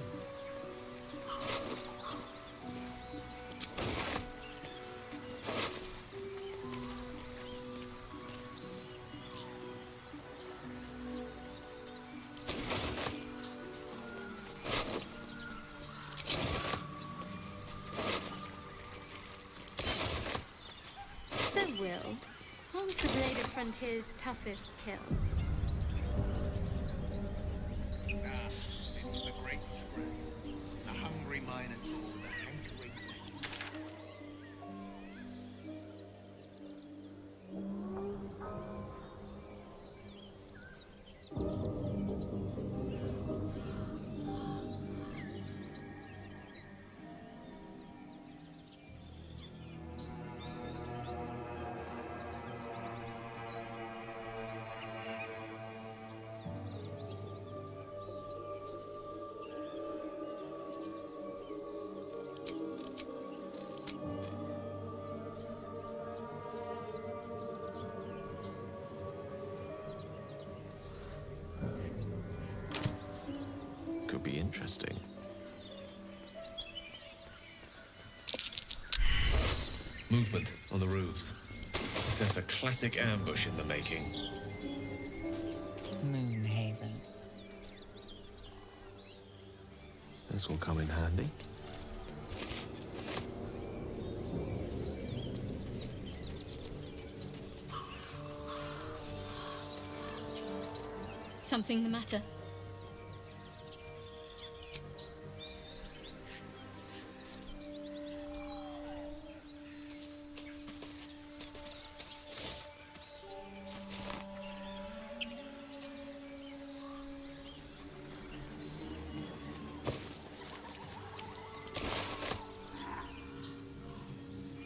So, Will, what was the Blade of Frontier's toughest kill? It was a great scrap. A hungry minotaur with a hankering for Could be interesting. Movement on the roofs. I sense a classic ambush in the making. Moonhaven. This will come in handy. Something the matter?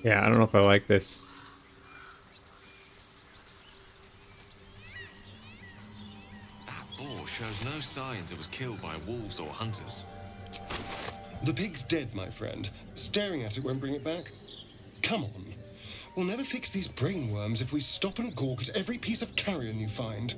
Yeah, I don't know if I like this. That boar shows no signs it was killed by wolves or hunters. The pig's dead, my friend. Staring at it won't bring it back. Come on. We'll never fix these brain worms if we stop and gawk at every piece of carrion you find.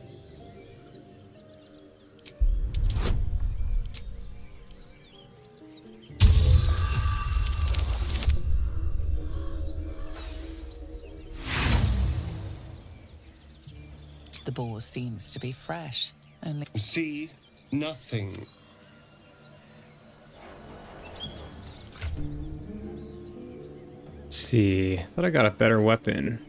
The boar seems to be fresh. Only See? Nothing. Let's see. Thought I got a better weapon.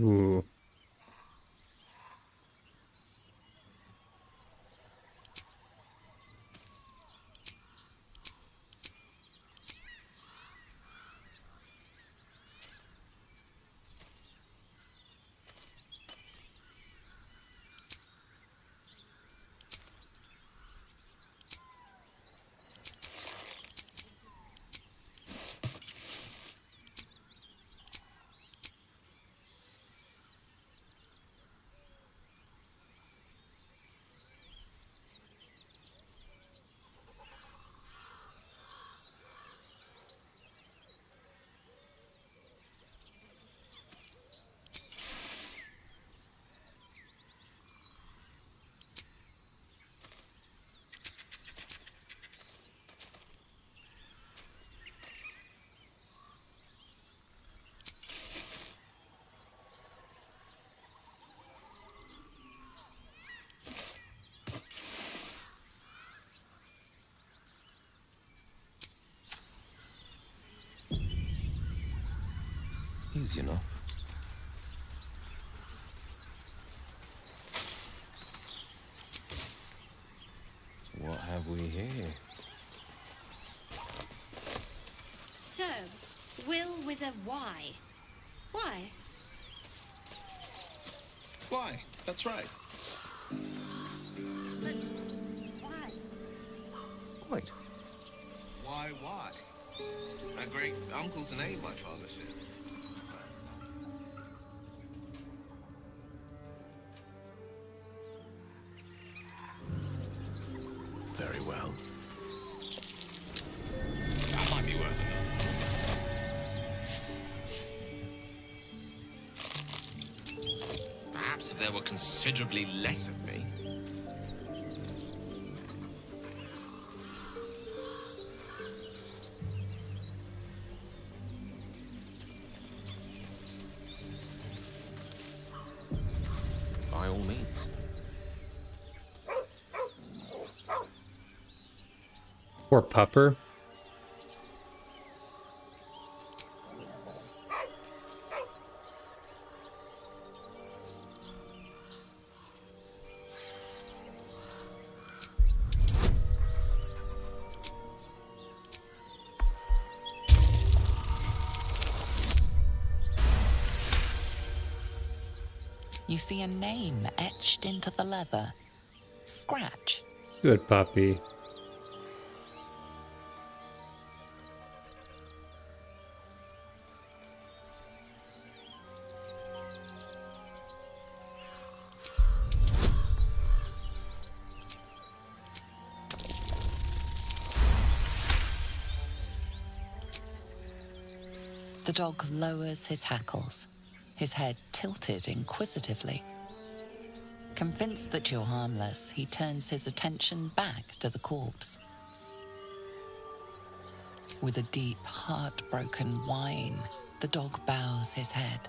Ooh. Easy enough. What have we here? So, Will with a Y. Why? Why? That's right. But why? Quite. Why? A great uncle's name, my father said. Very well. That might be worth it. Perhaps if there were considerably less of me. By all means. Poor pupper. You see a name etched into the leather. Scratch. Good puppy. The dog lowers his hackles, his head tilted inquisitively. Convinced that you're harmless, he turns his attention back to the corpse. With a deep, heartbroken whine, the dog bows his head.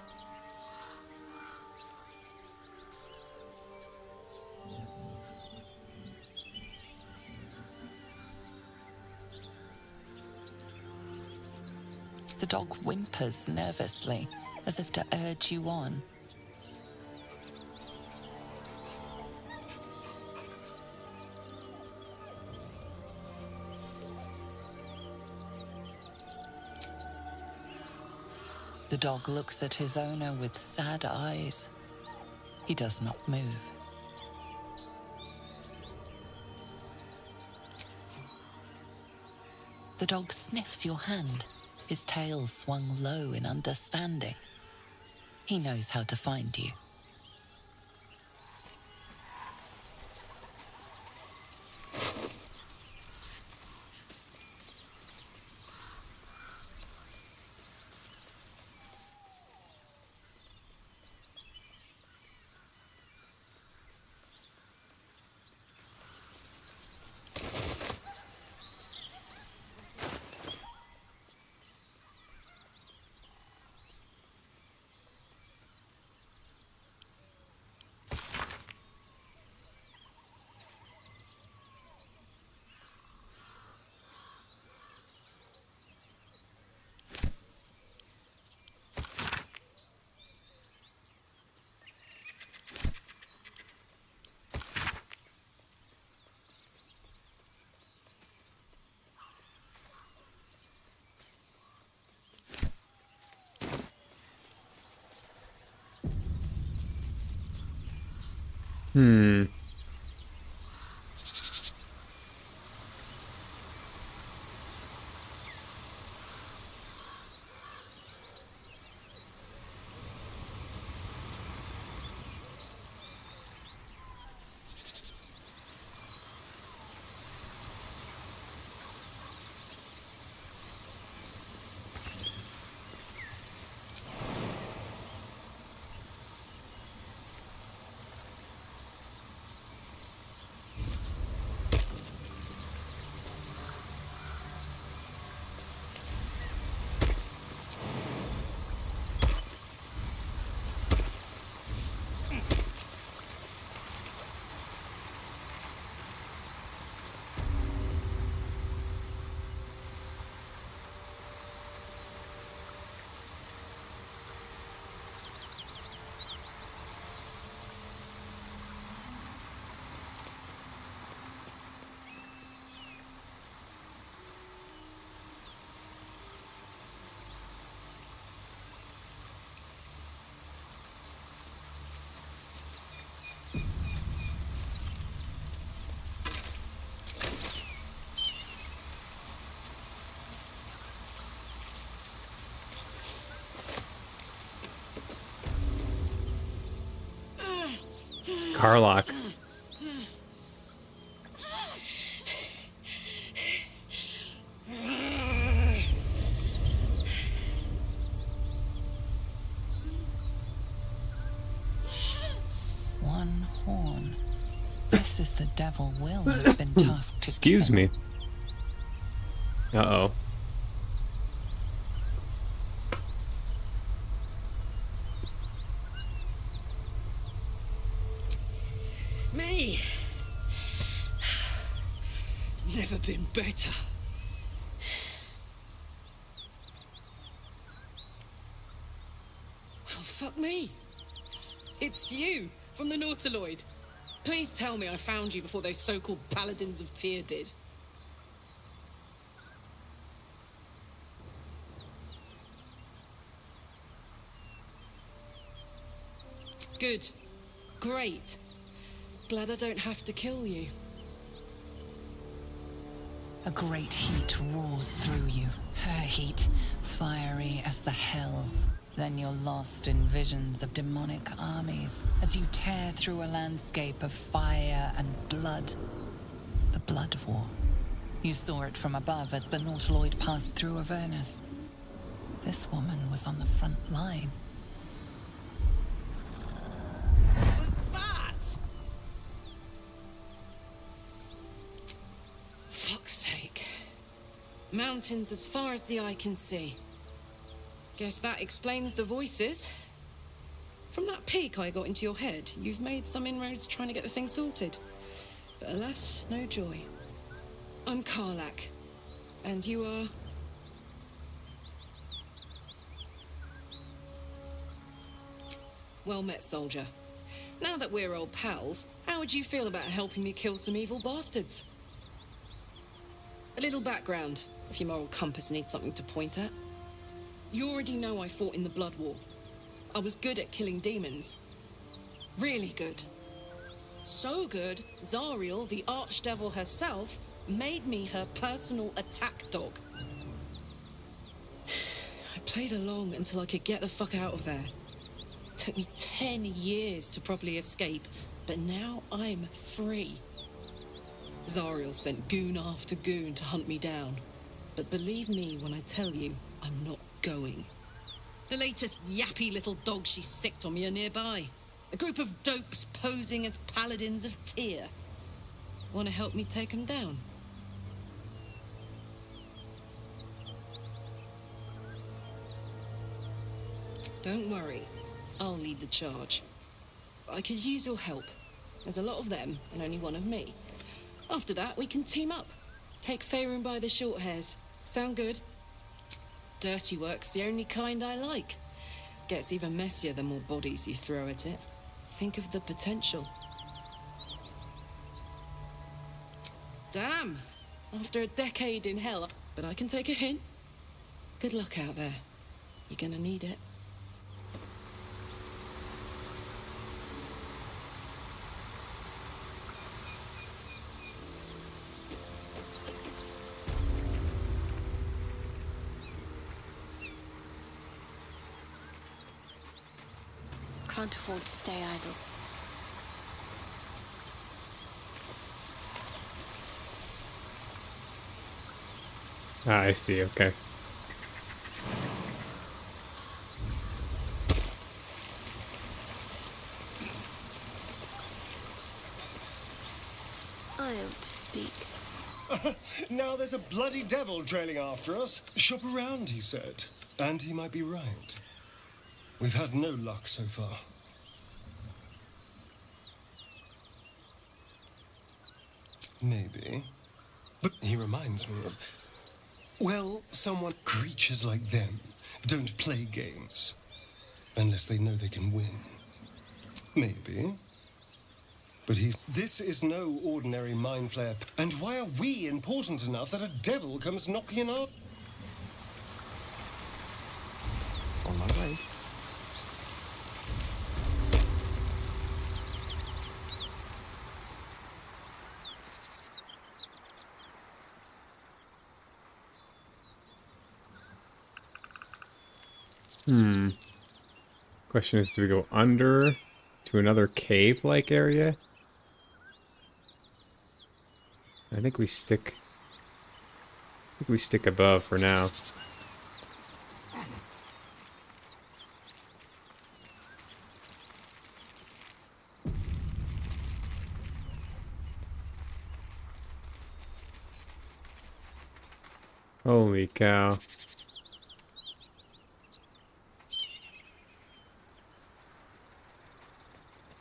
The dog whimpers nervously, as if to urge you on. The dog looks at his owner with sad eyes. He does not move. The dog sniffs your hand, his tail swung low in understanding. He knows how to find you. Hmm. Carlock. One horn. This is the devil Will has been tasked to Excuse kill. me. Uh-oh. Me! Never been better. Well, fuck me. It's you, from the Nautiloid. Please tell me I found you before those so-called paladins of Tyr did. Good. Great. Glad I don't have to kill you. A great heat roars through you. Her heat, fiery as the hells. Then you're lost in visions of demonic armies as you tear through a landscape of fire and blood. The Blood War. You saw it from above as the Nautiloid passed through Avernus. This woman was on the front line. What was that? Fuck's sake. Mountains as far as the eye can see. Guess that explains the voices. From that peek I got into your head, you've made some inroads trying to get the thing sorted. But alas, no joy. I'm Karlak. And you are... Well met, soldier. Now that we're old pals, how would you feel about helping me kill some evil bastards? A little background, if your moral compass needs something to point at. You already know I fought in the Blood War. I was good at killing demons. Really good. So good, Zariel, the archdevil herself, made me her personal attack dog. I played along until I could get the fuck out of there. Took me 10 years to properly escape, but now I'm free. Zariel sent goon after goon to hunt me down. But believe me when I tell you, I'm not going. The latest yappy little dogs she sicked on me are nearby. A group of dopes posing as paladins of Tyr. Want to help me take them down? Don't worry. I'll lead the charge. I could use your help. There's a lot of them, and only one of me. After that, we can team up. Take Faerun by the short hairs. Sound good? Dirty work's the only kind I like. Gets even messier the more bodies you throw at it. Think of the potential. Damn! After a decade in hell, but I can take a hint. Good luck out there. You're gonna need it. can't afford to stay idle. Ah, I see. Okay. I ought to speak. Now there's a bloody devil trailing after us. Shop around, he said. And he might be right. We've had no luck so far. Maybe. But he reminds me of... Well, someone... Creatures like them don't play games. Unless they know they can win. Maybe. But he's... This is no ordinary mind flare. And why are we important enough that a devil comes knocking on our... On my way. Question is, do we go under to another cave-like area? I think we stick above for now. Holy cow.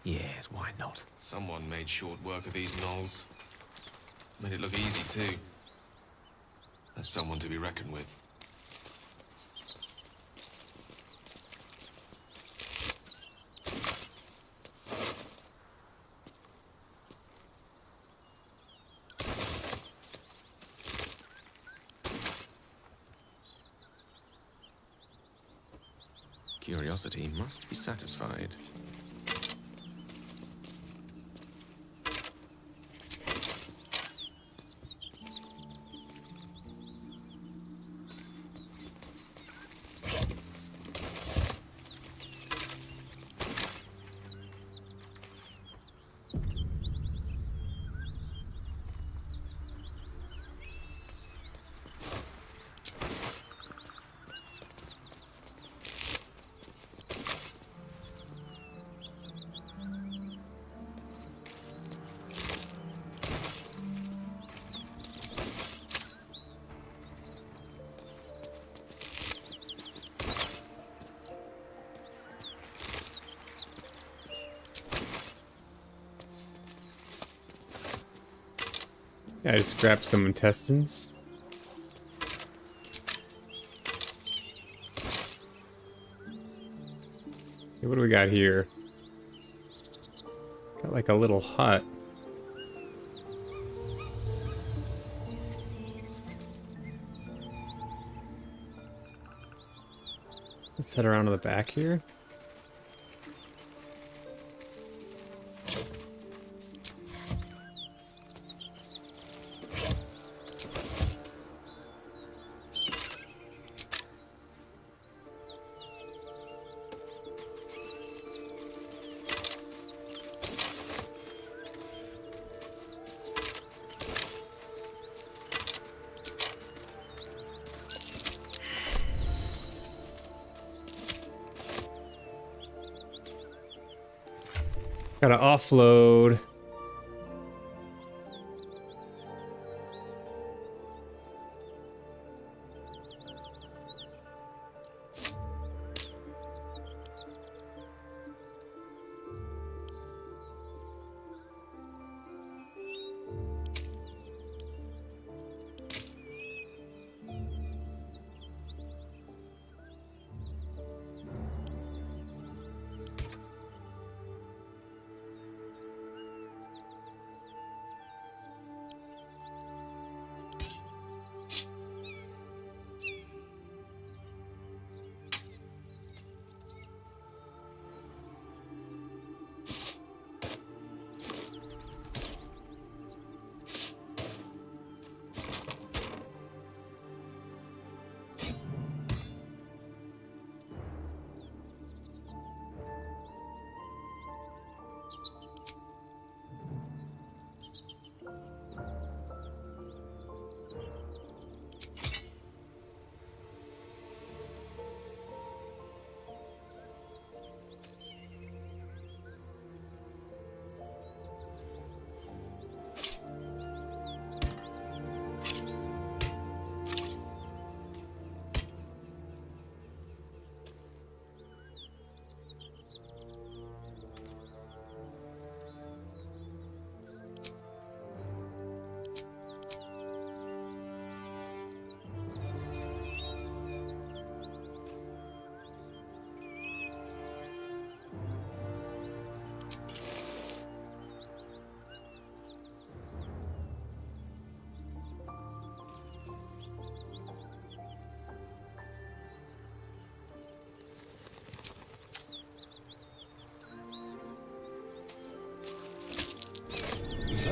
Yes, why not? Someone made short work of these gnolls. Made it look easy, too. That's someone to be reckoned with. Curiosity must be satisfied. Yeah, I just grabbed some intestines. Okay, what do we got here? Got like a little hut. Let's head around to the back here. Gotta offload.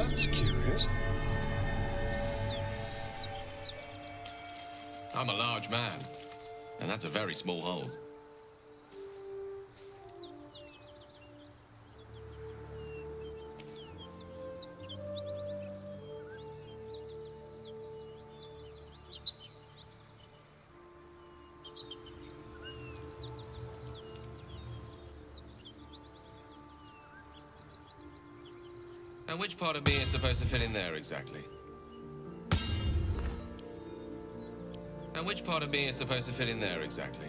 That's curious. I'm a large man, and that's a very small hole. And which part of me is supposed to fit in there exactly? And which part of me is supposed to fit in there exactly?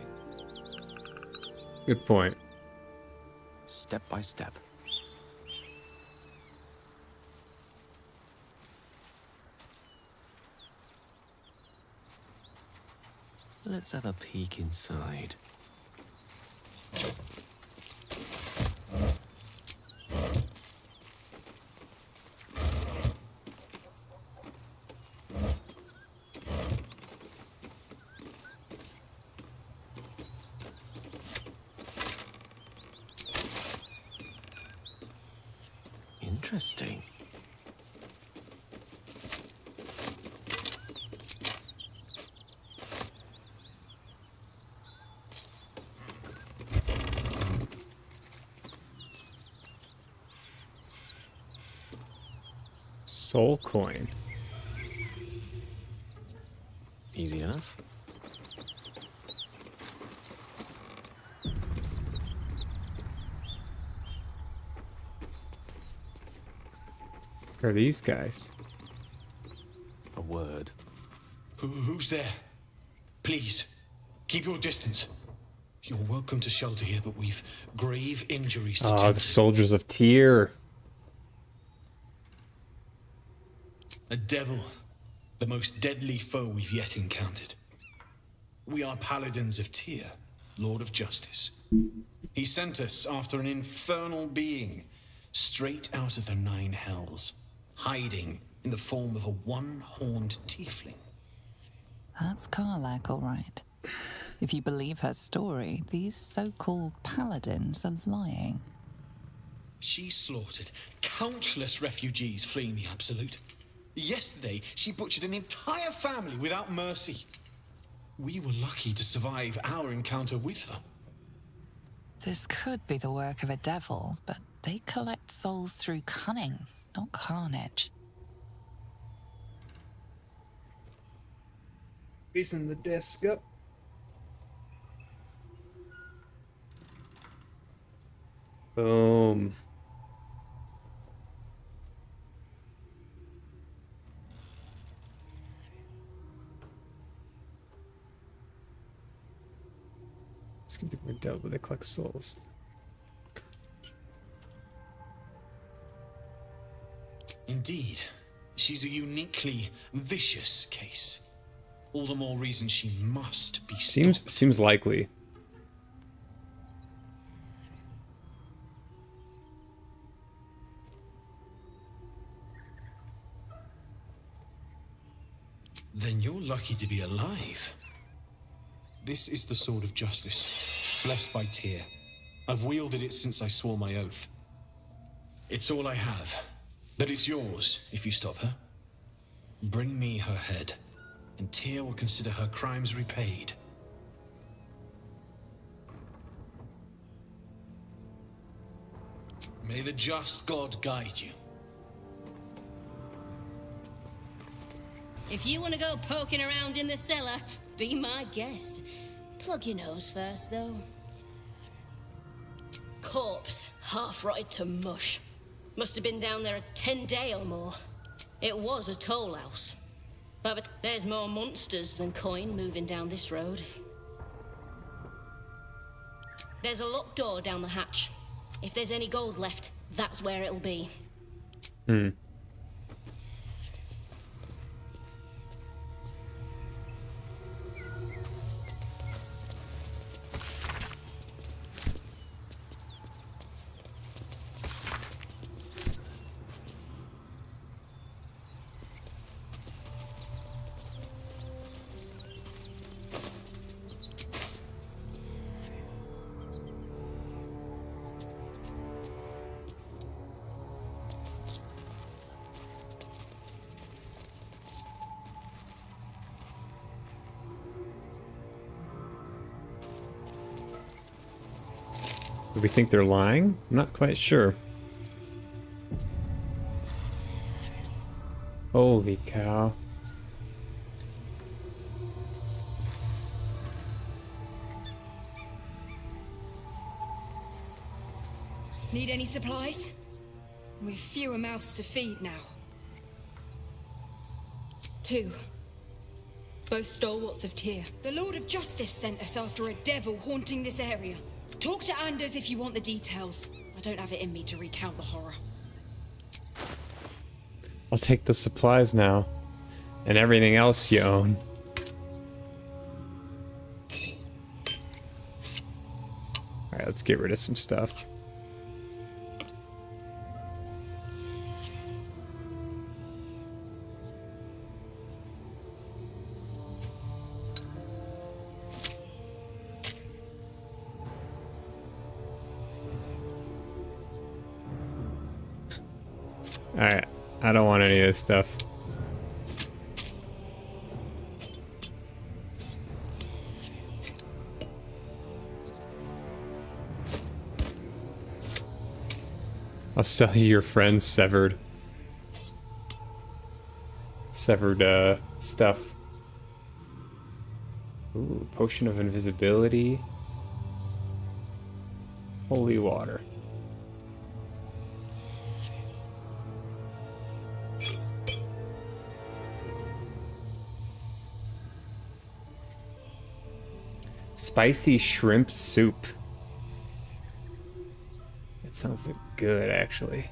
Good point. Step by step. Let's have a peek inside. Interesting. Soul coin. Easy enough. Who are these guys? A word. Who's there? Please, keep your distance. You're welcome to shelter here, but we've grave injuries to Oh, tend the to. soldiers of Tyr. A devil, the most deadly foe we've yet encountered. We are paladins of Tyr, Lord of Justice. He sent us after an infernal being, straight out of the Nine Hells, hiding in the form of a one-horned tiefling. That's Karlak, all right. If you believe her story, these so-called paladins are lying. She slaughtered countless refugees fleeing the Absolute. Yesterday, she butchered an entire family without mercy. We were lucky to survive our encounter with her. This could be the work of a devil, but they collect souls through cunning, not carnage. Raising the desk up. Boom. Let's give the word dealt with. They collect souls. Indeed, she's a uniquely vicious case. All the more reason she must be stopped. Seems likely. Then you're lucky to be alive. This is the sword of justice, blessed by Tyr. I've wielded it since I swore my oath. It's all I have, but it's yours if you stop her. Bring me her head, and Tyr will consider her crimes repaid. May the just God guide you. If you want to go poking around in the cellar, be my guest. Plug your nose first, though. Corpse, half rotted to mush. Must have been down there a 10-day or more. It was a toll house. But there's more monsters than coin moving down this road. There's a locked door down the hatch. If there's any gold left, that's where it'll be. Hmm. Do we think they're lying? I'm not quite sure. Holy cow. Need any supplies? We've fewer mouths to feed now. 2. Both stalwarts of Tyr. The Lord of Justice sent us after a devil haunting this area. Talk to Anders if you want the details. I don't have it in me to recount the horror. I'll take the supplies now. And everything else you own. Alright, let's get rid of some stuff. Alright, I don't want any of this stuff. I'll sell you your friend's severed stuff. Ooh, potion of invisibility. Holy water. Spicy shrimp soup. It sounds good, actually.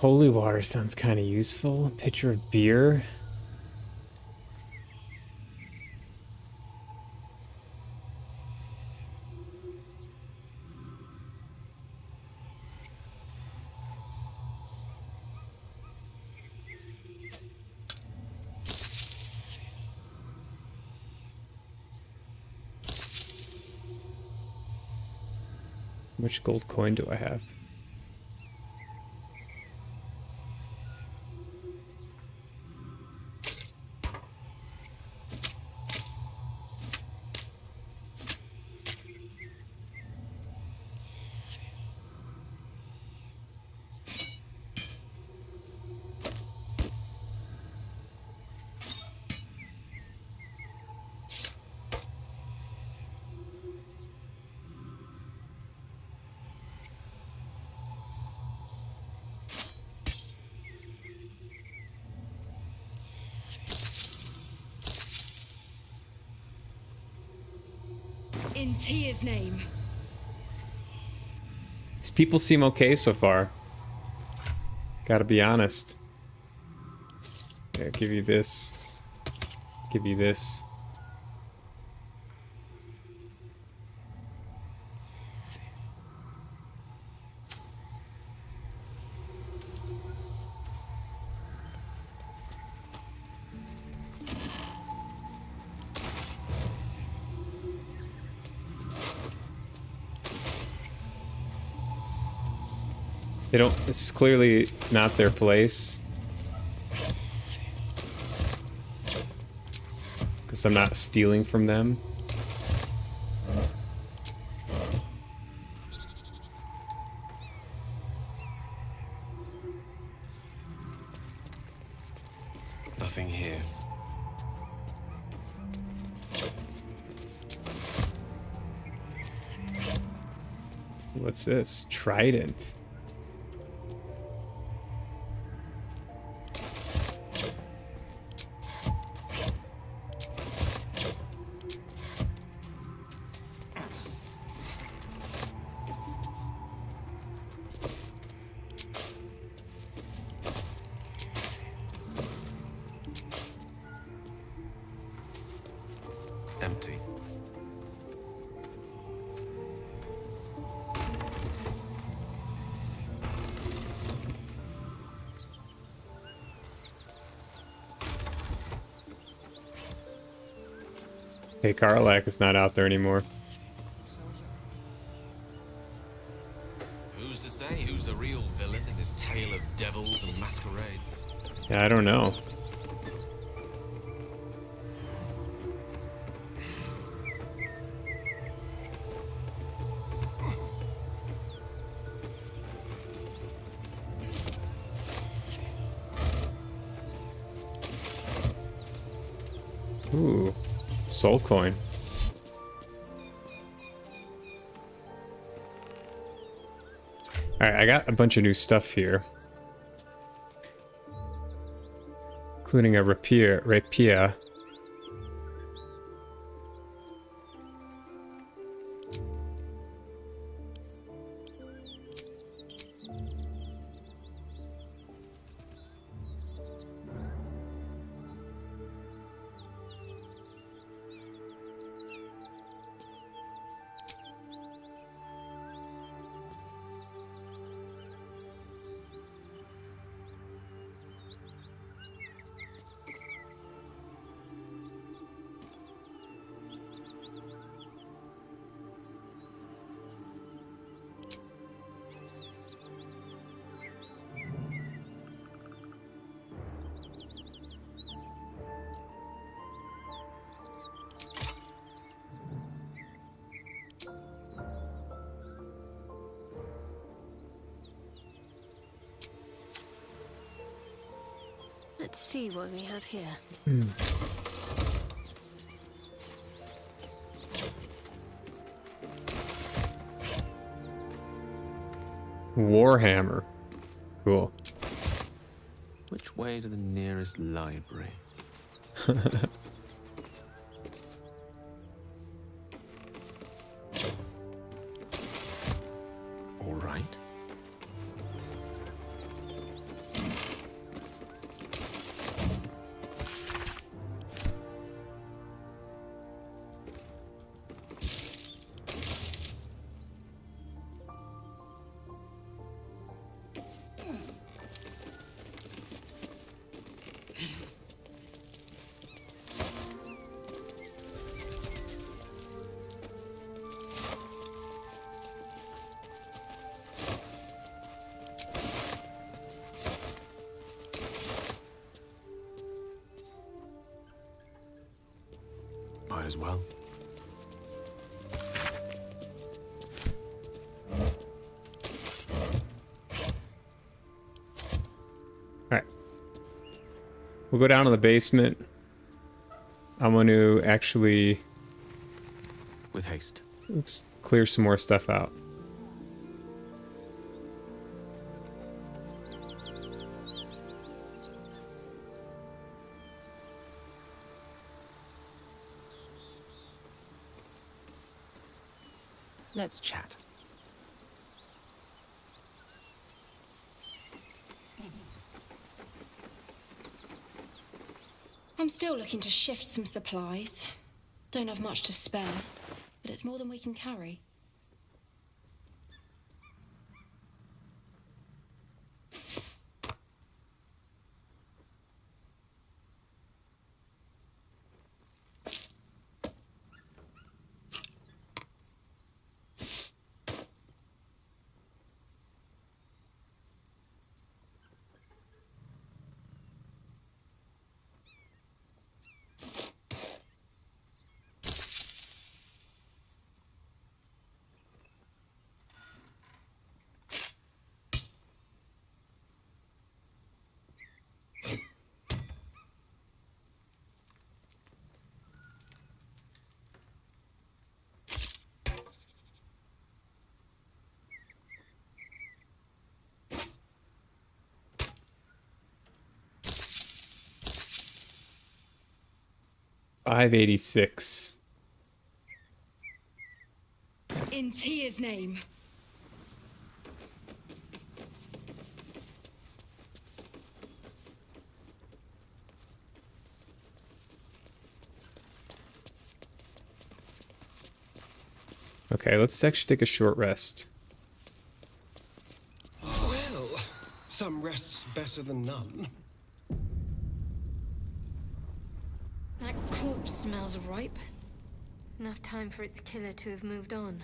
Holy water sounds kind of useful. Pitcher of beer. Which gold coin do I have? In Tyr's name. These people seem okay so far. Gotta be honest. Yeah, give you this. Give you this. They don't, this is clearly not their place. Because I'm not stealing from them. Nothing here. What's this? Trident. Empty. Hey, Karlak is not out there anymore. Who's to say who's the real villain in this tale of devils and masquerades? Yeah, I don't know. Ooh, soul coin. Alright, I got a bunch of new stuff here. Including a rapier. Let's see what we have here. Warhammer. Cool. Which way to the nearest library? All right. Might as well. Alright. We'll go down to the basement. I'm going to actually... With haste. Oops, clear some more stuff out. Let's chat. I'm still looking to shift some supplies. Don't have much to spare, but it's more than we can carry. 586. In Tyr's name. Okay, let's actually take a short rest. Well, some rest's better than none. That corpse smells ripe. Enough time for its killer to have moved on.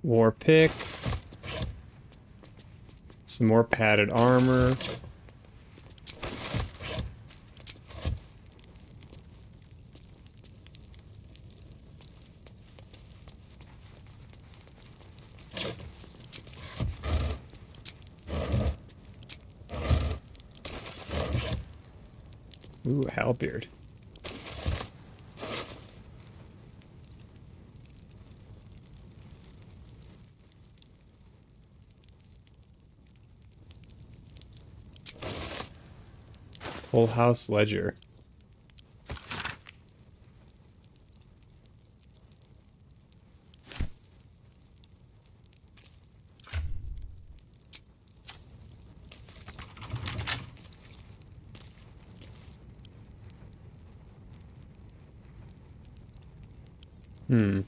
War pick. Some more padded armor. Ooh, halberd. Whole house ledger. Hmm.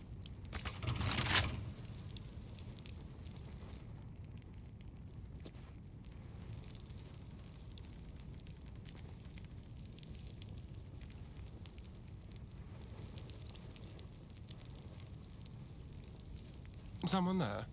Someone there?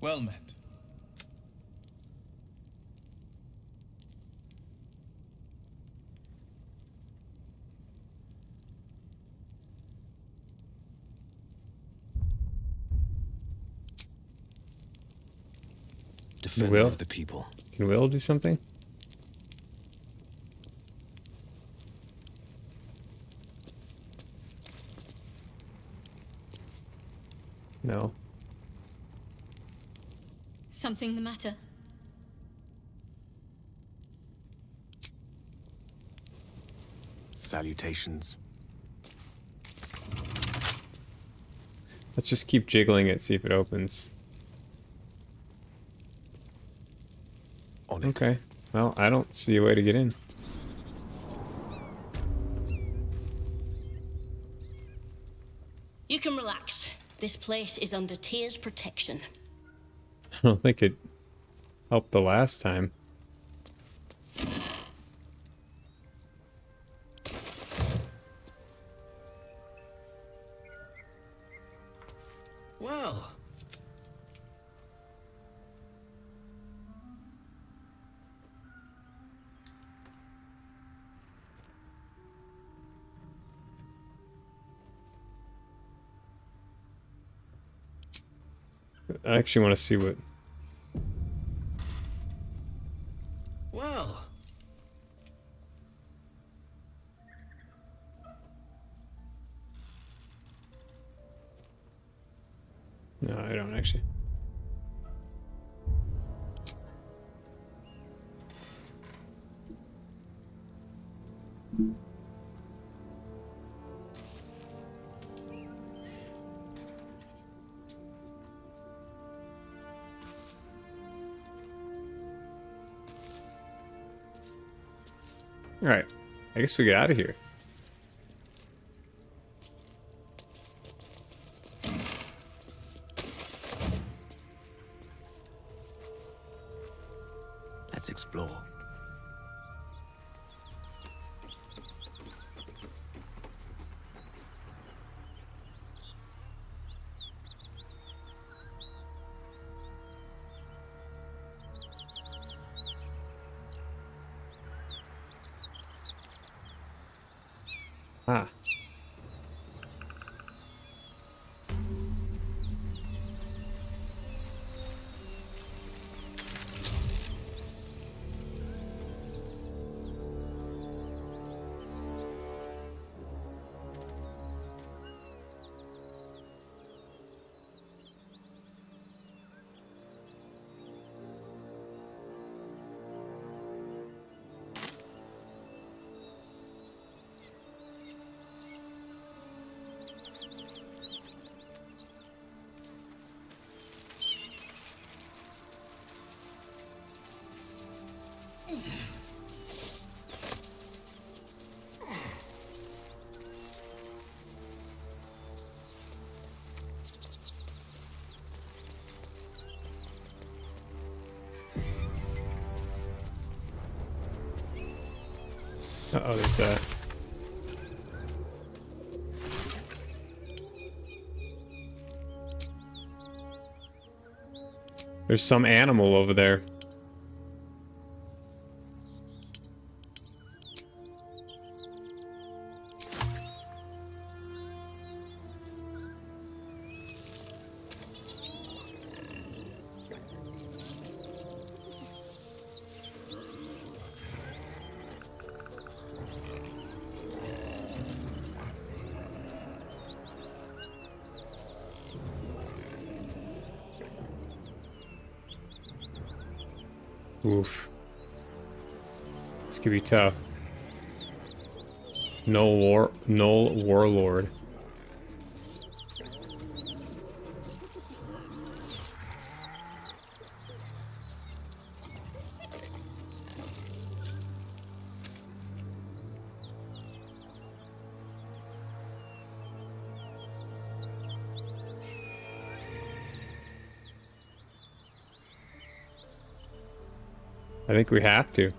Well met. Defender Will? of the people. Can Will do something? No. Something the matter? Salutations. Let's just keep jiggling it, see if it opens. On it. Okay. Well, I don't see a way to get in. You can relax. This place is under Tyr's protection. I don't think it helped the last time. Well. I actually want to see what... Well. No, I don't actually. Alright. I guess we get out of here. Let's explore. Ah. Uh-oh, there's some animal over there. Oof. This could be tough. Null Warlord. I think we have to.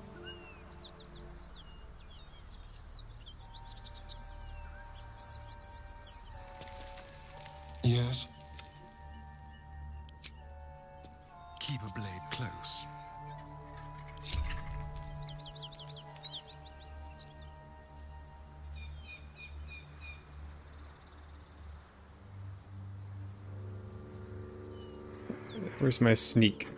Yes. Keep a blade close. Where's my sneak?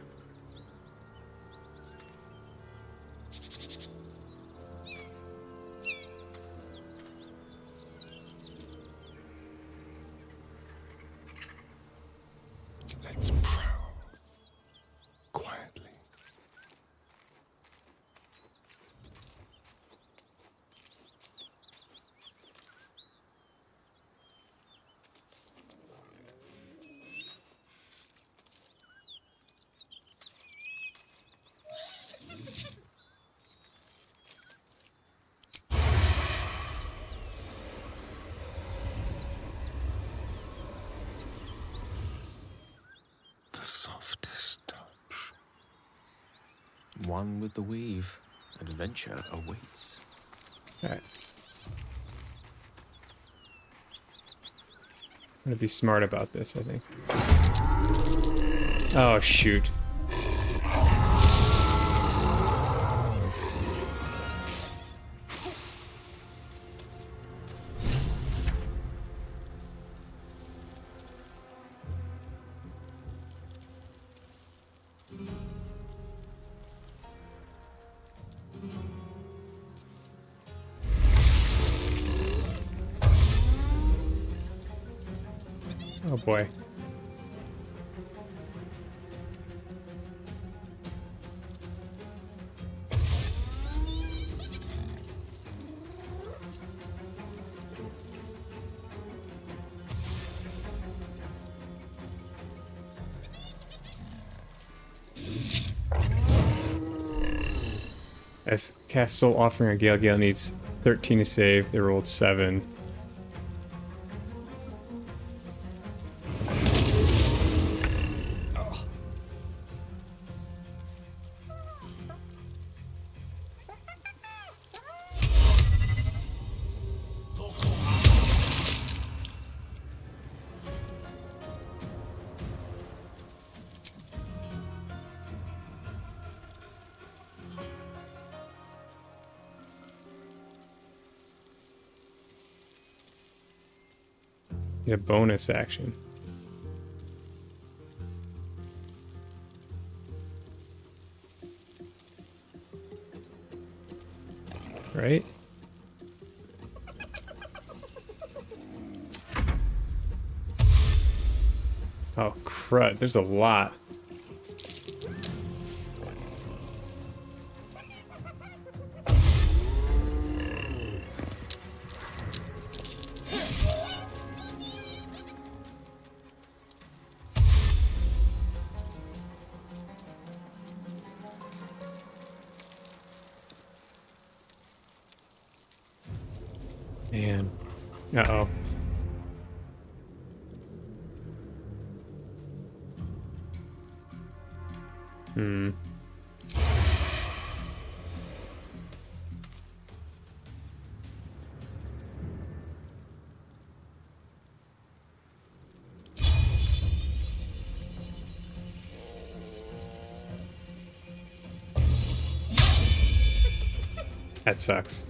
Let's prowl quietly. The softest touch. One with the weave. Adventure awaits. Alright. I'm gonna be smart about this, I think. Oh, shoot. Oh boy. cast Soul Offering on Gale. Gale needs 13 to save. They rolled 7. Get a bonus action. Right? Oh, crud. There's a lot. Man. Uh-oh. Hmm. That sucks.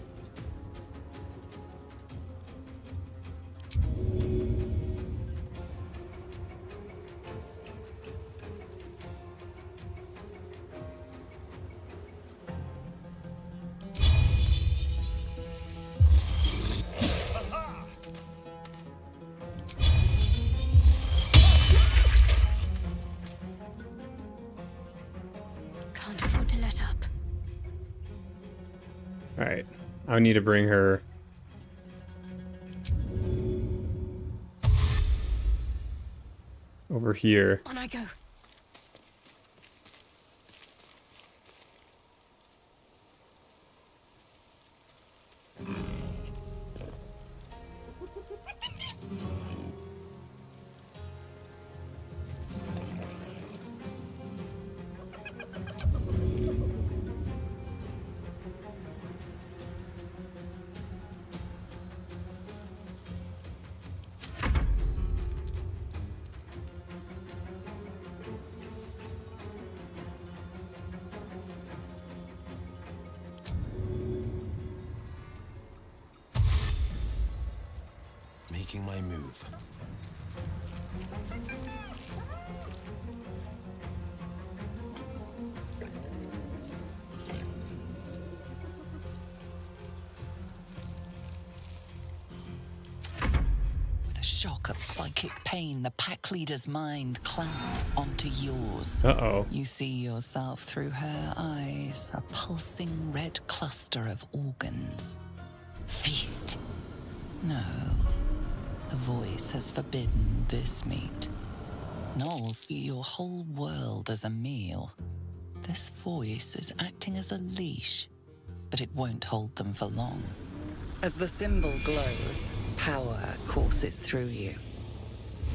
Can't afford to let up. Alright. I need to bring her... over here. On I go. Making my move. With a shock of psychic pain, the pack leader's mind clamps onto yours. Uh-oh. You see yourself through her eyes, a pulsing red cluster of organs. Feast. No. The voice has forbidden this meat. Gnolls see your whole world as a meal. This voice is acting as a leash, but it won't hold them for long. As the symbol glows, power courses through you.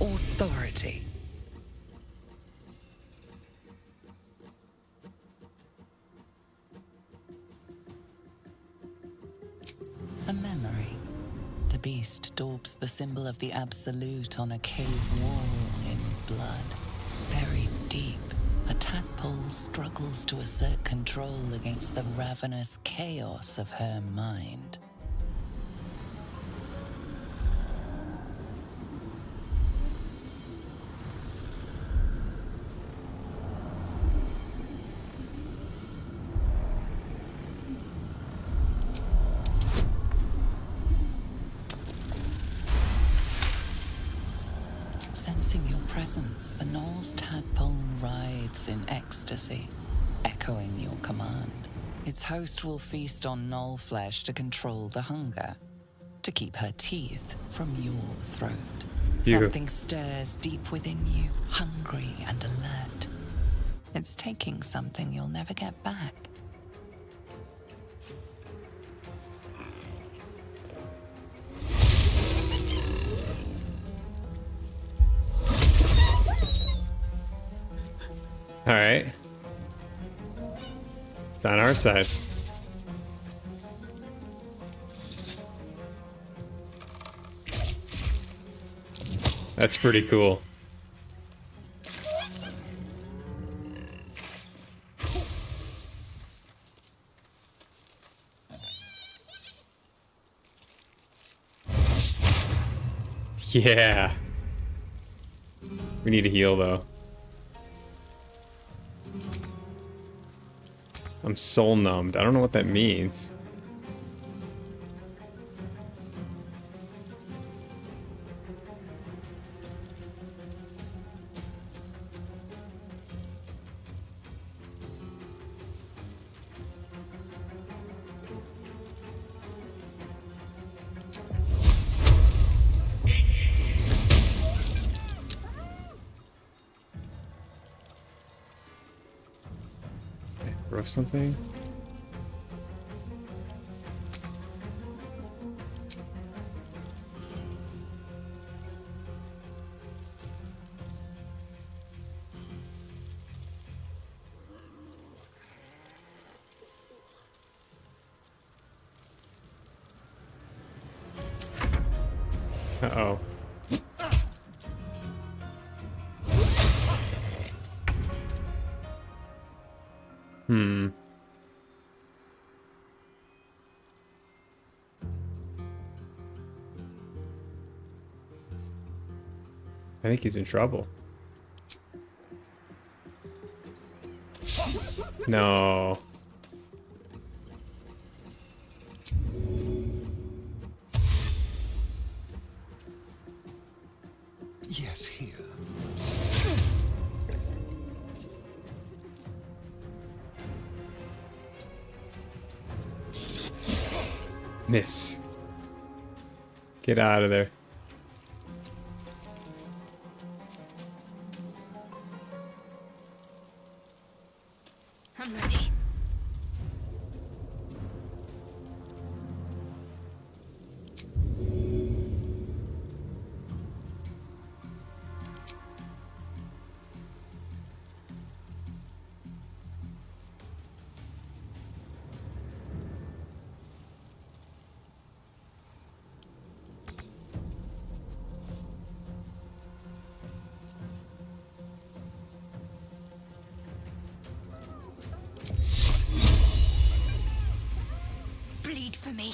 Authority. A memory. The beast daubs the symbol of the Absolute on a cave wall in blood. Buried deep, a tadpole struggles to assert control against the ravenous chaos of her mind. Sensing your presence, the Gnoll's tadpole writhes in ecstasy, echoing your command. Its host will feast on Gnoll flesh to control the hunger, to keep her teeth from your throat. Something stirs deep within you, hungry and alert. It's taking something you'll never get back. Alright. It's on our side. That's pretty cool. Yeah. We need to heal though. I'm soul numbed. I don't know what that means. Throw something. Uh-oh. I think he's in trouble. No. Yes, here. Miss. Get out of there. I'm ready. Bleed for me.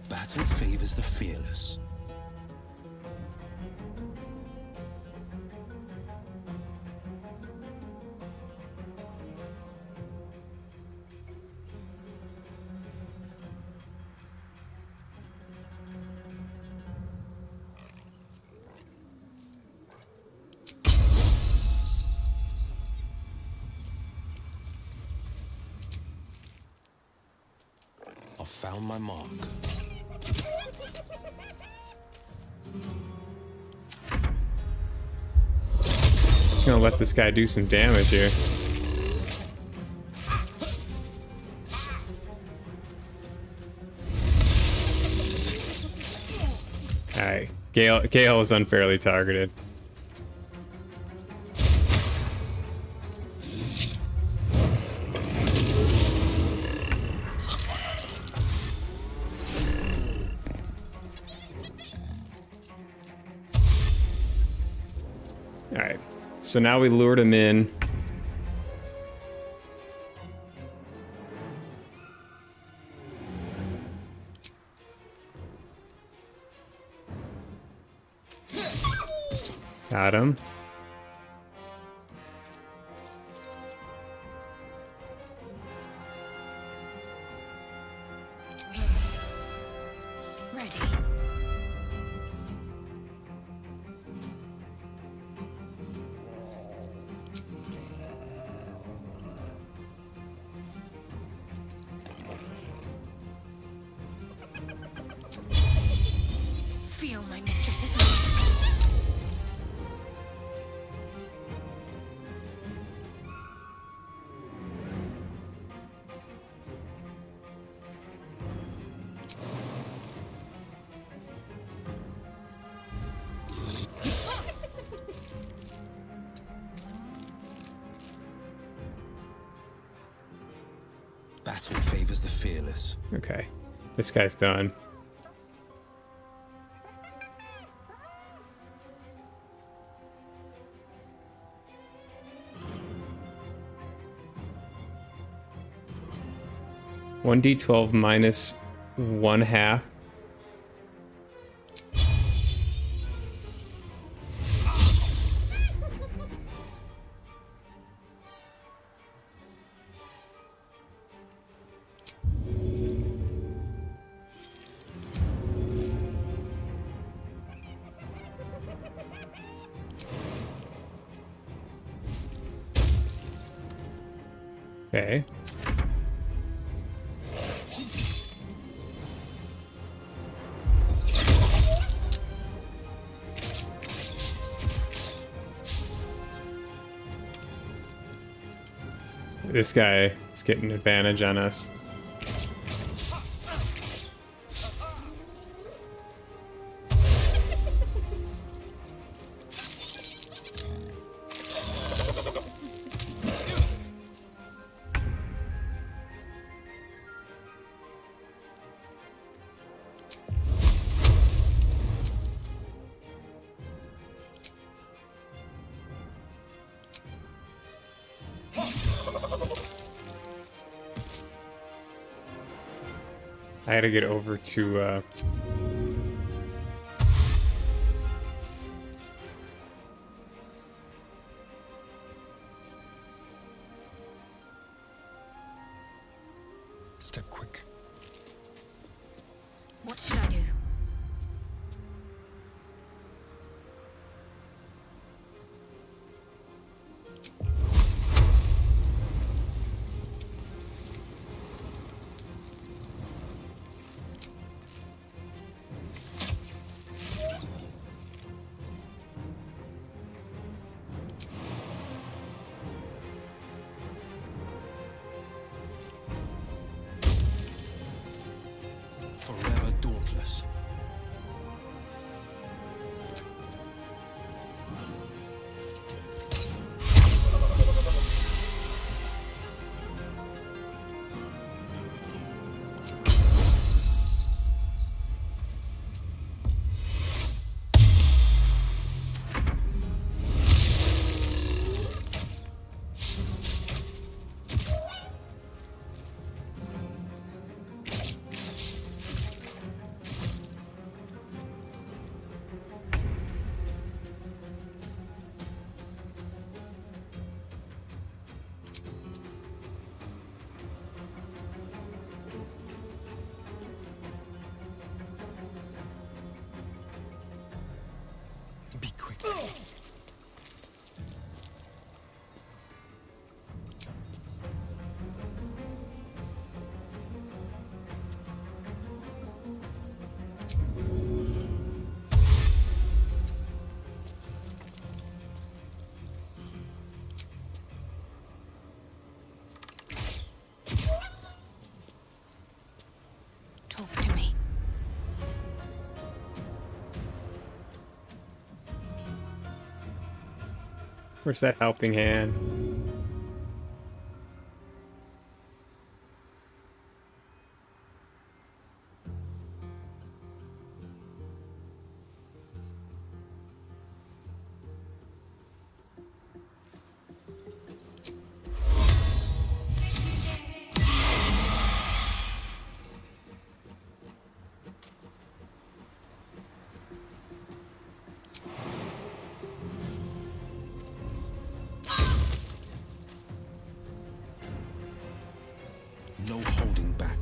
Battle favors the fearless. I found my mark. Just gonna let this guy do some damage here. Alright. Gale is unfairly targeted. Alright. So now we lured him in. Got him. Ready. Feel my mistress's fearless. Okay. This guy's done. (1d12 minus 1/2). Okay. This guy is getting advantage on us. I had to get over to Step quick. What should I do? Forever dauntless. Be quick. Talk to me. where's that helping hand? No holding back.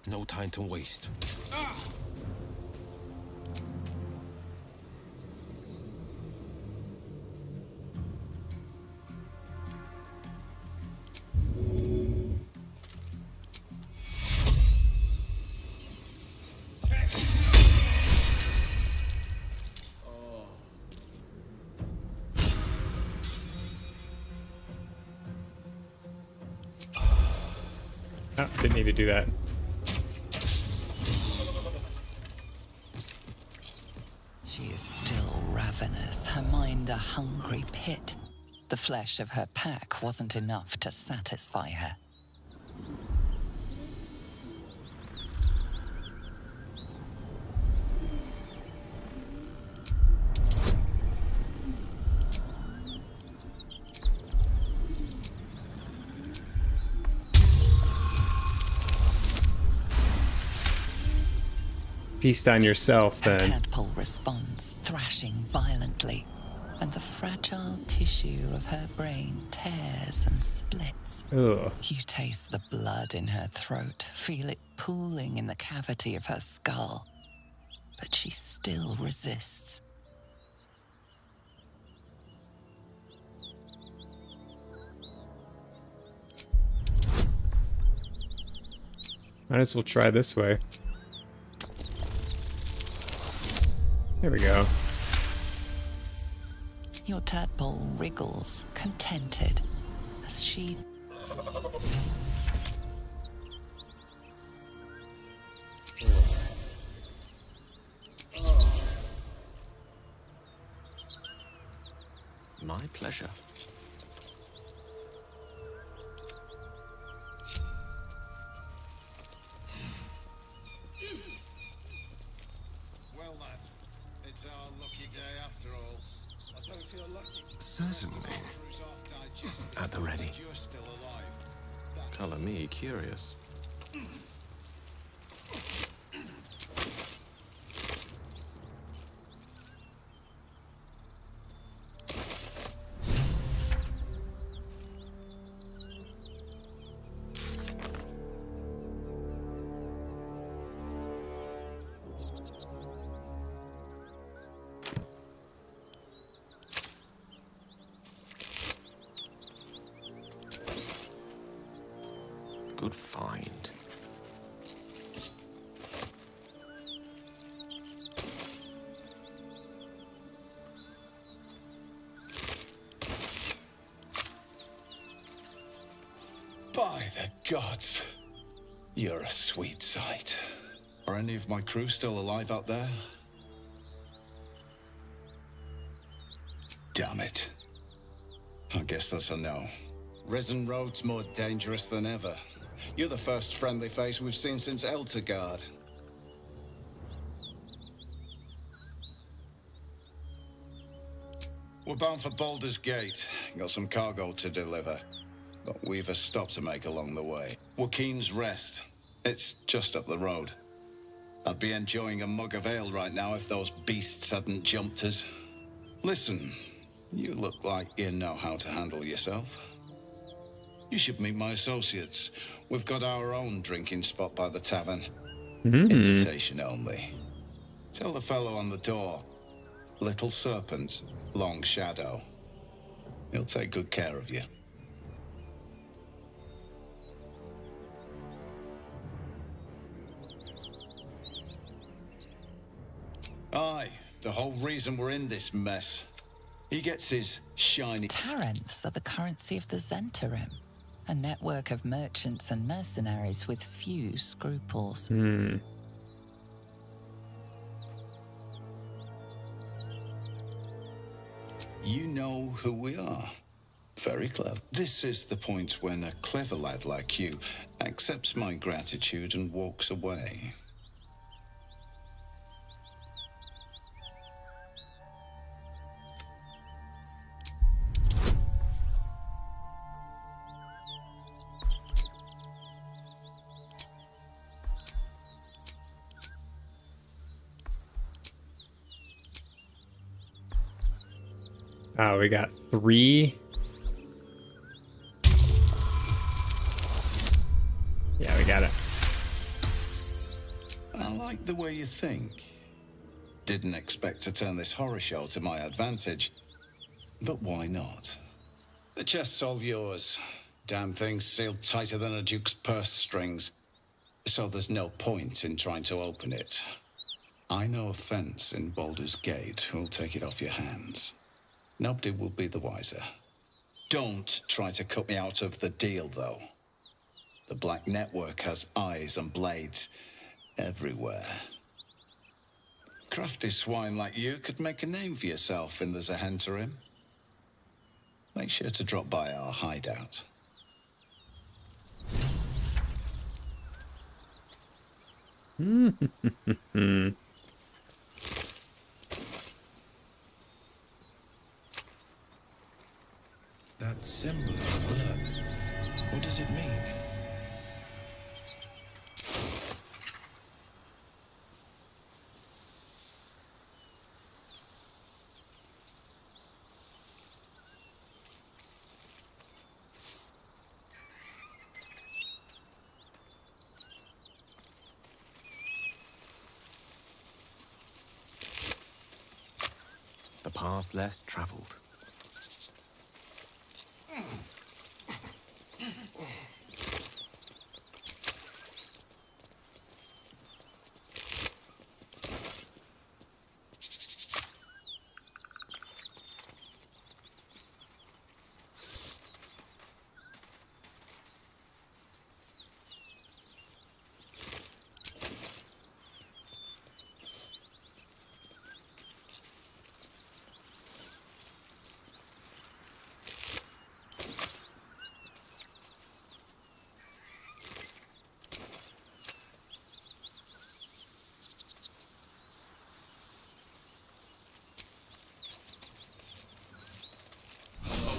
No time to waste. Oh, didn't need to do that. hungry pit. The flesh of her pack wasn't enough to satisfy her. Feast on yourself, The then. tadpole responds, thrashing violently, and the fragile tissue of her brain tears and splits. Ugh. You taste the blood in her throat, feel it pooling in the cavity of her skull. But she still resists. Might as well try this way. There we go. Your tadpole wriggles, contented, as she... My pleasure. Well, lad, it's our lucky day after all. I don't feel lucky. Certainly. At the ready. You're still alive. Color me curious. Good find. By the gods, you're a sweet sight. Are any of my crew still alive out there? Damn it. I guess that's a no. Risen Road's more dangerous than ever. You're the first friendly face we've seen since Eltergard. We're bound for Baldur's Gate. Got some cargo to deliver. But we've a stop to make along the way. Joaquin's Rest. It's just up the road. I'd be enjoying a mug of ale right now if those beasts hadn't jumped us. Listen, you look like you know how to handle yourself. You should meet my associates. We've got our own drinking spot by the tavern. Invitation only. Tell the fellow on the door. Little Serpent, Long Shadow. He'll take good care of you. Aye, the whole reason we're in this mess. He gets his shiny... Taranths are the currency of the Zentarim, a network of merchants and mercenaries with few scruples. You know who we are. Very clever. This is the point when a clever lad like you accepts my gratitude and walks away. Oh, we got 3. Yeah, we got it. I like the way you think. Didn't expect to turn this horror show to my advantage, but why not? The chest's all yours. Damn thing's sealed tighter than a duke's purse strings, so there's no point in trying to open it. I know a fence in Baldur's Gate who'll take it off your hands. Nobody will be the wiser. Don't try to cut me out of the deal, though. The Black Network has eyes and blades everywhere. Crafty swine like you could make a name for yourself in the Zahentarim. make sure to drop by our hideout. That symbol of blood, what does it mean? The path less traveled.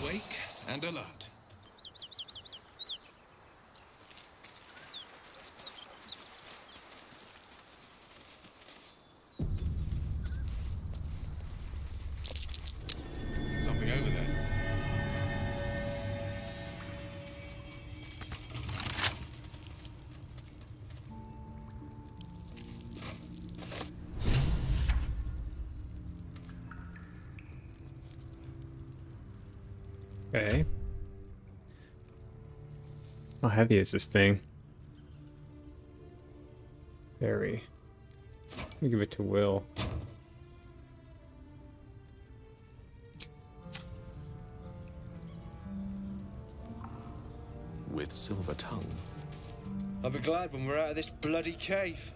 Awake and alert. Something over there. Okay. How heavy is this thing? Very. Let me give it to Will. With silver tongue. I'll be glad when we're out of this bloody cave.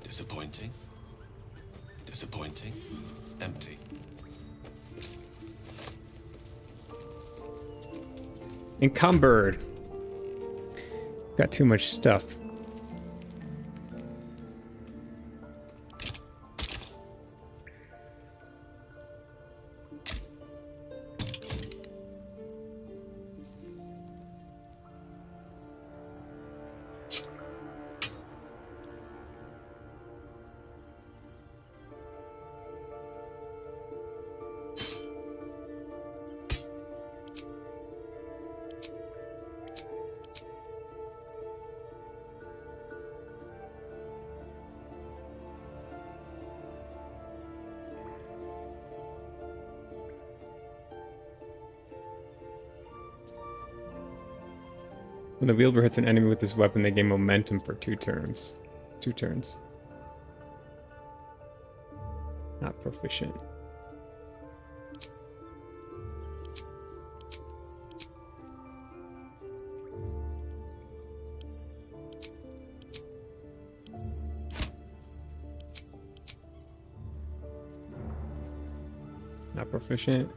Disappointing. Disappointing. Empty. Encumbered. Got too much stuff. When the wielder hits an enemy with this weapon, they gain momentum for 2 turns. 2 turns. Not proficient. Not proficient.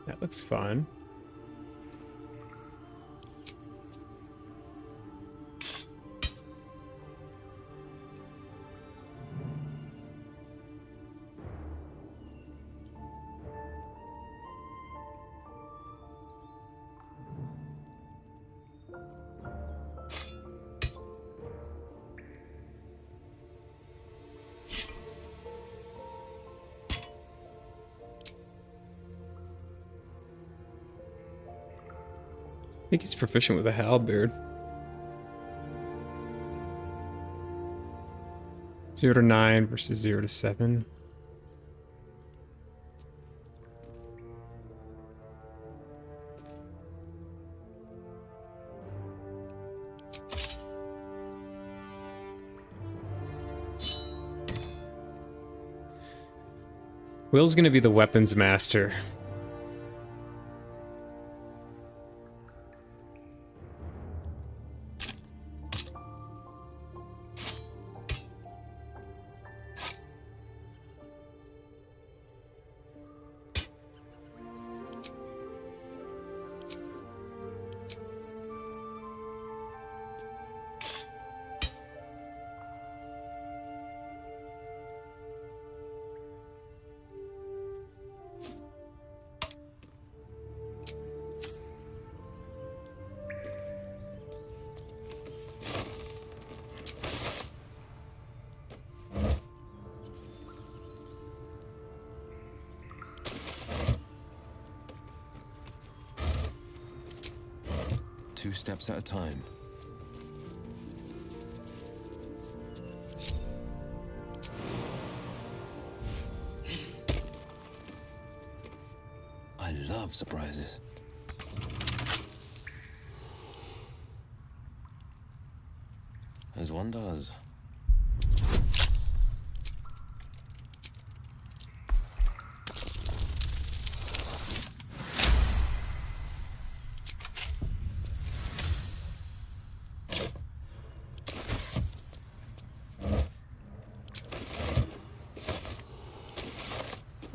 That looks fun. I think he's proficient with a halberd. 0 to 9 versus 0 to 7. Will's gonna be the weapons master. Two steps at a time. I love surprises. As one does.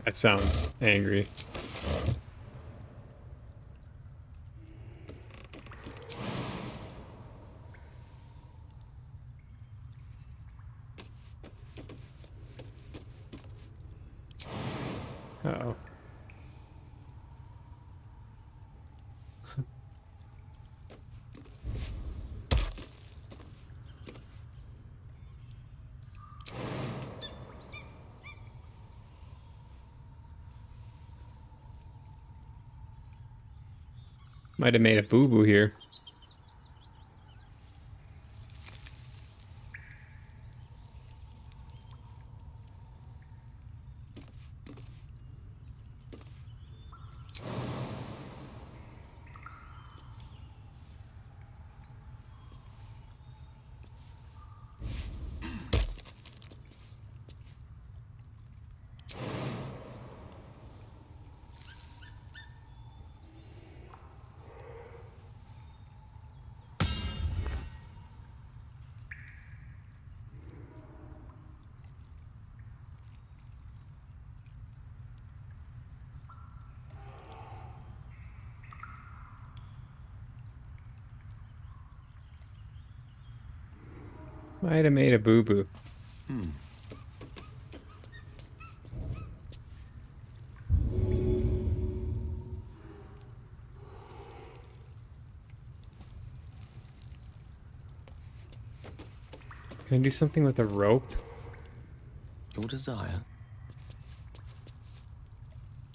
That sounds angry. Uh-oh. Might have made a boo-boo here. Might have made a boo-boo. Can I do something with a rope? Your desire?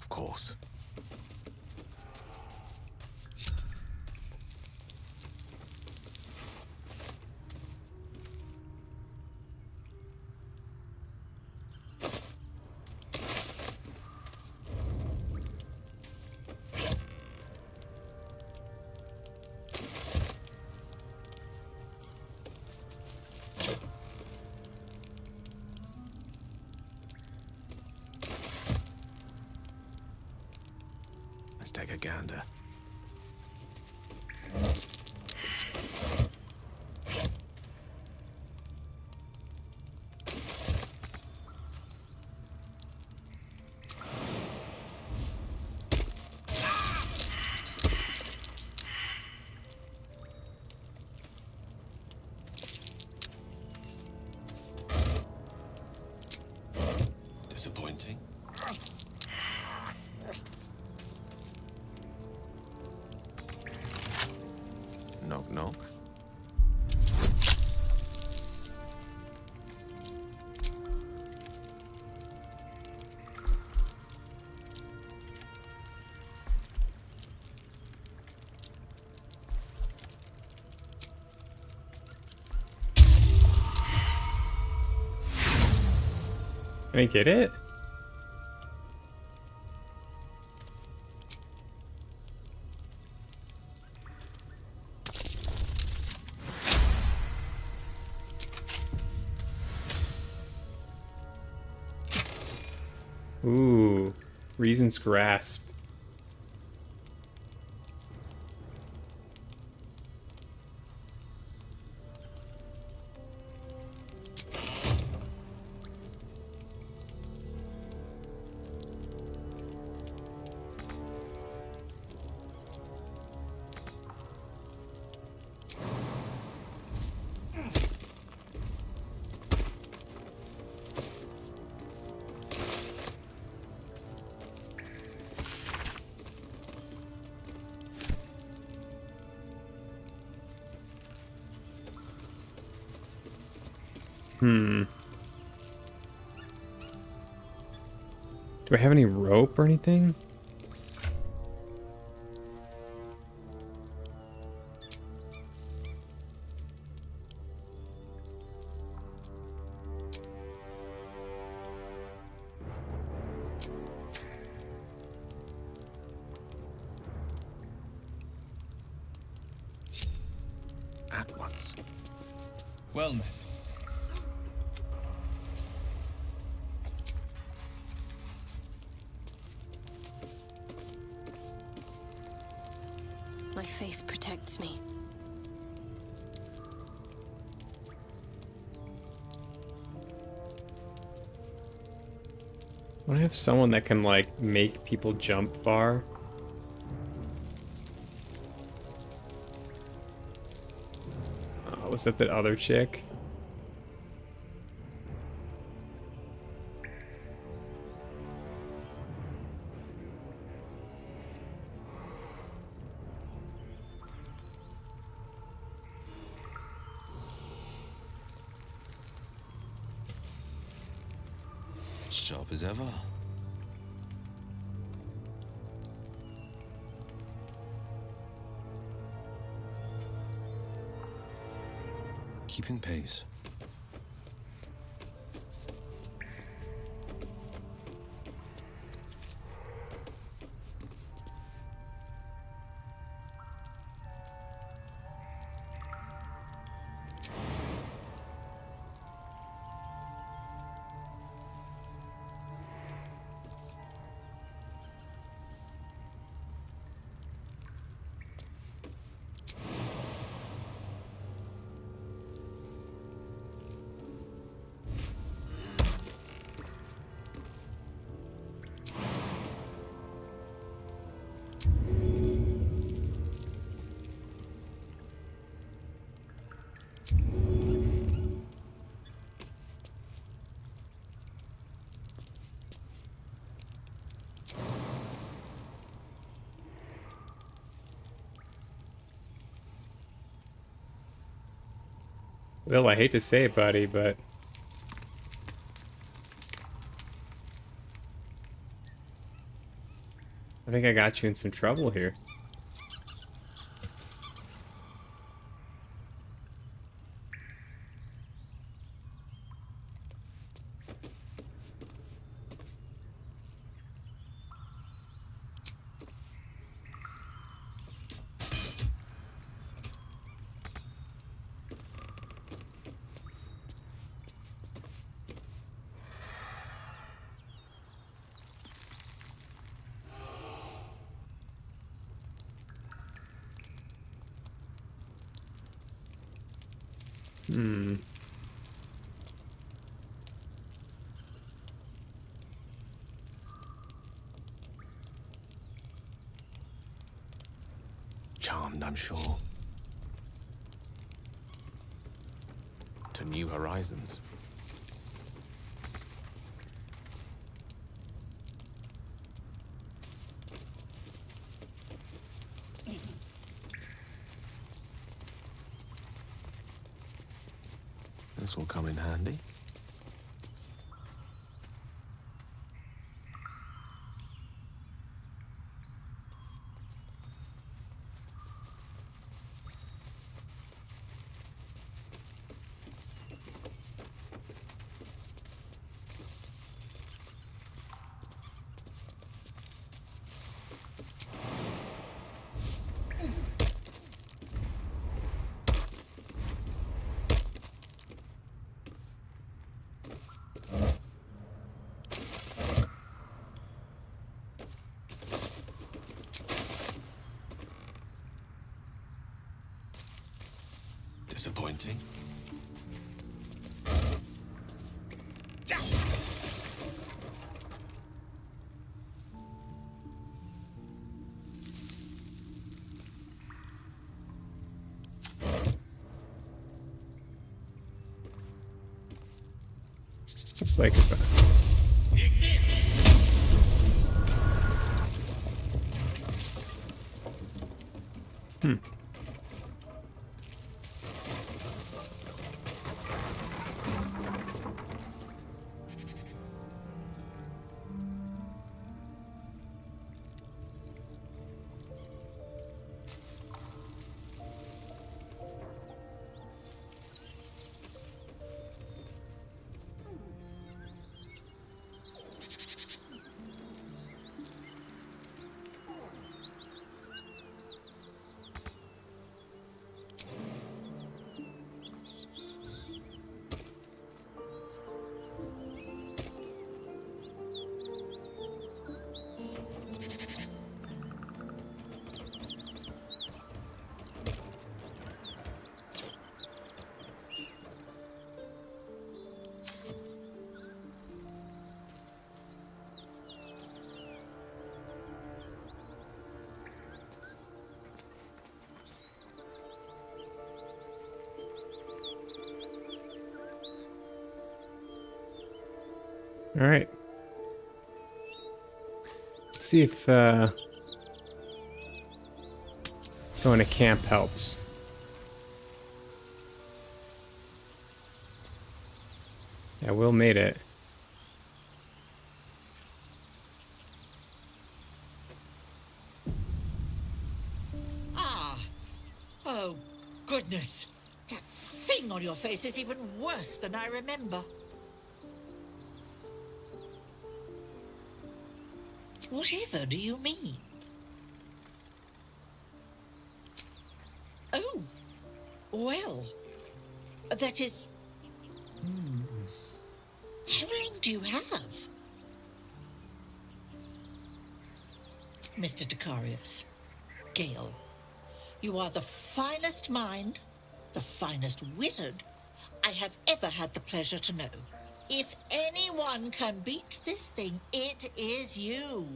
Of course. Let's take a gander. Disappointing. Knock, knock. Can I get it? Ooh. Reason's grasp. Do I have any rope or anything? At once. Well met. My faith protects me. I have someone that can, like, make people jump far. Was that the other chick? Sharp as ever. Keeping pace. Will, I hate to say it, buddy, but I think I got you in some trouble here. Charmed, I'm sure. To new horizons. This will come in handy. Disappointing. Looks like all right. Let's see if going to camp helps. Yeah, Will made it. Ah! Oh, goodness. That thing on your face is even worse than I remember. Whatever do you mean? Oh, well, that is... How long do you have? Mr. Decarius, Gale, you are the finest mind, the finest wizard I have ever had the pleasure to know. If anyone can beat this thing, it is you.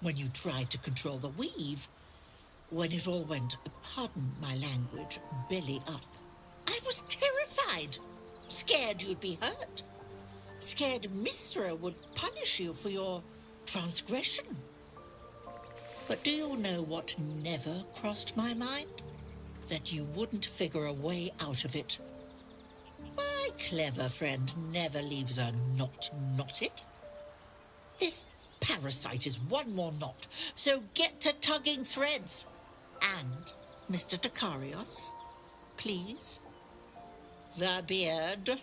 When you tried to control the weave, when it all went, pardon my language, belly up, I was terrified. Scared you'd be hurt. Scared Mistra would punish you for your transgression. But do you know what never crossed my mind? That you wouldn't figure a way out of it. My clever friend never leaves a knot knotted. This parasite is one more knot, so get to tugging threads. And, Mr. Decarius, please, the beard.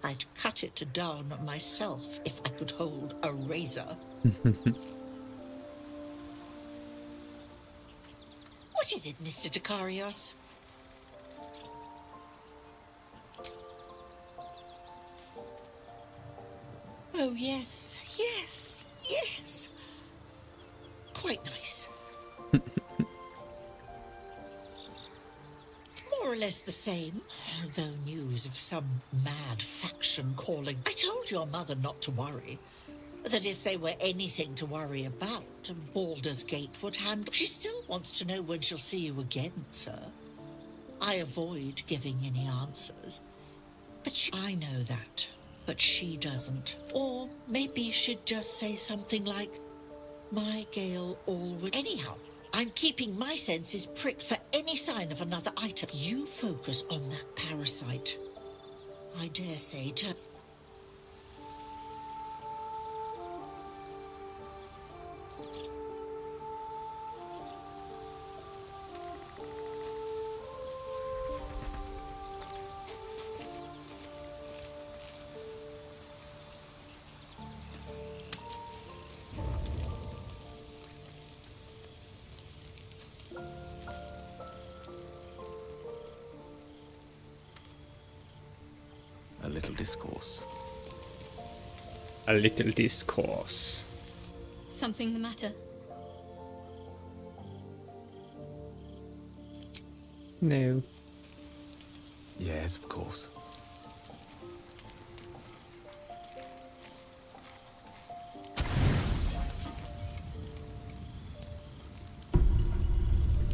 I'd cut it down myself if I could hold a razor. What is it, Mr. Decarius? Oh, yes, yes, yes. Quite nice. More or less the same, though news of some mad faction calling. I told your mother not to worry. That if they were anything to worry about, Baldur's Gate would handle. She still wants to know when she'll see you again, sir. I avoid giving any answers. But I know that, but she doesn't. Or maybe she'd just say something like, my Gale always... Anyhow, I'm keeping my senses pricked for any sign of another item. You focus on that parasite. I dare say to... A little discourse. A little discourse. Something the matter? No. Yes, of course.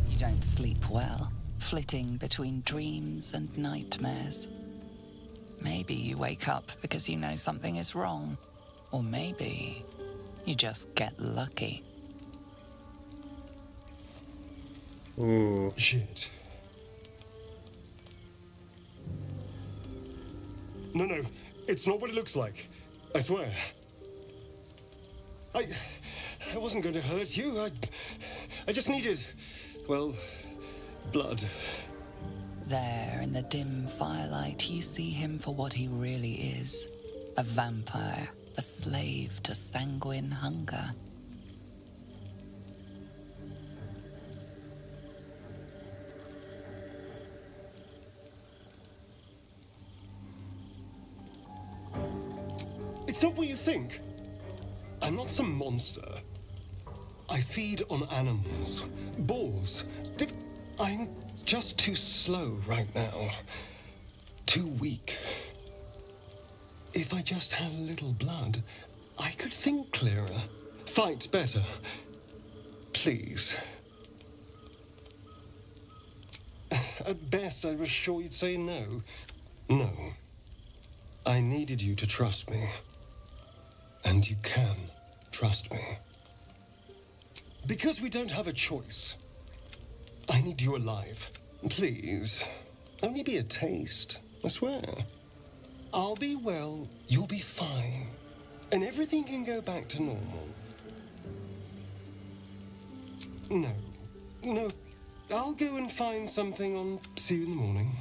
You don't sleep well, flitting between dreams and nightmares. Maybe you wake up because you know something is wrong. Or maybe you just get lucky. Ooh. Shit. No, it's not what it looks like. I swear. I wasn't going to hurt you. I just needed, well, blood. There, in the dim firelight, you see him for what he really is. A vampire, a slave to sanguine hunger. It's not what you think. I'm not some monster. I feed on animals, boars. I'm just too slow right now. Too weak. If I just had a little blood, I could think clearer, fight better. Please. At best, I was sure you'd say no. No. I needed you to trust me. And you can trust me. Because we don't have a choice. I need you alive. Please. Only be a taste, I swear. I'll be well, you'll be fine. And everything can go back to normal. No. I'll go and find something on see you in the morning.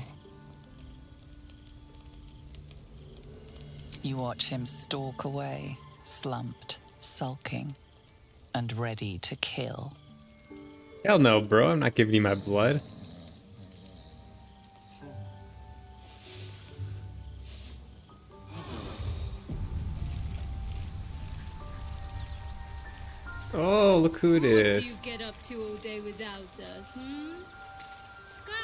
You watch him stalk away, slumped, sulking, and ready to kill. Hell no, bro. I'm not giving you my blood. Oh, look who it is. What do you get up to all day without us, Scrap!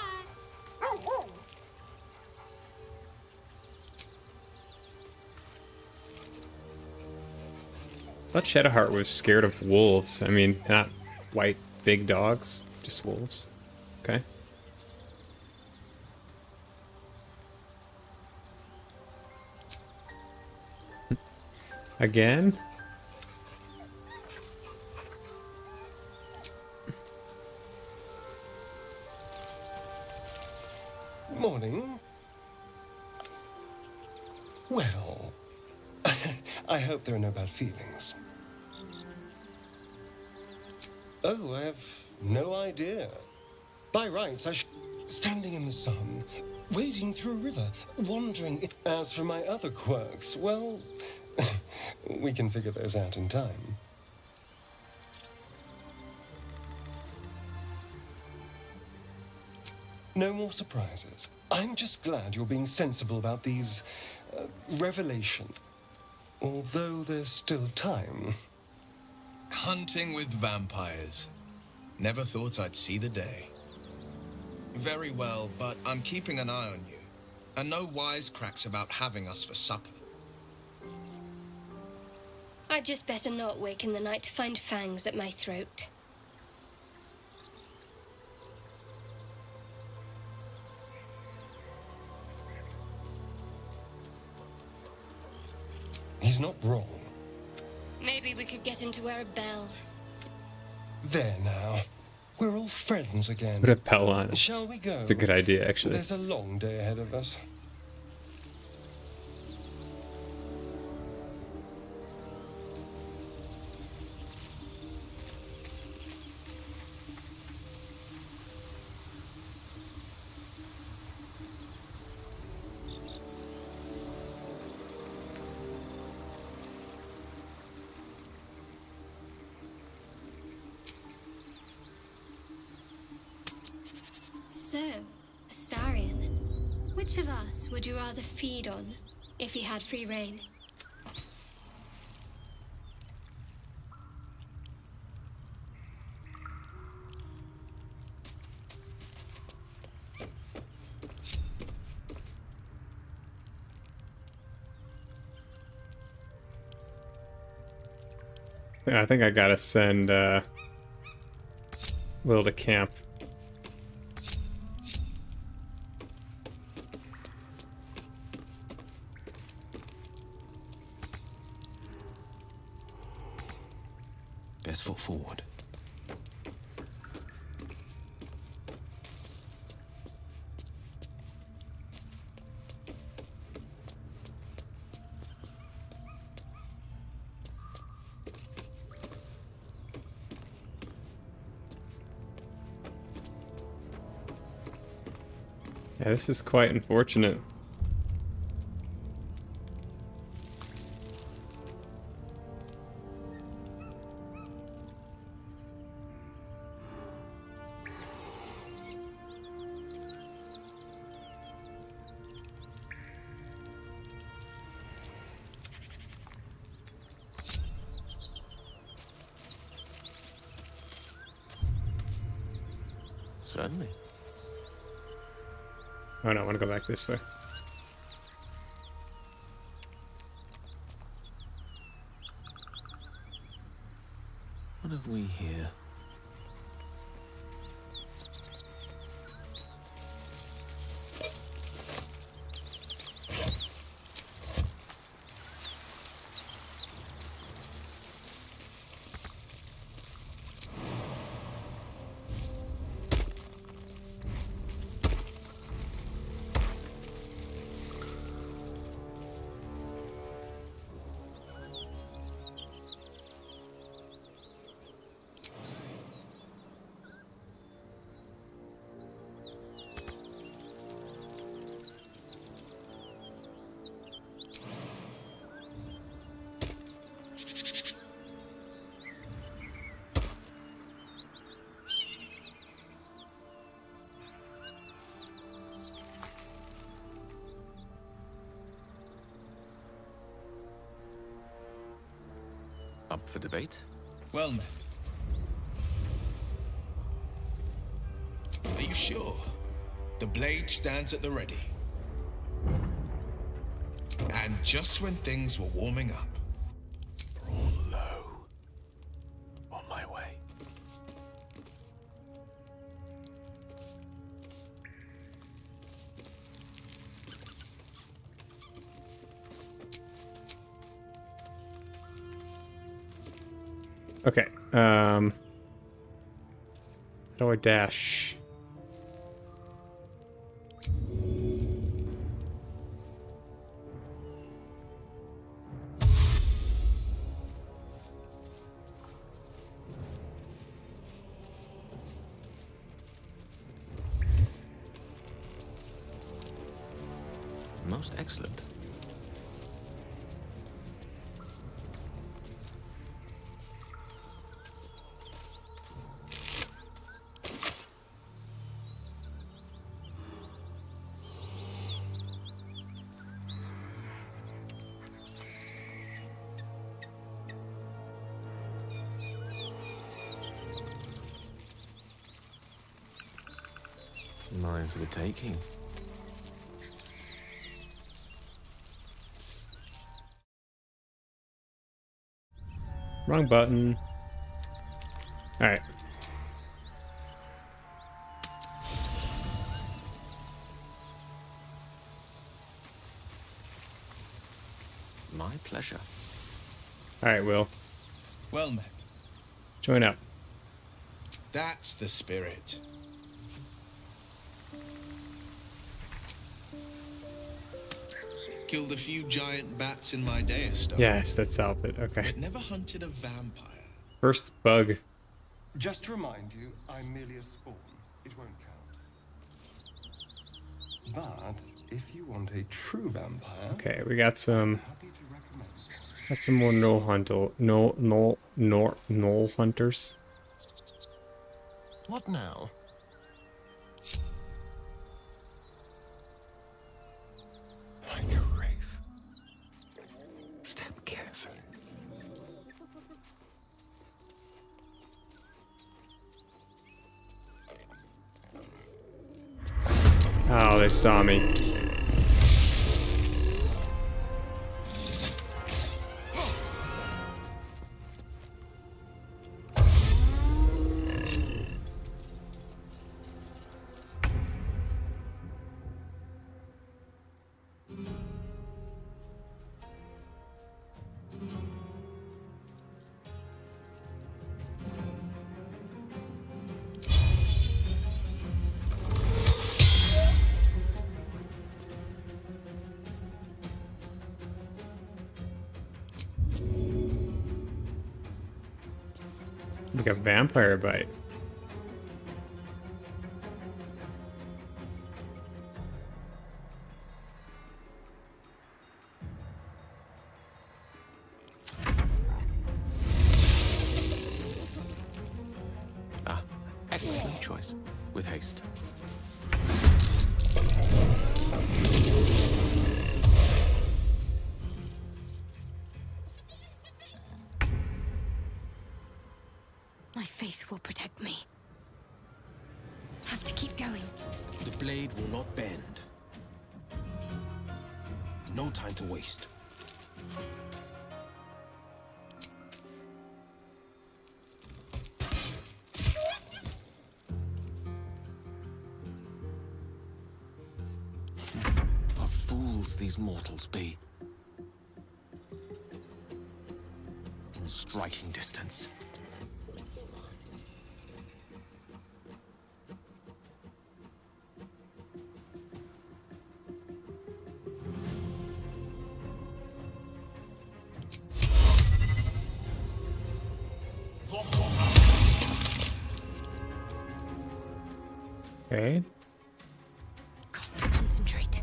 I thought Shadowheart was scared of wolves. I mean, not white big dogs, just wolves. Okay. Again? Morning. Well, I hope there are no bad feelings. Oh, I have no idea. By rights, standing in the sun, wading through a river, wandering. As for my other quirks, well, we can figure those out in time. No more surprises. I'm just glad you're being sensible about these revelations. Although there's still time. Hunting with vampires. Never thought I'd see the day. Very well, but I'm keeping an eye on you. And no wisecracks about having us for supper. I'd just better not wake in the night to find fangs at my throat. He's not wrong. Maybe we could get him to wear a bell. There now. We're all friends again. Put a bell on it. Shall we go? It's a good idea, actually. There's a long day ahead of us. So, Astarion, which of us would you rather feed on if you had free reign? Yeah, I think I gotta send Will to camp. Best foot forward. Yeah, this is quite unfortunate. Certainly. Oh no, I want to go back this way. What have we here? Up for debate? Well met. Are you sure? The blade stands at the ready. And just when things were warming up. Brawl low. On my way. Okay. How do I dash? Most excellent. Mine for the taking. Wrong button. Alright. My pleasure. Alright, Will. Well met. Join up. That's the spirit. Killed a few giant bats in my day, stuff. Yes, that solved it. Okay. But never hunted a vampire. First bug. Just to remind you, I'm merely a spawn. It won't count. But if you want a true vampire, Okay, we got some. happy to recommend. Got some more knoll hunters. What now? Like a wraith. Step carefully. Oh, they saw me. Like a vampire bite. Excellent choice. With haste. My faith will protect me. Have to keep going. The blade will not bend. No time to waste. What fools these mortals be. In striking distance. Okay. Got to concentrate.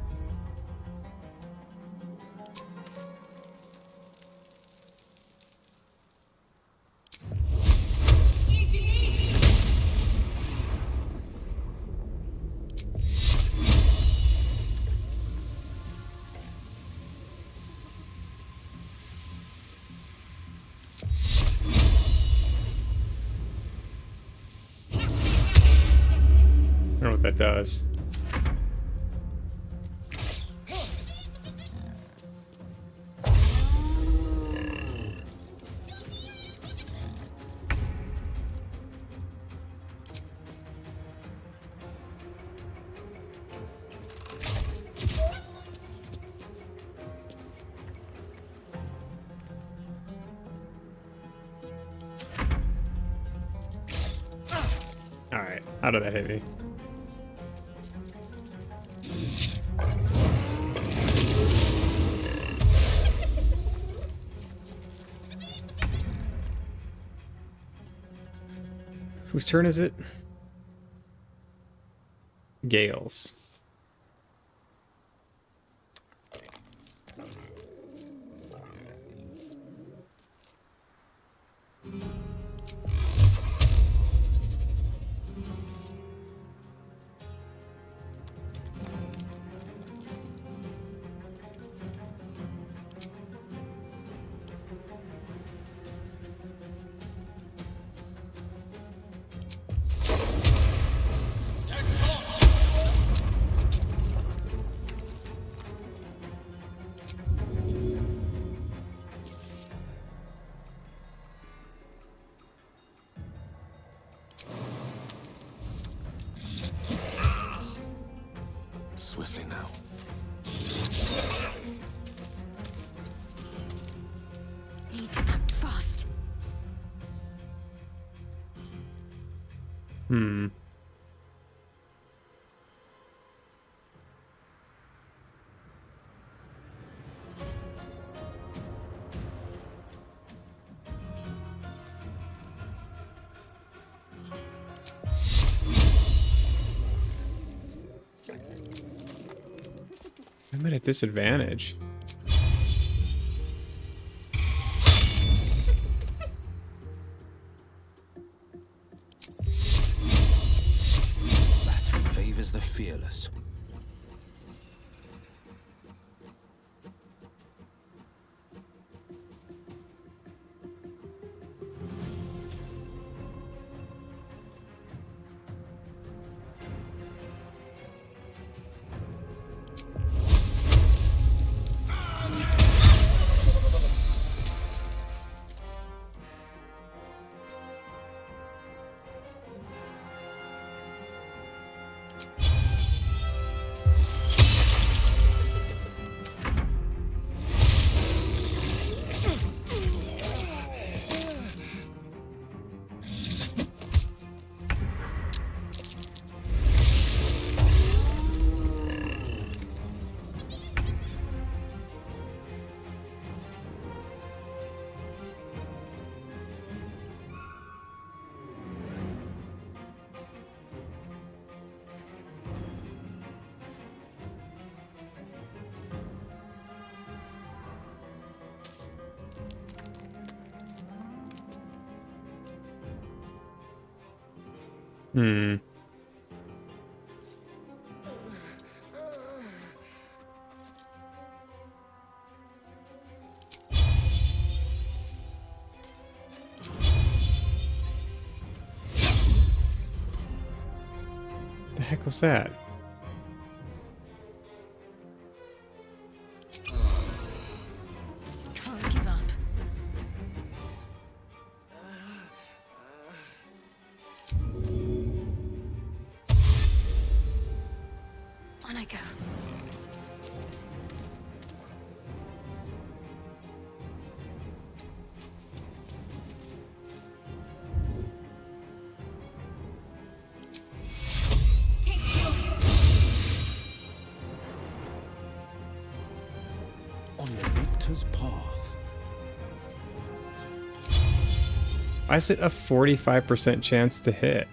I don't know what that does. Alright, how did that hit me? Whose turn is it? Gale's. Swiftly now. Need to act fast. Hmm. I'm at a disadvantage. That who favors the fearless. Hmm. The heck was that? Can't give up. On I go. On the victor's path. Why is it a 45% chance to hit?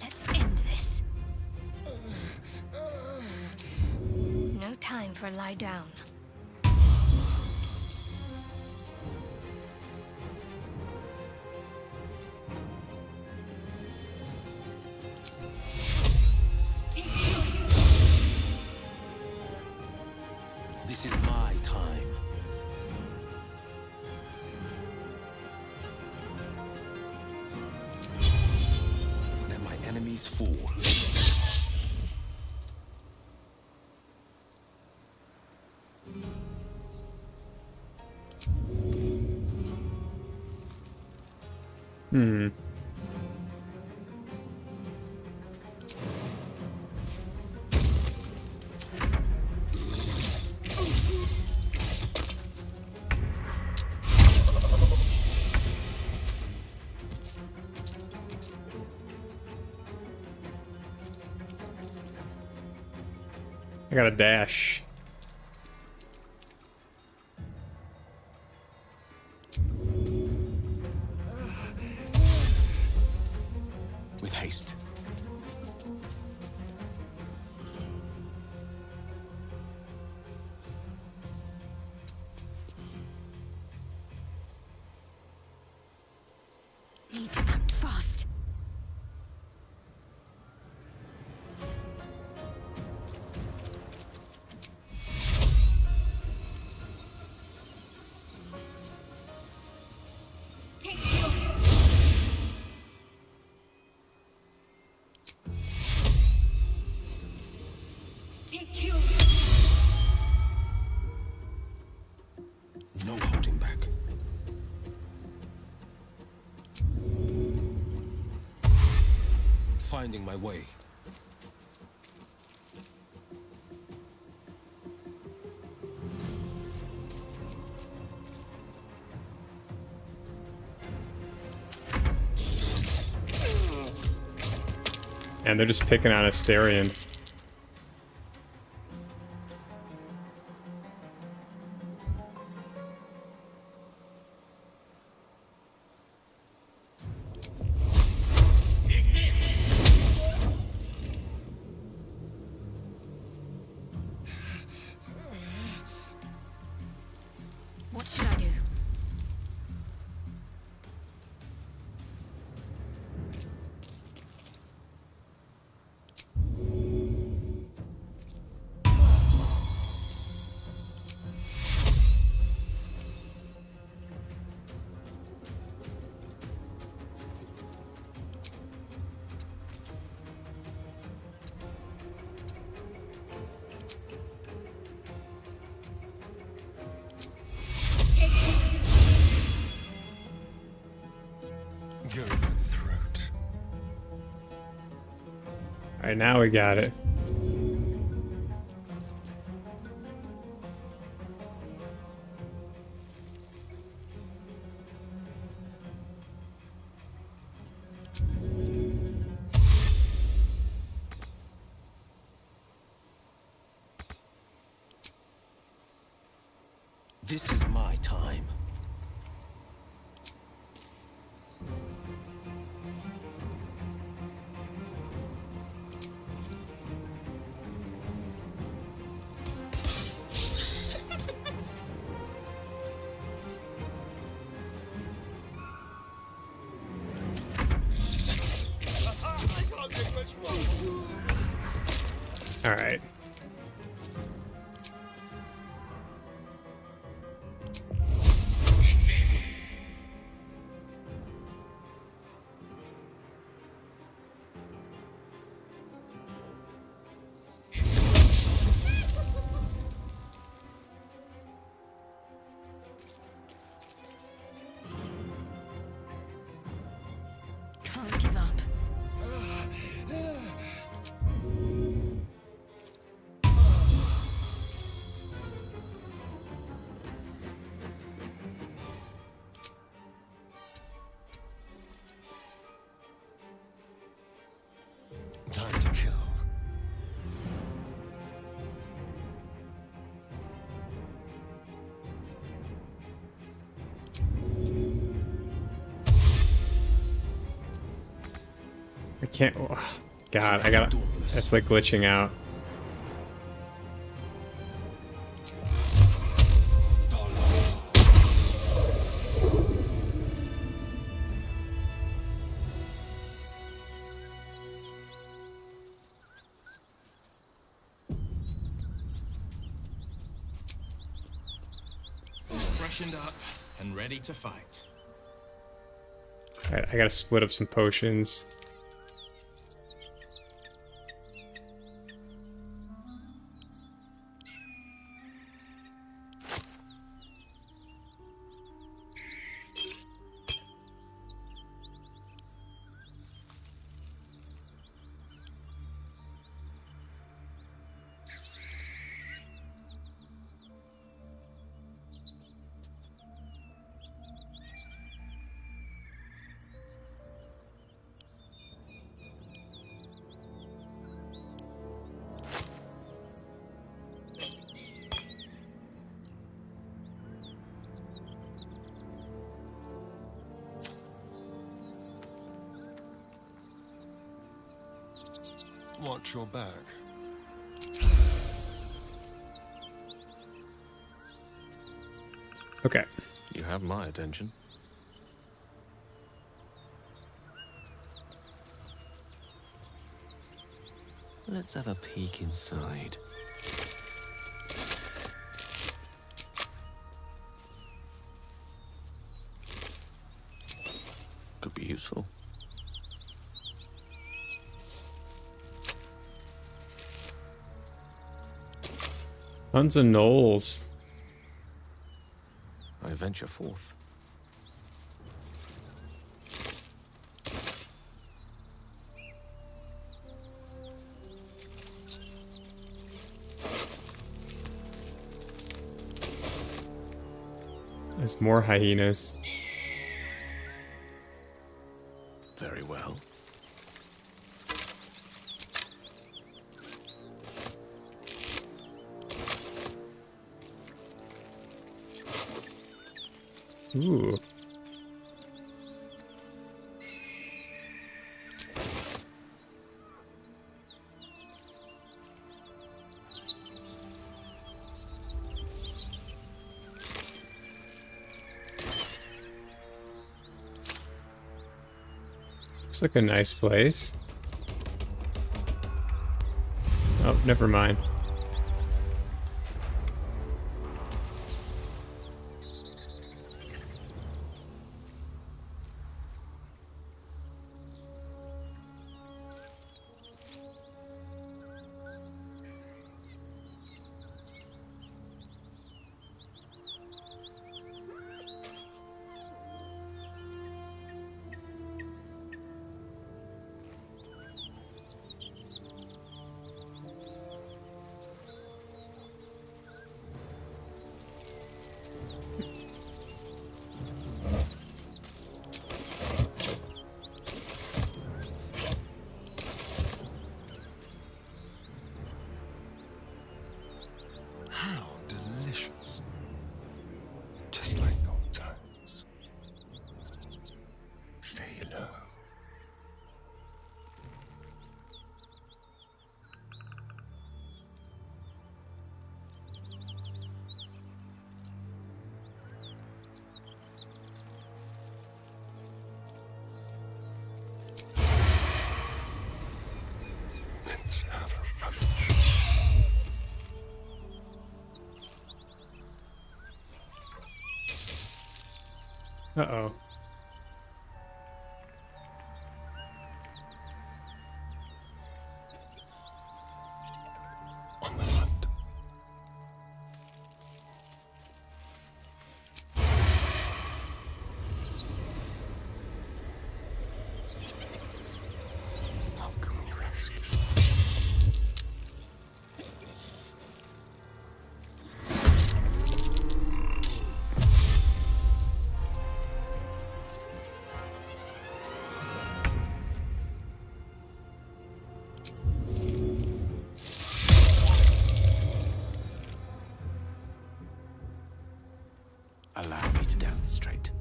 Let's end this. No time for lie down. This is my time. Let my enemies fall. Hmm. I got a dash. With haste. Need to act fast. No holding back. Finding my way. And they're just picking on Asterion. What should I do? Alright, now we got it. This is my time. Alright. Can't give up. Time to kill. I can't. Oh, God, I gotta. It's like glitching out. Freshened up and ready to fight. Alright, I gotta split up some potions. Watch your back. Okay. You have my attention. Let's have a peek inside. Could be useful. Tons of gnolls. I venture forth. There's more hyenas. Very well. Ooh. Looks like a nice place. Oh, never mind. Let's have a rummage. Uh-oh. On the hunt. How can we rescue? Allow me to demonstrate.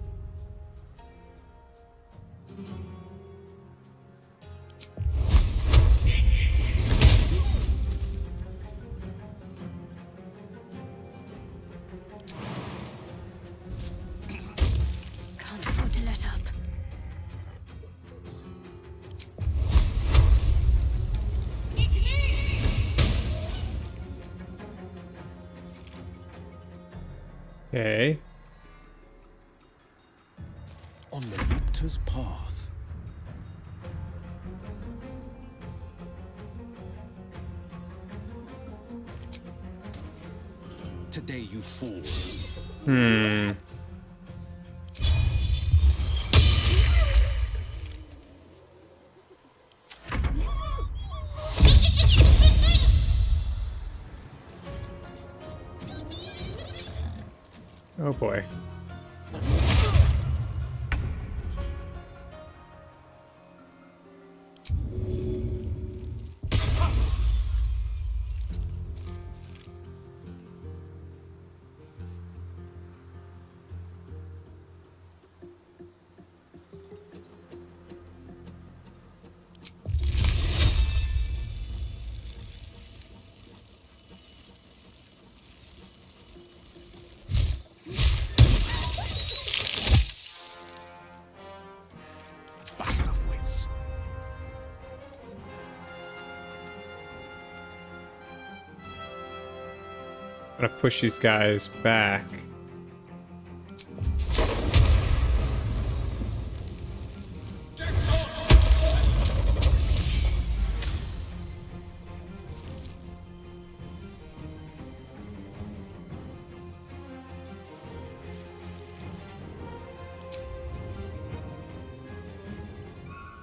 Can't afford to let up. Okay. On the victor's path. Today you fall. Hmm. Oh boy. Battle of wits. I'm gonna push these guys back.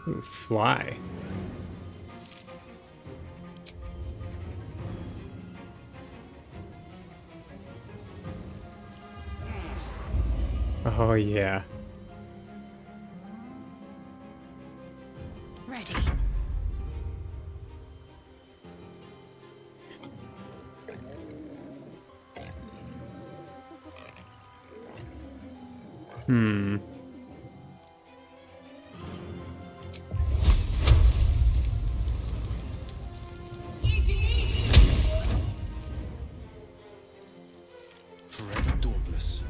Ooh, fly. Oh yeah. Ready. Hmm. Forever dauntless.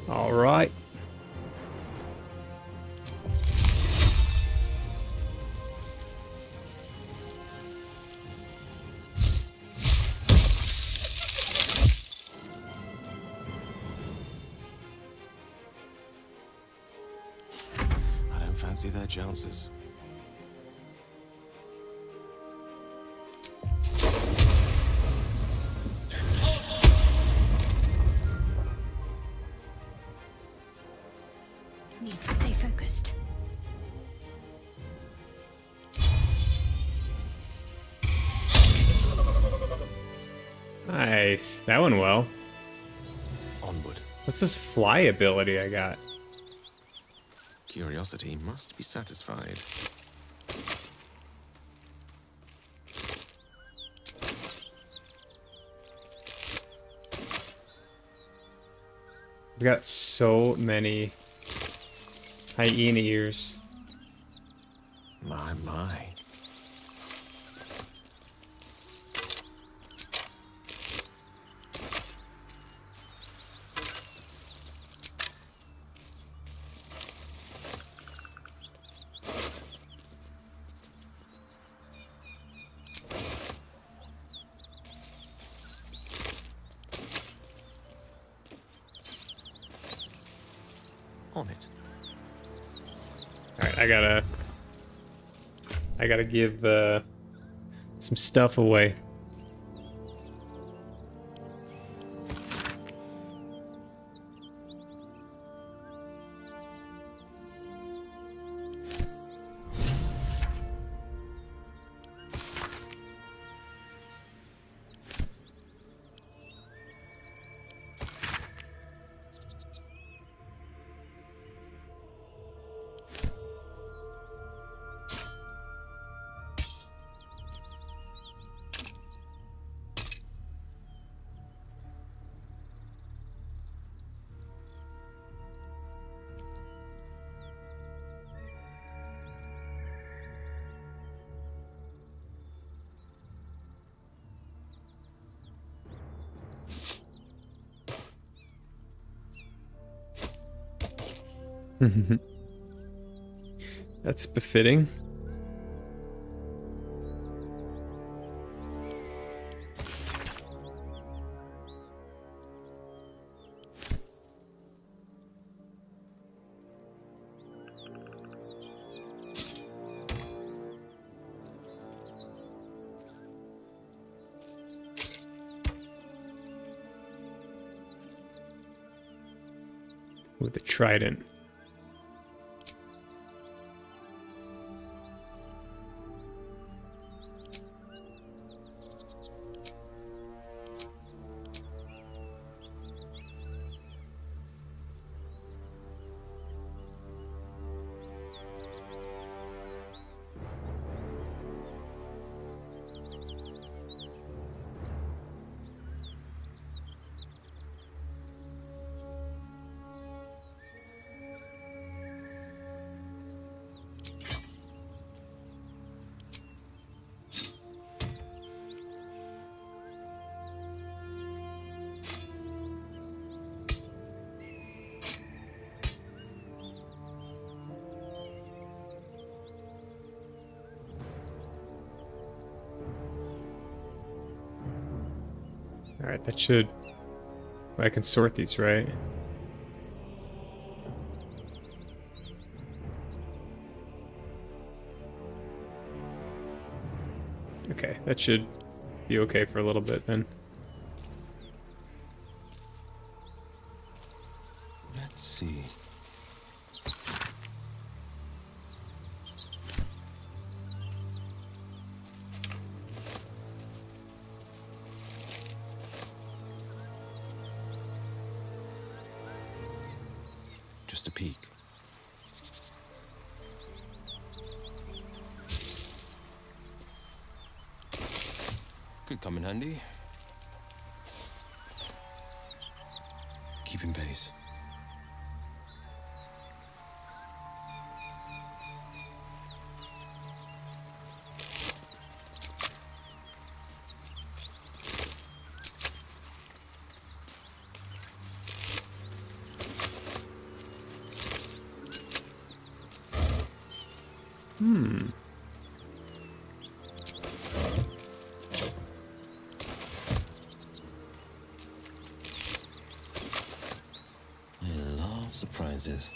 All right. I don't fancy their chances. Need to stay focused. Nice. That went well. Onward. What's this fly ability I got? Curiosity must be satisfied. We got so many hyena ears. My. On it. Alright, I gotta give some stuff away. That's befitting. With the trident. Alright, that should... I can sort these, right? Okay, that should be okay for a little bit then. Let's see. Just a peek. Could come in handy. Keeping pace. I love surprises.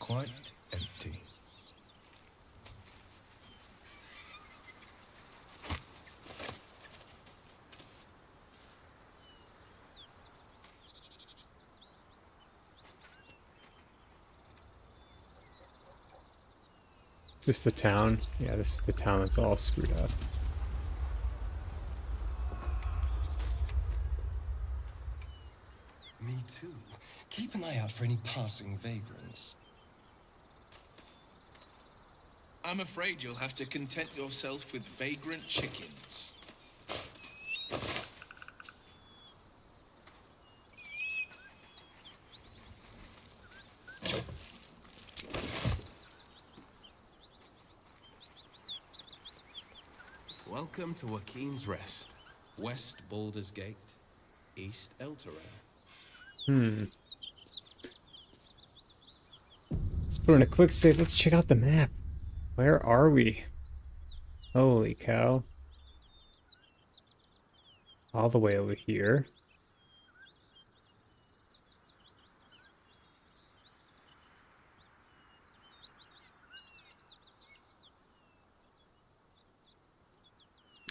quite empty. Is this the town? Yeah, this is the town that's all screwed up. Me too. Keep an eye out for any passing vagrants. I'm afraid you'll have to content yourself with vagrant chickens. Welcome to Joaquin's Rest. West Baldur's Gate, East Elturel. Let's put in a quick save. Let's check out the map. Where are we? Holy cow. All the way over here.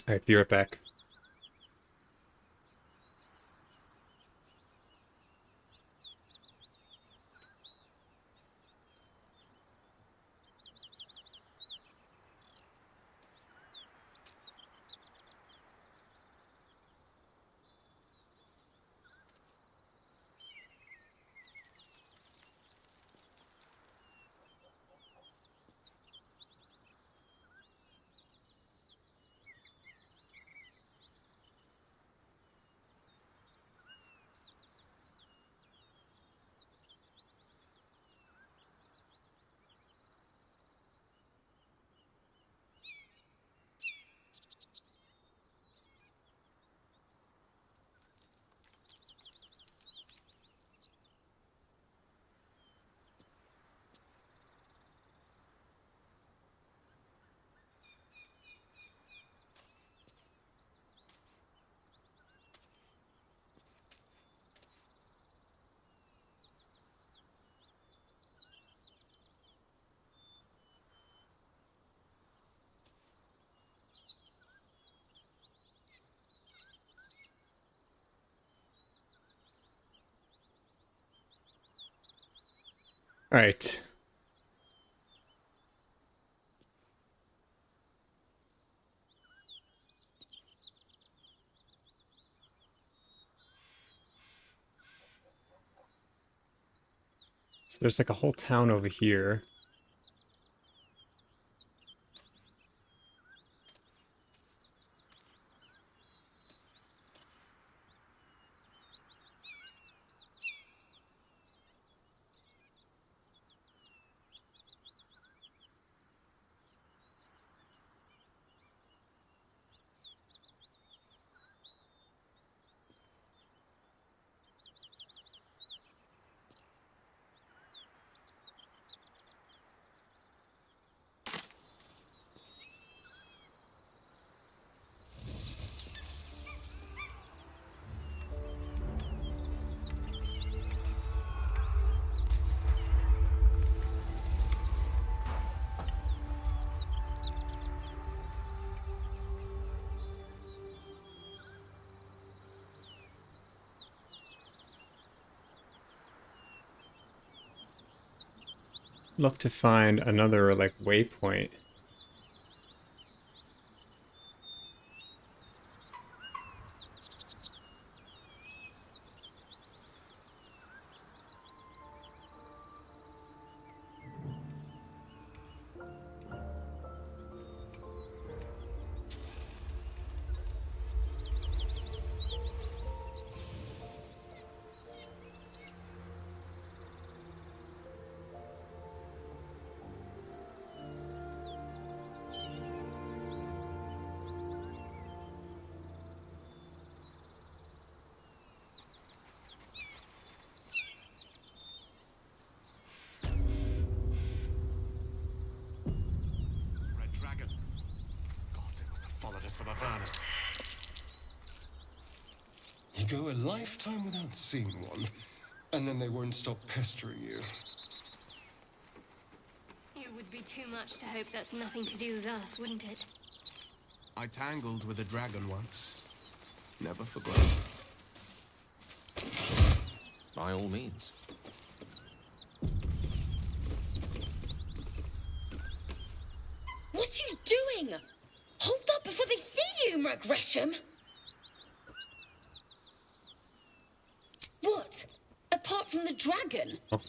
Alright, be right back. All right. So there's like a whole town over here. Love to find another like waypoint. Red dragon. Gods, it must have followed us from Avernus. You go a lifetime without seeing one, and then they won't stop pestering you. would be too much to hope that's nothing to do with us, wouldn't it? I tangled with a dragon once. Never forgot. By all means. What are you doing? Hold up before they see you, Merc Gresham! What? Apart from the dragon? Oh.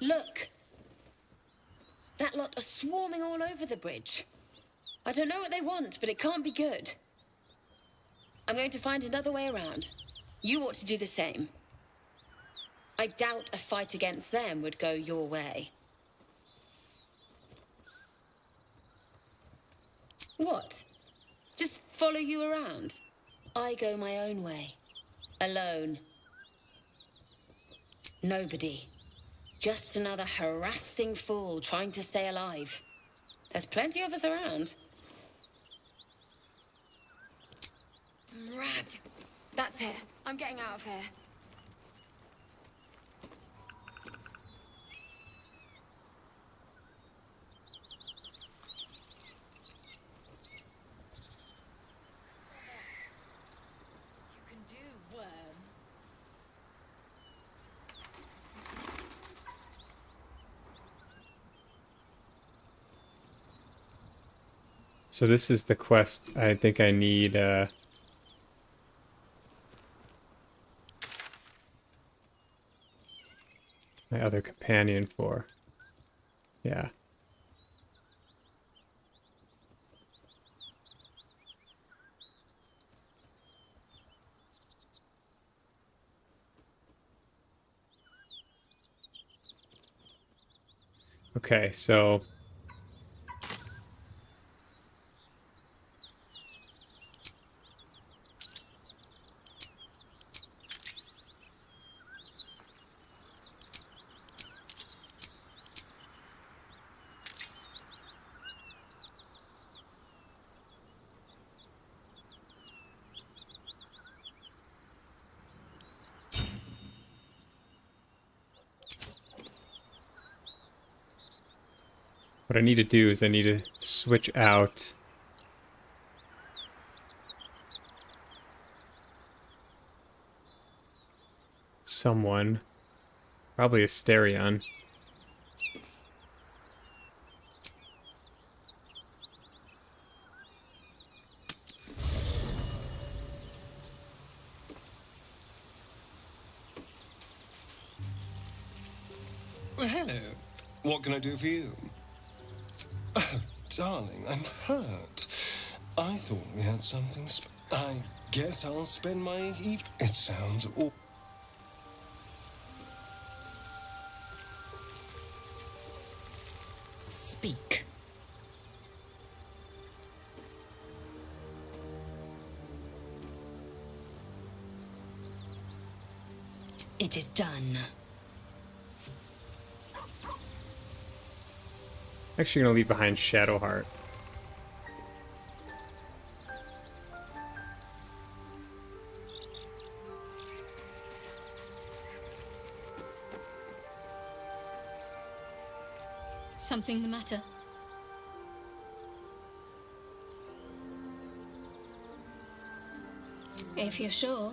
Look. That lot are swarming all over the bridge. I don't know what they want, but it can't be good. I'm going to find another way around. You ought to do the same. I doubt a fight against them would go your way. What? Just follow you around? I go my own way. Alone. Nobody. Just another harassing fool trying to stay alive. There's plenty of us around. Rag. That's it. I'm getting out of here. You can do, worm. So this is the quest I think I need my other companion for. Yeah. Okay, so what I need to do is I need to switch out someone, probably a Asterion. Well, hello. What can I do for you? Oh, darling, I'm hurt. I thought we had something I guess I'll spend my evening. It sounds awful. Speak. It is done. Actually gonna leave behind Shadowheart. Something the matter? If you're sure.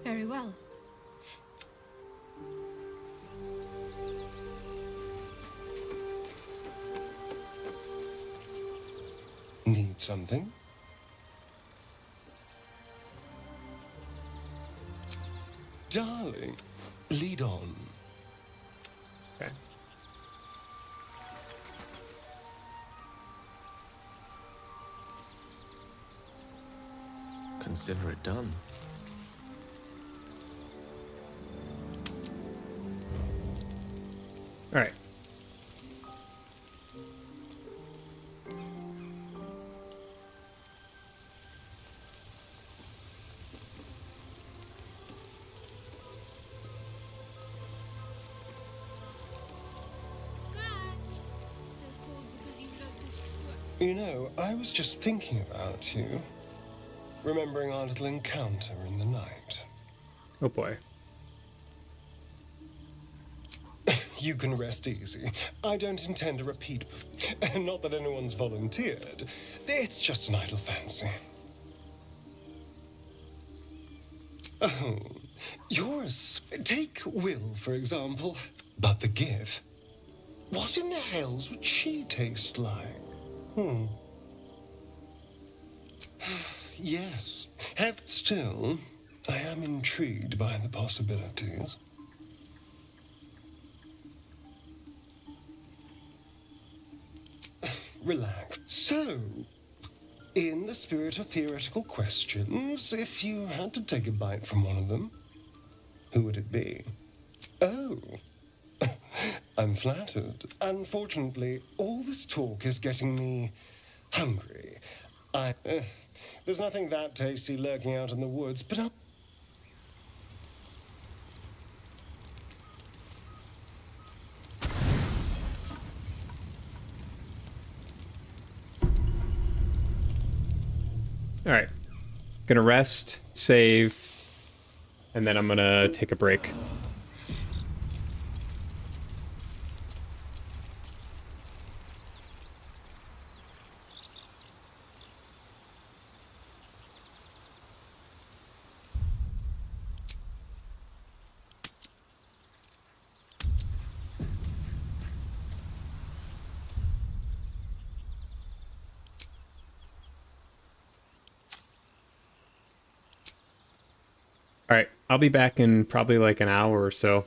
Very well. Need something? Darling, lead on. Okay. Consider it done. All right. You know, I was just thinking about you, remembering our little encounter in the night. Oh boy. you can rest easy. I don't intend to repeat. Not that anyone's volunteered. It's just an idle fancy. Oh, yours. Take Will, for example. But the give. What in the hells would she taste like? Yes. Still, I am intrigued by the possibilities. Relax. So, in the spirit of theoretical questions, if you had to take a bite from one of them, who would it be? Oh, I'm flattered. Unfortunately, all this talk is getting me hungry. There's nothing that tasty lurking out in the woods, but I'll... All right. Gonna rest, save, and then I'm gonna take a break. All right, I'll be back in probably like an hour or so.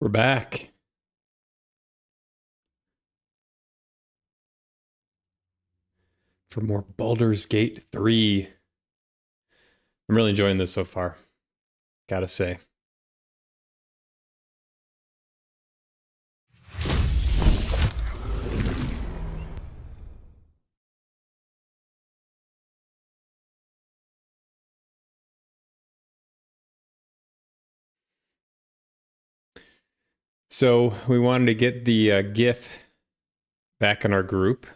We're back. For more Baldur's Gate 3. I'm really enjoying this so far. Gotta say. So we wanted to get the GIF back in our group.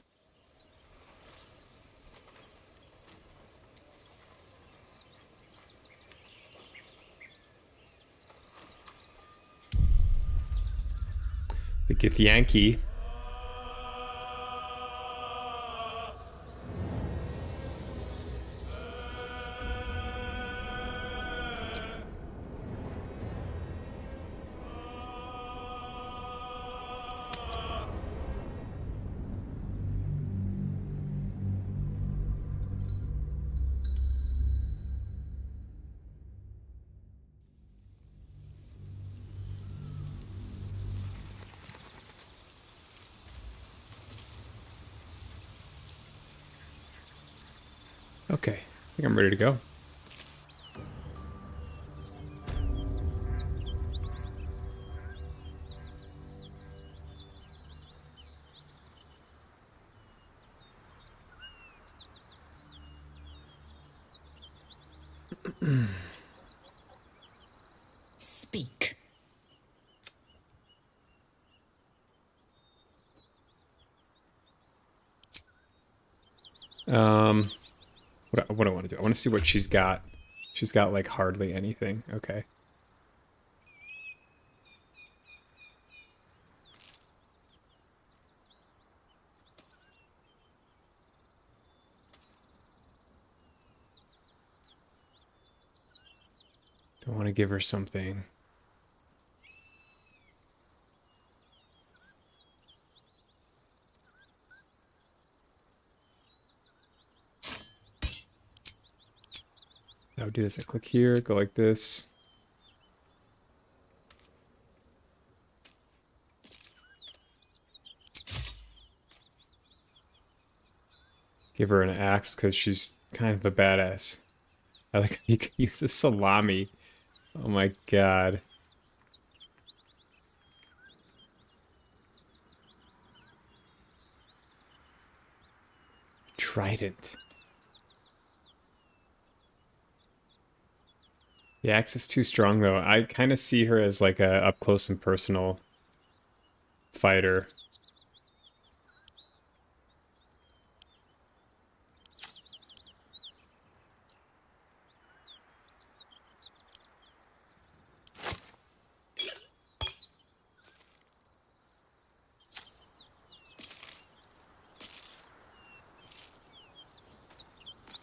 The Githyanki. Okay, I think I'm ready to go. Speak. What do I want to do? I want to see what she's got. She's got like hardly anything. Okay. I want to give her something. I would do this. I click here, go like this. Give her an axe because she's kind of a badass. I like you can use a salami. Oh my god. Trident. The axe is too strong though. I kind of see her as like a up close and personal fighter.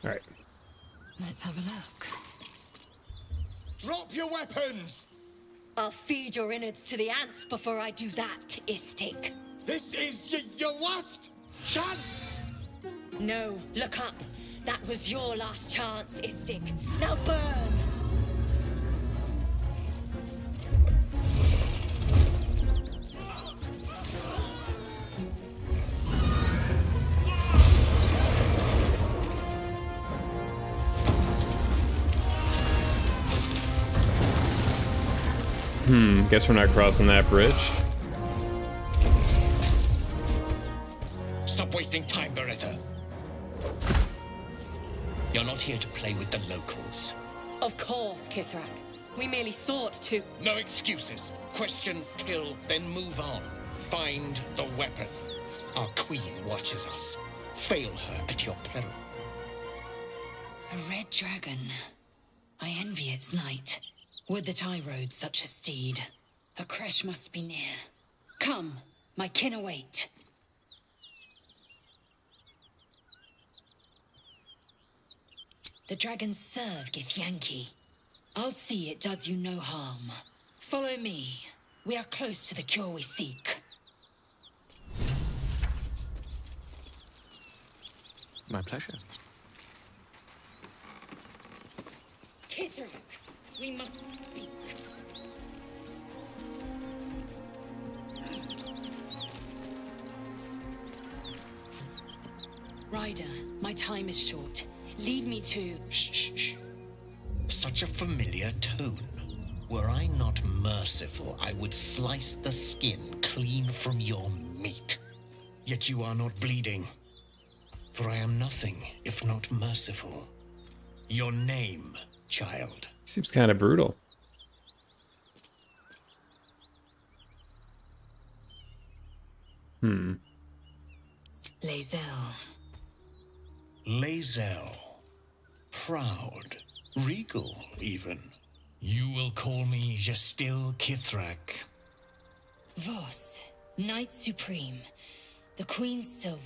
All right. Let's have a look. Drop your weapons! I'll feed your innards to the ants before I do that, Istik. This is your last chance! No, look up. That was your last chance, Istik. Now burn! Guess we're not crossing that bridge. Stop wasting time, Beretta. You're not here to play with the locals. Of course, Kithrak. We merely sought to... No excuses. Question, kill, then move on. Find the weapon. Our queen watches us. Fail her at your peril. A red dragon. I envy its knight. Would that I rode such a steed. A crash must be near. Come, my kin await. The dragons serve Githyanki. I'll see it does you no harm. Follow me. We are close to the cure we seek. My pleasure. Kithrak, we must speak. Ryder, my time is short. Lead me to... Shh. Such a familiar tone. Were I not merciful, I would slice the skin clean from your meat. Yet you are not bleeding. For I am nothing if not merciful. Your name, child. Seems kind of brutal. Lae'zel. Lae'zel. Proud. Regal, even. You will call me Gestil Kithrak. Voss, Knight Supreme. The Queen's silver,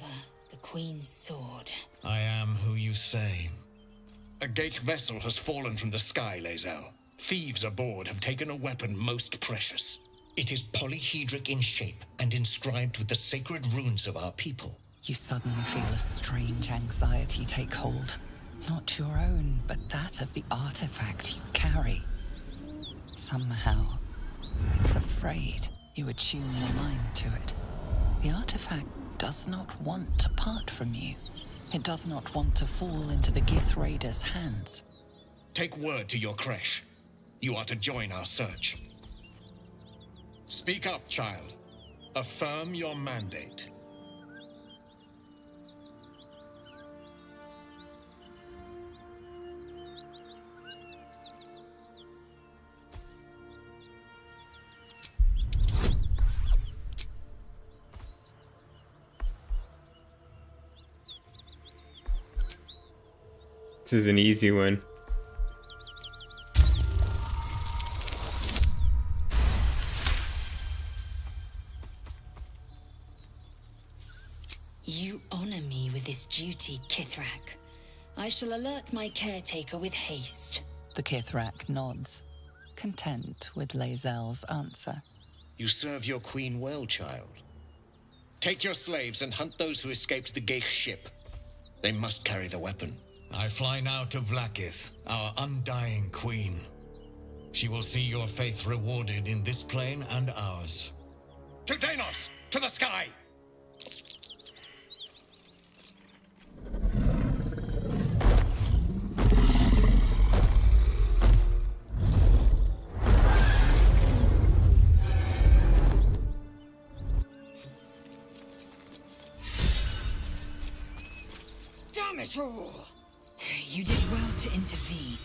the Queen's sword. I am who you say. A Geich vessel has fallen from the sky, Lae'zel. Thieves aboard have taken a weapon most precious. It is polyhedric in shape and inscribed with the sacred runes of our people. You suddenly feel a strange anxiety take hold. Not your own, but that of the artifact you carry. Somehow, it's afraid. You attune your mind to it. The artifact does not want to part from you. It does not want to fall into the Gith Raiders' hands. Take word to your creche. You are to join our search. Speak up, child. Affirm your mandate. This is an easy one. You honor me with this duty, Kithrak. I shall alert my caretaker with haste. The Kithrak nods, content with Lae'zel's answer. You serve your queen well, child. Take your slaves and hunt those who escaped the Geich ship. They must carry the weapon. I fly now to Vlaakith, our undying queen. She will see your faith rewarded in this plane and ours. To Danos! To the sky! Damn it all! You did well to intervene,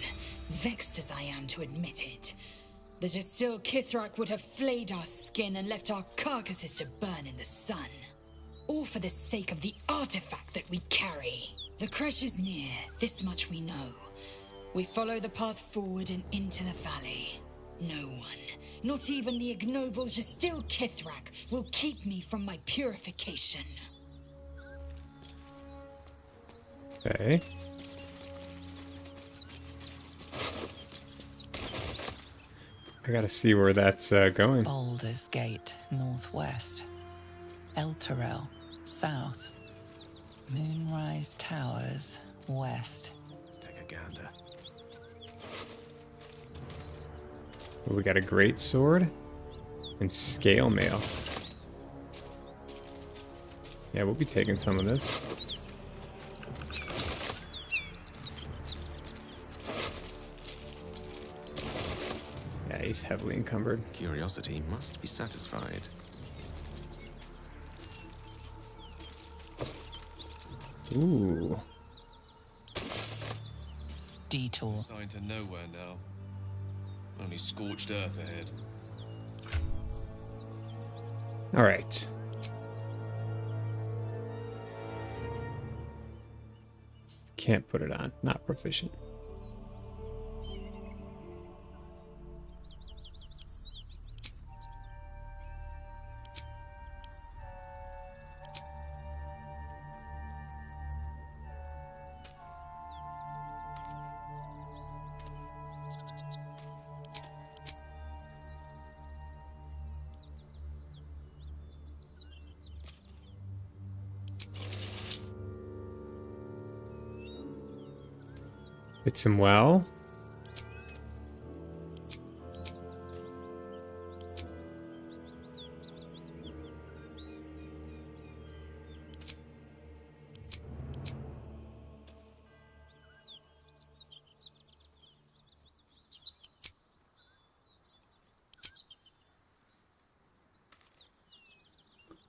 vexed as I am to admit it. The Gestil Kithrak would have flayed our skin and left our carcasses to burn in the sun. All for the sake of the artifact that we carry. The crash is near, this much we know. We follow the path forward and into the valley. No one, not even the ignoble Gestil Kithrak, will keep me from my purification. Okay. I gotta see where that's going. Baldur's Gate, northwest. Elturel, south. Moonrise Towers, west. Let's take a gander. We got a great sword and scale mail. Yeah, we'll be taking some of this. Yeah, he's heavily encumbered. Curiosity must be satisfied. Ooh. Detour. Sign to nowhere now. Only scorched earth ahead. All right. Can't put it on. Not proficient. Fits him well.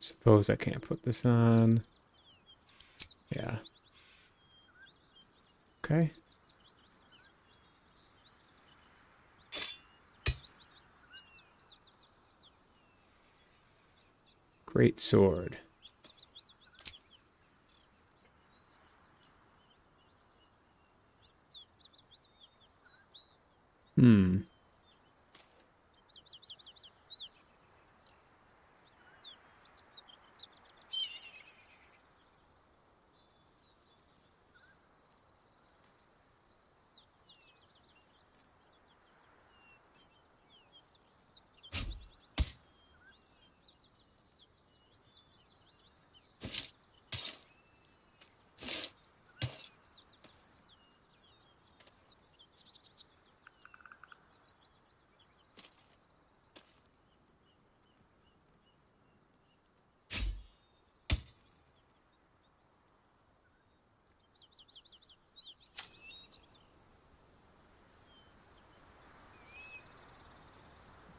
Suppose I can't put this on. Yeah. Okay. Great sword. Hmm.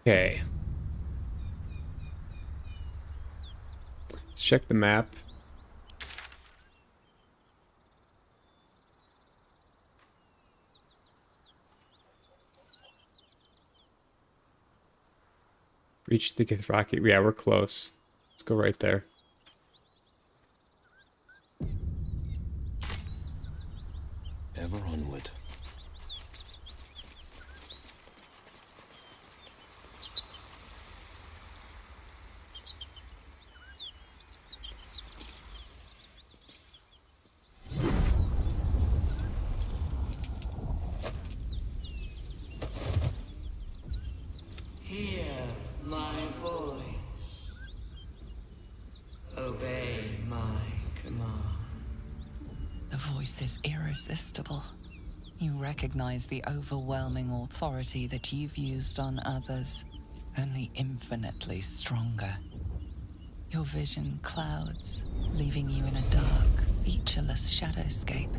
Okay. Let's check the map. Reach the Githrocky. Yeah, we're close. Let's go right there. Ever onward. Hear my voice. Obey my command. The voice is irresistible. You recognize the overwhelming authority that you've used on others, only infinitely stronger. Your vision clouds, leaving you in a dark, featureless shadowscape.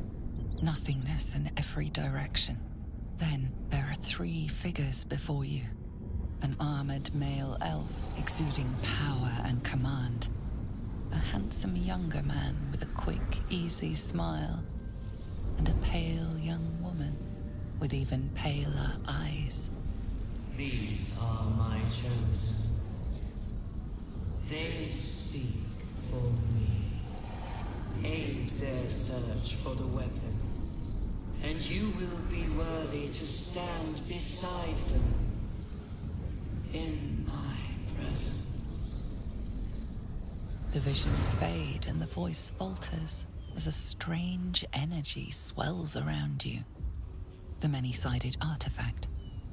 Nothingness in every direction. Then there are 3 figures before you. An armored male elf exuding power and command. A handsome younger man with a quick, easy smile. And a pale young woman with even paler eyes. These are my chosen. They speak for me. Aid their search for the weapon, and you will be worthy to stand beside them in my presence. The visions fade and the voice falters as a strange energy swells around you. The many-sided artifact.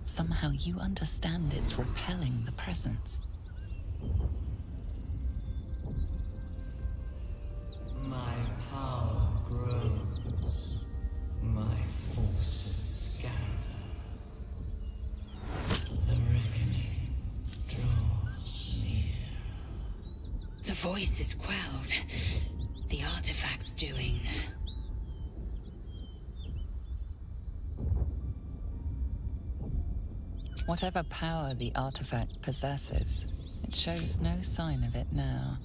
Somehow you understand it's repelling the presence. My power grows. My forces gather. The reckoning draws near. The voice is quelled. The artifact's doing. Whatever power the artifact possesses, it shows no sign of it now.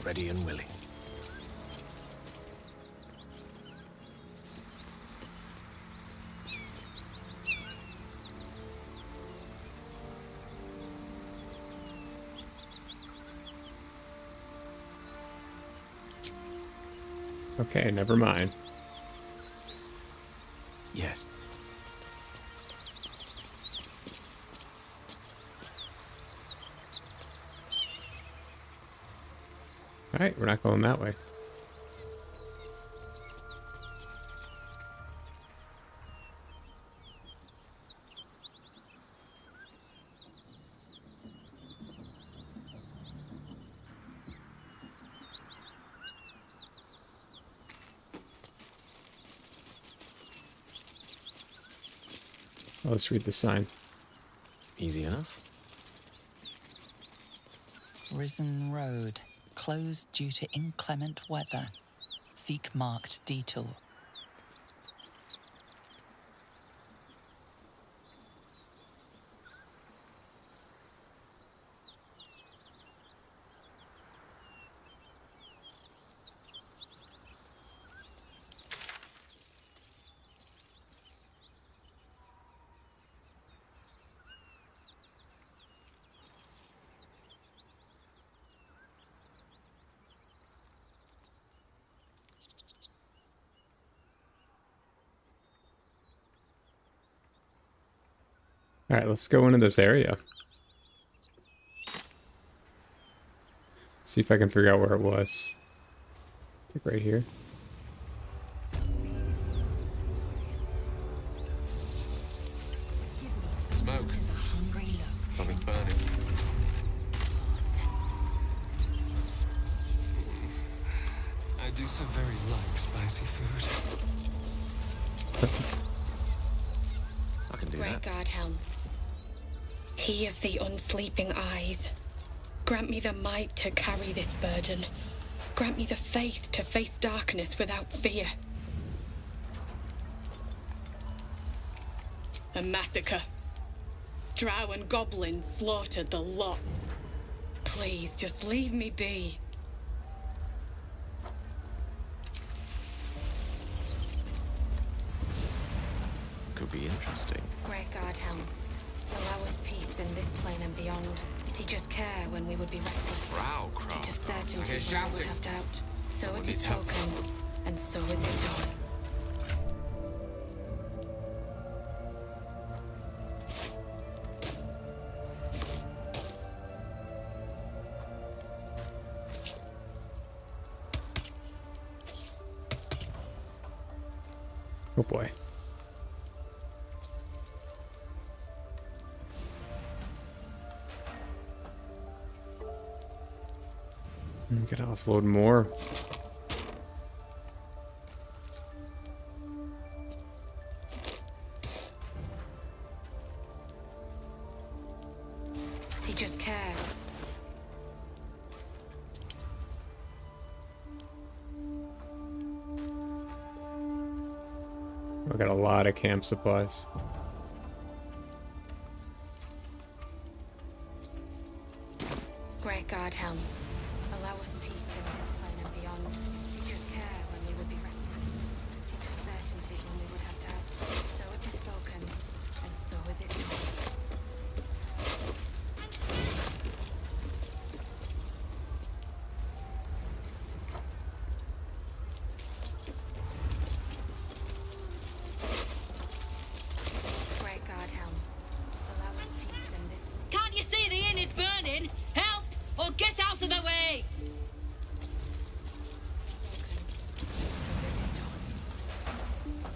Ready and willing. Okay, never mind. Yes. All right, we're not going that way. Let's read the sign. Easy enough. Risen Road, closed due to inclement weather. Seek marked detour. All right, let's go into this area. See if I can figure out where it was. It's like right here. Smoke. Something's burning. I do so very like spicy food. I can do Great that. Guardhelm, he of the unsleeping eyes, grant me the might to carry this burden. Grant me the faith to face darkness without fear. A massacre. Drow and goblins slaughtered the lot. Please, just leave me be. Could be interesting. Great Guardhelm, allow us peace in this plane and beyond. Teach us care when we would be reckless. Row, Teach us certainty I hear when we would shouting. have doubt. So Someone it is needs help. spoken, and so is it done. Oh boy. Gotta offload more. Teach us care. I got a lot of camp supplies. Great Guardhelm, allow us peace in this plane and beyond. Teach us care when we would be reckless. Teach us certainty when we would have doubt. So it is spoken, and so is it done. Great Guardhelm, allow us peace in this. Can't you see the inn is burning? Help! Or get out of the way!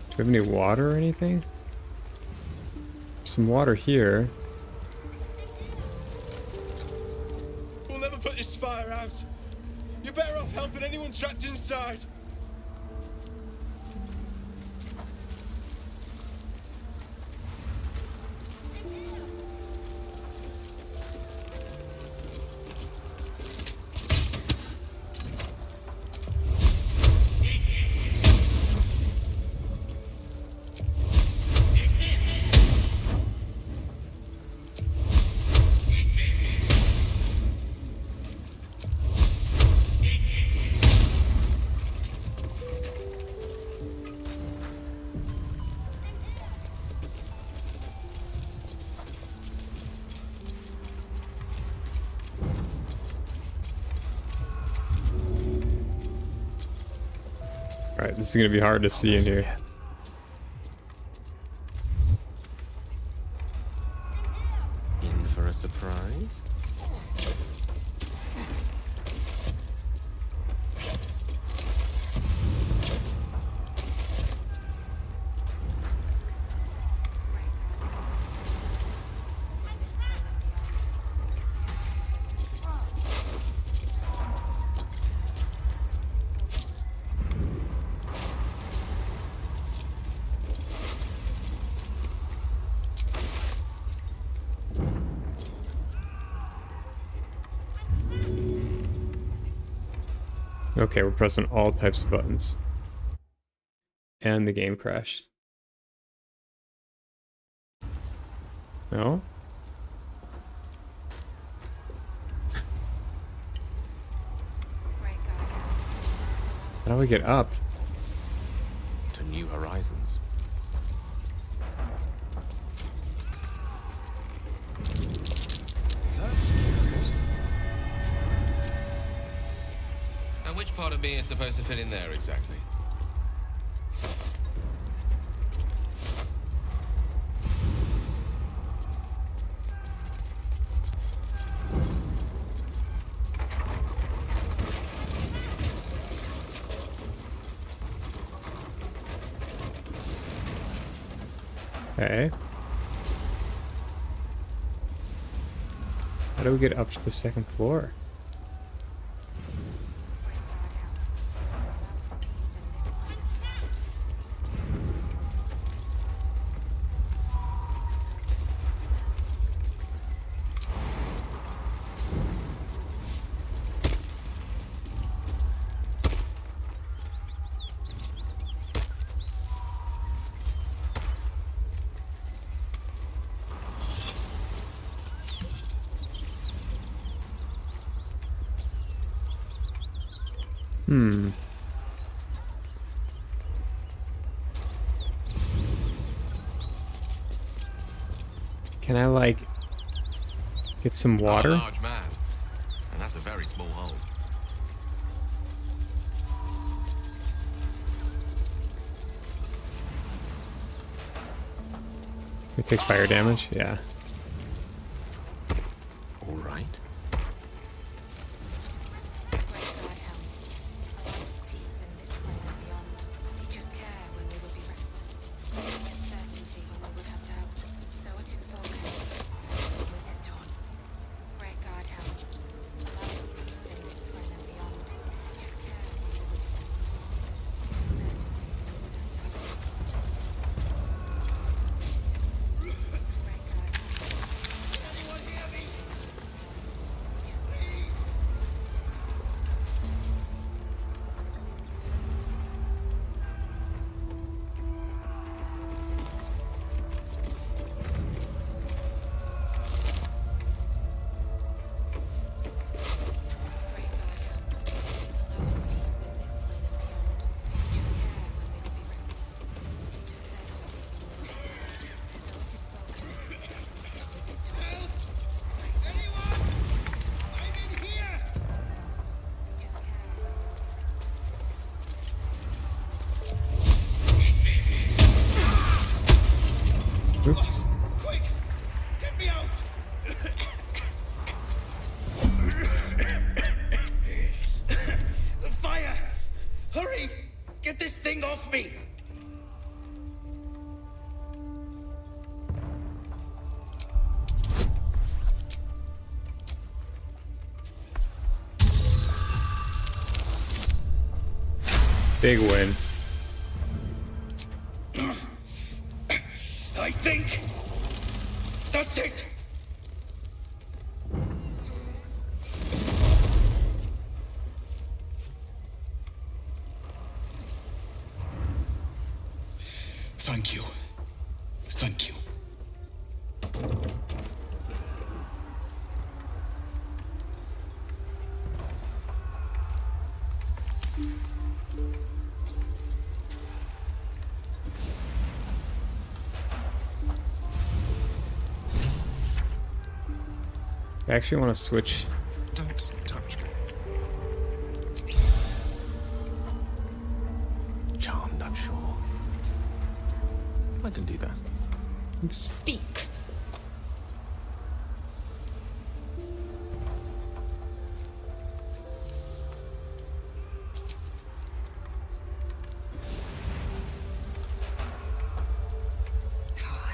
Do we have any water or anything? Some water here. We'll never put this fire out. You're better off helping anyone trapped inside. Alright, this is gonna be hard to see in here. In for a surprise? Okay, we're pressing all types of buttons. And the game crashed. No? How do we get up? To new horizons. That's curious. And which part of me is supposed to fit in there exactly? Okay. How do we get up to the second floor? Can I, like, get some water? I'm a large man, and that's a very small hole. It takes fire damage? Yeah. All right. Oops. Quick! Get me out! The fire! Hurry! Get this thing off me! Big win. I think that's it. Thank you. Thank you. I actually want to switch. Don't touch me. Charmed, I'm sure. I can do that. Oops. Speak.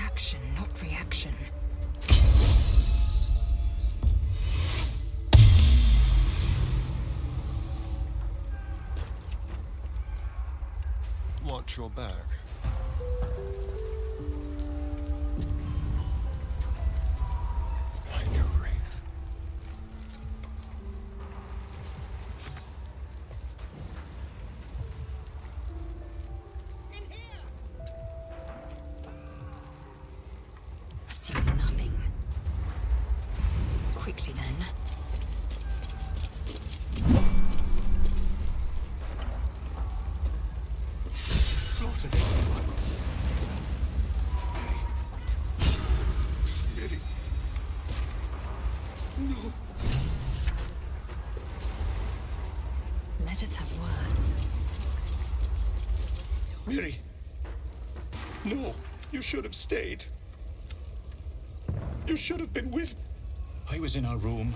Action, not reaction. Watch your back. Like a wraith. Assume nothing. Quickly then. Slaughtered everyone. Mary. No. Let us have words. Mary. No. You should have stayed. You should have been with. I was in our room.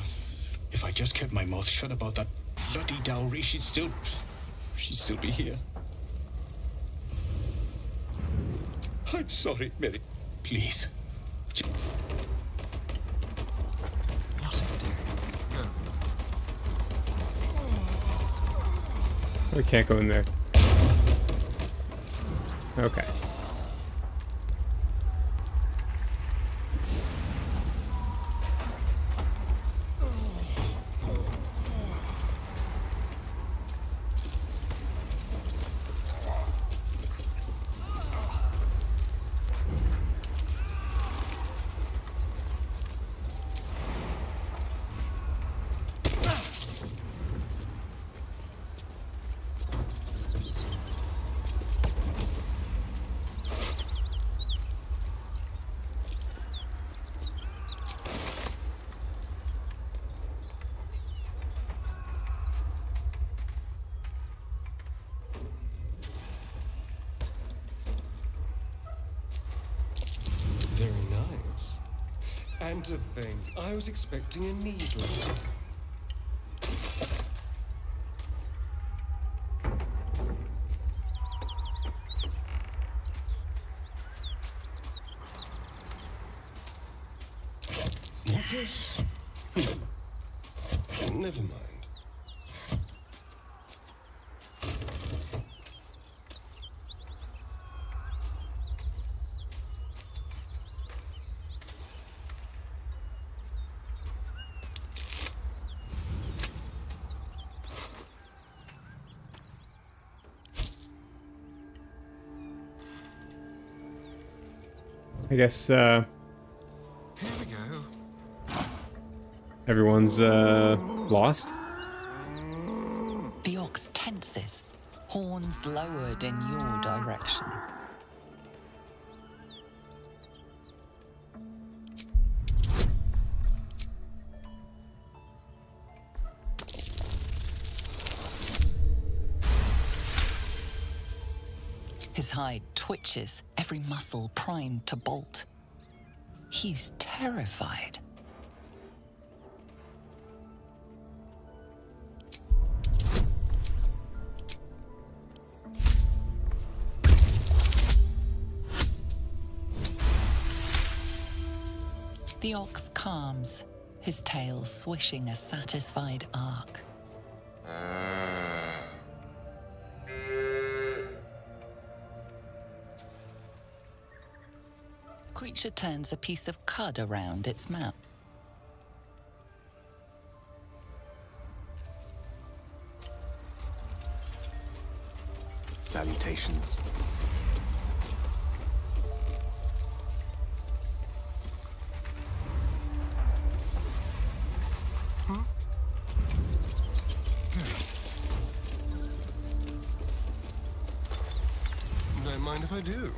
If I just kept my mouth shut about that bloody dowry, she'd still be here. I'm sorry, Mary. Please. We can't go in there. Okay. Very nice. And to think, I was expecting a needle. What this? Never mind. I guess Here we go. everyone's lost. The ox tenses, horns lowered in your direction. His hide twitches, every muscle primed to bolt. He's terrified. The ox calms, his tail swishing a satisfied arc. Creature turns a piece of cud around its mouth. Salutations. Don't mind if I do.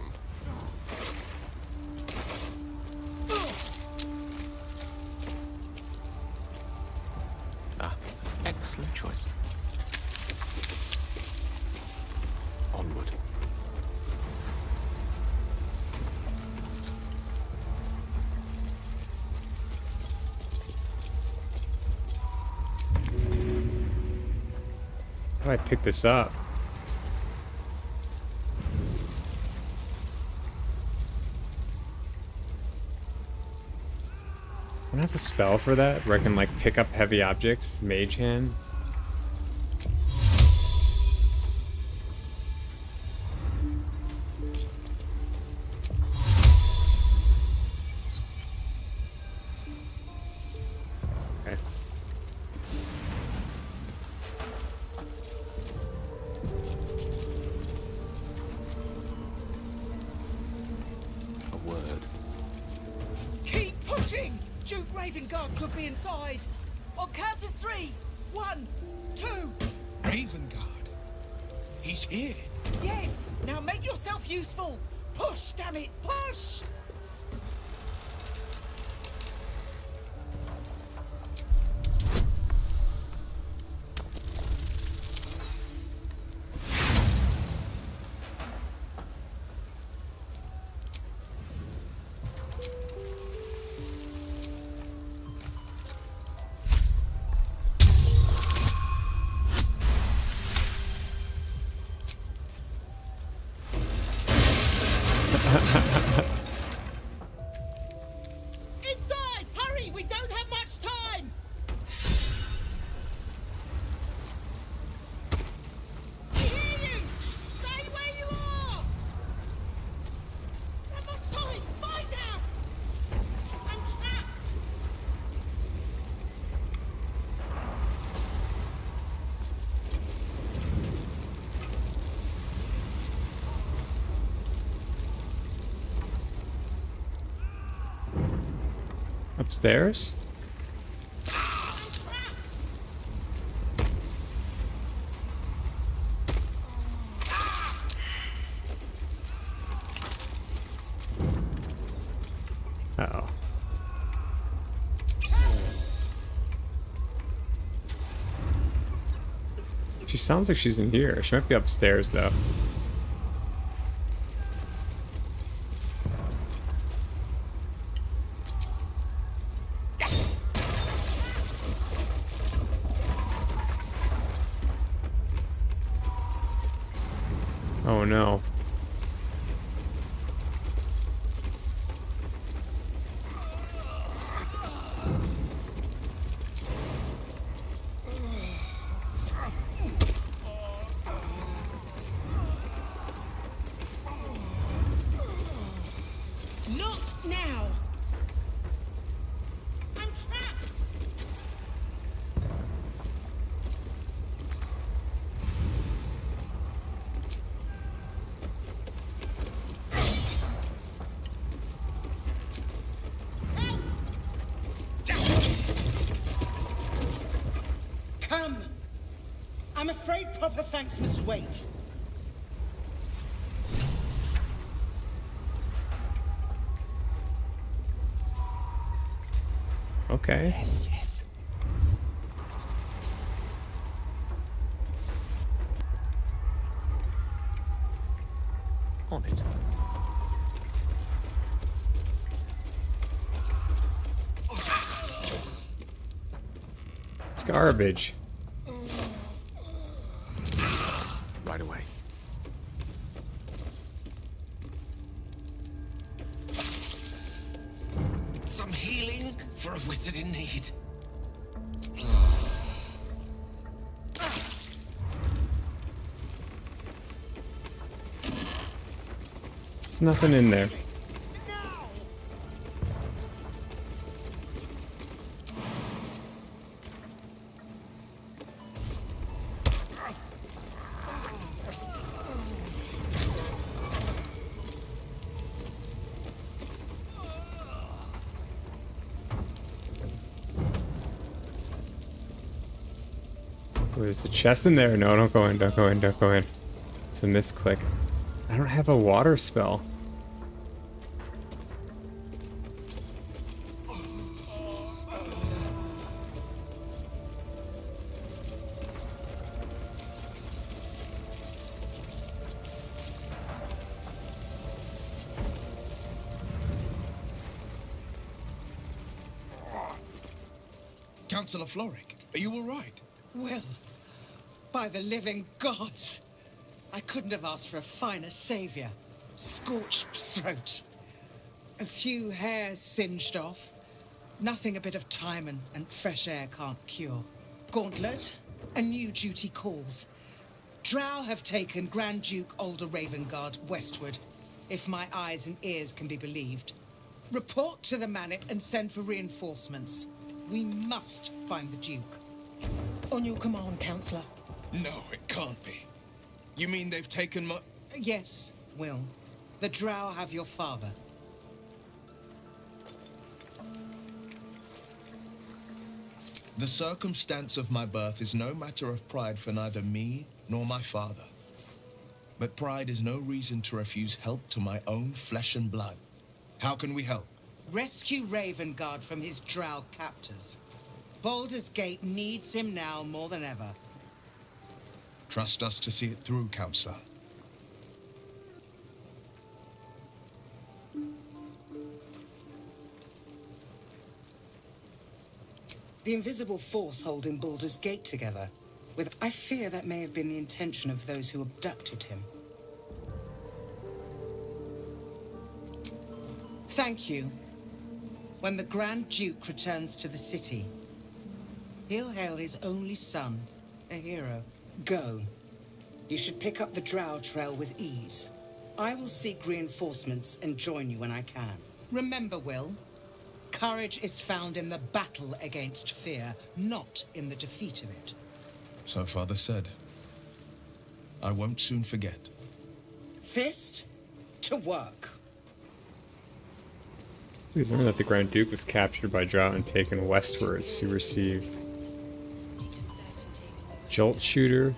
Excellent choice. Onward. How do I pick this up? I don't have a spell for that where I can like pick up heavy objects, mage hand. Okay. A word. Keep pushing! Duke Ravengard could be inside. On count to 3. 1, 2. Ravengard? He's here. Yes! Now make yourself useful! Push, damn it! Push! Upstairs? Uh-oh. She sounds like she's in here. She might be upstairs, though. Oh no. Not now! I'm trapped! Come! I'm afraid proper thanks must wait. Okay. Yes, yes. On it. It's garbage. Right away. Some healing for a wizard in need. There's nothing in there. Oh, there's a chest in there. No, don't go in, don't go in, don't go in. It's a misclick. I don't have a water spell. Councillor Floric, are you all right? Well, by the living gods, I couldn't have asked for a finer savior. Scorched throat. A few hairs singed off. Nothing a bit of time and fresh air can't cure. Gauntlet, a new duty calls. Drow have taken Grand Duke Alder Ravengard westward, if my eyes and ears can be believed. Report to the Manor and send for reinforcements. We must find the Duke. On your command, Councillor. No, it can't be. You mean they've taken my... Yes, Will. The Drow have your father. The circumstance of my birth is no matter of pride for neither me nor my father. But pride is no reason to refuse help to my own flesh and blood. How can we help? Rescue Ravengard from his Drow captors. Baldur's Gate needs him now more than ever. Trust us to see it through, Councillor. The invisible force holding Baldur's Gate together. I fear that may have been the intention of those who abducted him. Thank you. When the Grand Duke returns to the city, he'll hail his only son, a hero. Go. You should pick up the Drow trail with ease. I will seek reinforcements and join you when I can. Remember, Will, courage is found in the battle against fear, not in the defeat of it. So Father said. I won't soon forget. Fist to work. We learned that the Grand Duke was captured by Drought and taken westwards to receive Jolt Shooter,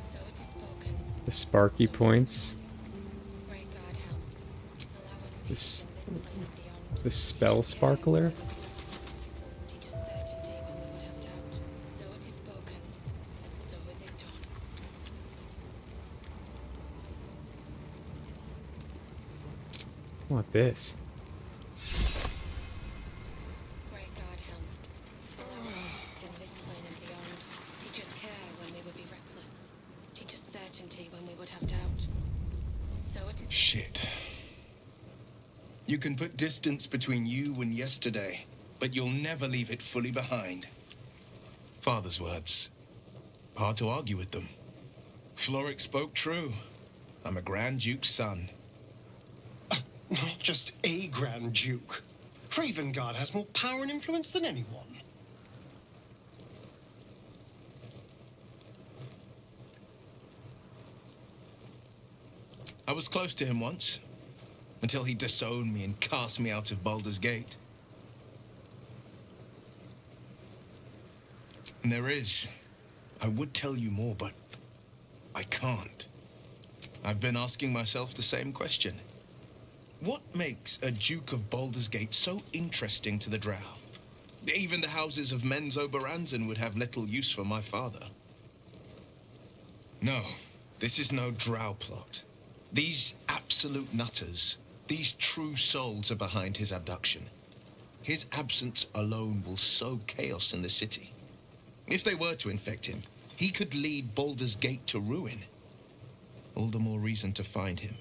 the Sparky Points, this the Spell Sparkler. I want this. Shit. You can put distance between you and yesterday, but you'll never leave it fully behind. Father's words. Hard to argue with them. Floric spoke true. I'm a Grand Duke's son. Not just a Grand Duke. Ravengard has more power and influence than anyone. I was close to him once, until he disowned me and cast me out of Baldur's Gate. And I would tell you more, but I can't. I've been asking myself the same question. What makes a Duke of Baldur's Gate so interesting to the Drow? Even the houses of Menzoberranzan would have little use for my father. No, this is no Drow plot. These absolute nutters, these true souls are behind his abduction. His absence alone will sow chaos in the city. If they were to infect him, he could lead Baldur's Gate to ruin. All the more reason to find him.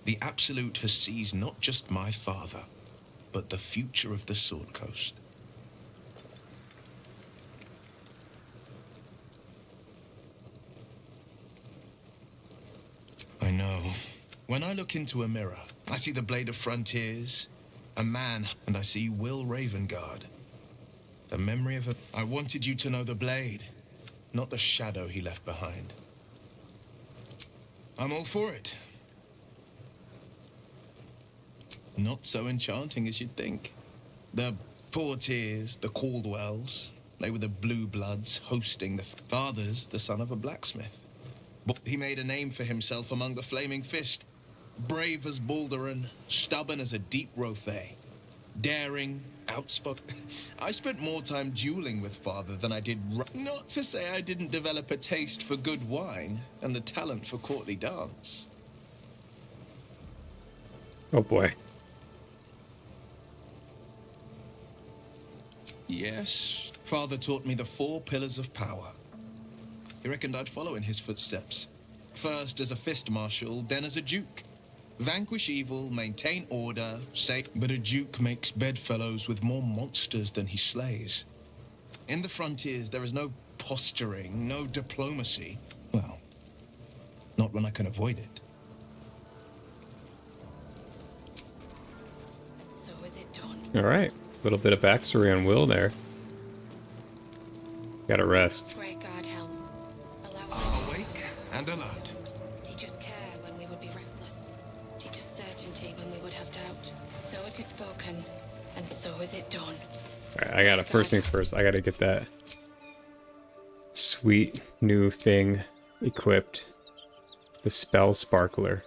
The Absolute has seized not just my father, but the future of the Sword Coast. I know. When I look into a mirror, I see the Blade of Frontiers, a man, and I see Will Ravengard. The memory of a... I wanted you to know the Blade, not the shadow he left behind. I'm all for it. Not so enchanting as you'd think. The Portiers, the Caldwells, they were the Blue Bloods hosting the father's the son of a blacksmith. But he made a name for himself among the Flaming Fist. Brave as Balduran, stubborn as a deep Rothay. Daring, outspoken. I spent more time dueling with father than I did... Not to say I didn't develop a taste for good wine and the talent for courtly dance. Oh boy. Yes, father taught me the 4 pillars of power. He reckoned I'd follow in his footsteps. First as a fist marshal, then as a duke. Vanquish evil, maintain order, say... But a duke makes bedfellows with more monsters than he slays. In the frontiers, there is no posturing, no diplomacy. Well, not when I can avoid it. So is it done? All right. A little bit of backstory on Will there. Gotta rest. Great God, Helm. Awake and alert. Teach us care when we would be reckless. Teach us certainty when we would have doubt. So it is spoken, and so is it done. All right, I gotta, first things first, I gotta get that sweet new thing equipped. The Spell Sparkler.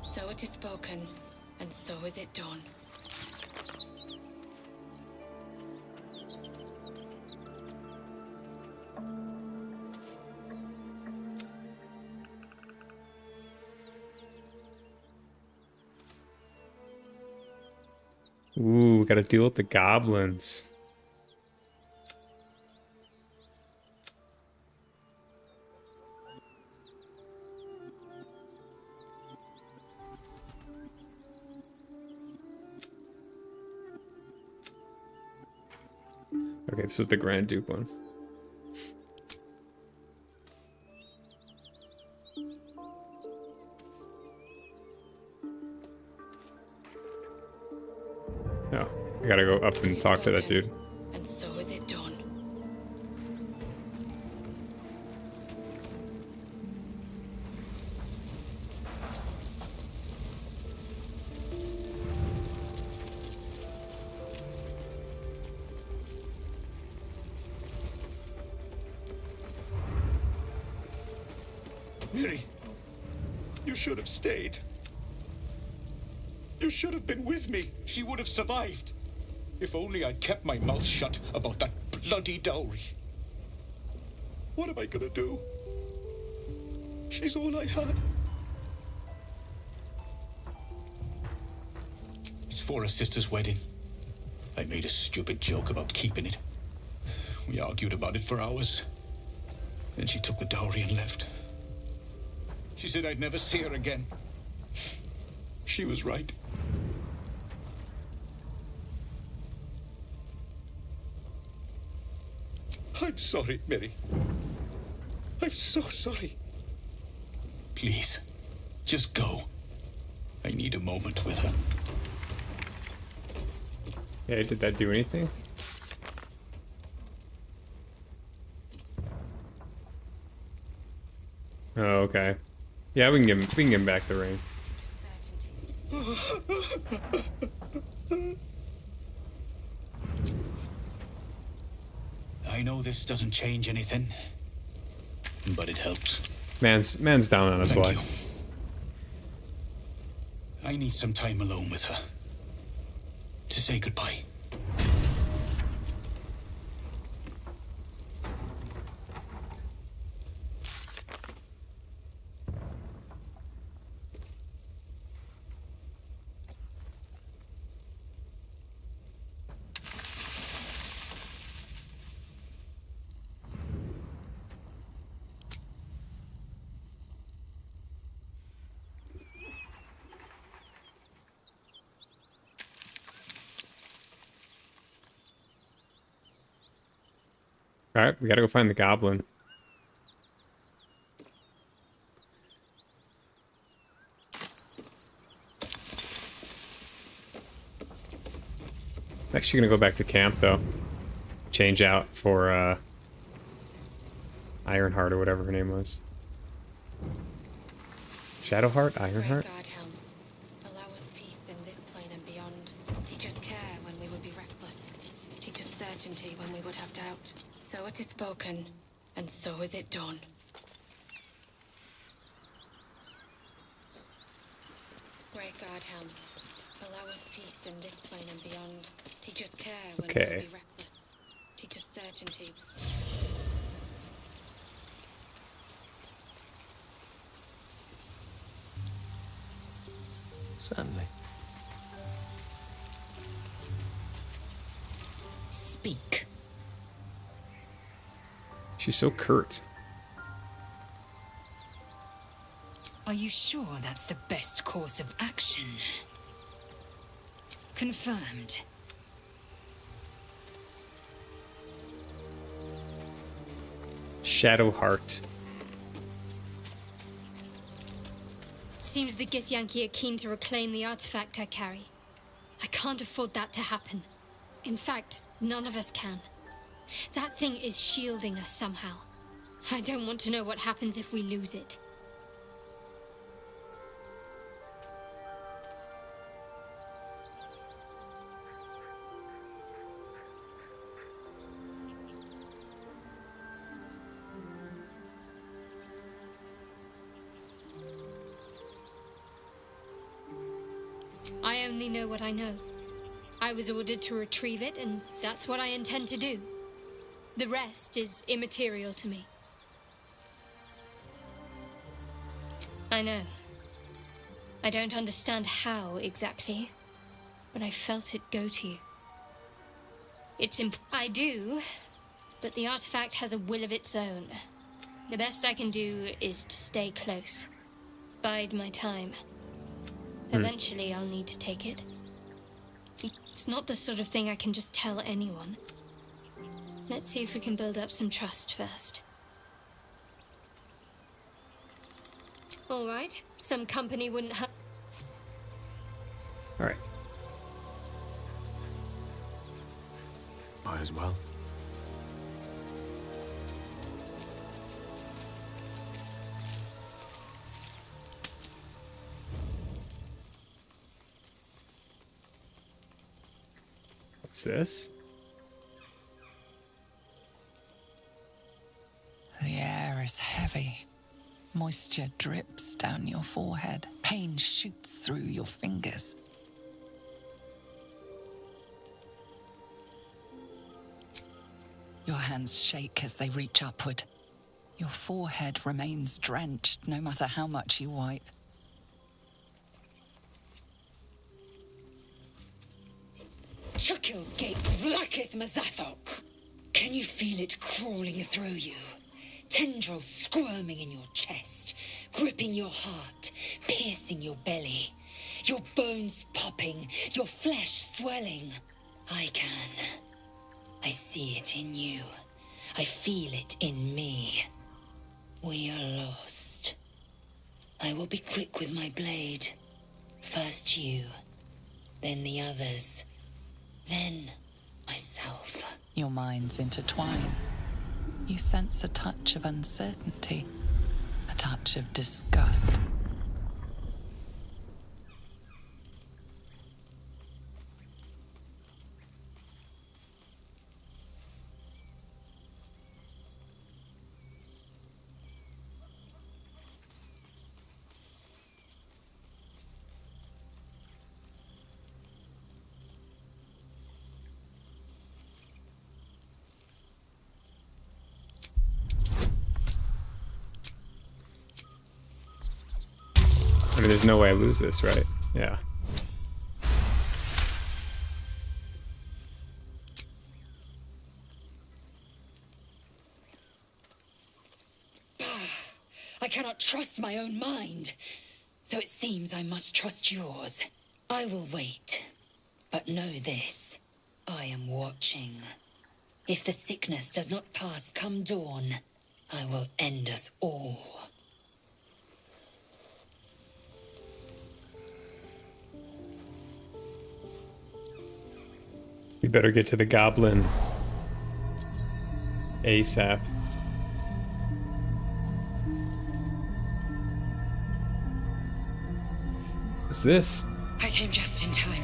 So it is spoken, and so is it done. Ooh, gotta deal with the goblins. Okay, this is the Grand Duke one. No, I gotta go up and talk to that dude. And so is it done. Miri, you should have stayed. You should have been with me. She would have survived. If only I'd kept my mouth shut about that bloody dowry. What am I gonna do? She's all I had. It's for a sister's wedding. I made a stupid joke about keeping it. We argued about it for hours. Then she took the dowry and left. She said I'd never see her again. She was right. I'm sorry, Mary. I'm so sorry. Please, just go. I need a moment with her. Yeah, did that do anything? Oh, okay. Yeah, we can give him back the ring. I know this doesn't change anything, but it helps. Man's down on his luck. I need some time alone with her to say goodbye. Alright, we gotta go find the goblin. I'm actually gonna go back to camp though. Change out for Ironheart or whatever her name was. Shadowheart? Ironheart? Allow us peace in this plane and beyond. Teach us care when we would be reckless. Teach us certainty when we would have doubt. So it is spoken, and so is it done. Great God, Helm. Allow us peace in this plane and beyond. Teach us care when we would be reckless. Teach us certainty. Certainly. Speak. She's so curt. Are you sure that's the best course of action? Confirmed. Shadowheart. Seems the Githyanki are keen to reclaim the artifact I carry. I can't afford that to happen. In fact, none of us can. That thing is shielding us somehow. I don't want to know what happens if we lose it. I only know what I know. I was ordered to retrieve it, and that's what I intend to do. The rest is immaterial to me. I know. I don't understand how exactly, but I felt it go to you. I do, but the artifact has a will of its own. The best I can do is to stay close. Bide my time. Eventually, I'll need to take it. It's not the sort of thing I can just tell anyone. Let's see if we can build up some trust first. All right, some company wouldn't have... All right. Might as well. What's this? The air is heavy. Moisture drips down your forehead. Pain shoots through your fingers. Your hands shake as they reach upward. Your forehead remains drenched no matter how much you wipe. Chukil gate vlakith Mazathok. Can you feel it crawling through you? Tendrils squirming in your chest, gripping your heart, piercing your belly. Your bones popping, your flesh swelling. I can. I see it in you. I feel it in me. We are lost. I will be quick with my blade. First you, then the others, then myself. Your minds intertwine. You sense a touch of uncertainty, a touch of disgust. I mean, there's no way I lose this, right? Yeah. I cannot trust my own mind, so it seems I must trust yours. I will wait, but know this. I am watching. If the sickness does not pass come dawn, I will end us all. We better get to the goblin ASAP. What's this? I came just in time.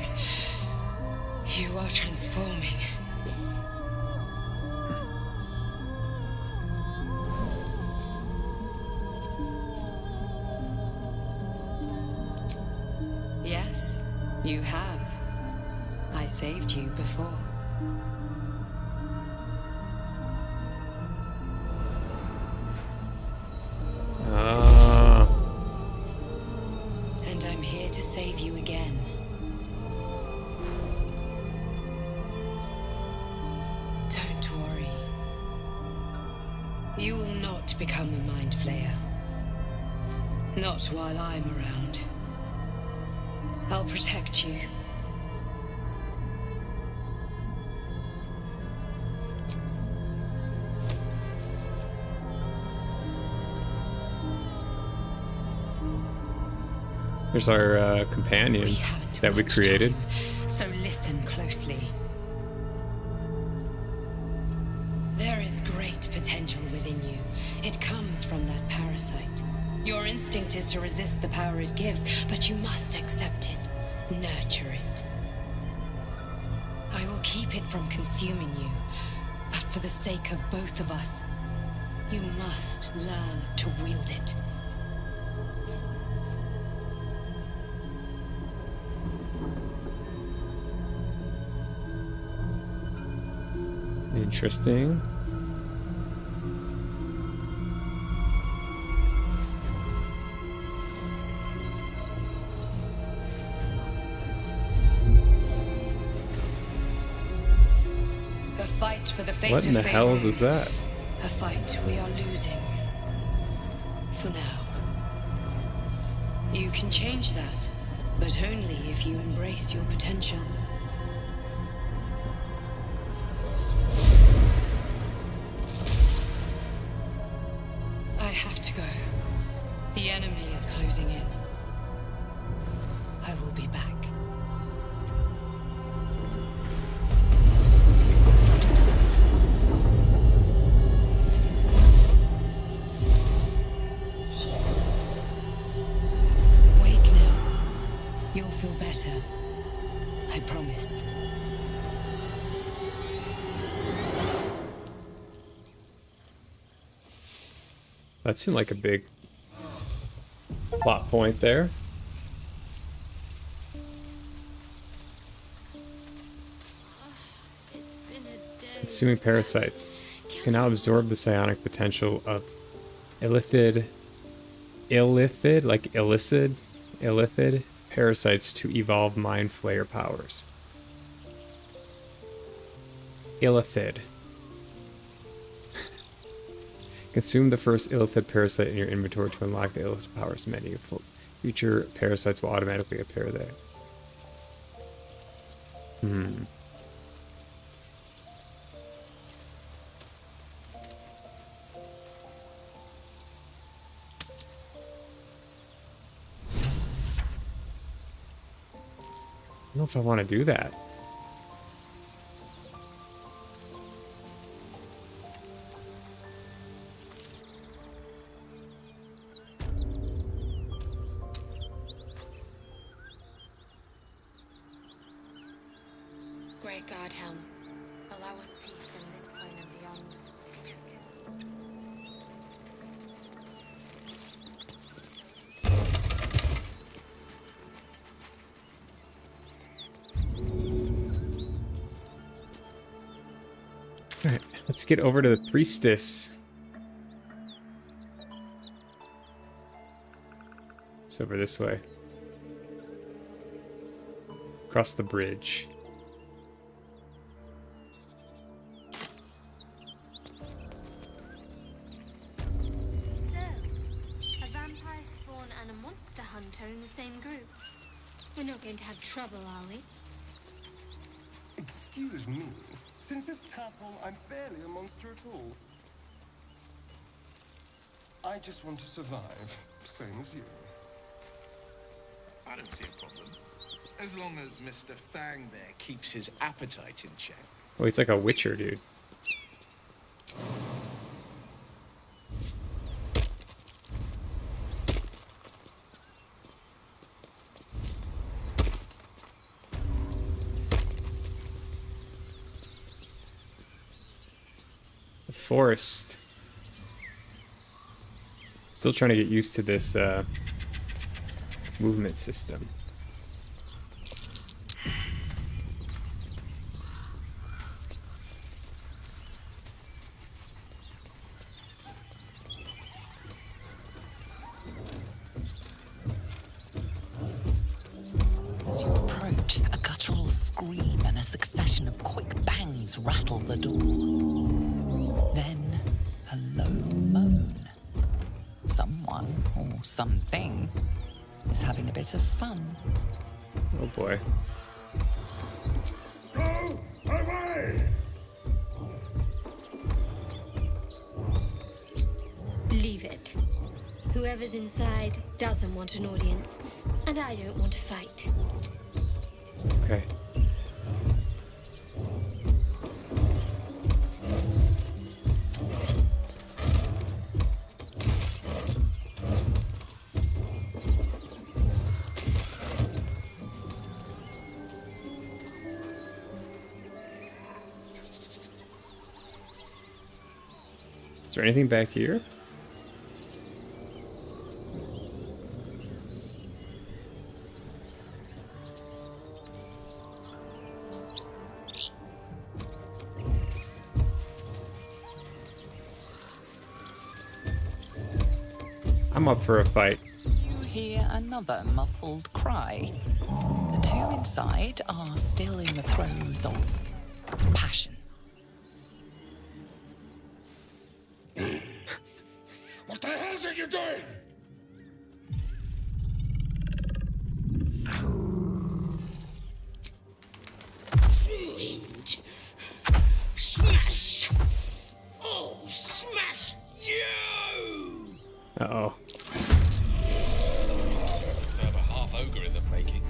You are transforming. Yes, you have. I saved you before. And I'm here to save you again. Don't worry. You will not become a mind flayer. Not while I'm around. I'll protect you. Here's our companion that we created. So listen closely. There is great potential within you. It comes from that parasite. Your instinct is to resist the power it gives, but you must accept it, nurture it. I will keep it from consuming you, but for the sake of both of us, you must learn to wield it. Interesting. The fight for the fate What in the of hell Faerun. is that? A fight we are losing. For now. You can change that, but only if you embrace your potential. That seemed like a big plot point there. Consuming parasites can now absorb the psionic potential of illithid parasites to evolve mind flayer powers. Illithid. Consume the first illithid parasite in your inventory to unlock the illithid powers menu. Future parasites will automatically appear there. I don't know if I want to do that. Great God, Helm. Allow us peace in this plane and beyond. Alright, let's get over to the priestess. It's over this way. Across the bridge. So, a vampire spawn and a monster hunter in the same group. We're not going to have trouble, are we? Excuse me. Since this tadpole, I'm barely a monster at all. I just want to survive, same as you. I don't see a problem. As long as Mr. Fang there keeps his appetite in check. Oh, he's like a witcher, dude. The forest. Still trying to get used to this movement system. As you approach, a guttural scream and a succession of quick bangs rattle the door. Then, a low moan. Someone, or something, is having a bit of fun. Oh boy. Go away! Leave it. Whoever's inside doesn't want an audience, and I don't want to fight. Okay. Is there anything back here? I'm up for a fight. You hear another muffled cry. The two inside are still in the throes of passion. What the hell are you doing? Ruined. Smash! Oh, smash you! Uh-oh. Must have a half ogre in the making.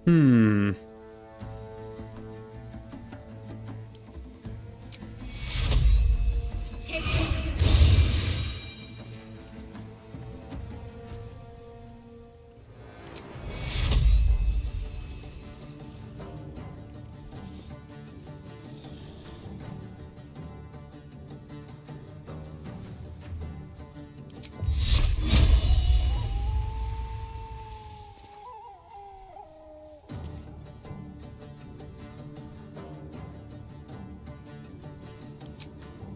Hmm.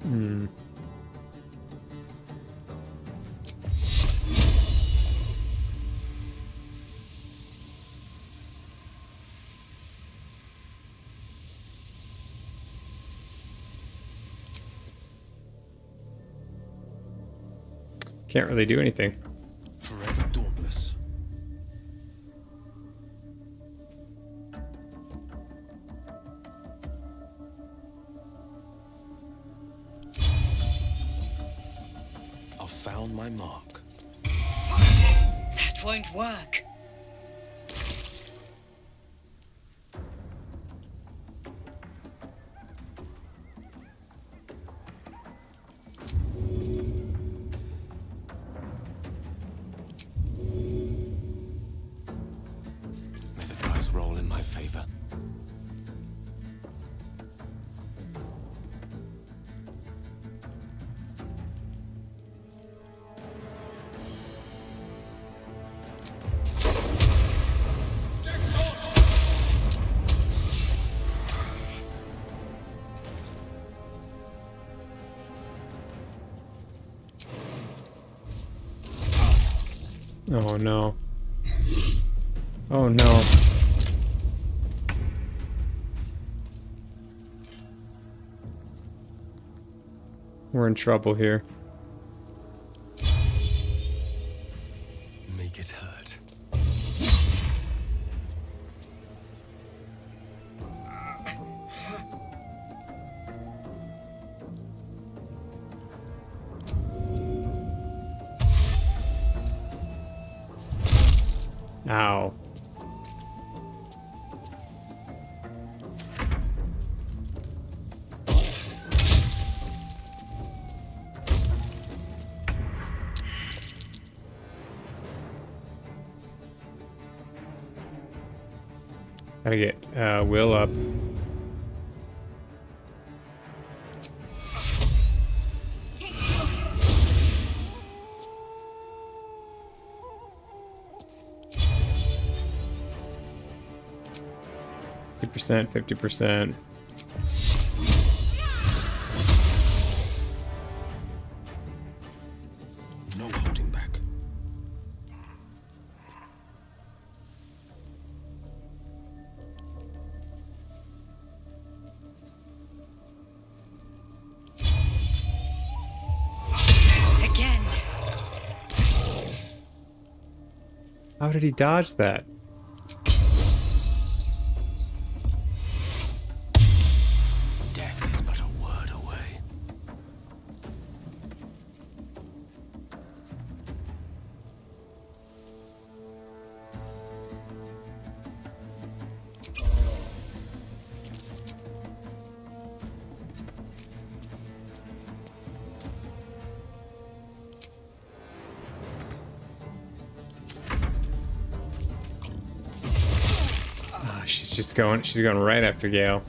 Hmm. Can't really do anything. Forever dauntless. I've found my mark. That won't work. May the dice roll in my favor. Oh no. Oh no. We're in trouble here. Make it hurt. Ow. Gotta get Will up. %, 50%. No holding back. Again. How did he dodge that? Death is but a word away. Oh, she's going right after Gale.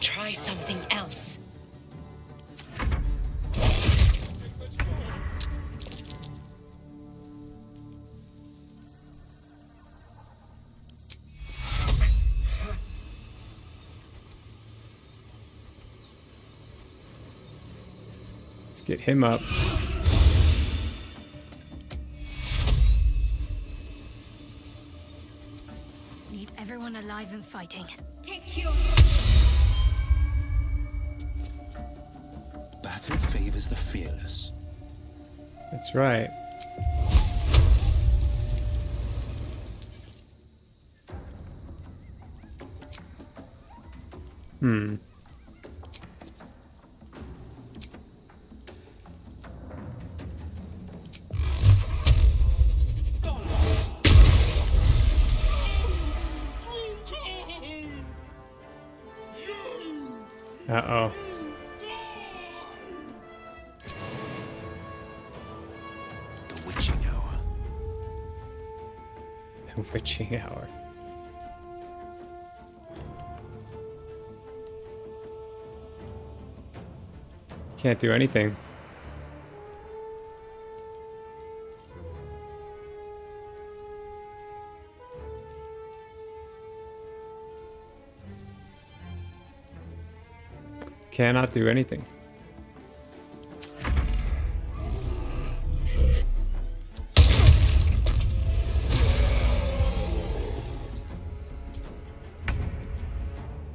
Try something else. Let's get him up. Need everyone alive and fighting. Battle favors the fearless. That's right. Hmm. Uh-oh. The witching hour. The witching hour. Can't do anything. Cannot do anything.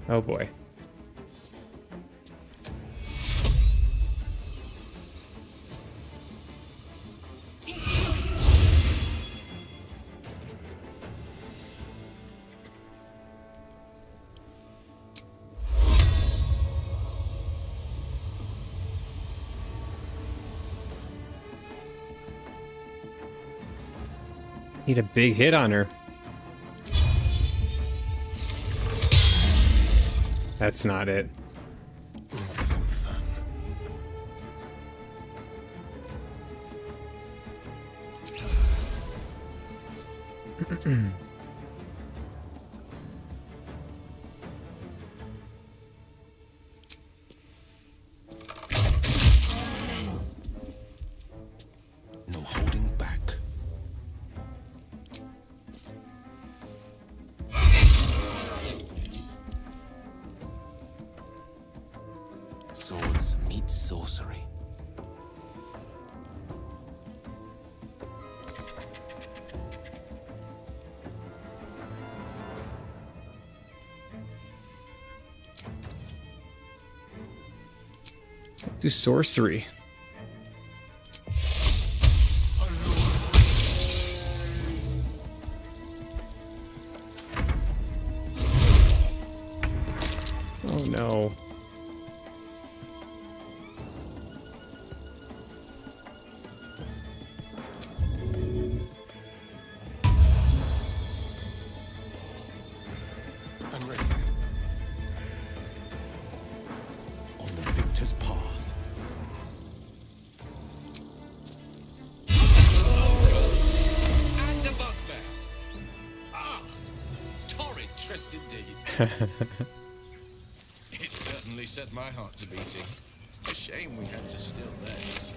Oh boy. Need a big hit on her. That's not it. Let's have some fun. No holding back. Swords meet sorcery. Do sorcery. Oh no. I'm ready. On the victor's path. And a bugbear. Ah, torrid tryst indeed. It certainly set my heart to beating. A shame we had to steal theirs.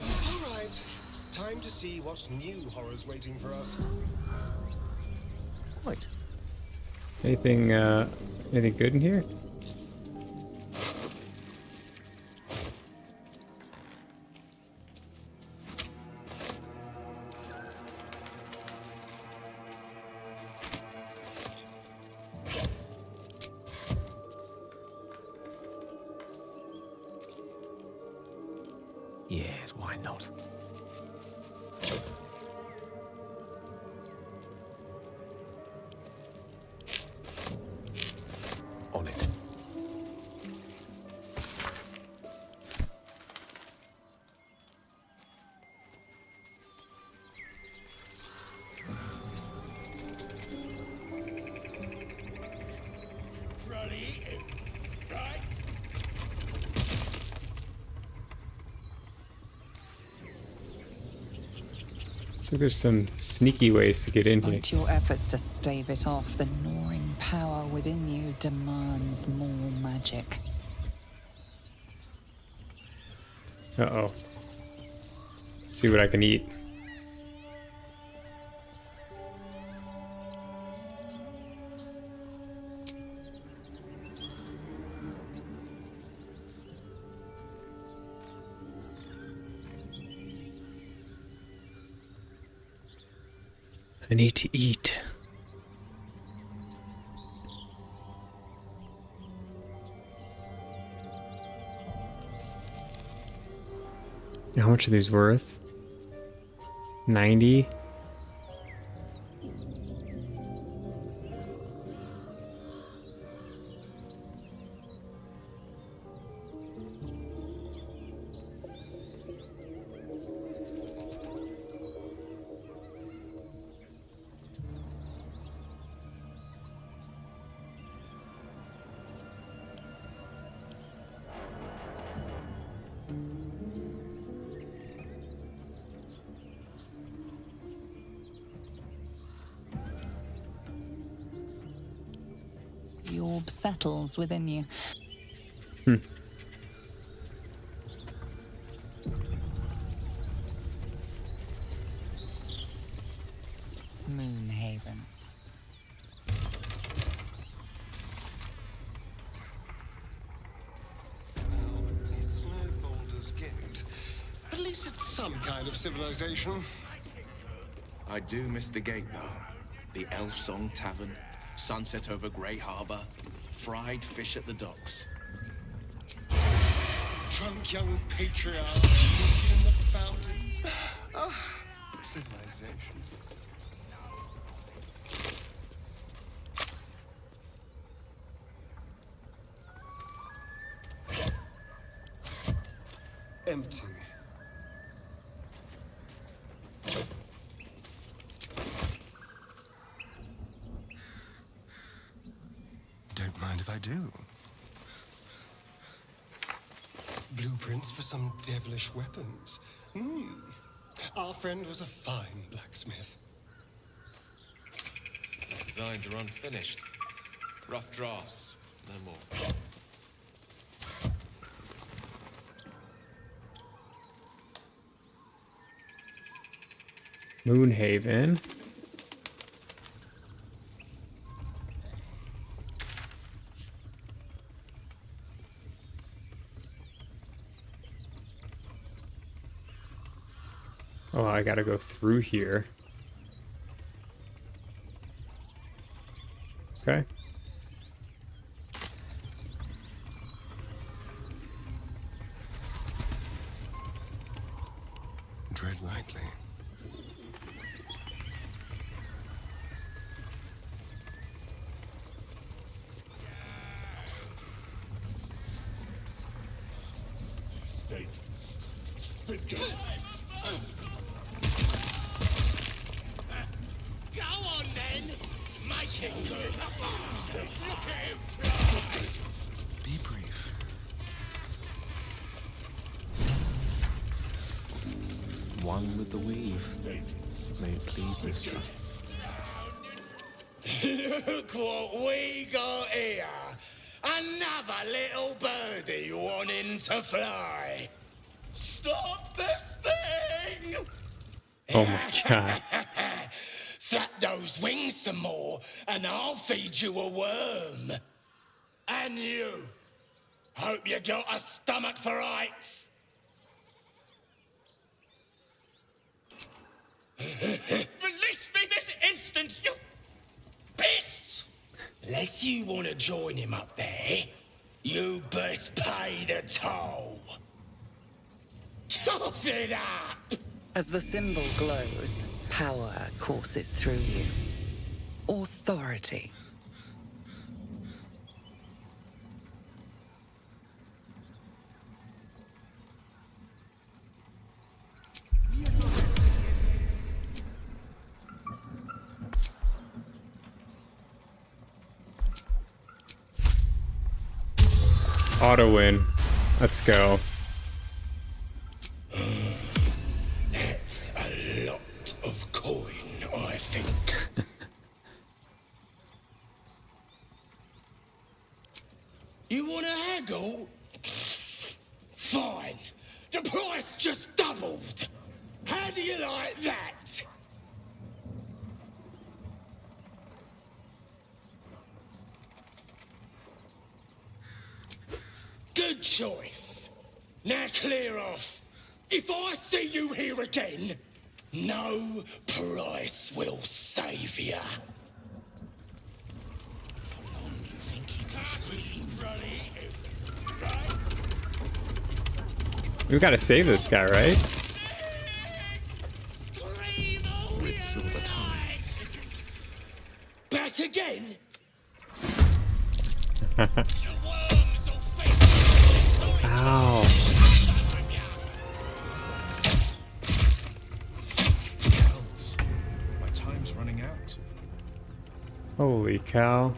All right. Time to see what new horrors waiting for us. Right. Anything anything good in here? Yes, why not? On it. So there's some sneaky ways to get in here. Despite your efforts to stave it off, the gnawing power within you demands more magic. Uh-oh. Let's see what I can eat. I need to eat. How much are these worth? 90? orb settles within you. Moonhaven. It's no Baldur's Gate. At least it's some kind of civilization. I do miss the gate, though. The Elf Song Tavern, sunset over Grey Harbor, fried fish at the docks. Drunk young patriarchs walking in the fountains. Ah, civilization. Empty. Don't mind if I do. Blueprints for some devilish weapons. Our friend was a fine blacksmith. These designs are unfinished. Rough drafts, no more. Moonhaven. Oh, I gotta go through here. Okay. Tread lightly. Stay good. Go on then! Make it good! Look at him! Be brief. One with the weave. May it please, mister. Look what we got here! Another little birdie wanting to fly! Stop this thing! Oh my god. Flap those wings some more, and I'll feed you a worm. And you. Hope you got a stomach for heights. Release me this instant, you beasts! Unless you want to join him up there, you best pay the toll. Tough it up! As the symbol glows, power courses through you. Authority. Auto win. Let's go. That's a lot of coin, I think. You want to haggle? Fine. The price just doubled. How do you like that? Good choice. Now clear off. If I see you here again, no price will save you. We gotta save this guy, right? With silver tongue. Back again? Ow. My time's running out. Holy cow.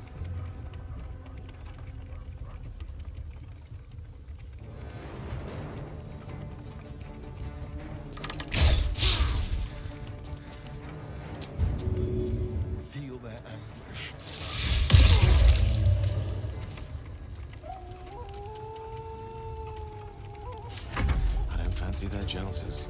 Feel their anguish. Fancy their jouncers.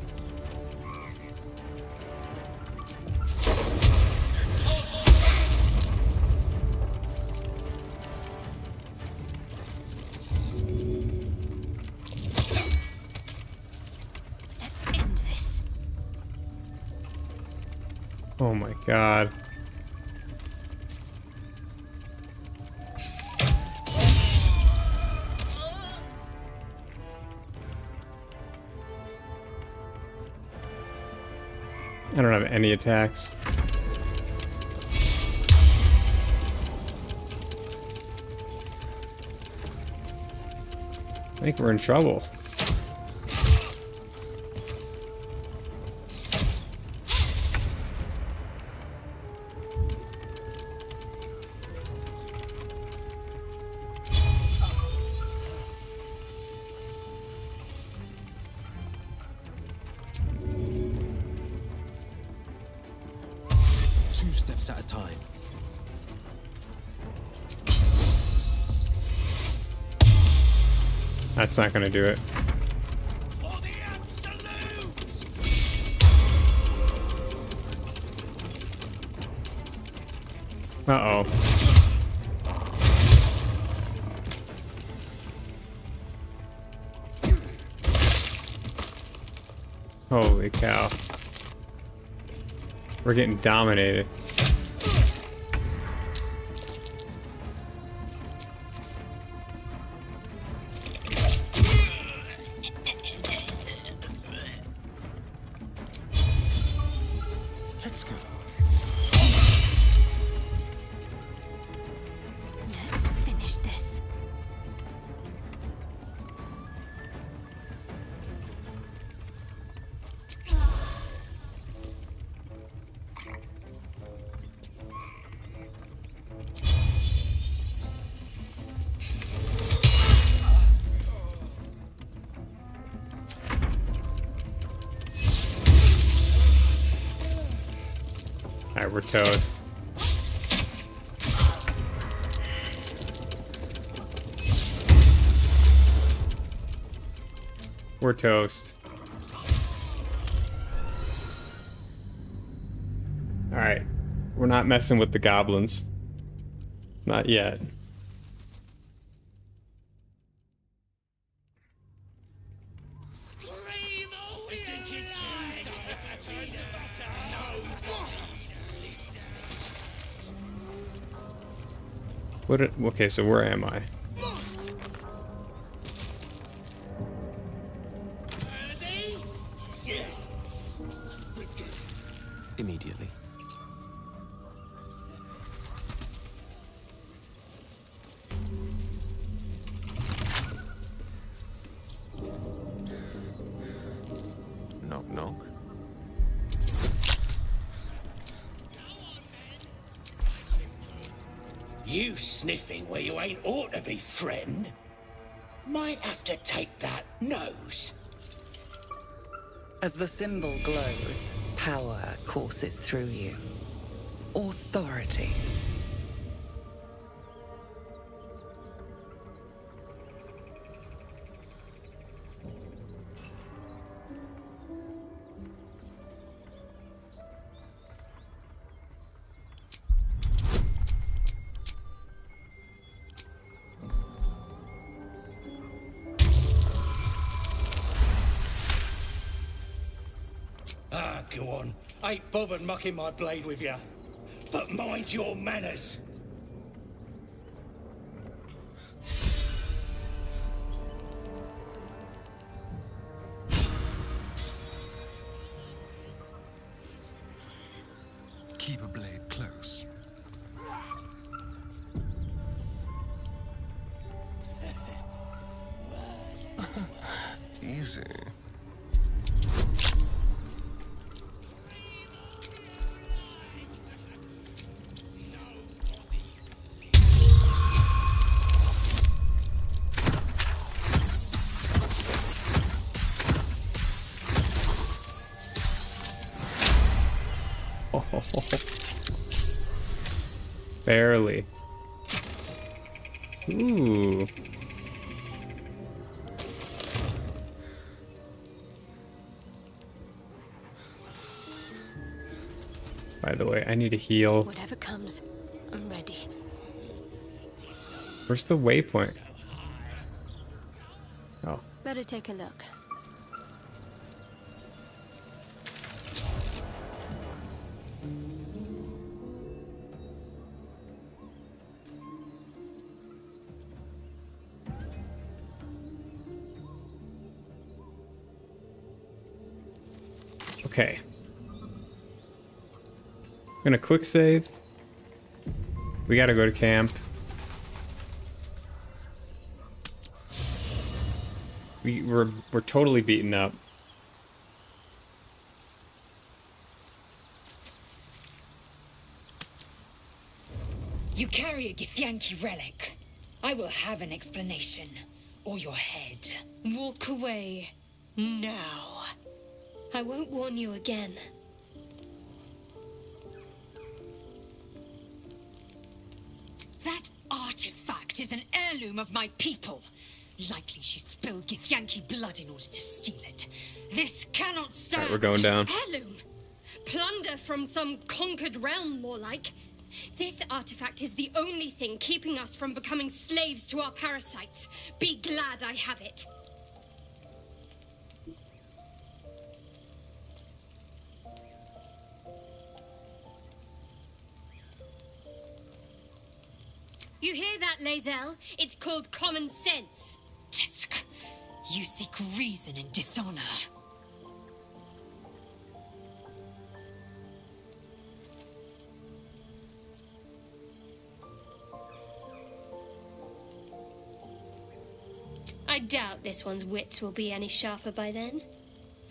Let's end this. Oh my god. I don't have any attacks. I think we're in trouble. Two steps at a time. That's not gonna do it. Uh-oh. Holy cow. We're getting dominated. Let's go. Let's finish this. Alright, we're toast. We're toast. Alright. We're not messing with the goblins. Not yet. Okay, so where am I? Immediately. Knock, knock. You sniffing where you ain't ought to be, friend. Might have to take that nose. As the symbol glows, power courses through you. Authority. Ah, go on. Ain't bothered mucking my blade with you. But mind your manners. Keep a blade close. Easy. Barely. Ooh. By the way, I need to heal. Whatever comes, I'm ready. Where's the waypoint? Oh. Better take a look. Okay. I'm gonna quick save. We gotta go to camp. We're totally beaten up. You carry a Githyanki relic. I will have an explanation. Or your head. Walk away. Now. I won't warn you again. That artifact is an heirloom of my people. Likely she spilled Githyanki blood in order to steal it. This cannot stand. Alright, we're going down. Heirloom? Plunder from some conquered realm, more like. This artifact is the only thing keeping us from becoming slaves to our parasites. Be glad I have it. You hear that, Lae'zel? It's called common sense. Tisk. You seek reason in dishonor. I doubt this one's wits will be any sharper by then.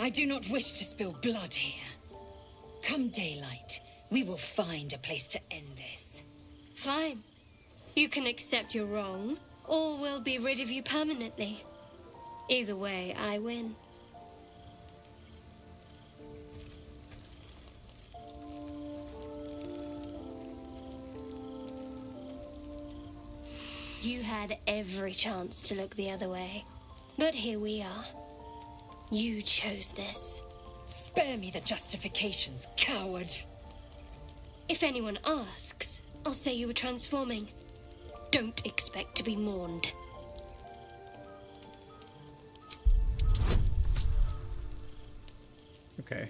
I do not wish to spill blood here. Come daylight, we will find a place to end this. Fine. You can accept you're wrong, or we'll be rid of you permanently. Either way, I win. You had every chance to look the other way, but here we are. You chose this. Spare me the justifications, coward. If anyone asks, I'll say you were transforming. Don't expect to be mourned. Okay.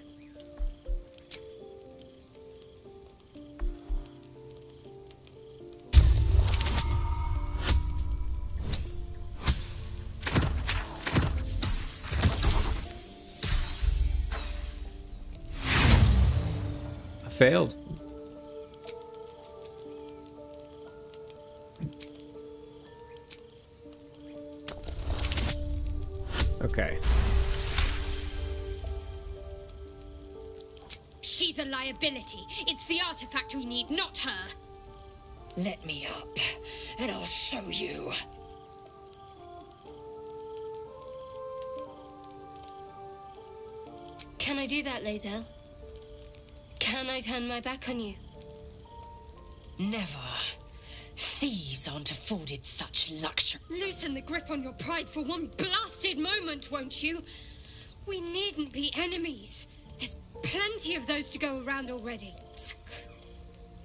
I failed. Okay. She's a liability. It's the artifact we need, not her. Let me up, and I'll show you. Can I do that, Lae'zel? Can I turn my back on you? Never. Thieves aren't afforded such luxury. Loosen the grip on your pride for one blasted moment, won't you? We needn't be enemies. There's plenty of those to go around already.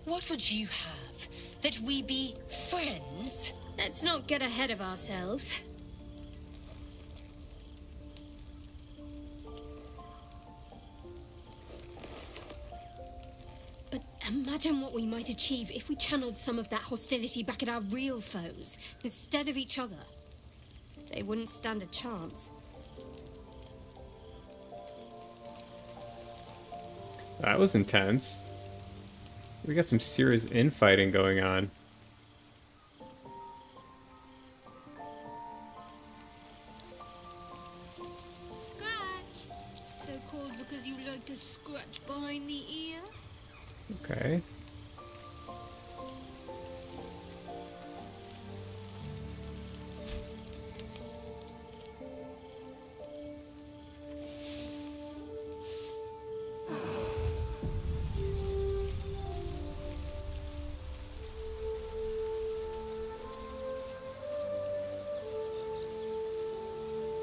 What would you have? That we be friends? Let's not get ahead of ourselves. But imagine what we might achieve if we channeled some of that hostility back at our real foes, instead of each other. They wouldn't stand a chance. That was intense. We got some serious infighting going on. Scratch! So called because you like to scratch behind the ear? Okay.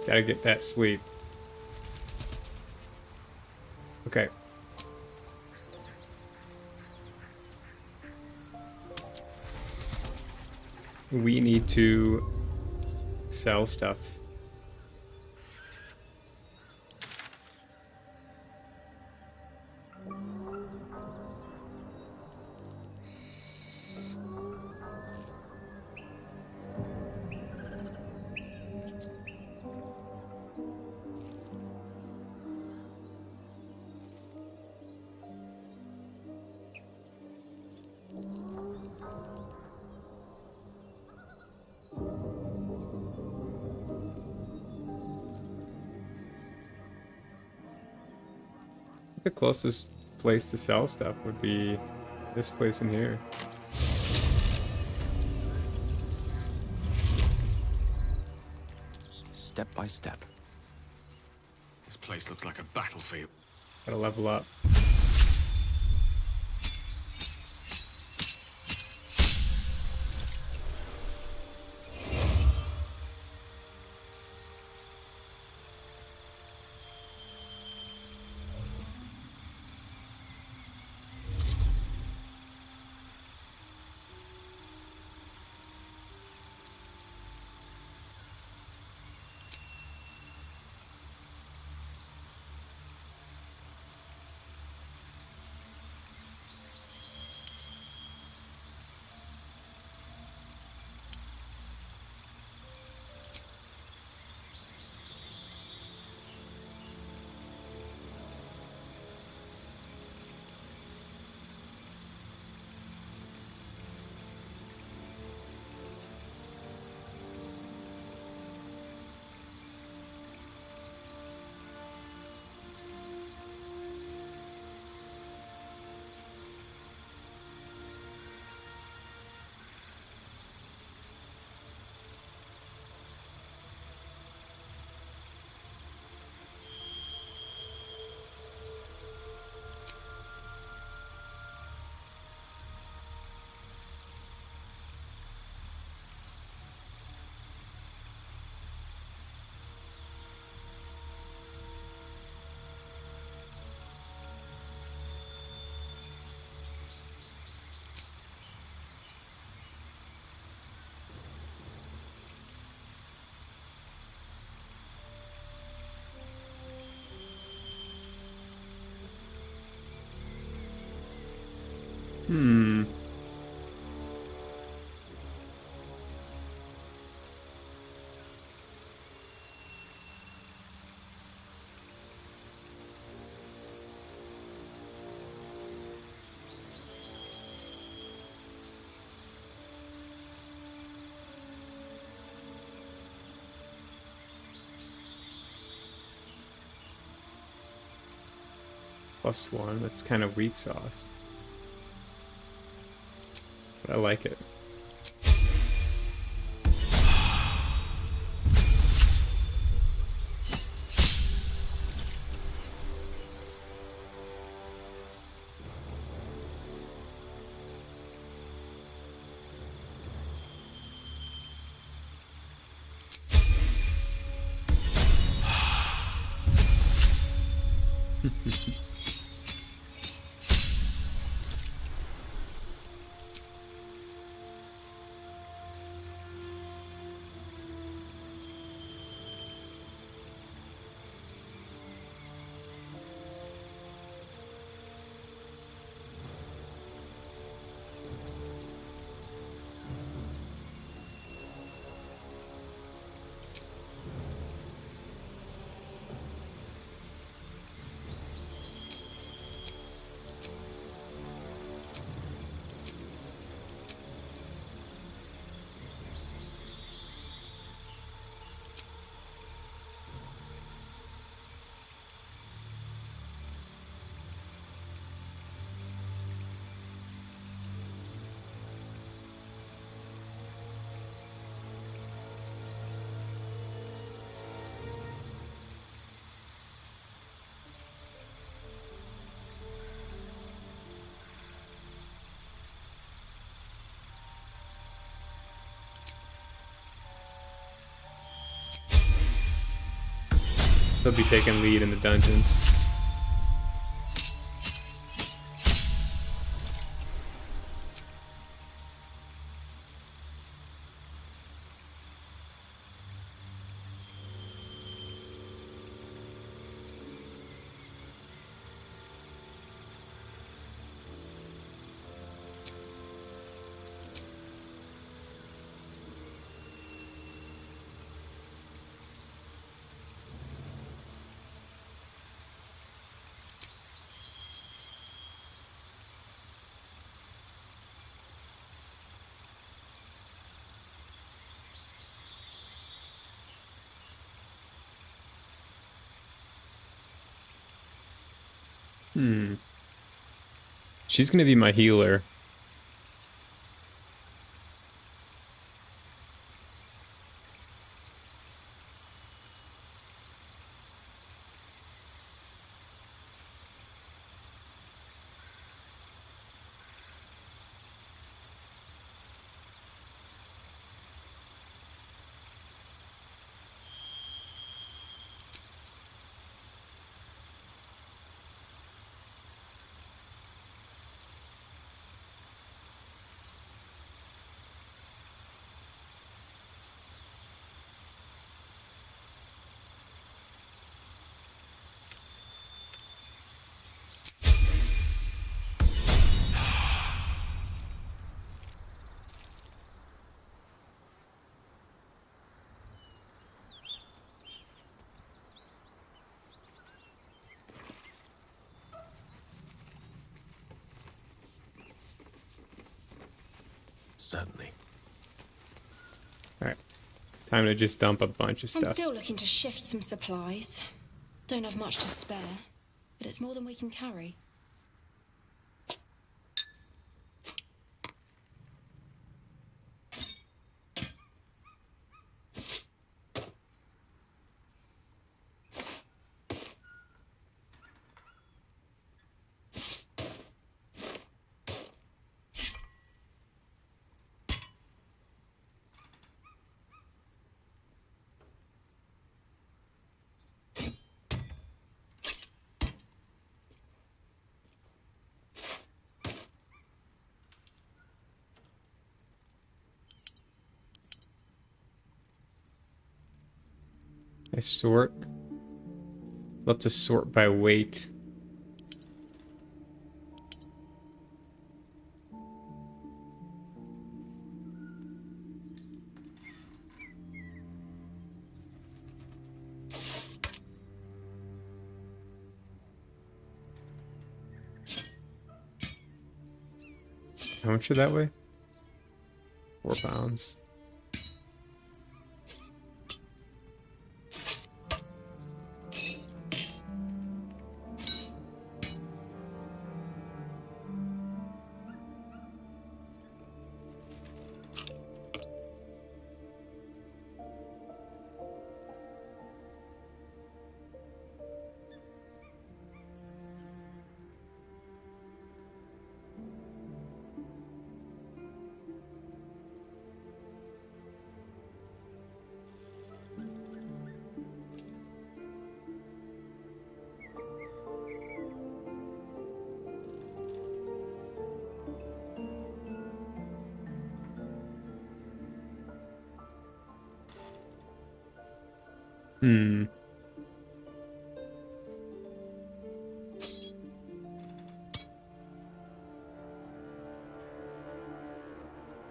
Gotta get that sleep. Okay. We need to sell stuff. The closest place to sell stuff would be this place in here. Step by step. This place looks like a battlefield. Gotta level up. Hmm. +1, that's kind of weak sauce. But I like it. They'll be taking lead in the dungeons. She's gonna be my healer. Certainly. Alright. Time to just dump a bunch of I'm stuff. still looking to shift some supplies. Don't have much to spare, but it's more than we can carry. I sort. Love to sort by weight. How much are that weigh? 4 pounds.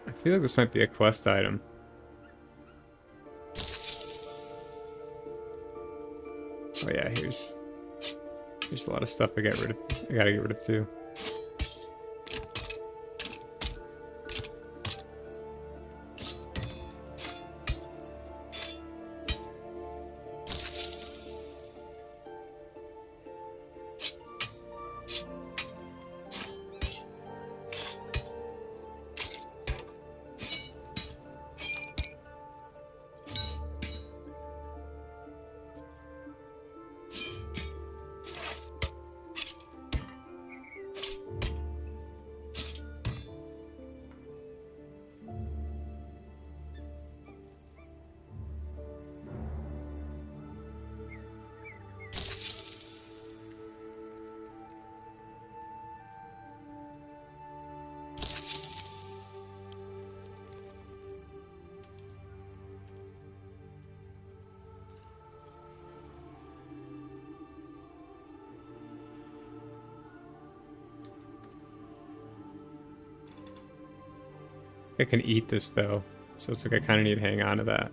I feel like this might be a quest item. Oh yeah, here's a lot of stuff I gotta get rid of too. I can eat this though, so it's like I kind of need to hang on to that.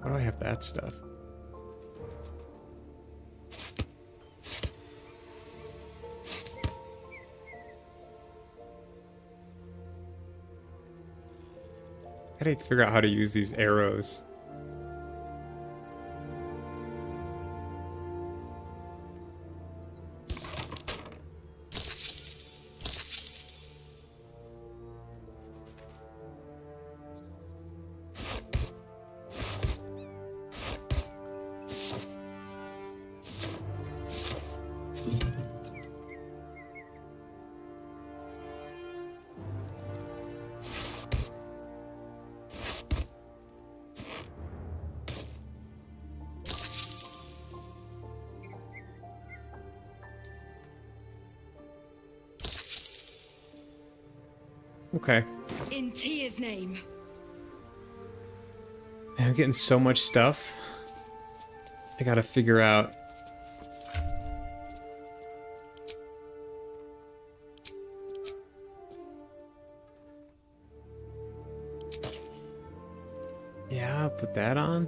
Why do I have that stuff? How do you figure out how to use these arrows? Okay. In Tia's name. Man, I'm getting so much stuff. I gotta figure out. Yeah, I'll put that on.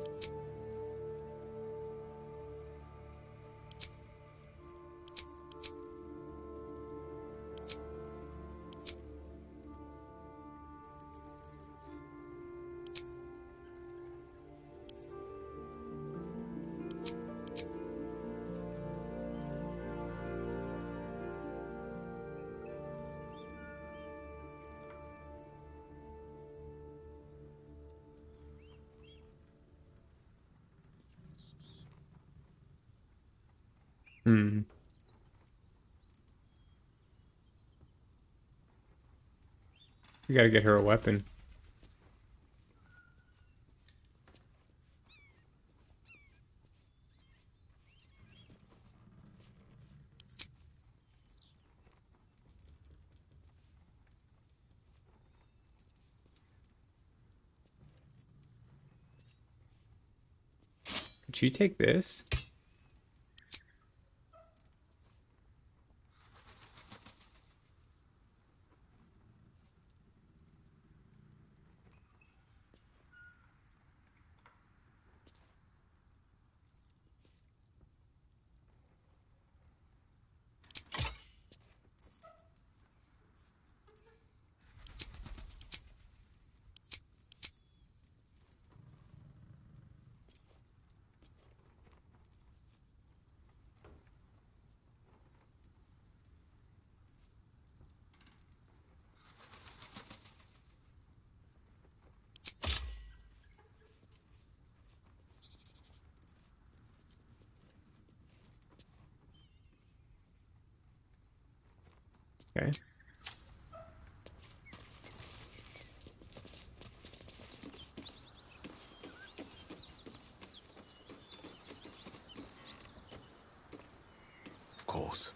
We gotta get her a weapon. Could she take this? Okay. Of course.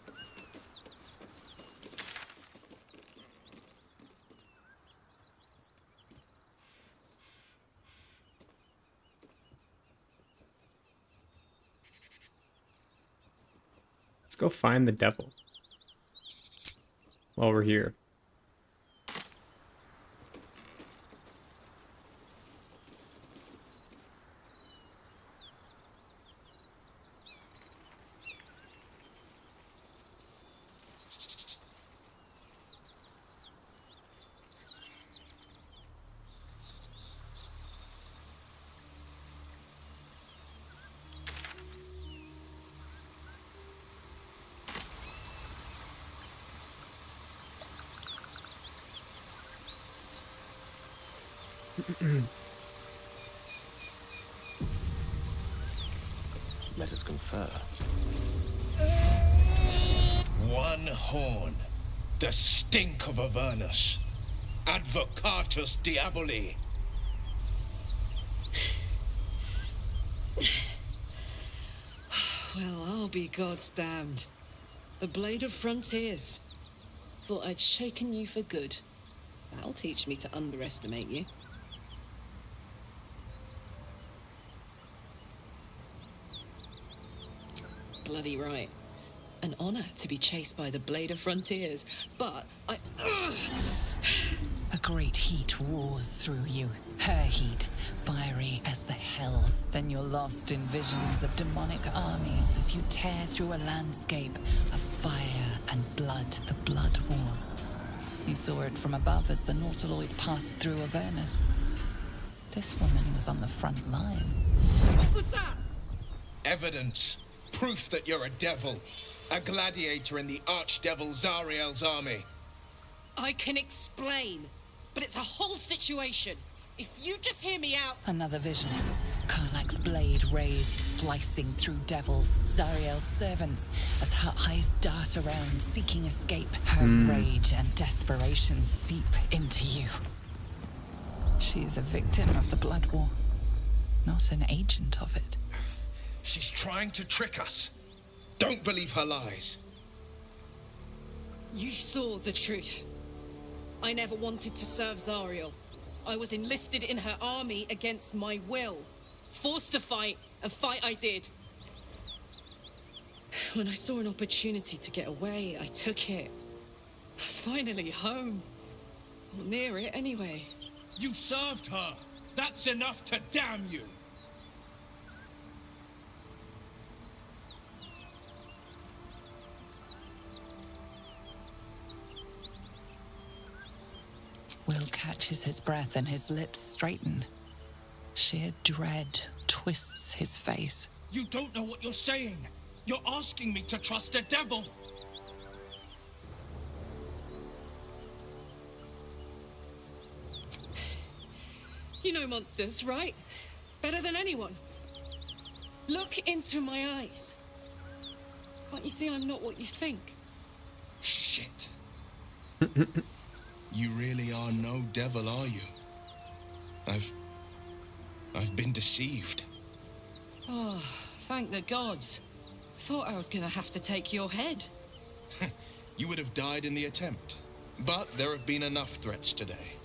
Let's go find the devil while we're here. Let us confer. One horn. The stink of Avernus. Advocatus Diaboli. Well, I'll be God's damned. The Blade of Frontiers. Thought I'd shaken you for good. That'll teach me to underestimate you. Bloody right. An honor to be chased by the Blade of Frontiers, but I... A great heat roars through you. Her heat, fiery as the hells. Then you're lost in visions of demonic armies as you tear through a landscape of fire and blood, the Blood War. You saw it from above as the Nautiloid passed through Avernus. This woman was on the front line. What was that? Evidence. Proof that you're a devil. A gladiator in the archdevil Zariel's army. I can explain, but it's a whole situation. If you just hear me out... Another vision. Karlach's blade raised, slicing through devils, Zariel's servants, as her eyes dart around, seeking escape. Her rage and desperation seep into you. She is a victim of the Blood War, not an agent of it. She's trying to trick us. Don't believe her lies. You saw the truth. I never wanted to serve Zariel. I was enlisted in her army against my will. Forced to fight, and fight I did. When I saw an opportunity to get away, I took it. Finally home. Or near it, anyway. You served her. That's enough to damn you. Will catches his breath and his lips straighten. Sheer dread twists his face. You don't know what you're saying. You're asking me to trust a devil. You know monsters, right? Better than anyone. Look into my eyes. Can't you see I'm not what you think? Shit. You really are no devil, are you? I've been deceived. Oh, thank the gods. Thought I was gonna have to take your head. You would have died in the attempt. But there have been enough threats today.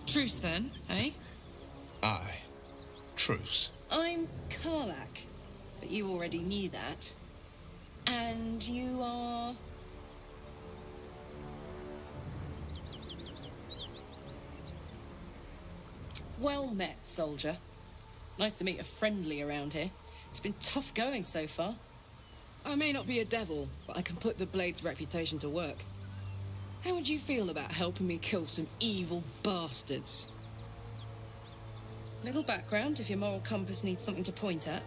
Truce then, eh? Aye. Truce. I'm Karlach, but you already knew that. And you are... Well met, soldier. Nice to meet a friendly around here. It's been tough going so far. I may not be a devil, but I can put the Blade's reputation to work. How would you feel about helping me kill some evil bastards? Little background, if your moral compass needs something to point at.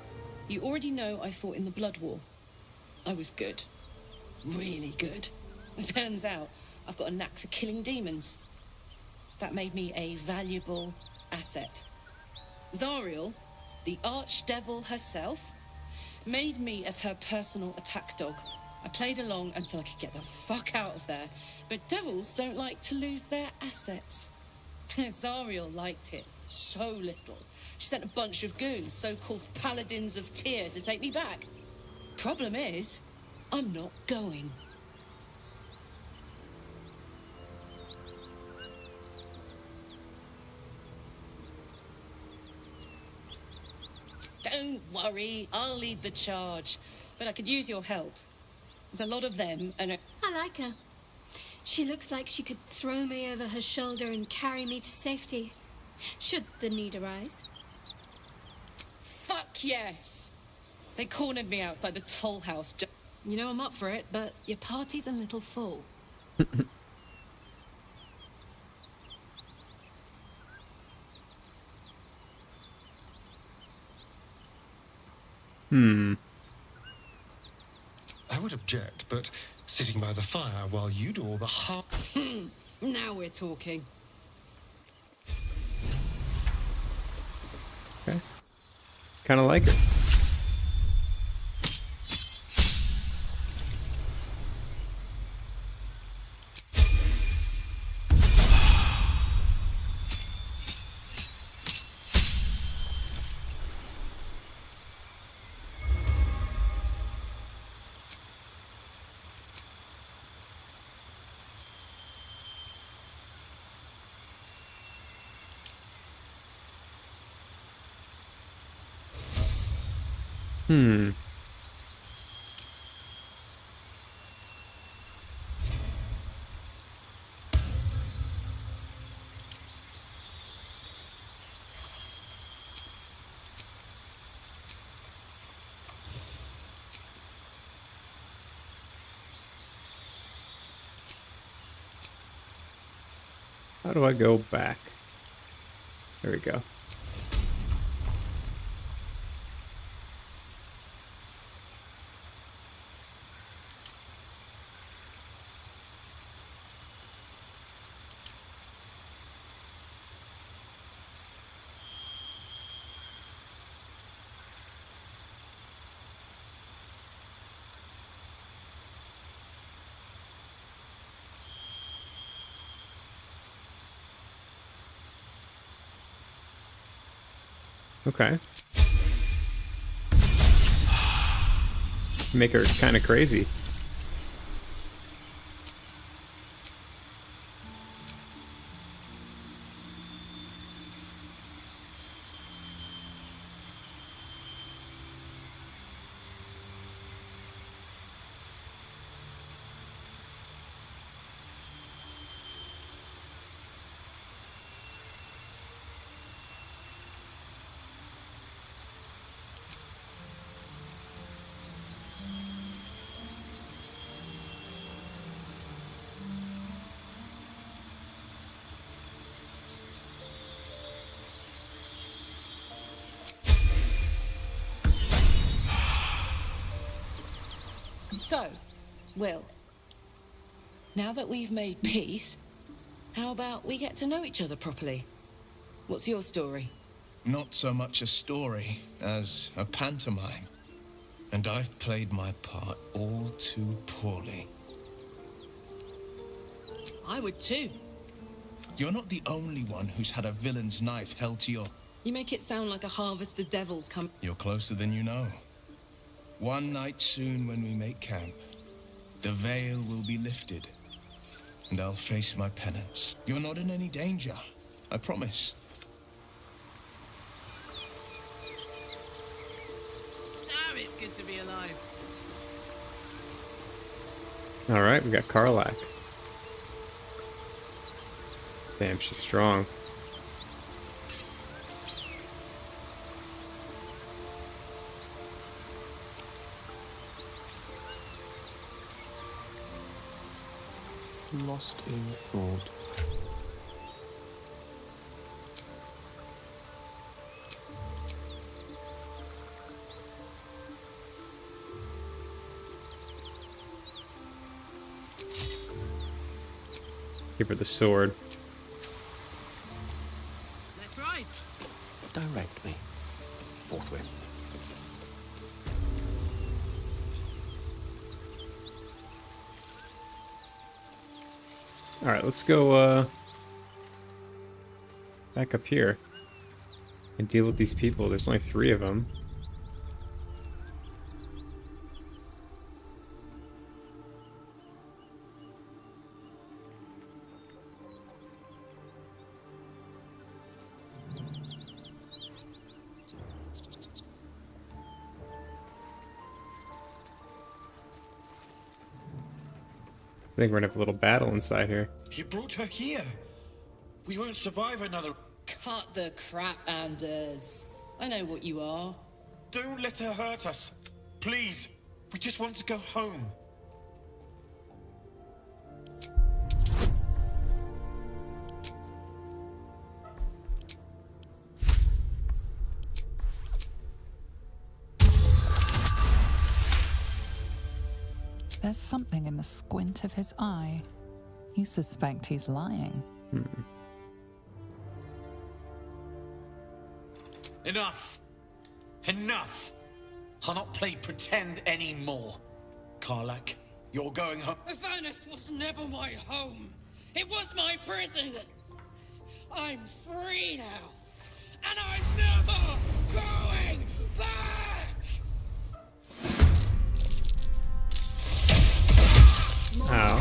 You already know I fought in the Blood War. I was good. Really good. It turns out I've got a knack for killing demons. That made me a valuable asset. Zariel, the archdevil herself, made me as her personal attack dog. I played along until I could get the fuck out of there. But devils don't like to lose their assets. Zariel liked it so little. She sent a bunch of goons, so-called paladins of Tyr, to take me back. Problem is, I'm not going. Don't worry, I'll lead the charge. But I could use your help. There's a lot of them, and I like her. She looks like she could throw me over her shoulder and carry me to safety, should the need arise. Fuck yes! They cornered me outside the toll house. You know I'm up for it, but your party's a little full. I would object, but sitting by the fire while you do all the hard... Now we're talking. Okay. Kind of like it. How do I go back? There we go. Okay. Make her kind of crazy. So, Will, now that we've made peace, how about we get to know each other properly? What's your story? Not so much a story as a pantomime. And I've played my part all too poorly. I would too. You're not the only one who's had a villain's knife held to your... You make it sound like a harvest of devils come... You're closer than you know. One night soon when we make camp, the veil will be lifted, and I'll face my penance. You're not in any danger, I promise. Damn, it's good to be alive. All right, we got Karlak. Damn, she's strong. Lost in thought. Give her the sword. Let's ride. Direct me. Forthwith. All right, let's go back up here and deal with these people. There's only 3 of them. I think we're gonna have a little battle inside here. You brought her here. We won't survive another... Cut the crap, Anders. I know what you are. Don't let her hurt us. Please. We just want to go home. There's something in the squint of his eye. You suspect he's lying. Enough. Enough. I'll not play pretend anymore. Karlak, you're going home. Avernus was never my home. It was my prison. I'm free now. And I'm never going back! Ow.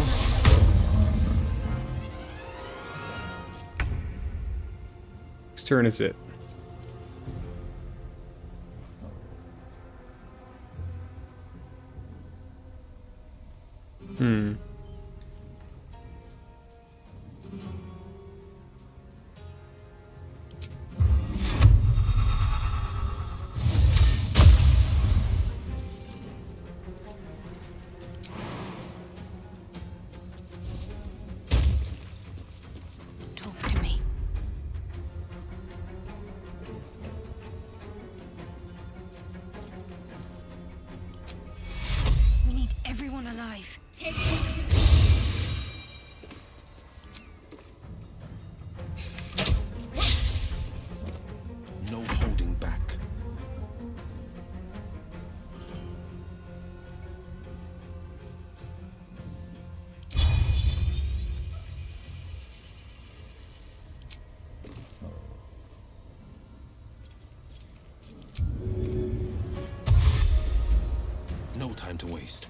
Whose turn is it? Talk to me. We need everyone alive. Take No holding back. time to waste.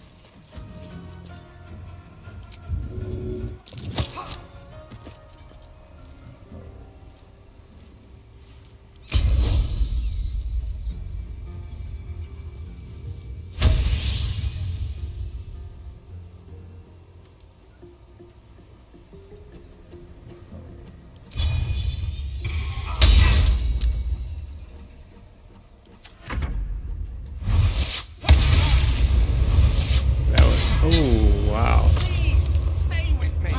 That was, oh wow. Stay with me.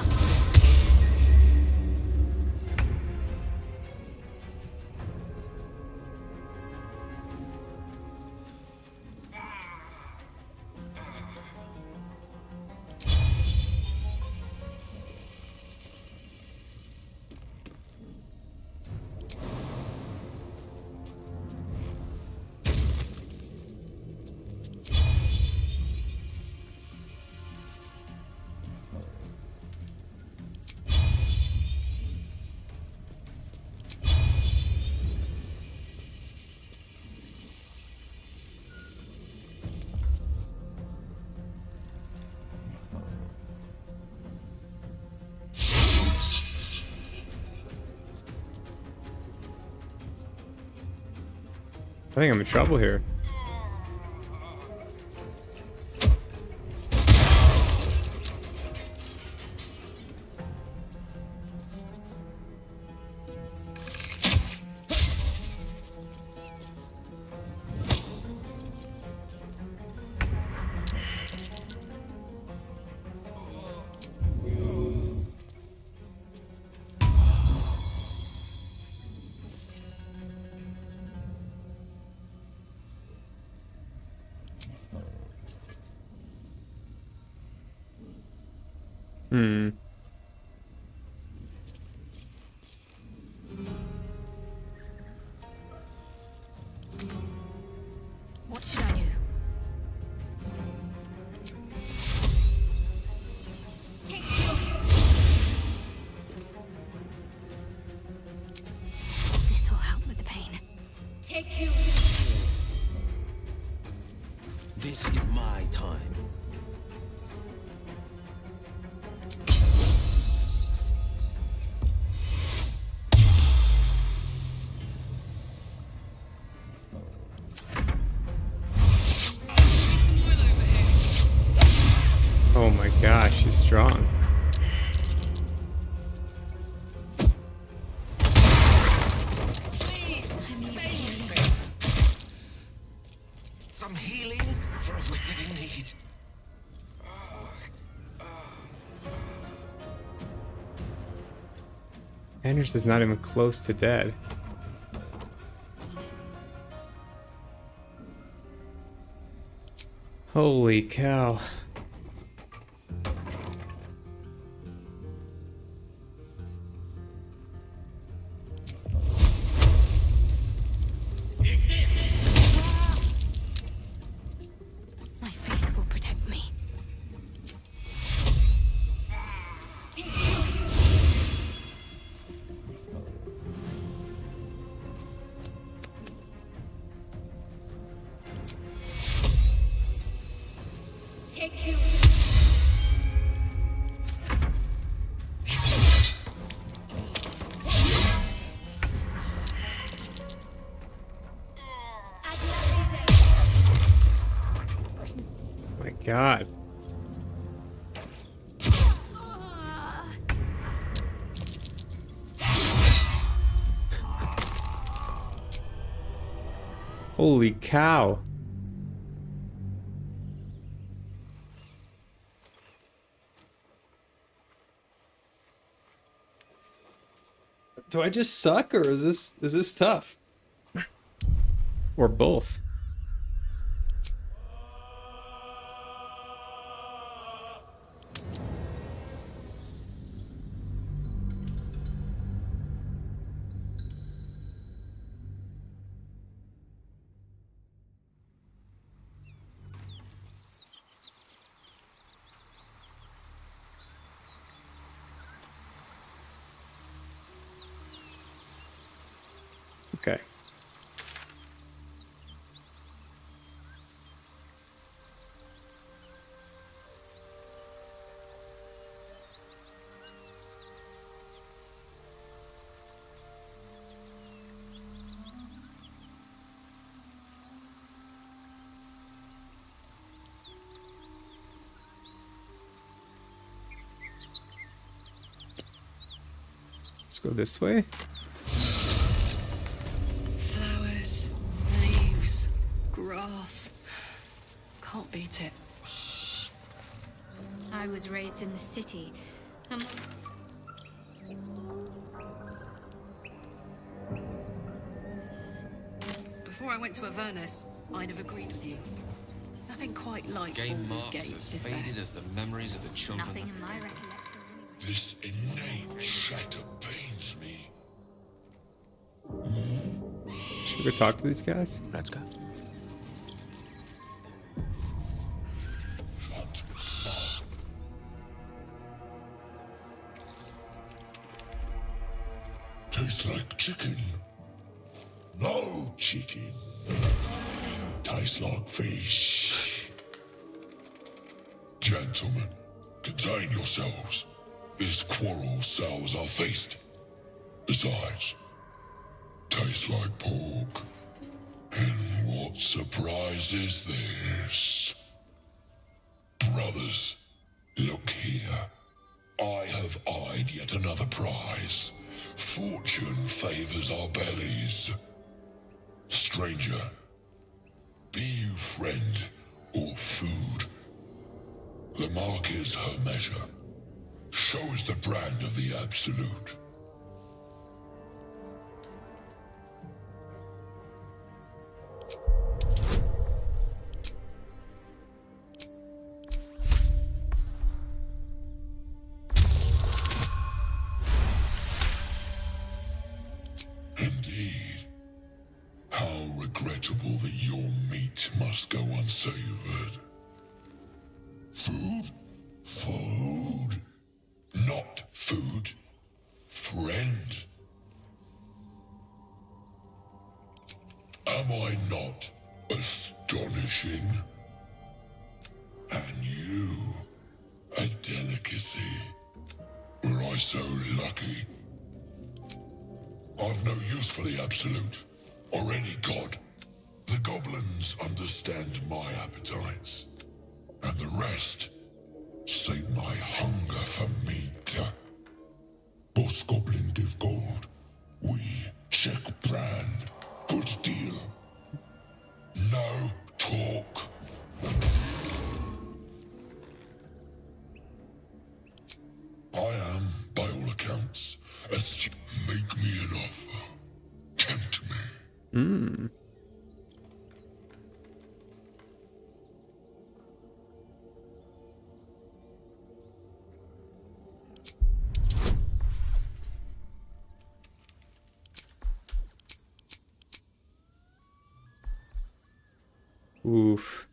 I think I'm in trouble here. Hmm. What should I do? This will help with the pain. Take you. This is my time. Oh my gosh, she's strong. Some healing for a wizard in need. Anders is not even close to dead. Holy cow. My faith will protect me. Take you. My God. Holy cow. Do I just suck or is this tough? Or both? Okay. Let's go this way. Flowers, leaves, grass. Can't beat it. I was raised in the city. Before I went to Avernus, I'd have agreed with you. Nothing quite like Game Baldur's marks Gate, as is there? faded as the memories of the children. Nothing in my recollection. This innate shatter pains me. Should we go talk to these guys? Let's go. Tastes like chicken. No chicken. Tastes like fish. Gentlemen, contain yourselves. This quarrel sours our feast. Besides, tastes like pork. And what surprise is this? Brothers, look here. I have eyed yet another prize. Fortune favors our bellies. Stranger, be you friend or food. The mark is her measure. Show us the brand of the absolute. Indeed. How regrettable that your meat must go unsavored. Food? Food. Not food. Friend. Am I not astonishing? And you, a delicacy. Were I so lucky? I've no use for the absolute, or any god. The goblins understand my appetites, and the rest sate my hunger for meat. Boss Goblin give gold, we check brand. Good deal. No talk. I am, by all accounts, make me an offer. Tempt me. Hmm. Oof.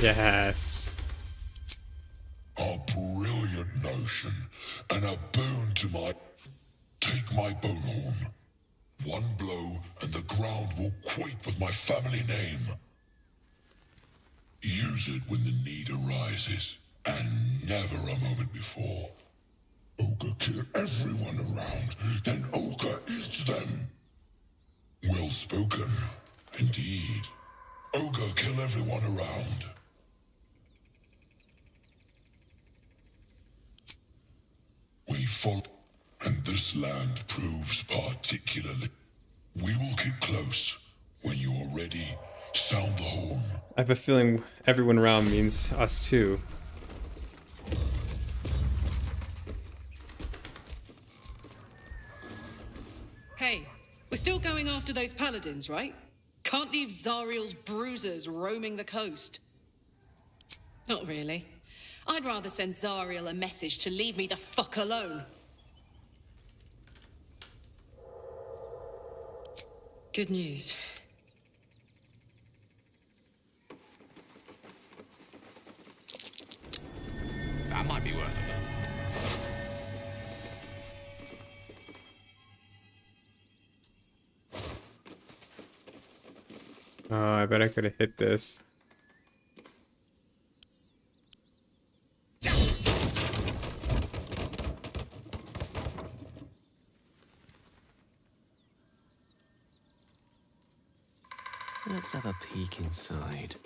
Yes. A brilliant notion, and a boon to my... Take my bone horn. One blow, and the ground will quake with my family name. Use it when the need arises, and never a moment before. Ogre kill everyone around, then Ogre eats them. Well spoken, indeed. Ogre kill everyone around. We follow, and this land proves particularly. We will keep close. When you are ready, sound the horn. I have a feeling everyone around means us too. Hey, we're still going after those paladins, right? Can't leave Zariel's bruisers roaming the coast. Not really. I'd rather send Zariel a message to leave me the fuck alone. Good news. That might be worth it. Oh, I bet I could have hit this. Let's have a peek inside.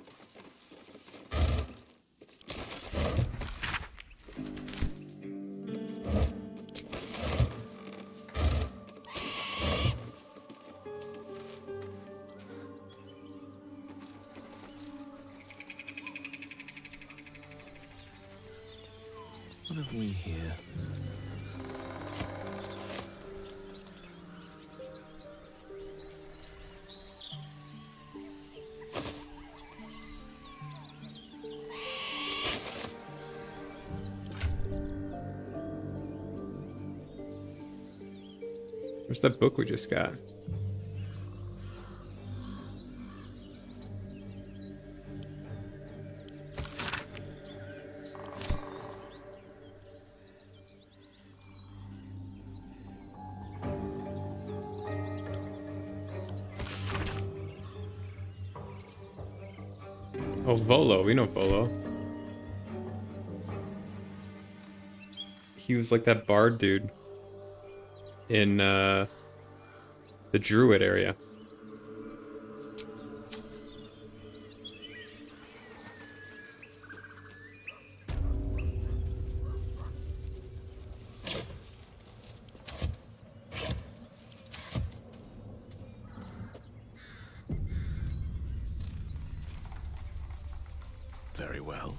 What have we here? Where's that book we just got? Oh, Volo. We know Volo. He was like that bard dude in the Druid area. Very well.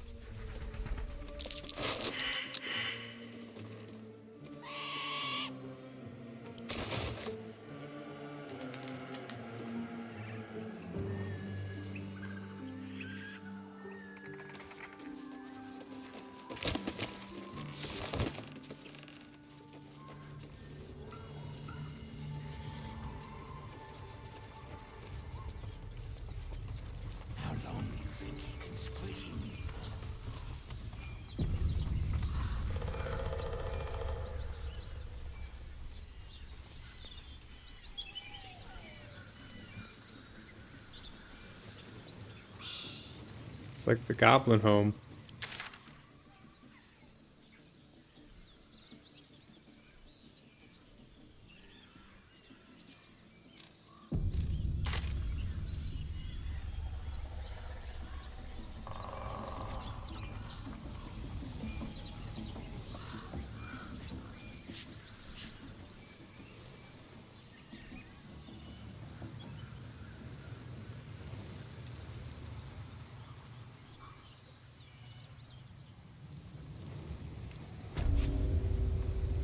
How long do you think you can scream for? It's like the Goblin home.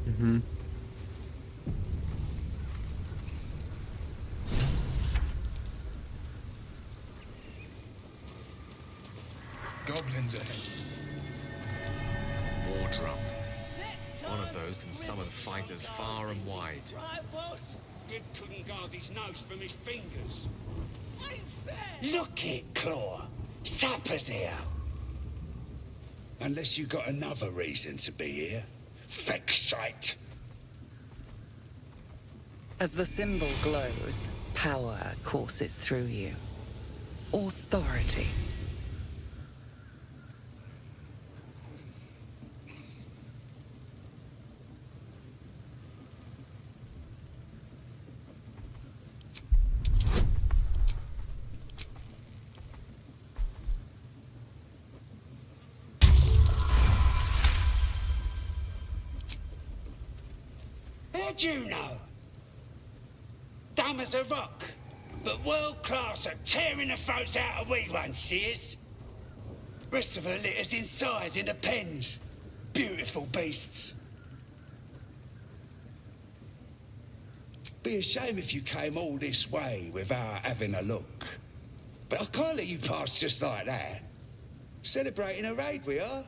Mm-hmm. Goblins ahead. War drum. One of those can summon fighters far and wide. Right, boss? Gib couldn't guard his nose from his fingers. Look it, Claw. Sapper's here. Unless you got another reason to be here. Fexite. As the symbol glows, power courses through you. Authority. How'd you know? Dumb as a rock, but world class at tearing the throats out of wee ones, she is. Rest of her litters inside in the pens. Beautiful beasts. Be a shame if you came all this way without having a look. But I can't let you pass just like that. Celebrating a raid we are.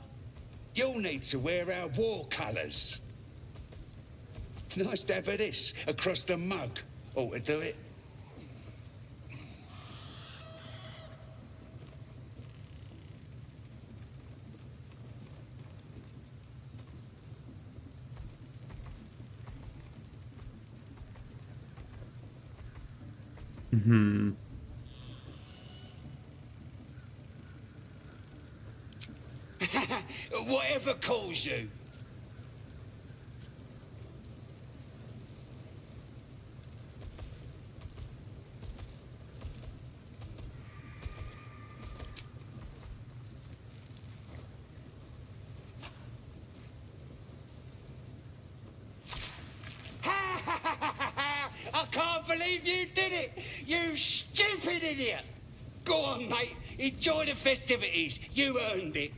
You'll need to wear our war colours. Nice to have this across the mug. Ought to do it. Mm-hmm. Whatever calls you. idiot. Go on, mate. Enjoy the festivities. You earned it.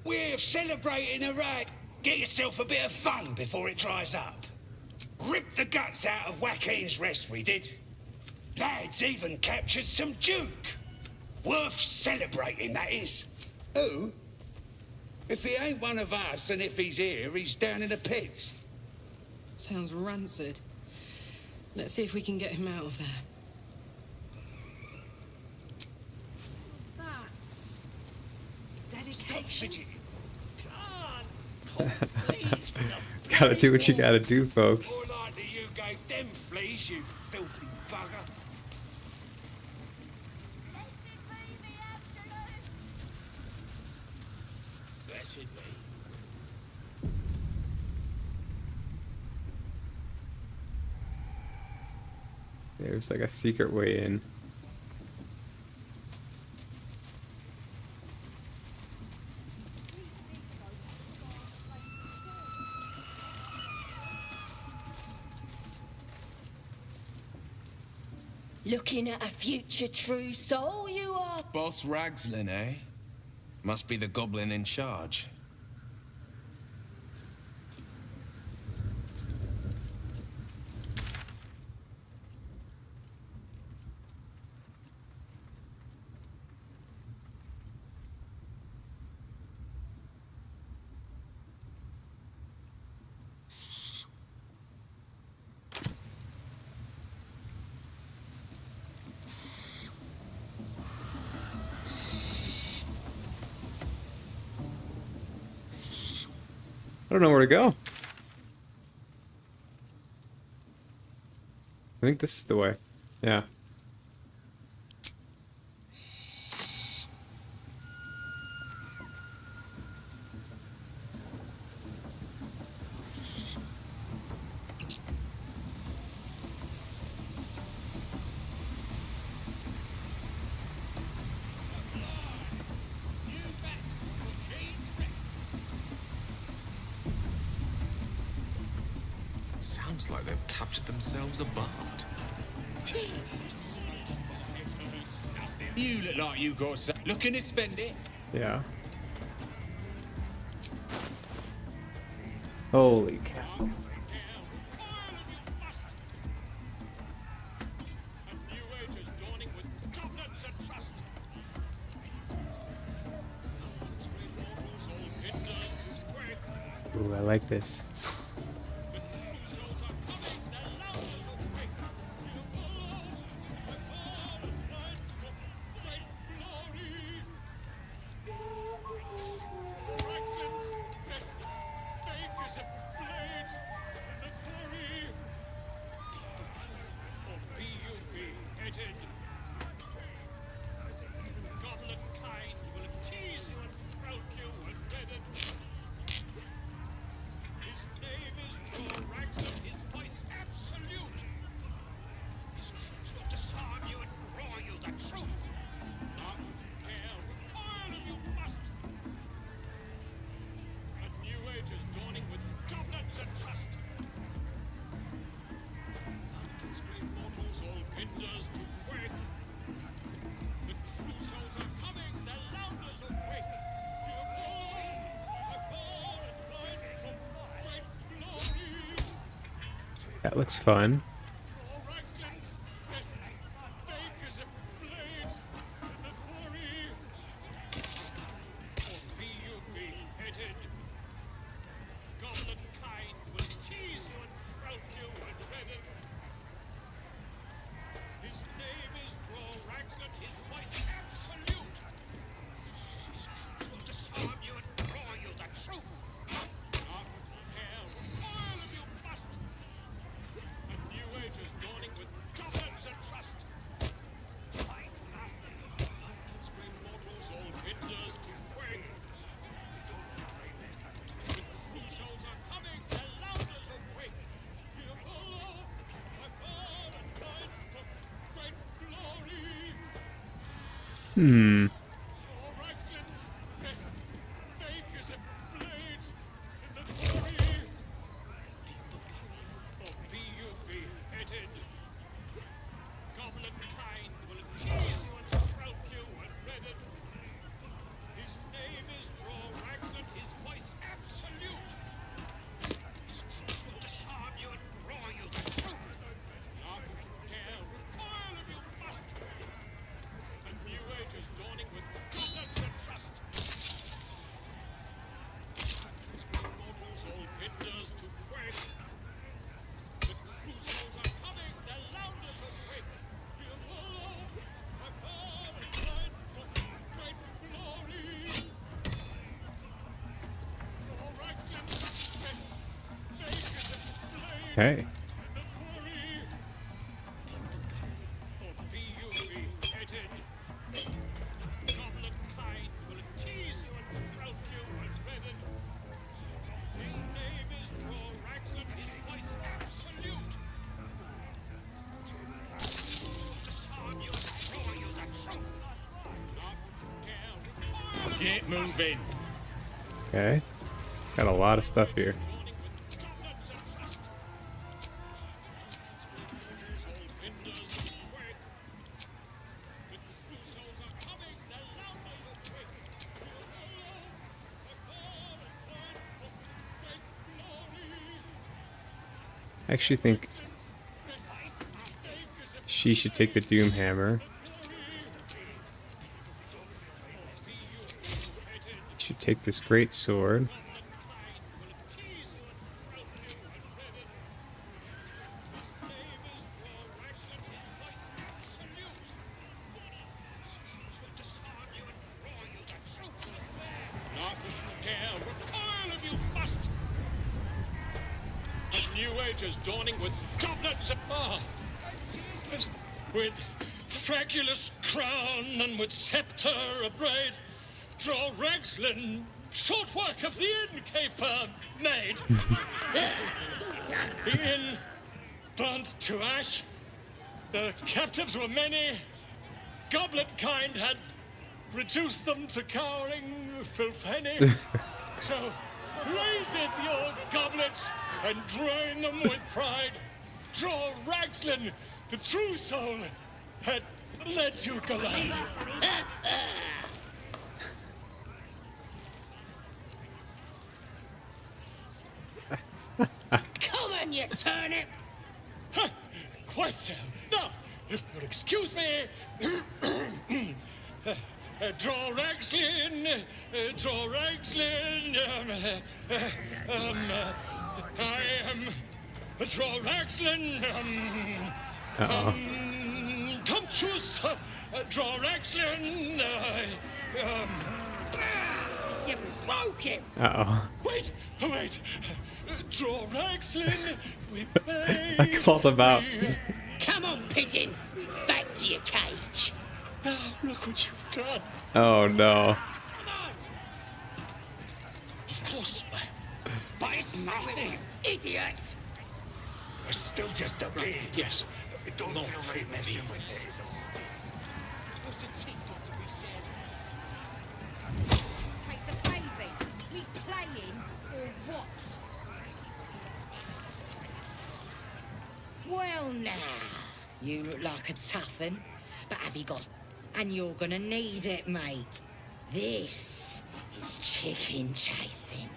We're celebrating a raid. Get yourself a bit of fun before it dries up. Ripped the guts out of Joaquin's Rest, we did. Lads even captured some Duke. Worth celebrating, that is. Who? If he ain't one of us, and if he's here, he's down in the pits. Sounds rancid. Let's see if we can get him out of there. That's dedication. Gotta do what you gotta do, folks. More likely you gave them fleas, you filthy bugger. Blessed be. There's like a secret way in. Looking at a future true soul, you are. Boss Ragslin, eh? Must be the goblin in charge. I don't know where to go. I think this is the way. Yeah. Sounds like they've captured themselves a bard. You look like you got some. Looking to spend it? Yeah. Holy cow. Ooh, I like this. That looks fun. Hmm. Hey. Get moving. Okay. Got a lot of stuff here. I actually think she should take the Doom Hammer. Should take this great sword. A new age is dawning with goblins apart. With fragulous crown and with scepter abraid, draw Ragslin, short work of the innkeeper made. The inn burnt to ash. The captives were many. Goblet kind had reduced them to cowering filfenny. So raise it, your goblets, and drain them with pride. Draw Ragslin, the true soul, had led you glide. Come on, you turnip! Quite so. Now, if you'll excuse me, draw Ragslin, draw Ragslin. I am draw Ragslin. Tumptuous, draw Ragslin. You broke him! Uh-oh. Wait. Draw Ragslin. We play. I called him out. Come on, pigeon! Back to your cage! Now, look what you've done. Oh no. Of course. But it's massive. Idiot! It's still just a bit. Yes. It don't feel right messing with it, is all. Makes the baby. We playing or what? Well now, you look like a tough un, but have you got... And you're gonna need it, mate. This is chicken chasing.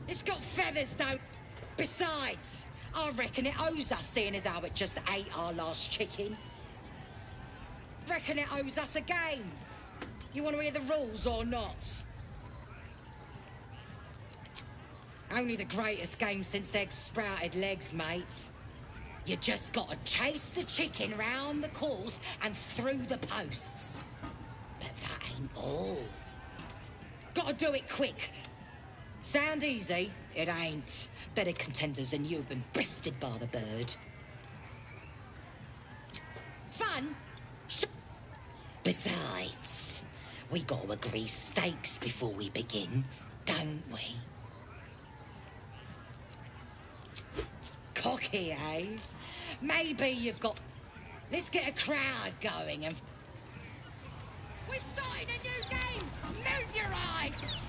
It's got feathers, though. Besides, I reckon it owes us, seeing as how it just ate our last chicken. Reckon it owes us a game. You want to hear the rules or not? Only the greatest game since eggs sprouted legs, mate. You just gotta chase the chicken round the course and through the posts. But that ain't all. Gotta do it quick. Sound easy? It ain't. Better contenders than you have been bested by the bird. Fun? Besides, we gotta agree stakes before we begin, don't we? Cocky, eh? Maybe you've got... Let's get a crowd going and... We're starting a new game! Move your eyes!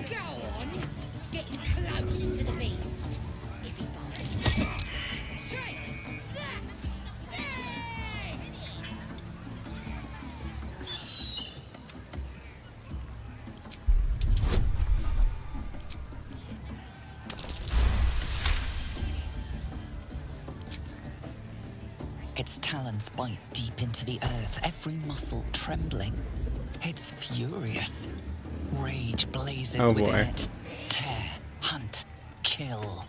Go on! Getting close to the beast. If he bites. Chase! Its talons bite deep into the earth, every muscle trembling. It's furious. Rage blazes Oh, within boy. it. Tear, hunt, kill.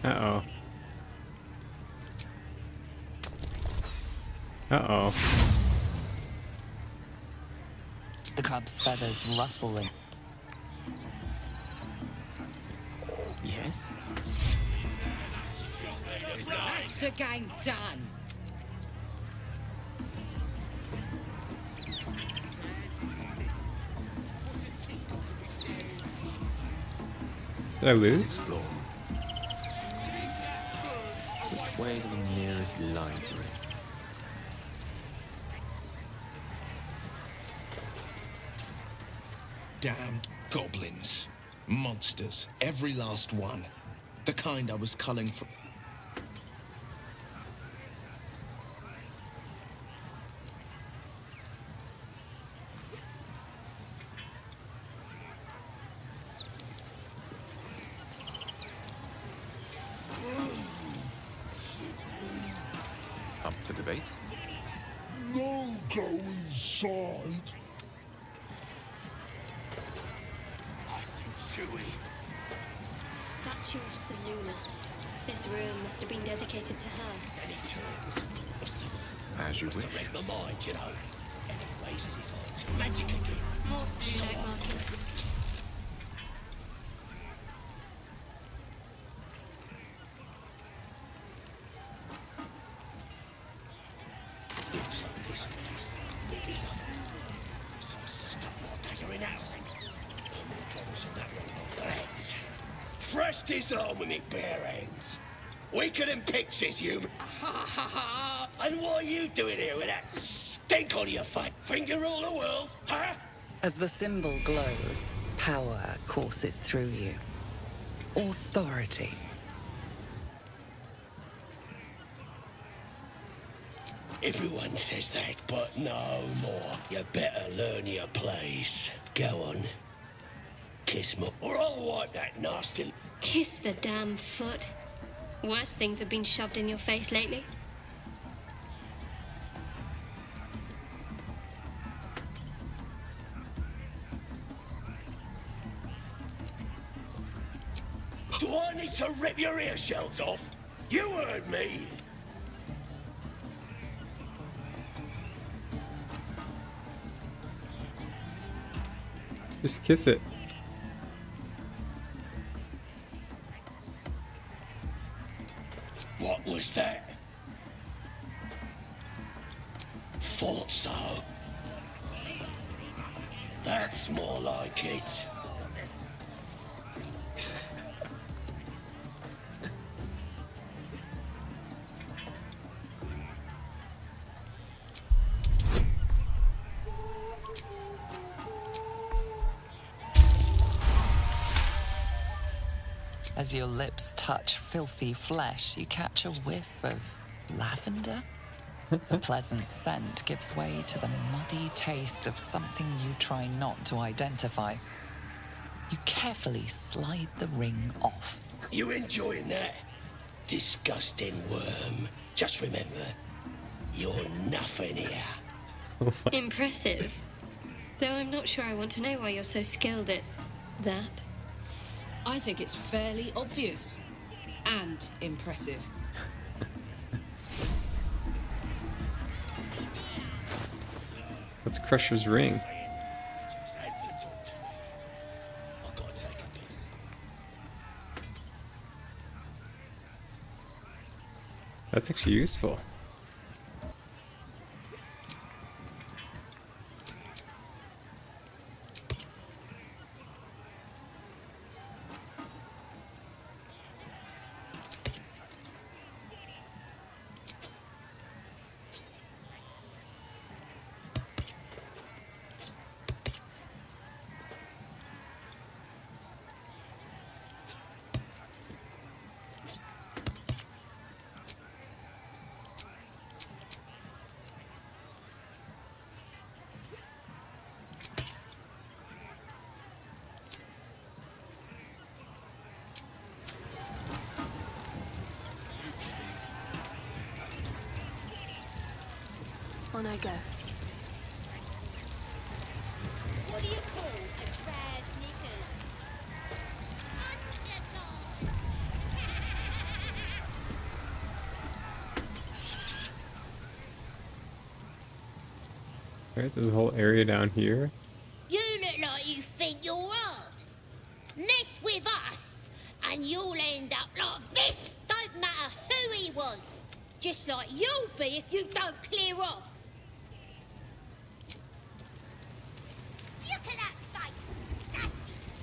Uh-oh. Uh-oh. The cub's feathers ruffle and... Yes? That's the game done. Did I lose? Explore. Which way to the nearest library? Damned goblins. Monsters. Every last one. The kind I was culling from. Up for debate? No, go inside. Nice and chewy. Statue of Seluna. This room must have been dedicated to her. Any turns. As you wish. Read my mind, you know. And he raises his arms. Magic again. More Selunite markings. Looks like this place. It is up. So I stuck my dagger in that one. Put more troubles on that one off the heads. Fresh disharmony, bare ends. Weaker than pixies, you. And what are you doing here with that stink on your face? Think you rule the world, huh? As the symbol glows, power courses through you. Authority. Everyone says that, but no more. You better learn your place. Go on. Kiss me, or I'll wipe that nasty... Kiss the damn foot. Worse things have been shoved in your face lately. Do I need to rip your ear shells off? You heard me. Just kiss it. What was that? Thought so. That's more like it. As your lips touch filthy flesh, you catch a whiff of lavender. The pleasant scent gives way to the muddy taste of something you try not to identify. You carefully slide the ring off. You enjoying that? Disgusting worm. Just remember, you're nothing here. Impressive. Though I'm not sure I want to know why you're so skilled at that. I think it's fairly obvious. And impressive. What's Crusher's ring? That's actually useful. On I go. What do you call a trad knickers? Right, there's a whole area down here. You look like you think you're hard. Mess with us, and you'll end up like this. Don't matter who he was. Just like you'll be if you don't clear off. Look at that face. That's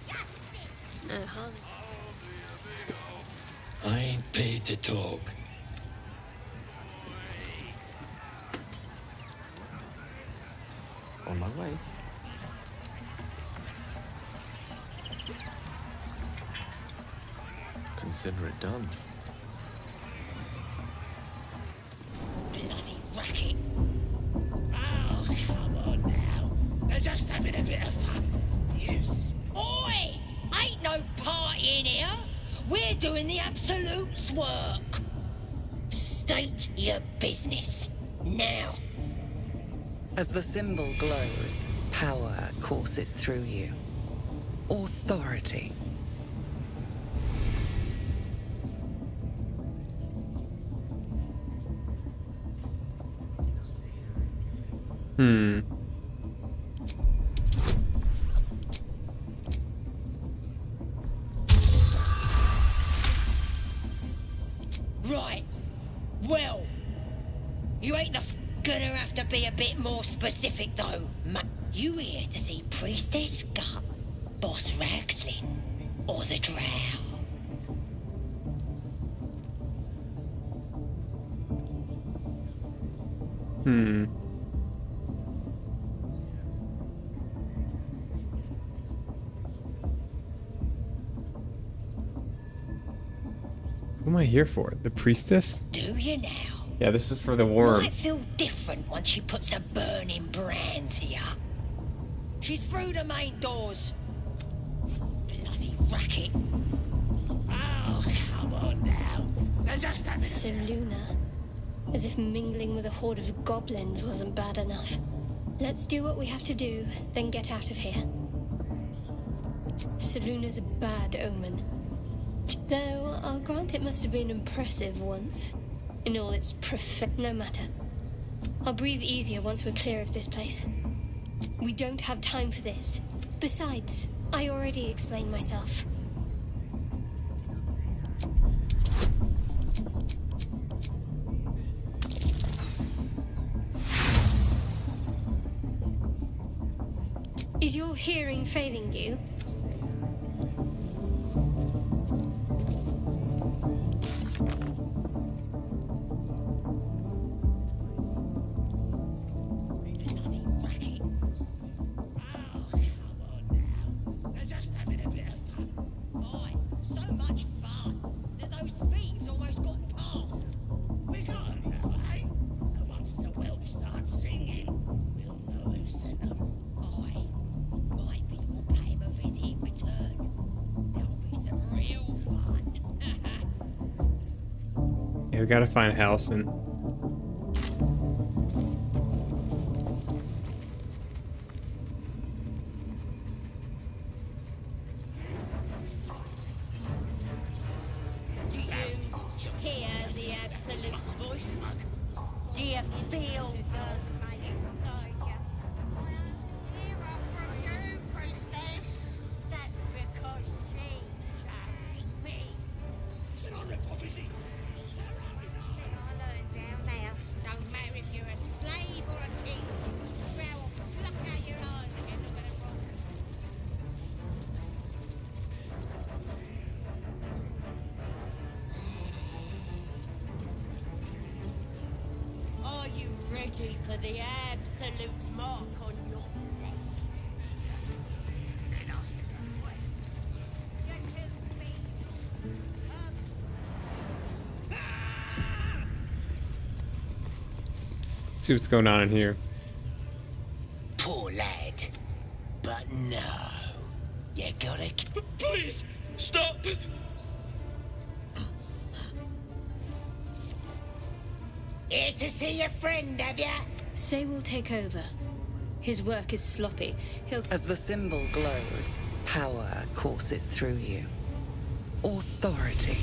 disgusting. No harm. Let's go. I ain't paid to talk. On my way. Consider it done. Bloody racket. Oh, come on now. They're just having a bit of fun. Yes. Oi! Ain't no party in here. We're doing the Absolute's work. State your business. Now. As the symbol glows, power courses through you. Authority. Right. Well, you ain't gonna have to be a bit more specific though, You here to see Priestess Gut, Boss Ragslin, or the Drow? Who am I here for? The priestess? Do you now? Yeah, this is for the worm. Might feel different once she puts a burning brand here. She's through the main doors. Bloody racket. Oh, come on now. They're just having Seluna. As if mingling with a horde of goblins wasn't bad enough. Let's do what we have to do, then get out of here. Seluna's a bad omen. Though, I'll grant it must have been impressive once. In all its no matter. I'll breathe easier once we're clear of this place. We don't have time for this. Besides, I already explained myself. Is your hearing failing you? Yeah, we gotta find Halson. Do you hear the Absolute's voice? Do you feel the inside you? That's because she chose me. Get on it, Poppy. Down there, don't matter if you're a slave or a king. Drow, pluck out your eyes if you look at it wrong. Are you ready for the Absolute's mark on your flesh? Let's see what's going on in here. Poor lad. But no. You gotta... Please, stop! Here to see your friend, have ya? Say we'll take over. His work is sloppy. He'll... As the symbol glows, power courses through you. Authority.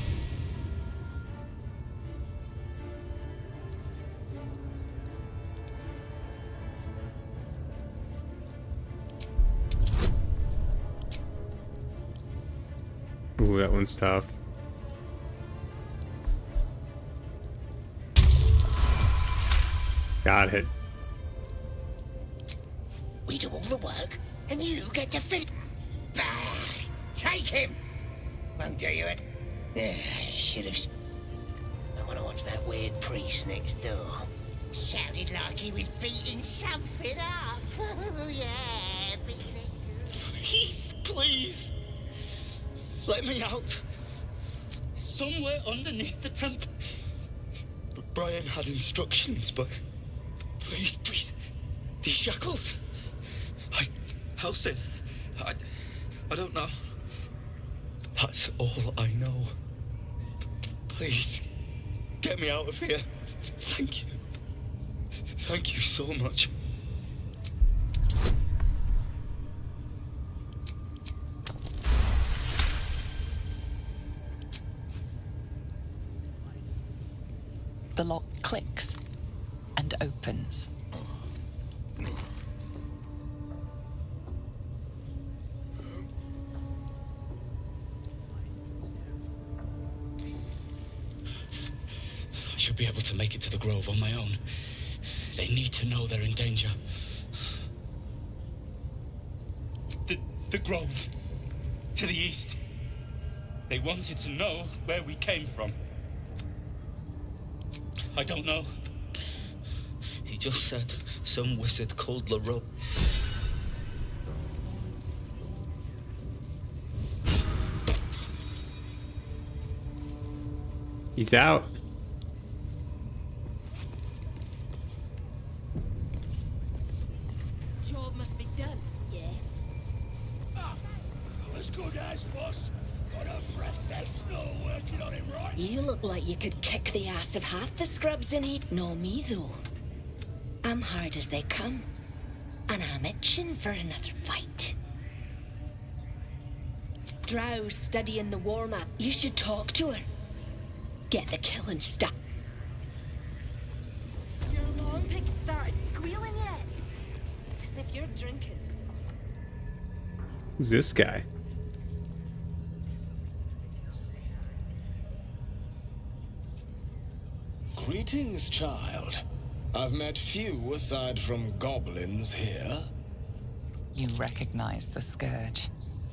Ooh, that one's tough. Got it. We do all the work, and you get to finish. Bah! Take him! Won't do you it. Should have. I want to watch that weird priest next door. Sounded like he was beating something up. Oh, yeah, beating it. Please. Let me out. Somewhere underneath the tent. Brian had instructions, but... Please. These shackles. Helsing. I don't know. That's all I know. Please, get me out of here. Thank you. Thank you so much. The lock clicks and opens. I should be able to make it to the Grove on my own. They need to know they're in danger. The Grove. To the east. They wanted to know where we came from. I don't know. He just said some wizard called LaRoe. He's out. Job must be done, yeah? As good as, boss. Got a professional working on him, right? You look like you could kick the ass of half the scrubs in here. No me, though. I'm hard as they come. And I'm itching for another fight. Drow's studying the war map. You should talk to her. Get the killing stuff. Your long pig started squealing yet? As if you're drinking. Who's this guy? Greetings, child. I've met few aside from goblins here. You recognize the scourge.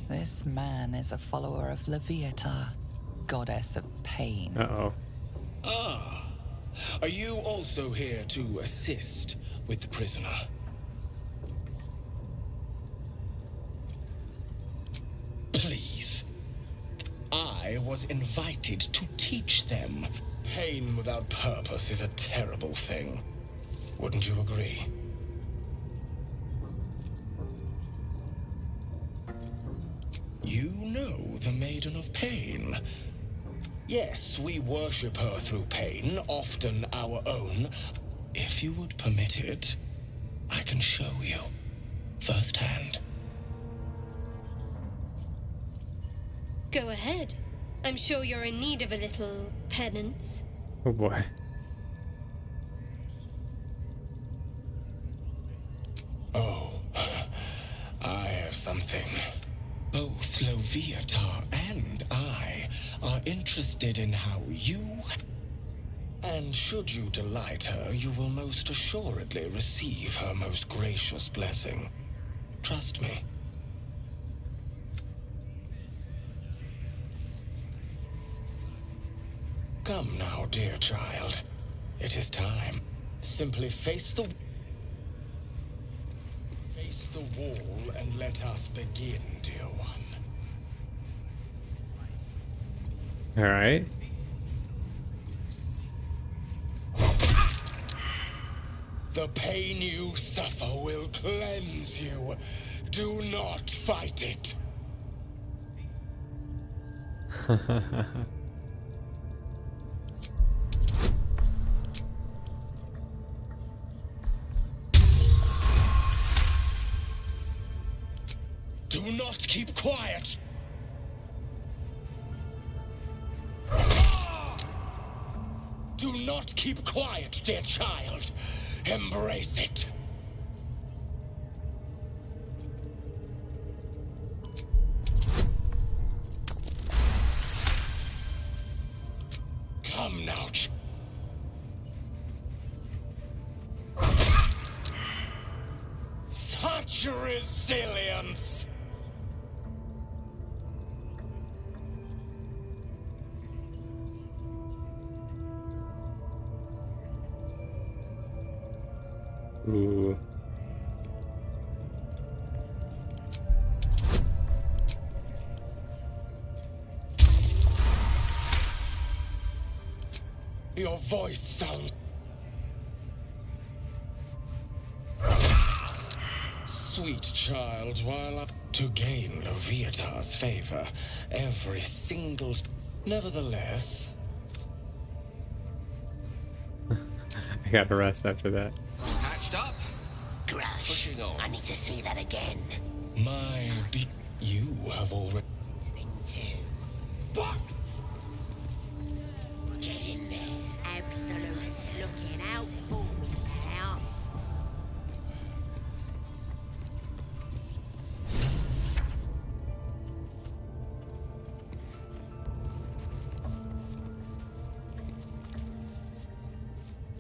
This man is a follower of Leviatha, goddess of pain. Uh-oh. Ah. Are you also here to assist with the prisoner? Please. I was invited to teach them. Pain without purpose is a terrible thing. Wouldn't you agree? You know the Maiden of Pain. Yes, we worship her through pain, often our own. If you would permit it, I can show you firsthand. Go ahead. I'm sure you're in need of a little penance. Oh boy. Oh, I have something. Both Leviatha and I are interested in how you... And should you delight her, you will most assuredly receive her most gracious blessing. Trust me. Come now, dear child. It is time. Simply face the wall and let us begin, dear one. All right. The pain you suffer will cleanse you. Do not fight it. Do not keep quiet! Do not keep quiet, dear child. Embrace it. Come now. Such resilience! Ooh. Your voice sounds... Sweet child, while I... To gain Loviatar's favor, every single... Nevertheless... I got to rest after that. Hatched up? Grash, I need to see that again. You have already... What? Get in there. Absolute's looking out for me now.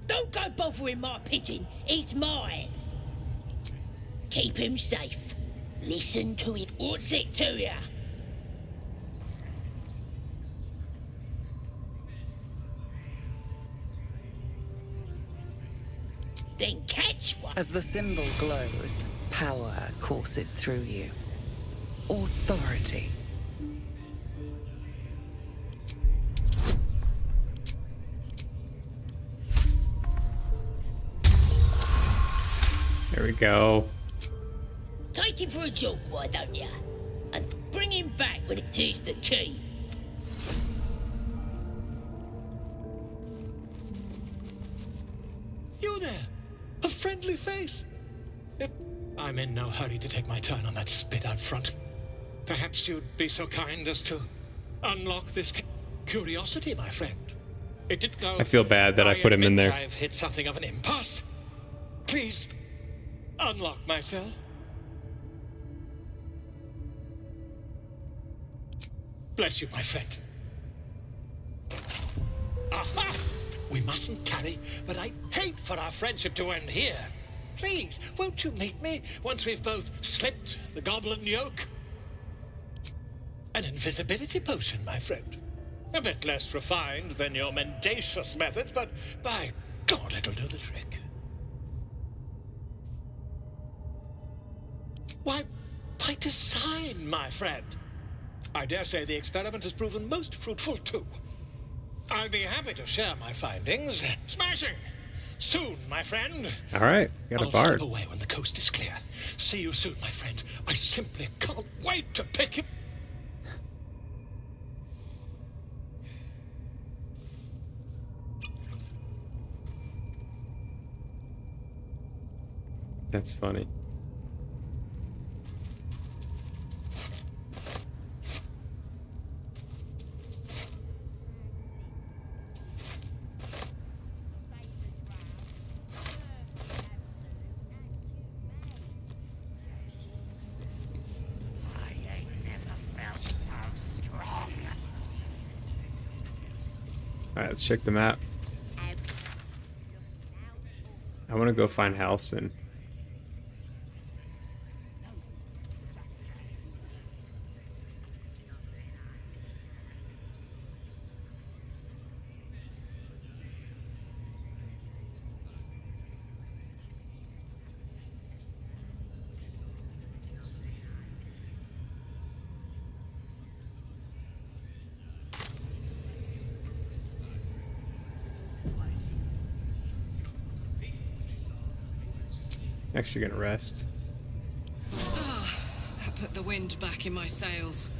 Don't go bothering my pigeon. He's mine. Keep him safe. Listen to him. What's it to ya? Then catch one. As the symbol glows, power courses through you. Authority. There we go. Take him for a jog, why don't ya? And bring him back when here's the key. You there! A friendly face! I'm in no hurry to take my turn on that spit out front. Perhaps you'd be so kind as to unlock this curiosity, my friend. It did go. I feel bad that I put him in admit there. I've hit something of an impasse. Please, unlock my cell. Bless you, my friend. Aha! We mustn't tarry, but I hate for our friendship to end here. Please, won't you meet me once we've both slipped the goblin yoke? An invisibility potion, my friend. A bit less refined than your mendacious methods, but by God, it'll do the trick. Why, by design, my friend. I dare say the experiment has proven most fruitful, too. I'll be happy to share my findings. Smashing! Soon, my friend. All right, got a I'll bard. slip away when the coast is clear. See you soon, my friend. I simply can't wait to pick him. That's funny. All right, let's check the map. I want to go find Halcyon. Actually gonna rest. That put the wind back in my sails.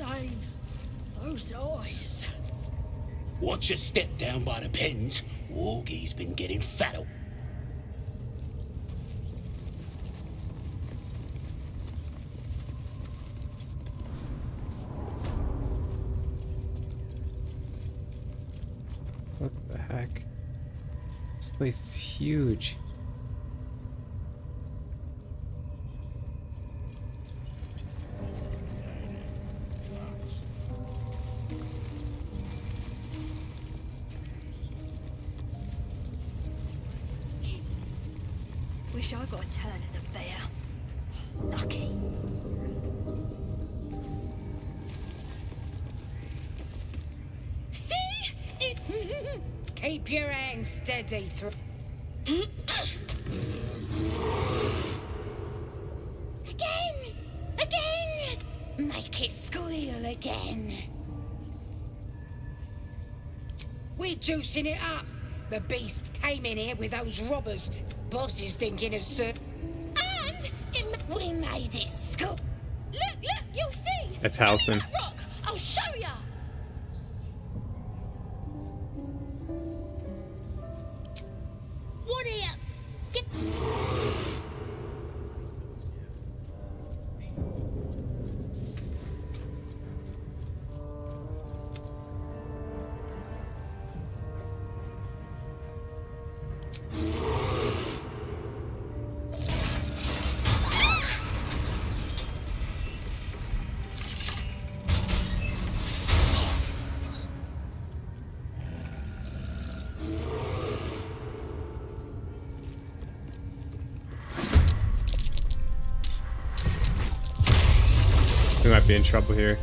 insane. Those eyes. Watch your step down by the pens. Wargie's been getting fatter. What the heck? This place is huge. Wish I got a turn at the bear. Lucky. See? Keep your hands steady through. Again! Again! Make it squeal again. We're juicing it up. The beast came in here with those robbers. Boss is thinking of And we made it squeal. Look, you'll see. That's Halcyon. That rock. I'll show ya. What here? Get... We might be in trouble here.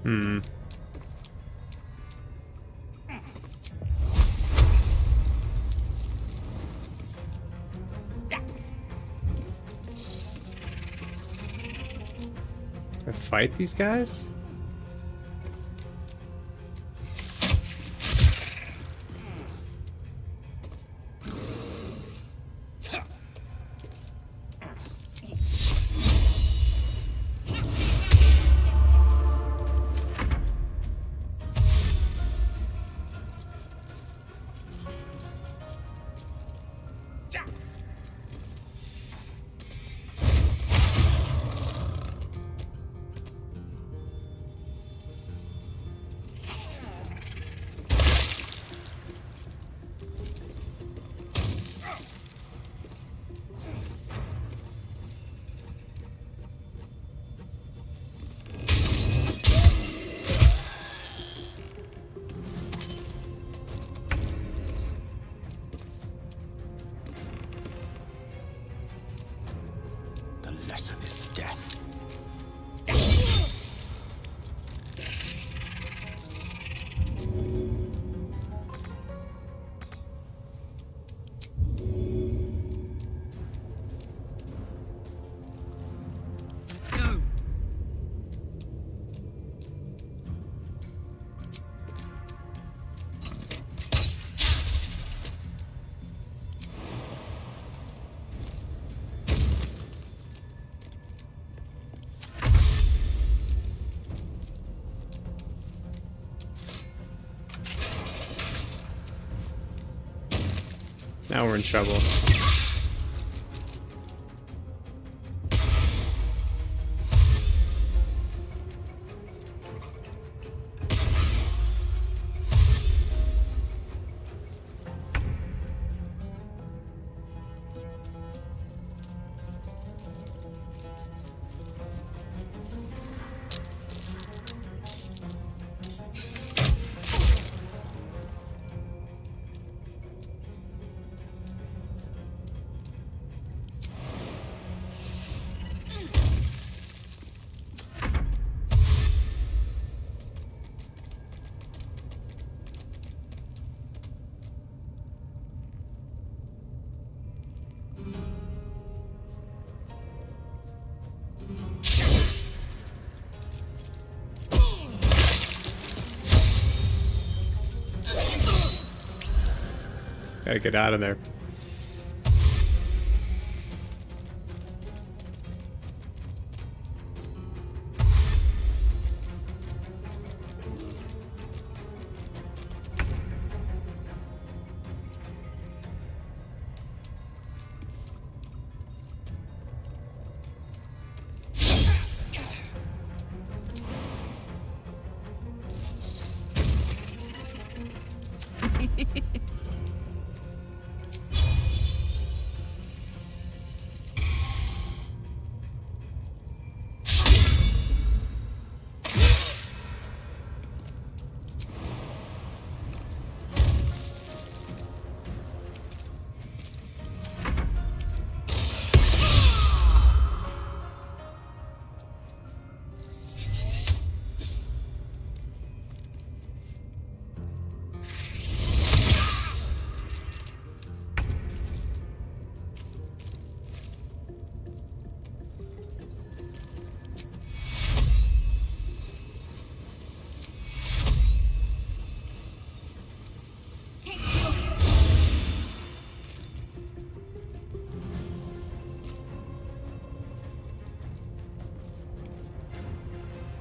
Hmm. Do I fight these guys? The lesson is death. Let's go. Now we're in trouble. Gotta get out of there.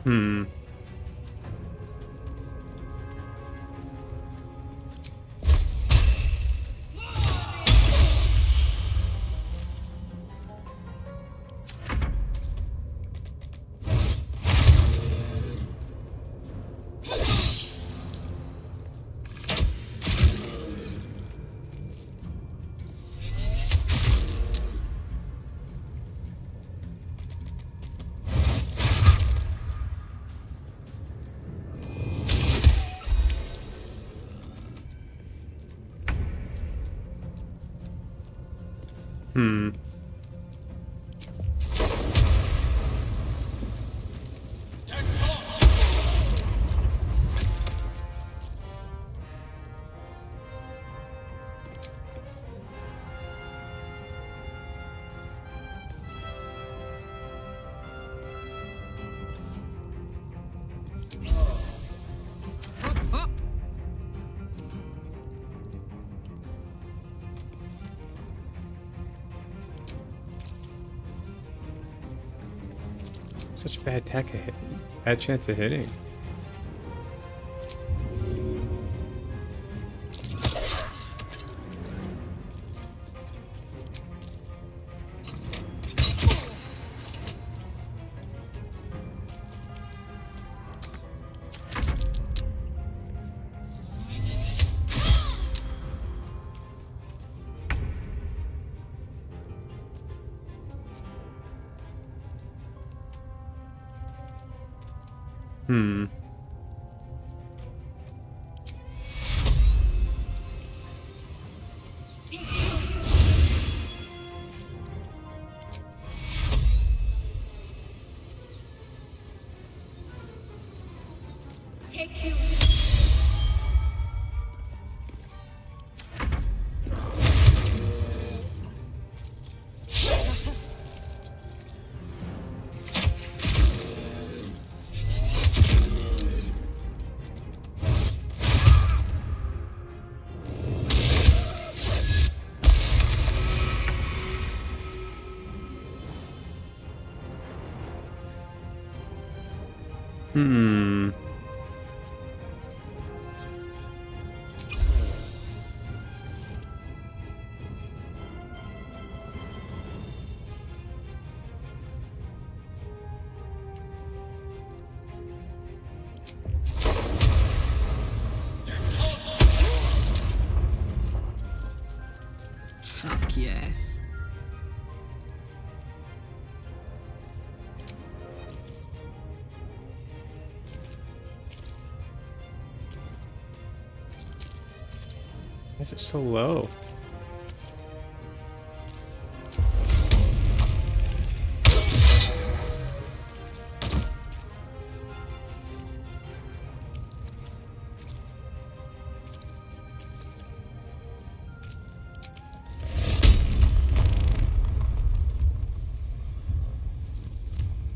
Hmm. Hmm. Such a bad bad chance of hitting. Hmm. Take you. Hmm. Fuck yes. Why is it so low?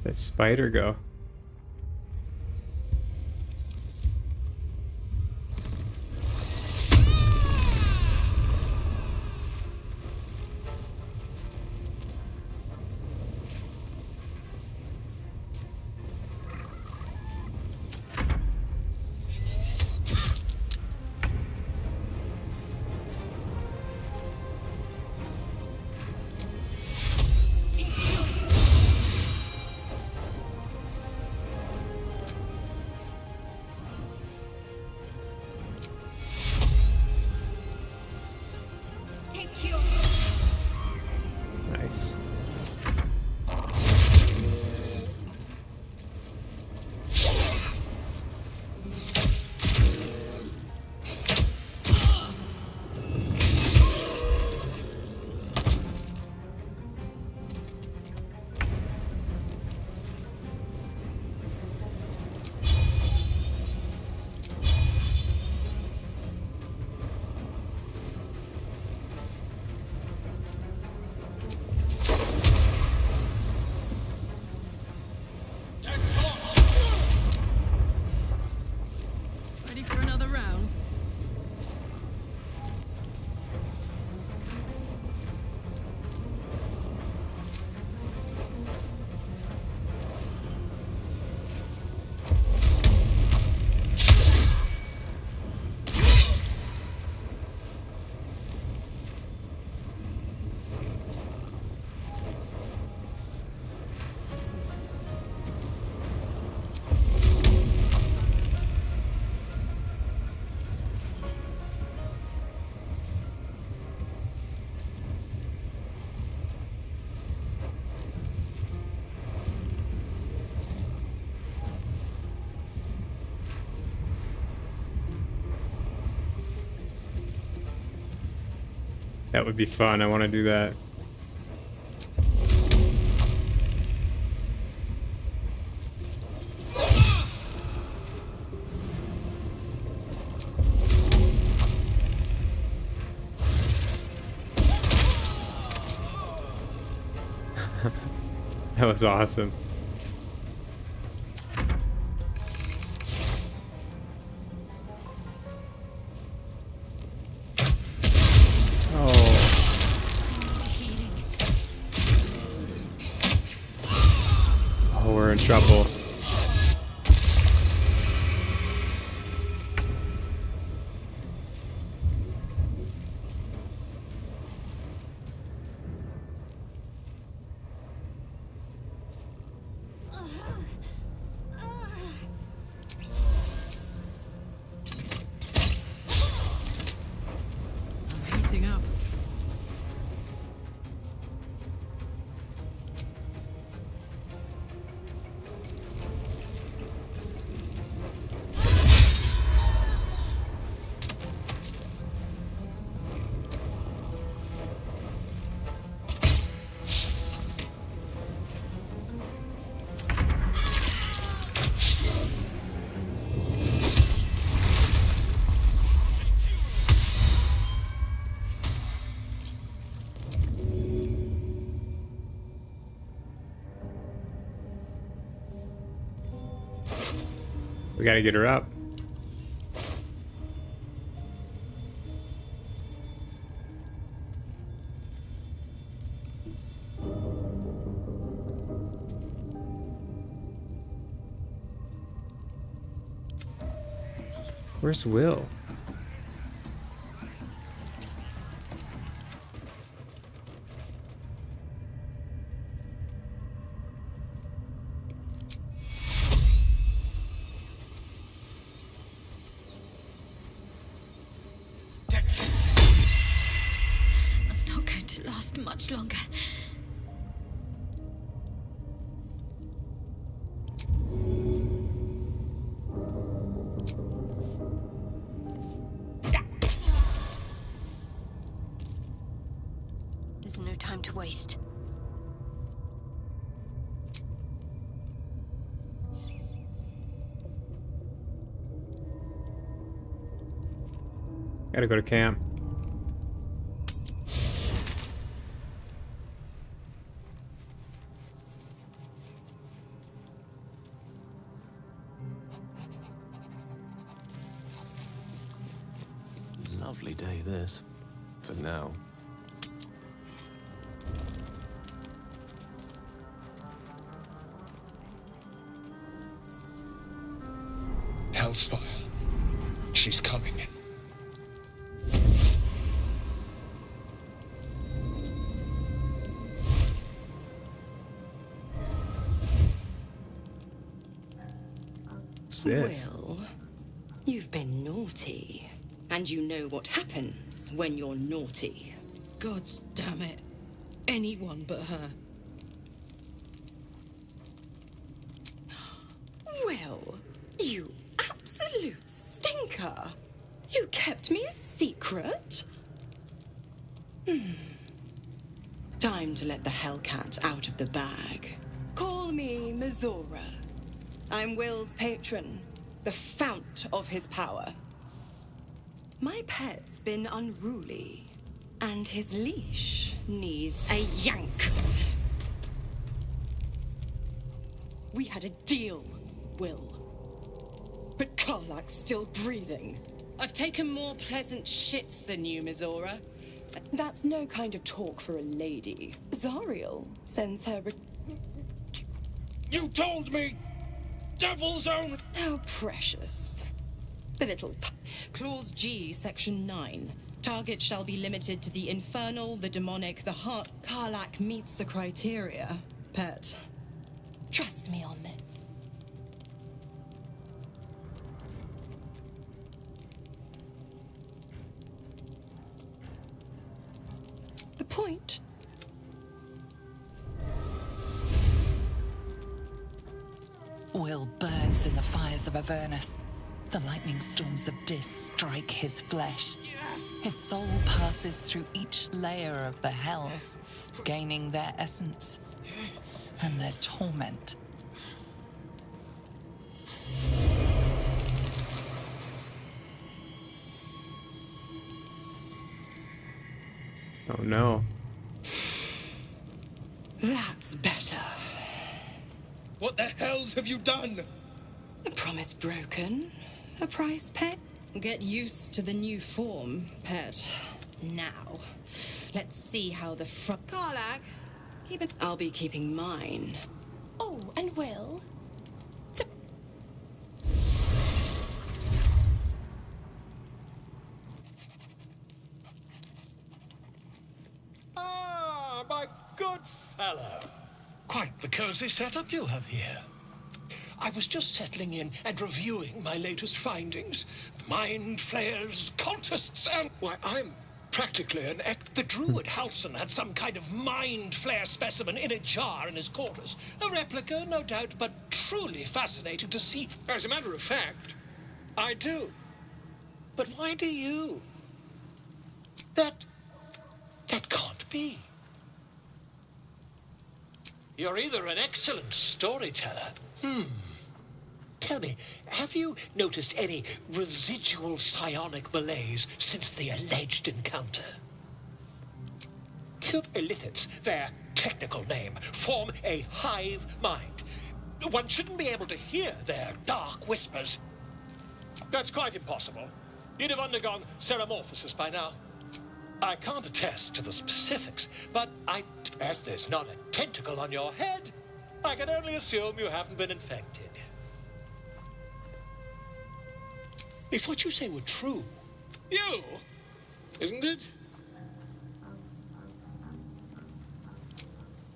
That spider go? That would be fun. I want to do that. That was awesome. Oh, we're in trouble. Heating up. We gotta get her up. Where's Will? I'm not going to last much longer. There's no time to waste. Gotta go to camp. Lovely day, this. For now. Hellsfire. She's coming. What's this? Well, you've been naughty. And you know what happens when you're naughty. Gods damn it. Anyone but her. Well, you absolute stinker. You kept me a secret? Time to let the Hellcat out of the bag. Call me Mizora. I'm Will's patron, the fount of his power. My pet's been unruly, and his leash needs a yank. We had a deal, Will. But Karlak's still breathing. I've taken more pleasant shits than you, Mizora. That's no kind of talk for a lady. Zariel sends her... You told me! Devil's own... How precious. The little... Clause G, Section 9. Target shall be limited to the infernal, the demonic, the heart. Karlak meets the criteria, pet. Trust me on this. The point? Will burns in the fires of Avernus. The lightning storms of Dis strike his flesh. His soul passes through each layer of the hells, gaining their essence and their torment. Oh no. That's better. What the hells have you done? A promise broken, a price paid. Get used to the new form, pet. Now, let's see how the front. Karlach, keep it. I'll be keeping mine. Oh, and Will? Ah, my good fellow. Quite the cozy setup you have here. I was just settling in and reviewing my latest findings. Mind flayers, cultists, and... Why, I'm practically an The druid Halson had some kind of mind flayer specimen in a jar in his quarters. A replica, no doubt, but truly fascinating to see. As a matter of fact, I do. But why do you? That can't be. You're either an excellent storyteller. Tell me, have you noticed any residual psionic malaise since the alleged encounter? Cute illithits, their technical name, form a hive mind. One shouldn't be able to hear their dark whispers. That's quite impossible. You'd have undergone ceramorphosis by now. I can't attest to the specifics, but as there's not a tentacle on your head, I can only assume you haven't been infected. If what you say were true, isn't it?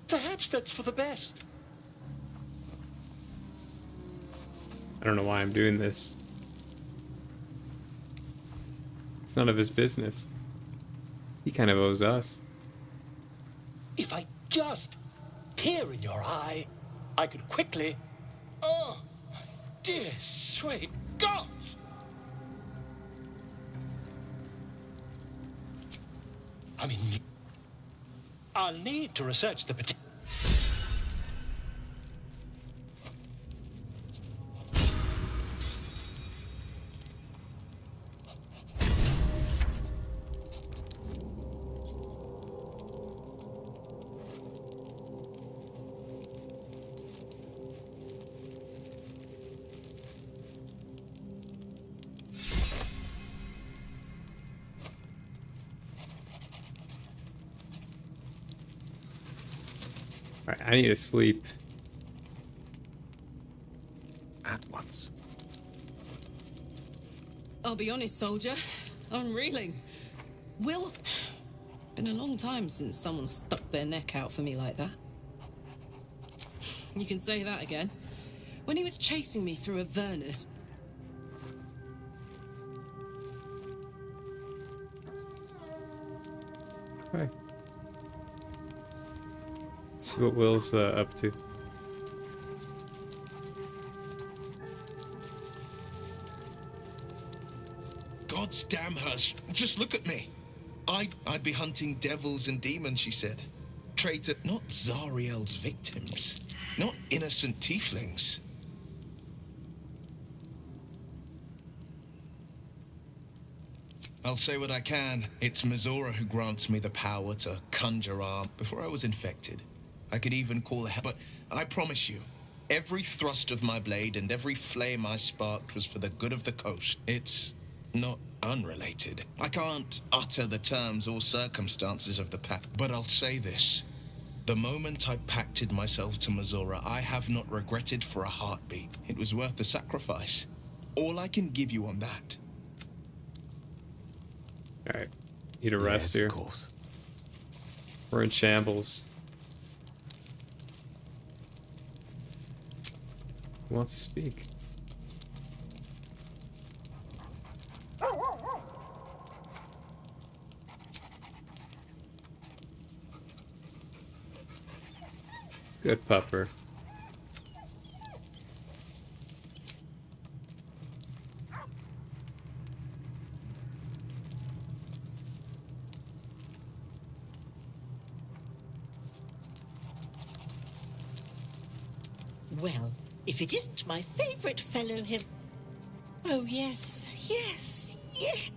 Perhaps that's for the best. I don't know why I'm doing this. It's none of his business. He kind of owes us. If I just peer in your eye, I could quickly... Oh, dear sweet gods! I mean, I'll need to research the particular... Alright, I need to sleep. At once. I'll be honest, soldier. I'm reeling. Will... Been a long time since someone stuck their neck out for me like that. You can say that again. When he was chasing me through Avernus... Okay. Let's see what Will's up to. God's damn hush. Just look at me. I'd be hunting devils and demons, she said. Traitor, not Zariel's victims. Not innocent tieflings. I'll say what I can. It's Mizora who grants me the power to conjure arm. Before I was infected, I could even call her. But I promise you, every thrust of my blade and every flame I sparked was for the good of the coast. It's not unrelated. I can't utter the terms or circumstances of the pact, but I'll say this. The moment I pacted myself to Mizora, I have not regretted for a heartbeat. It was worth the sacrifice. All I can give you on that. Alright. Need a rest here. Of course. We're in shambles. Who wants to speak? Good pupper. Well, if it isn't my favorite fellow him. Oh, yes, yes, yes.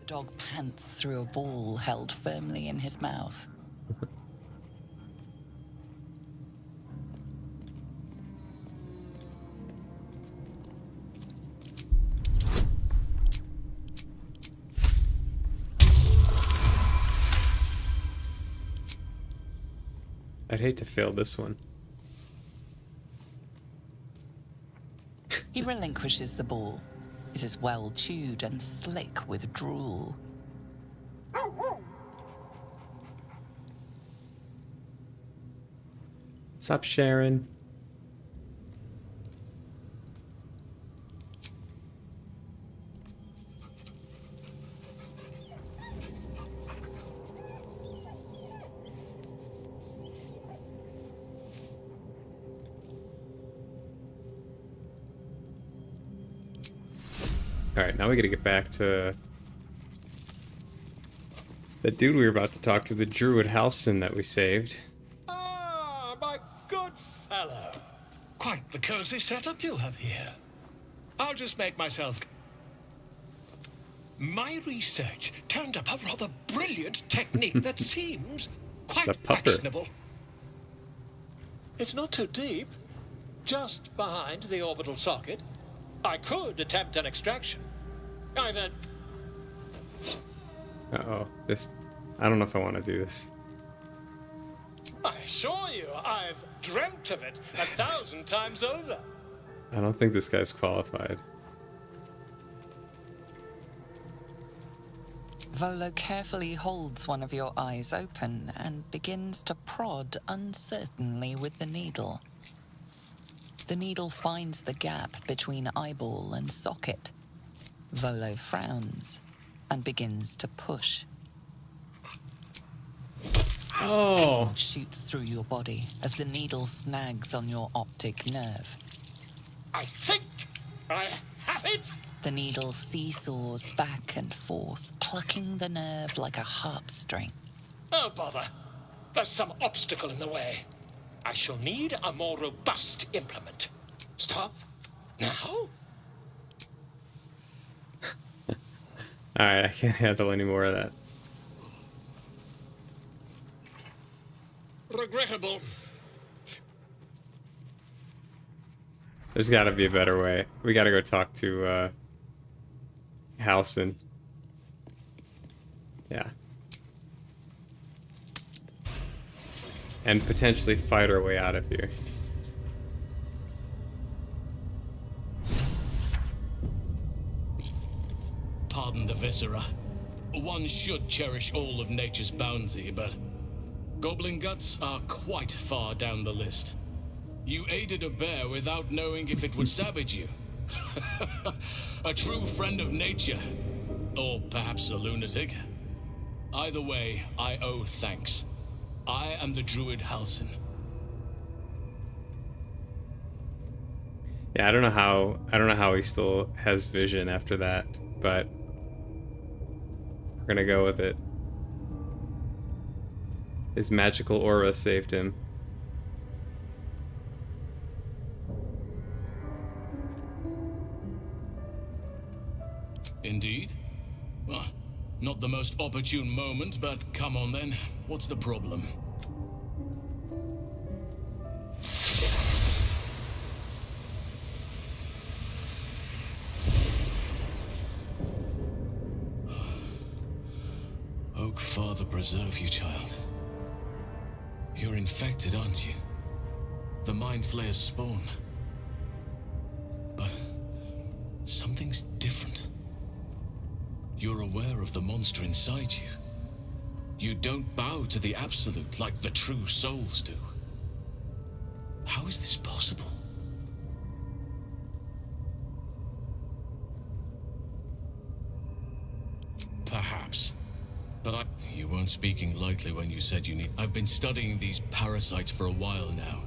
The dog pants through a ball held firmly in his mouth. I'd hate to fail this one. He relinquishes the ball. It is well chewed and slick with drool. What's up, Sharon? Alright, now we gotta get back to the dude we were about to talk to, the druid Halsin that we saved. Ah, my good fellow. Quite the cozy setup you have here. I'll just make myself... My research turned up a rather brilliant technique that seems quite actionable. It's not too deep. Just behind the orbital socket. I could attempt an extraction. I've had... Uh-oh. I don't know if I want to do this. I assure you, I've dreamt of it 1,000 times over. I don't think this guy's qualified. Volo carefully holds one of your eyes open and begins to prod uncertainly with the needle. The needle finds the gap between eyeball and socket. Volo frowns and begins to push. Oh! Pain shoots through your body as the needle snags on your optic nerve. I think I have it! The needle seesaws back and forth, plucking the nerve like a harp string. Oh, bother. There's some obstacle in the way. I shall need a more robust implement. Stop. Now? Alright, I can't handle any more of that. Regrettable. There's gotta be a better way. We gotta go talk to, Halsin. Yeah. And potentially fight our way out of here. Pardon the viscera. One should cherish all of nature's bounty, but goblin guts are quite far down the list. You aided a bear without knowing if it would savage you. A true friend of nature. Or perhaps a lunatic. Either way, I owe thanks. I am the druid Halsin. Yeah, I don't know how he still has vision after that, but we're gonna go with it. His magical aura saved him. Indeed? Well, not the most opportune moment, but come on then. What's the problem? Oak Father preserve you, child. You're infected, aren't you? The Mind Flayer's spawn. But something's different. You're aware of the monster inside you. You don't bow to the Absolute like the true souls do. How is this possible? Perhaps. speaking lightly when you said you need. I've been studying these parasites for a while now.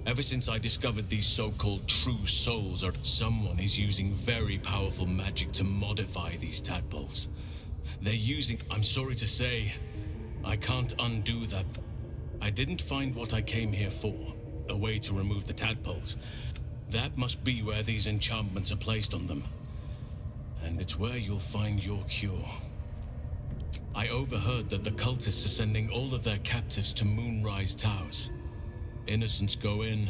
Ever since I discovered these so-called true souls, or someone is using very powerful magic to modify these tadpoles. They're using. I'm sorry to say, I can't undo that. I didn't find what I came here for, a way to remove the tadpoles. That must be where these enchantments are placed on them. And it's where you'll find your cure. I overheard that the cultists are sending all of their captives to Moonrise Towers. Innocents go in,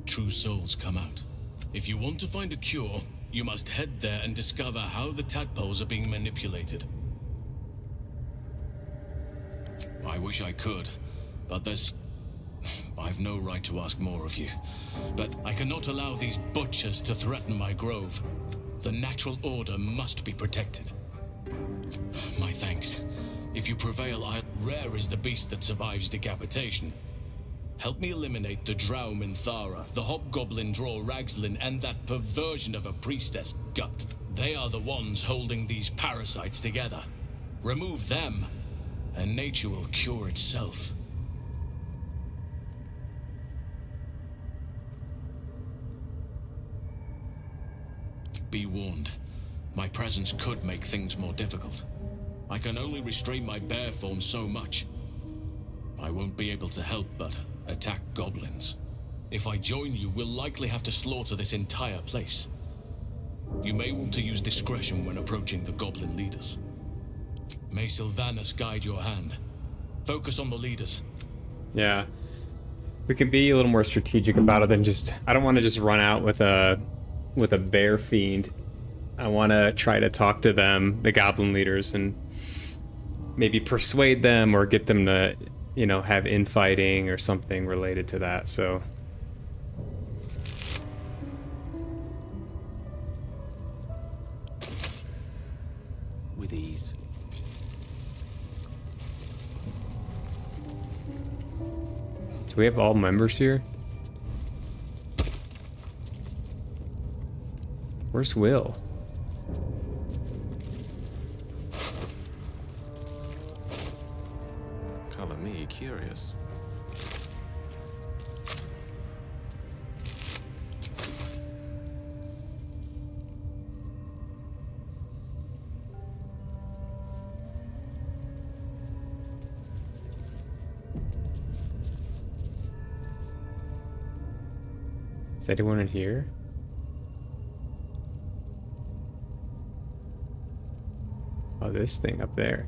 true souls come out. If you want to find a cure, you must head there and discover how the tadpoles are being manipulated. I wish I could, but I've no right to ask more of you. But I cannot allow these butchers to threaten my grove. The natural order must be protected. My thanks. If you prevail, rare is the beast that survives decapitation. Help me eliminate the Drow Minthara, the Hobgoblin Draw Ragslin, and that perversion of a priestess, Gut. They are the ones holding these parasites together. Remove them, and nature will cure itself. Be warned. My presence could make things more difficult. I can only restrain my bear form so much. I won't be able to help but attack goblins. If I join you, we'll likely have to slaughter this entire place. You may want to use discretion when approaching the goblin leaders. May Sylvanus guide your hand. Focus on the leaders. Yeah. We can be a little more strategic about it than just... I don't want to just run out with a bear fiend. I want to try to talk to them, the goblin leaders, and maybe persuade them or get them to, you know, have infighting or something related to that, so... With ease. Do we have all members here? Where's Will? Color me curious. Is anyone in here? Oh, this thing up there.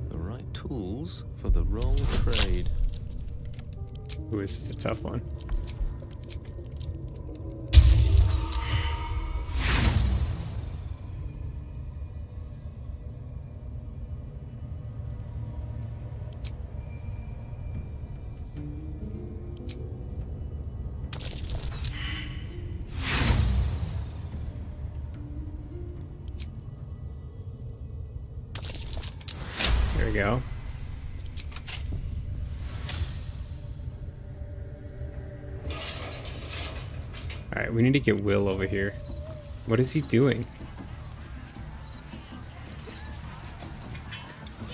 The right tools for the wrong trade. Ooh, this is a tough one. There we go. Alright, we need to get Will over here. What is he doing?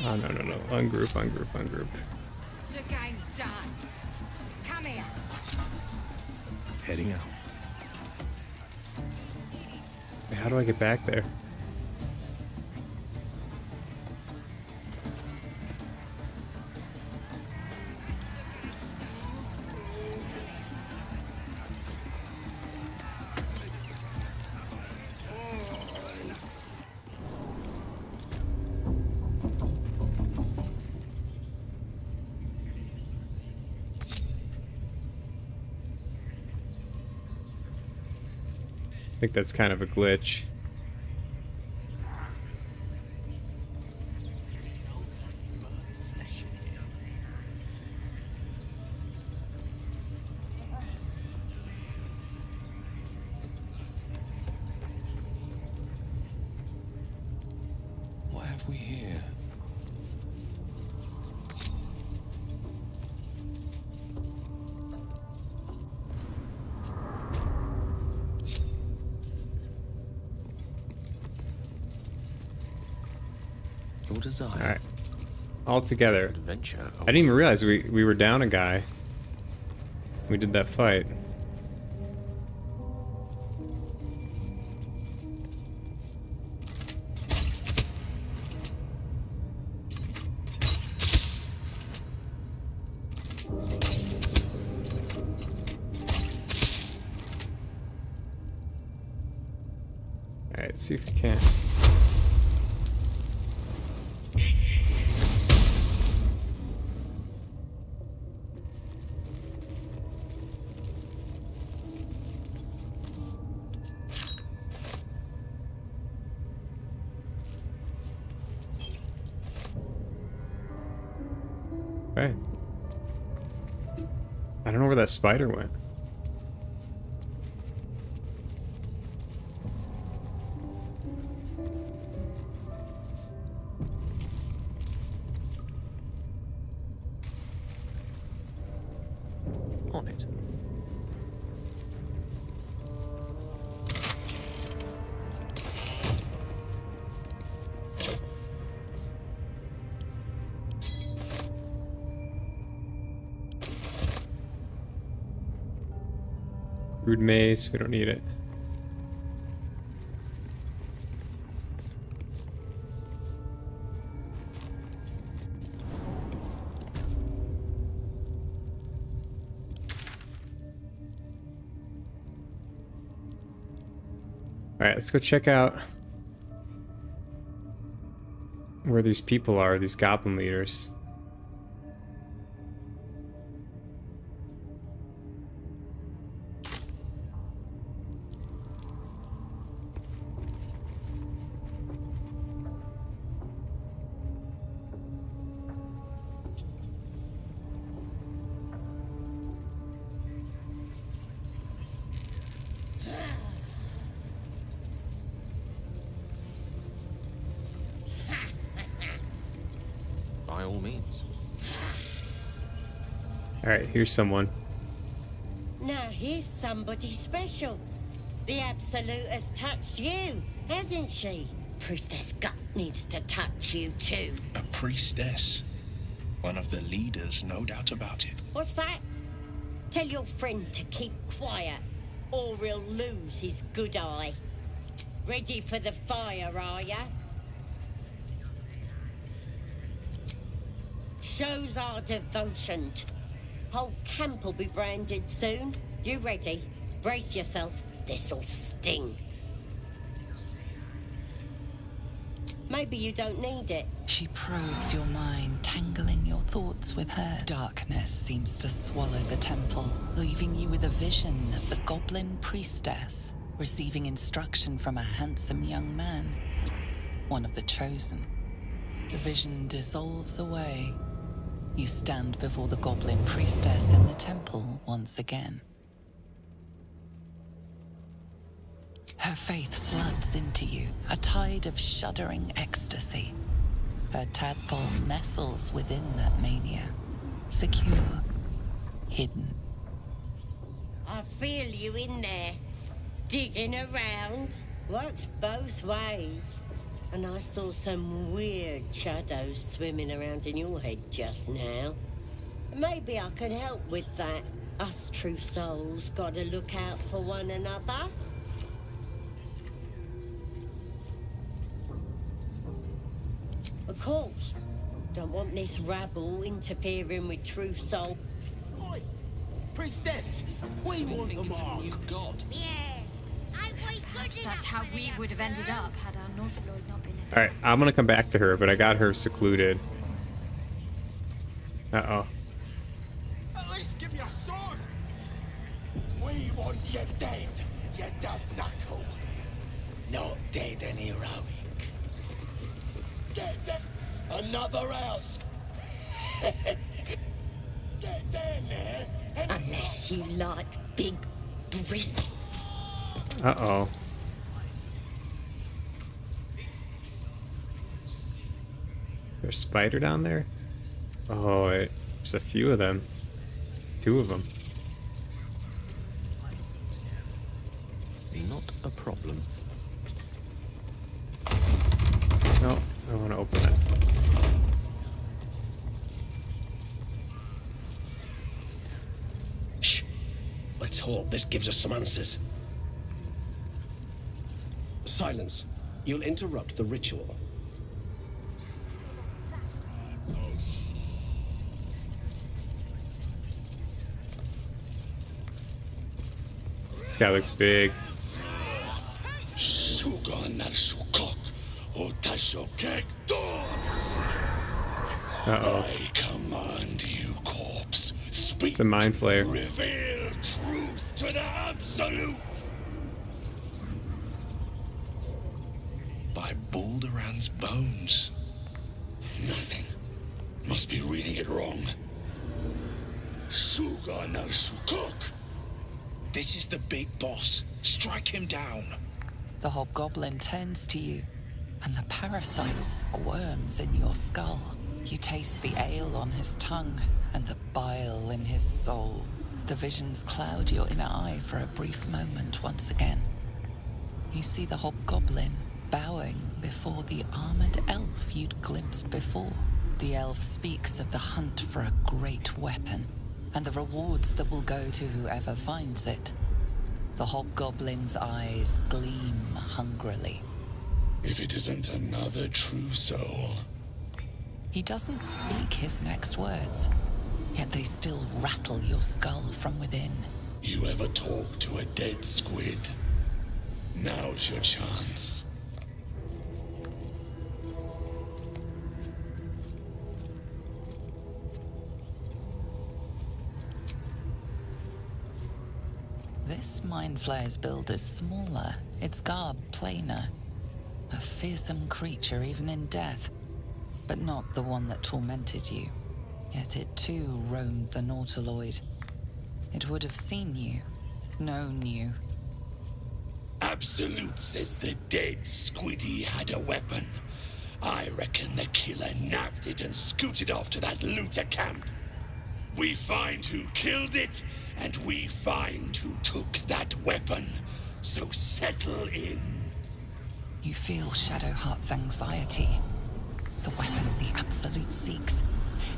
Oh, no. Ungroup. Come here. Heading out. How do I get back there? I think that's kind of a glitch. What have we here? Your desire. All right. All together. Adventure. I didn't even realize we were down a guy. We did that fight. Alright, let's see if we can. Okay. I don't know where that spider went. On it. Rude mace, we don't need it. Alright, let's go check out where these people are, these goblin leaders. By all means. Alright, here's someone. Now here's somebody special. The Absolute has touched you, hasn't she? Priestess Gut needs to touch you too. A priestess. One of the leaders, no doubt about it. What's that? Tell your friend to keep quiet, or he'll lose his good eye. Ready for the fire, are ya? Shows our devotion. Whole camp will be branded soon. You ready? Brace yourself. This'll sting. Maybe you don't need it. She probes your mind, tangling your thoughts with her. Darkness seems to swallow the temple, leaving you with a vision of the goblin priestess receiving instruction from a handsome young man, one of the chosen. The vision dissolves away. You stand before the goblin priestess in the temple once again. Her faith floods into you, a tide of shuddering ecstasy. Her tadpole nestles within that mania, secure, hidden. I feel you in there, digging around. Works both ways. And I saw some weird shadows swimming around in your head just now. Maybe I can help with that. Us true souls gotta look out for one another. Of course. Don't want this rabble interfering with true soul. Oi, priestess, we want the mark. God. Yeah. Perhaps that's how we would have ended up had our Nautilord not been attacked. Alright, I'm gonna come back to her, but I got her secluded. Uh-oh. At least give me a sword. We want you dead, you dumb knuckle. Not dead and heroic. Get them another house. Get down there and... Unless you like big brisket. Uh-oh. There's a spider down there? Oh, there's a few of them. 2 of them. Not a problem. No, I want to open it. hope this gives us some answers. Silence. You'll interrupt the ritual. This guy looks big. Uh-oh. I command you, corpse. Speak. It's a mind flayer. Reveal truth to the absolute. By Balduran's bones. Nothing. Must be reading it wrong. Suga no Sukuk. This is the big boss. Strike him down. The hobgoblin turns to you, and the parasite squirms in your skull. You taste the ale on his tongue and the bile in his soul. The visions cloud your inner eye for a brief moment once again. You see the hobgoblin bowing before the armored elf you'd glimpsed before. The elf speaks of the hunt for a great weapon and the rewards that will go to whoever finds it. The hobgoblin's eyes gleam hungrily. If it isn't another true soul. He doesn't speak his next words, yet they still rattle your skull from within. You ever talk to a dead squid? Now's your chance. This mind flayer's build is smaller, its garb plainer. A fearsome creature even in death, but not the one that tormented you. Yet it too roamed the Nautiloid. It would have seen you, known you. Absolute says the dead squiddy had a weapon. I reckon the killer nabbed it and scooted off to that looter camp. We find who killed it, and we find who took that weapon. So settle in. You feel Shadowheart's anxiety. The weapon the Absolute seeks.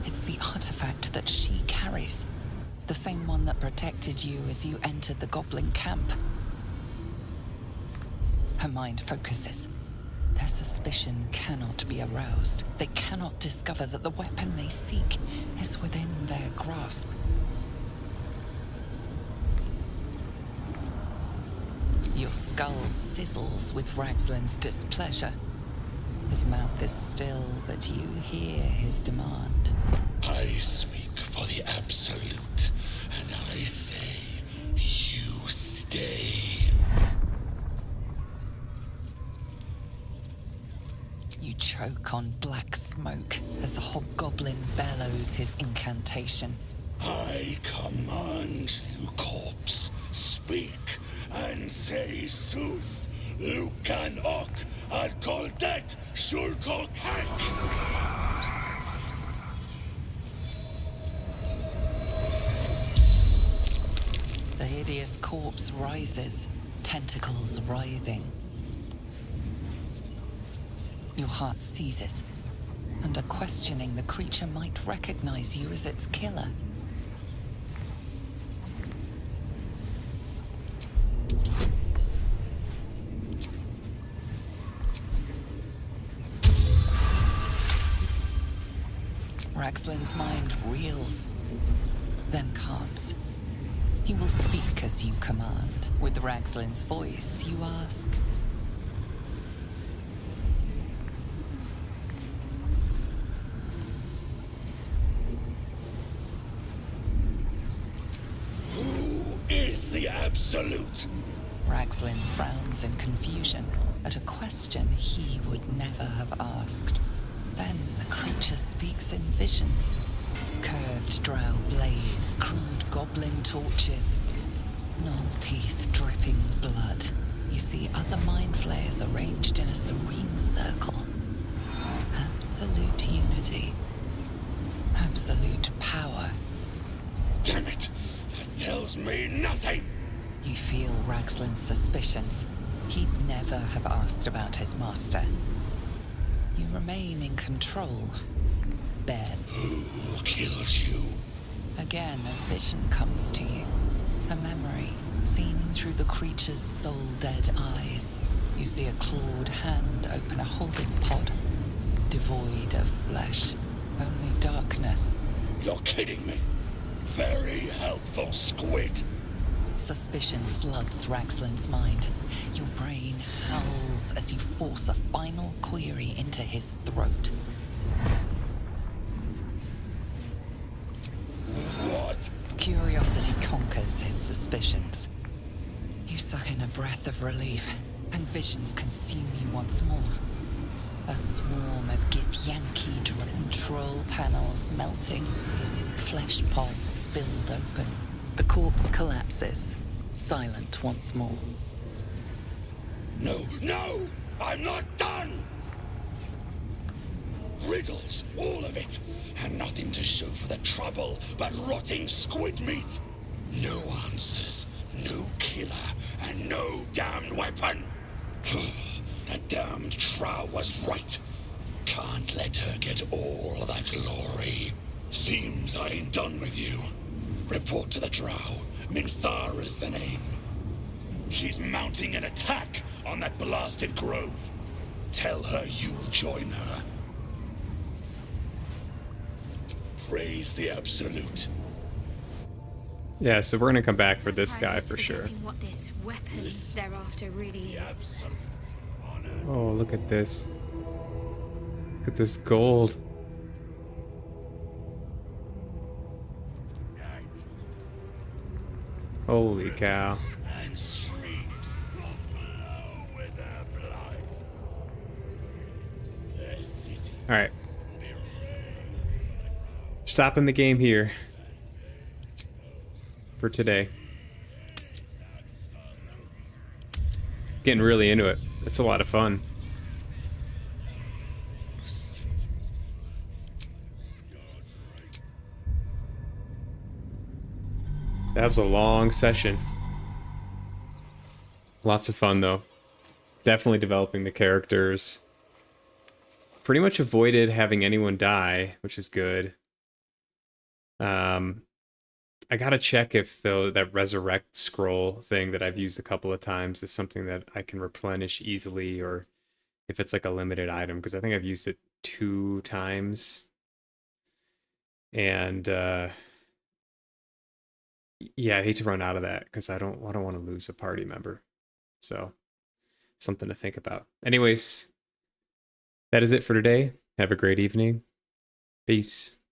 It's the artifact that she carries. The same one that protected you as you entered the goblin camp. Her mind focuses. Their suspicion cannot be aroused. They cannot discover that the weapon they seek is within their grasp. Your skull sizzles with Ragslin's displeasure. His mouth is still, but you hear his demand. I speak for the Absolute, and I say, you stay. You choke on black smoke as the hobgoblin bellows his incantation. I command you, corpse, speak and say sooth. Lucan ok al koldek shulko kank. The hideous corpse rises, tentacles writhing. Your heart seizes. Under questioning, the creature might recognize you as its killer. Ragslin's mind reels, then calms. He will speak as you command. With Ragslin's voice, you ask. Who is the Absolute? Ragslin frowns in confusion at a question he would never have asked. Then the creature speaks in visions. Curved drow blades, crude goblin torches, gnoll teeth dripping blood. You see other mind flayers arranged in a serene circle. Absolute unity. Absolute power. Damn it! That tells me nothing! You feel Ragslin's suspicions. He'd never have asked about his master. You remain in control. Bare. Who killed you? Again, a vision comes to you. A memory seen through the creature's soul-dead eyes. You see a clawed hand open a holding pod, devoid of flesh, only darkness. You're kidding me. Very helpful, squid. Suspicion floods Raxlin's mind. Your brain howls as you force a final query into his throat. What? Curiosity conquers his suspicions. You suck in a breath of relief, and visions consume you once more. A swarm of Githyanki control panels melting, flesh pods spilled open. The corpse collapses, silent once more. No, no! I'm not done! Riddles, all of it, and nothing to show for the trouble but rotting squid meat. No answers, no killer, and no damned weapon. The damned Trow was right. Can't let her get all the glory. Seems I ain't done with you. Report to the Drow. Minthara's the name. She's mounting an attack on that blasted grove. Tell her you'll join her. Praise the Absolute. Yeah, so we're gonna come back for this guy for sure. What this weapon they're after really is. Oh, look at this. Look at this gold. Holy cow. And streams will flow with their blood. Their city. Alright. Stopping the game here for today. Getting really into it. It's a lot of fun. That was a long session. Lots of fun though. Definitely developing the characters. Pretty much avoided having anyone die, which is good. I gotta check if though that resurrect scroll thing that I've used a couple of times is something that I can replenish easily, or if it's like a limited item, because I think I've used it 2 times. And yeah, I hate to run out of that because I don't want to lose a party member. So something to think about. Anyways, that is it for today. Have a great evening. Peace.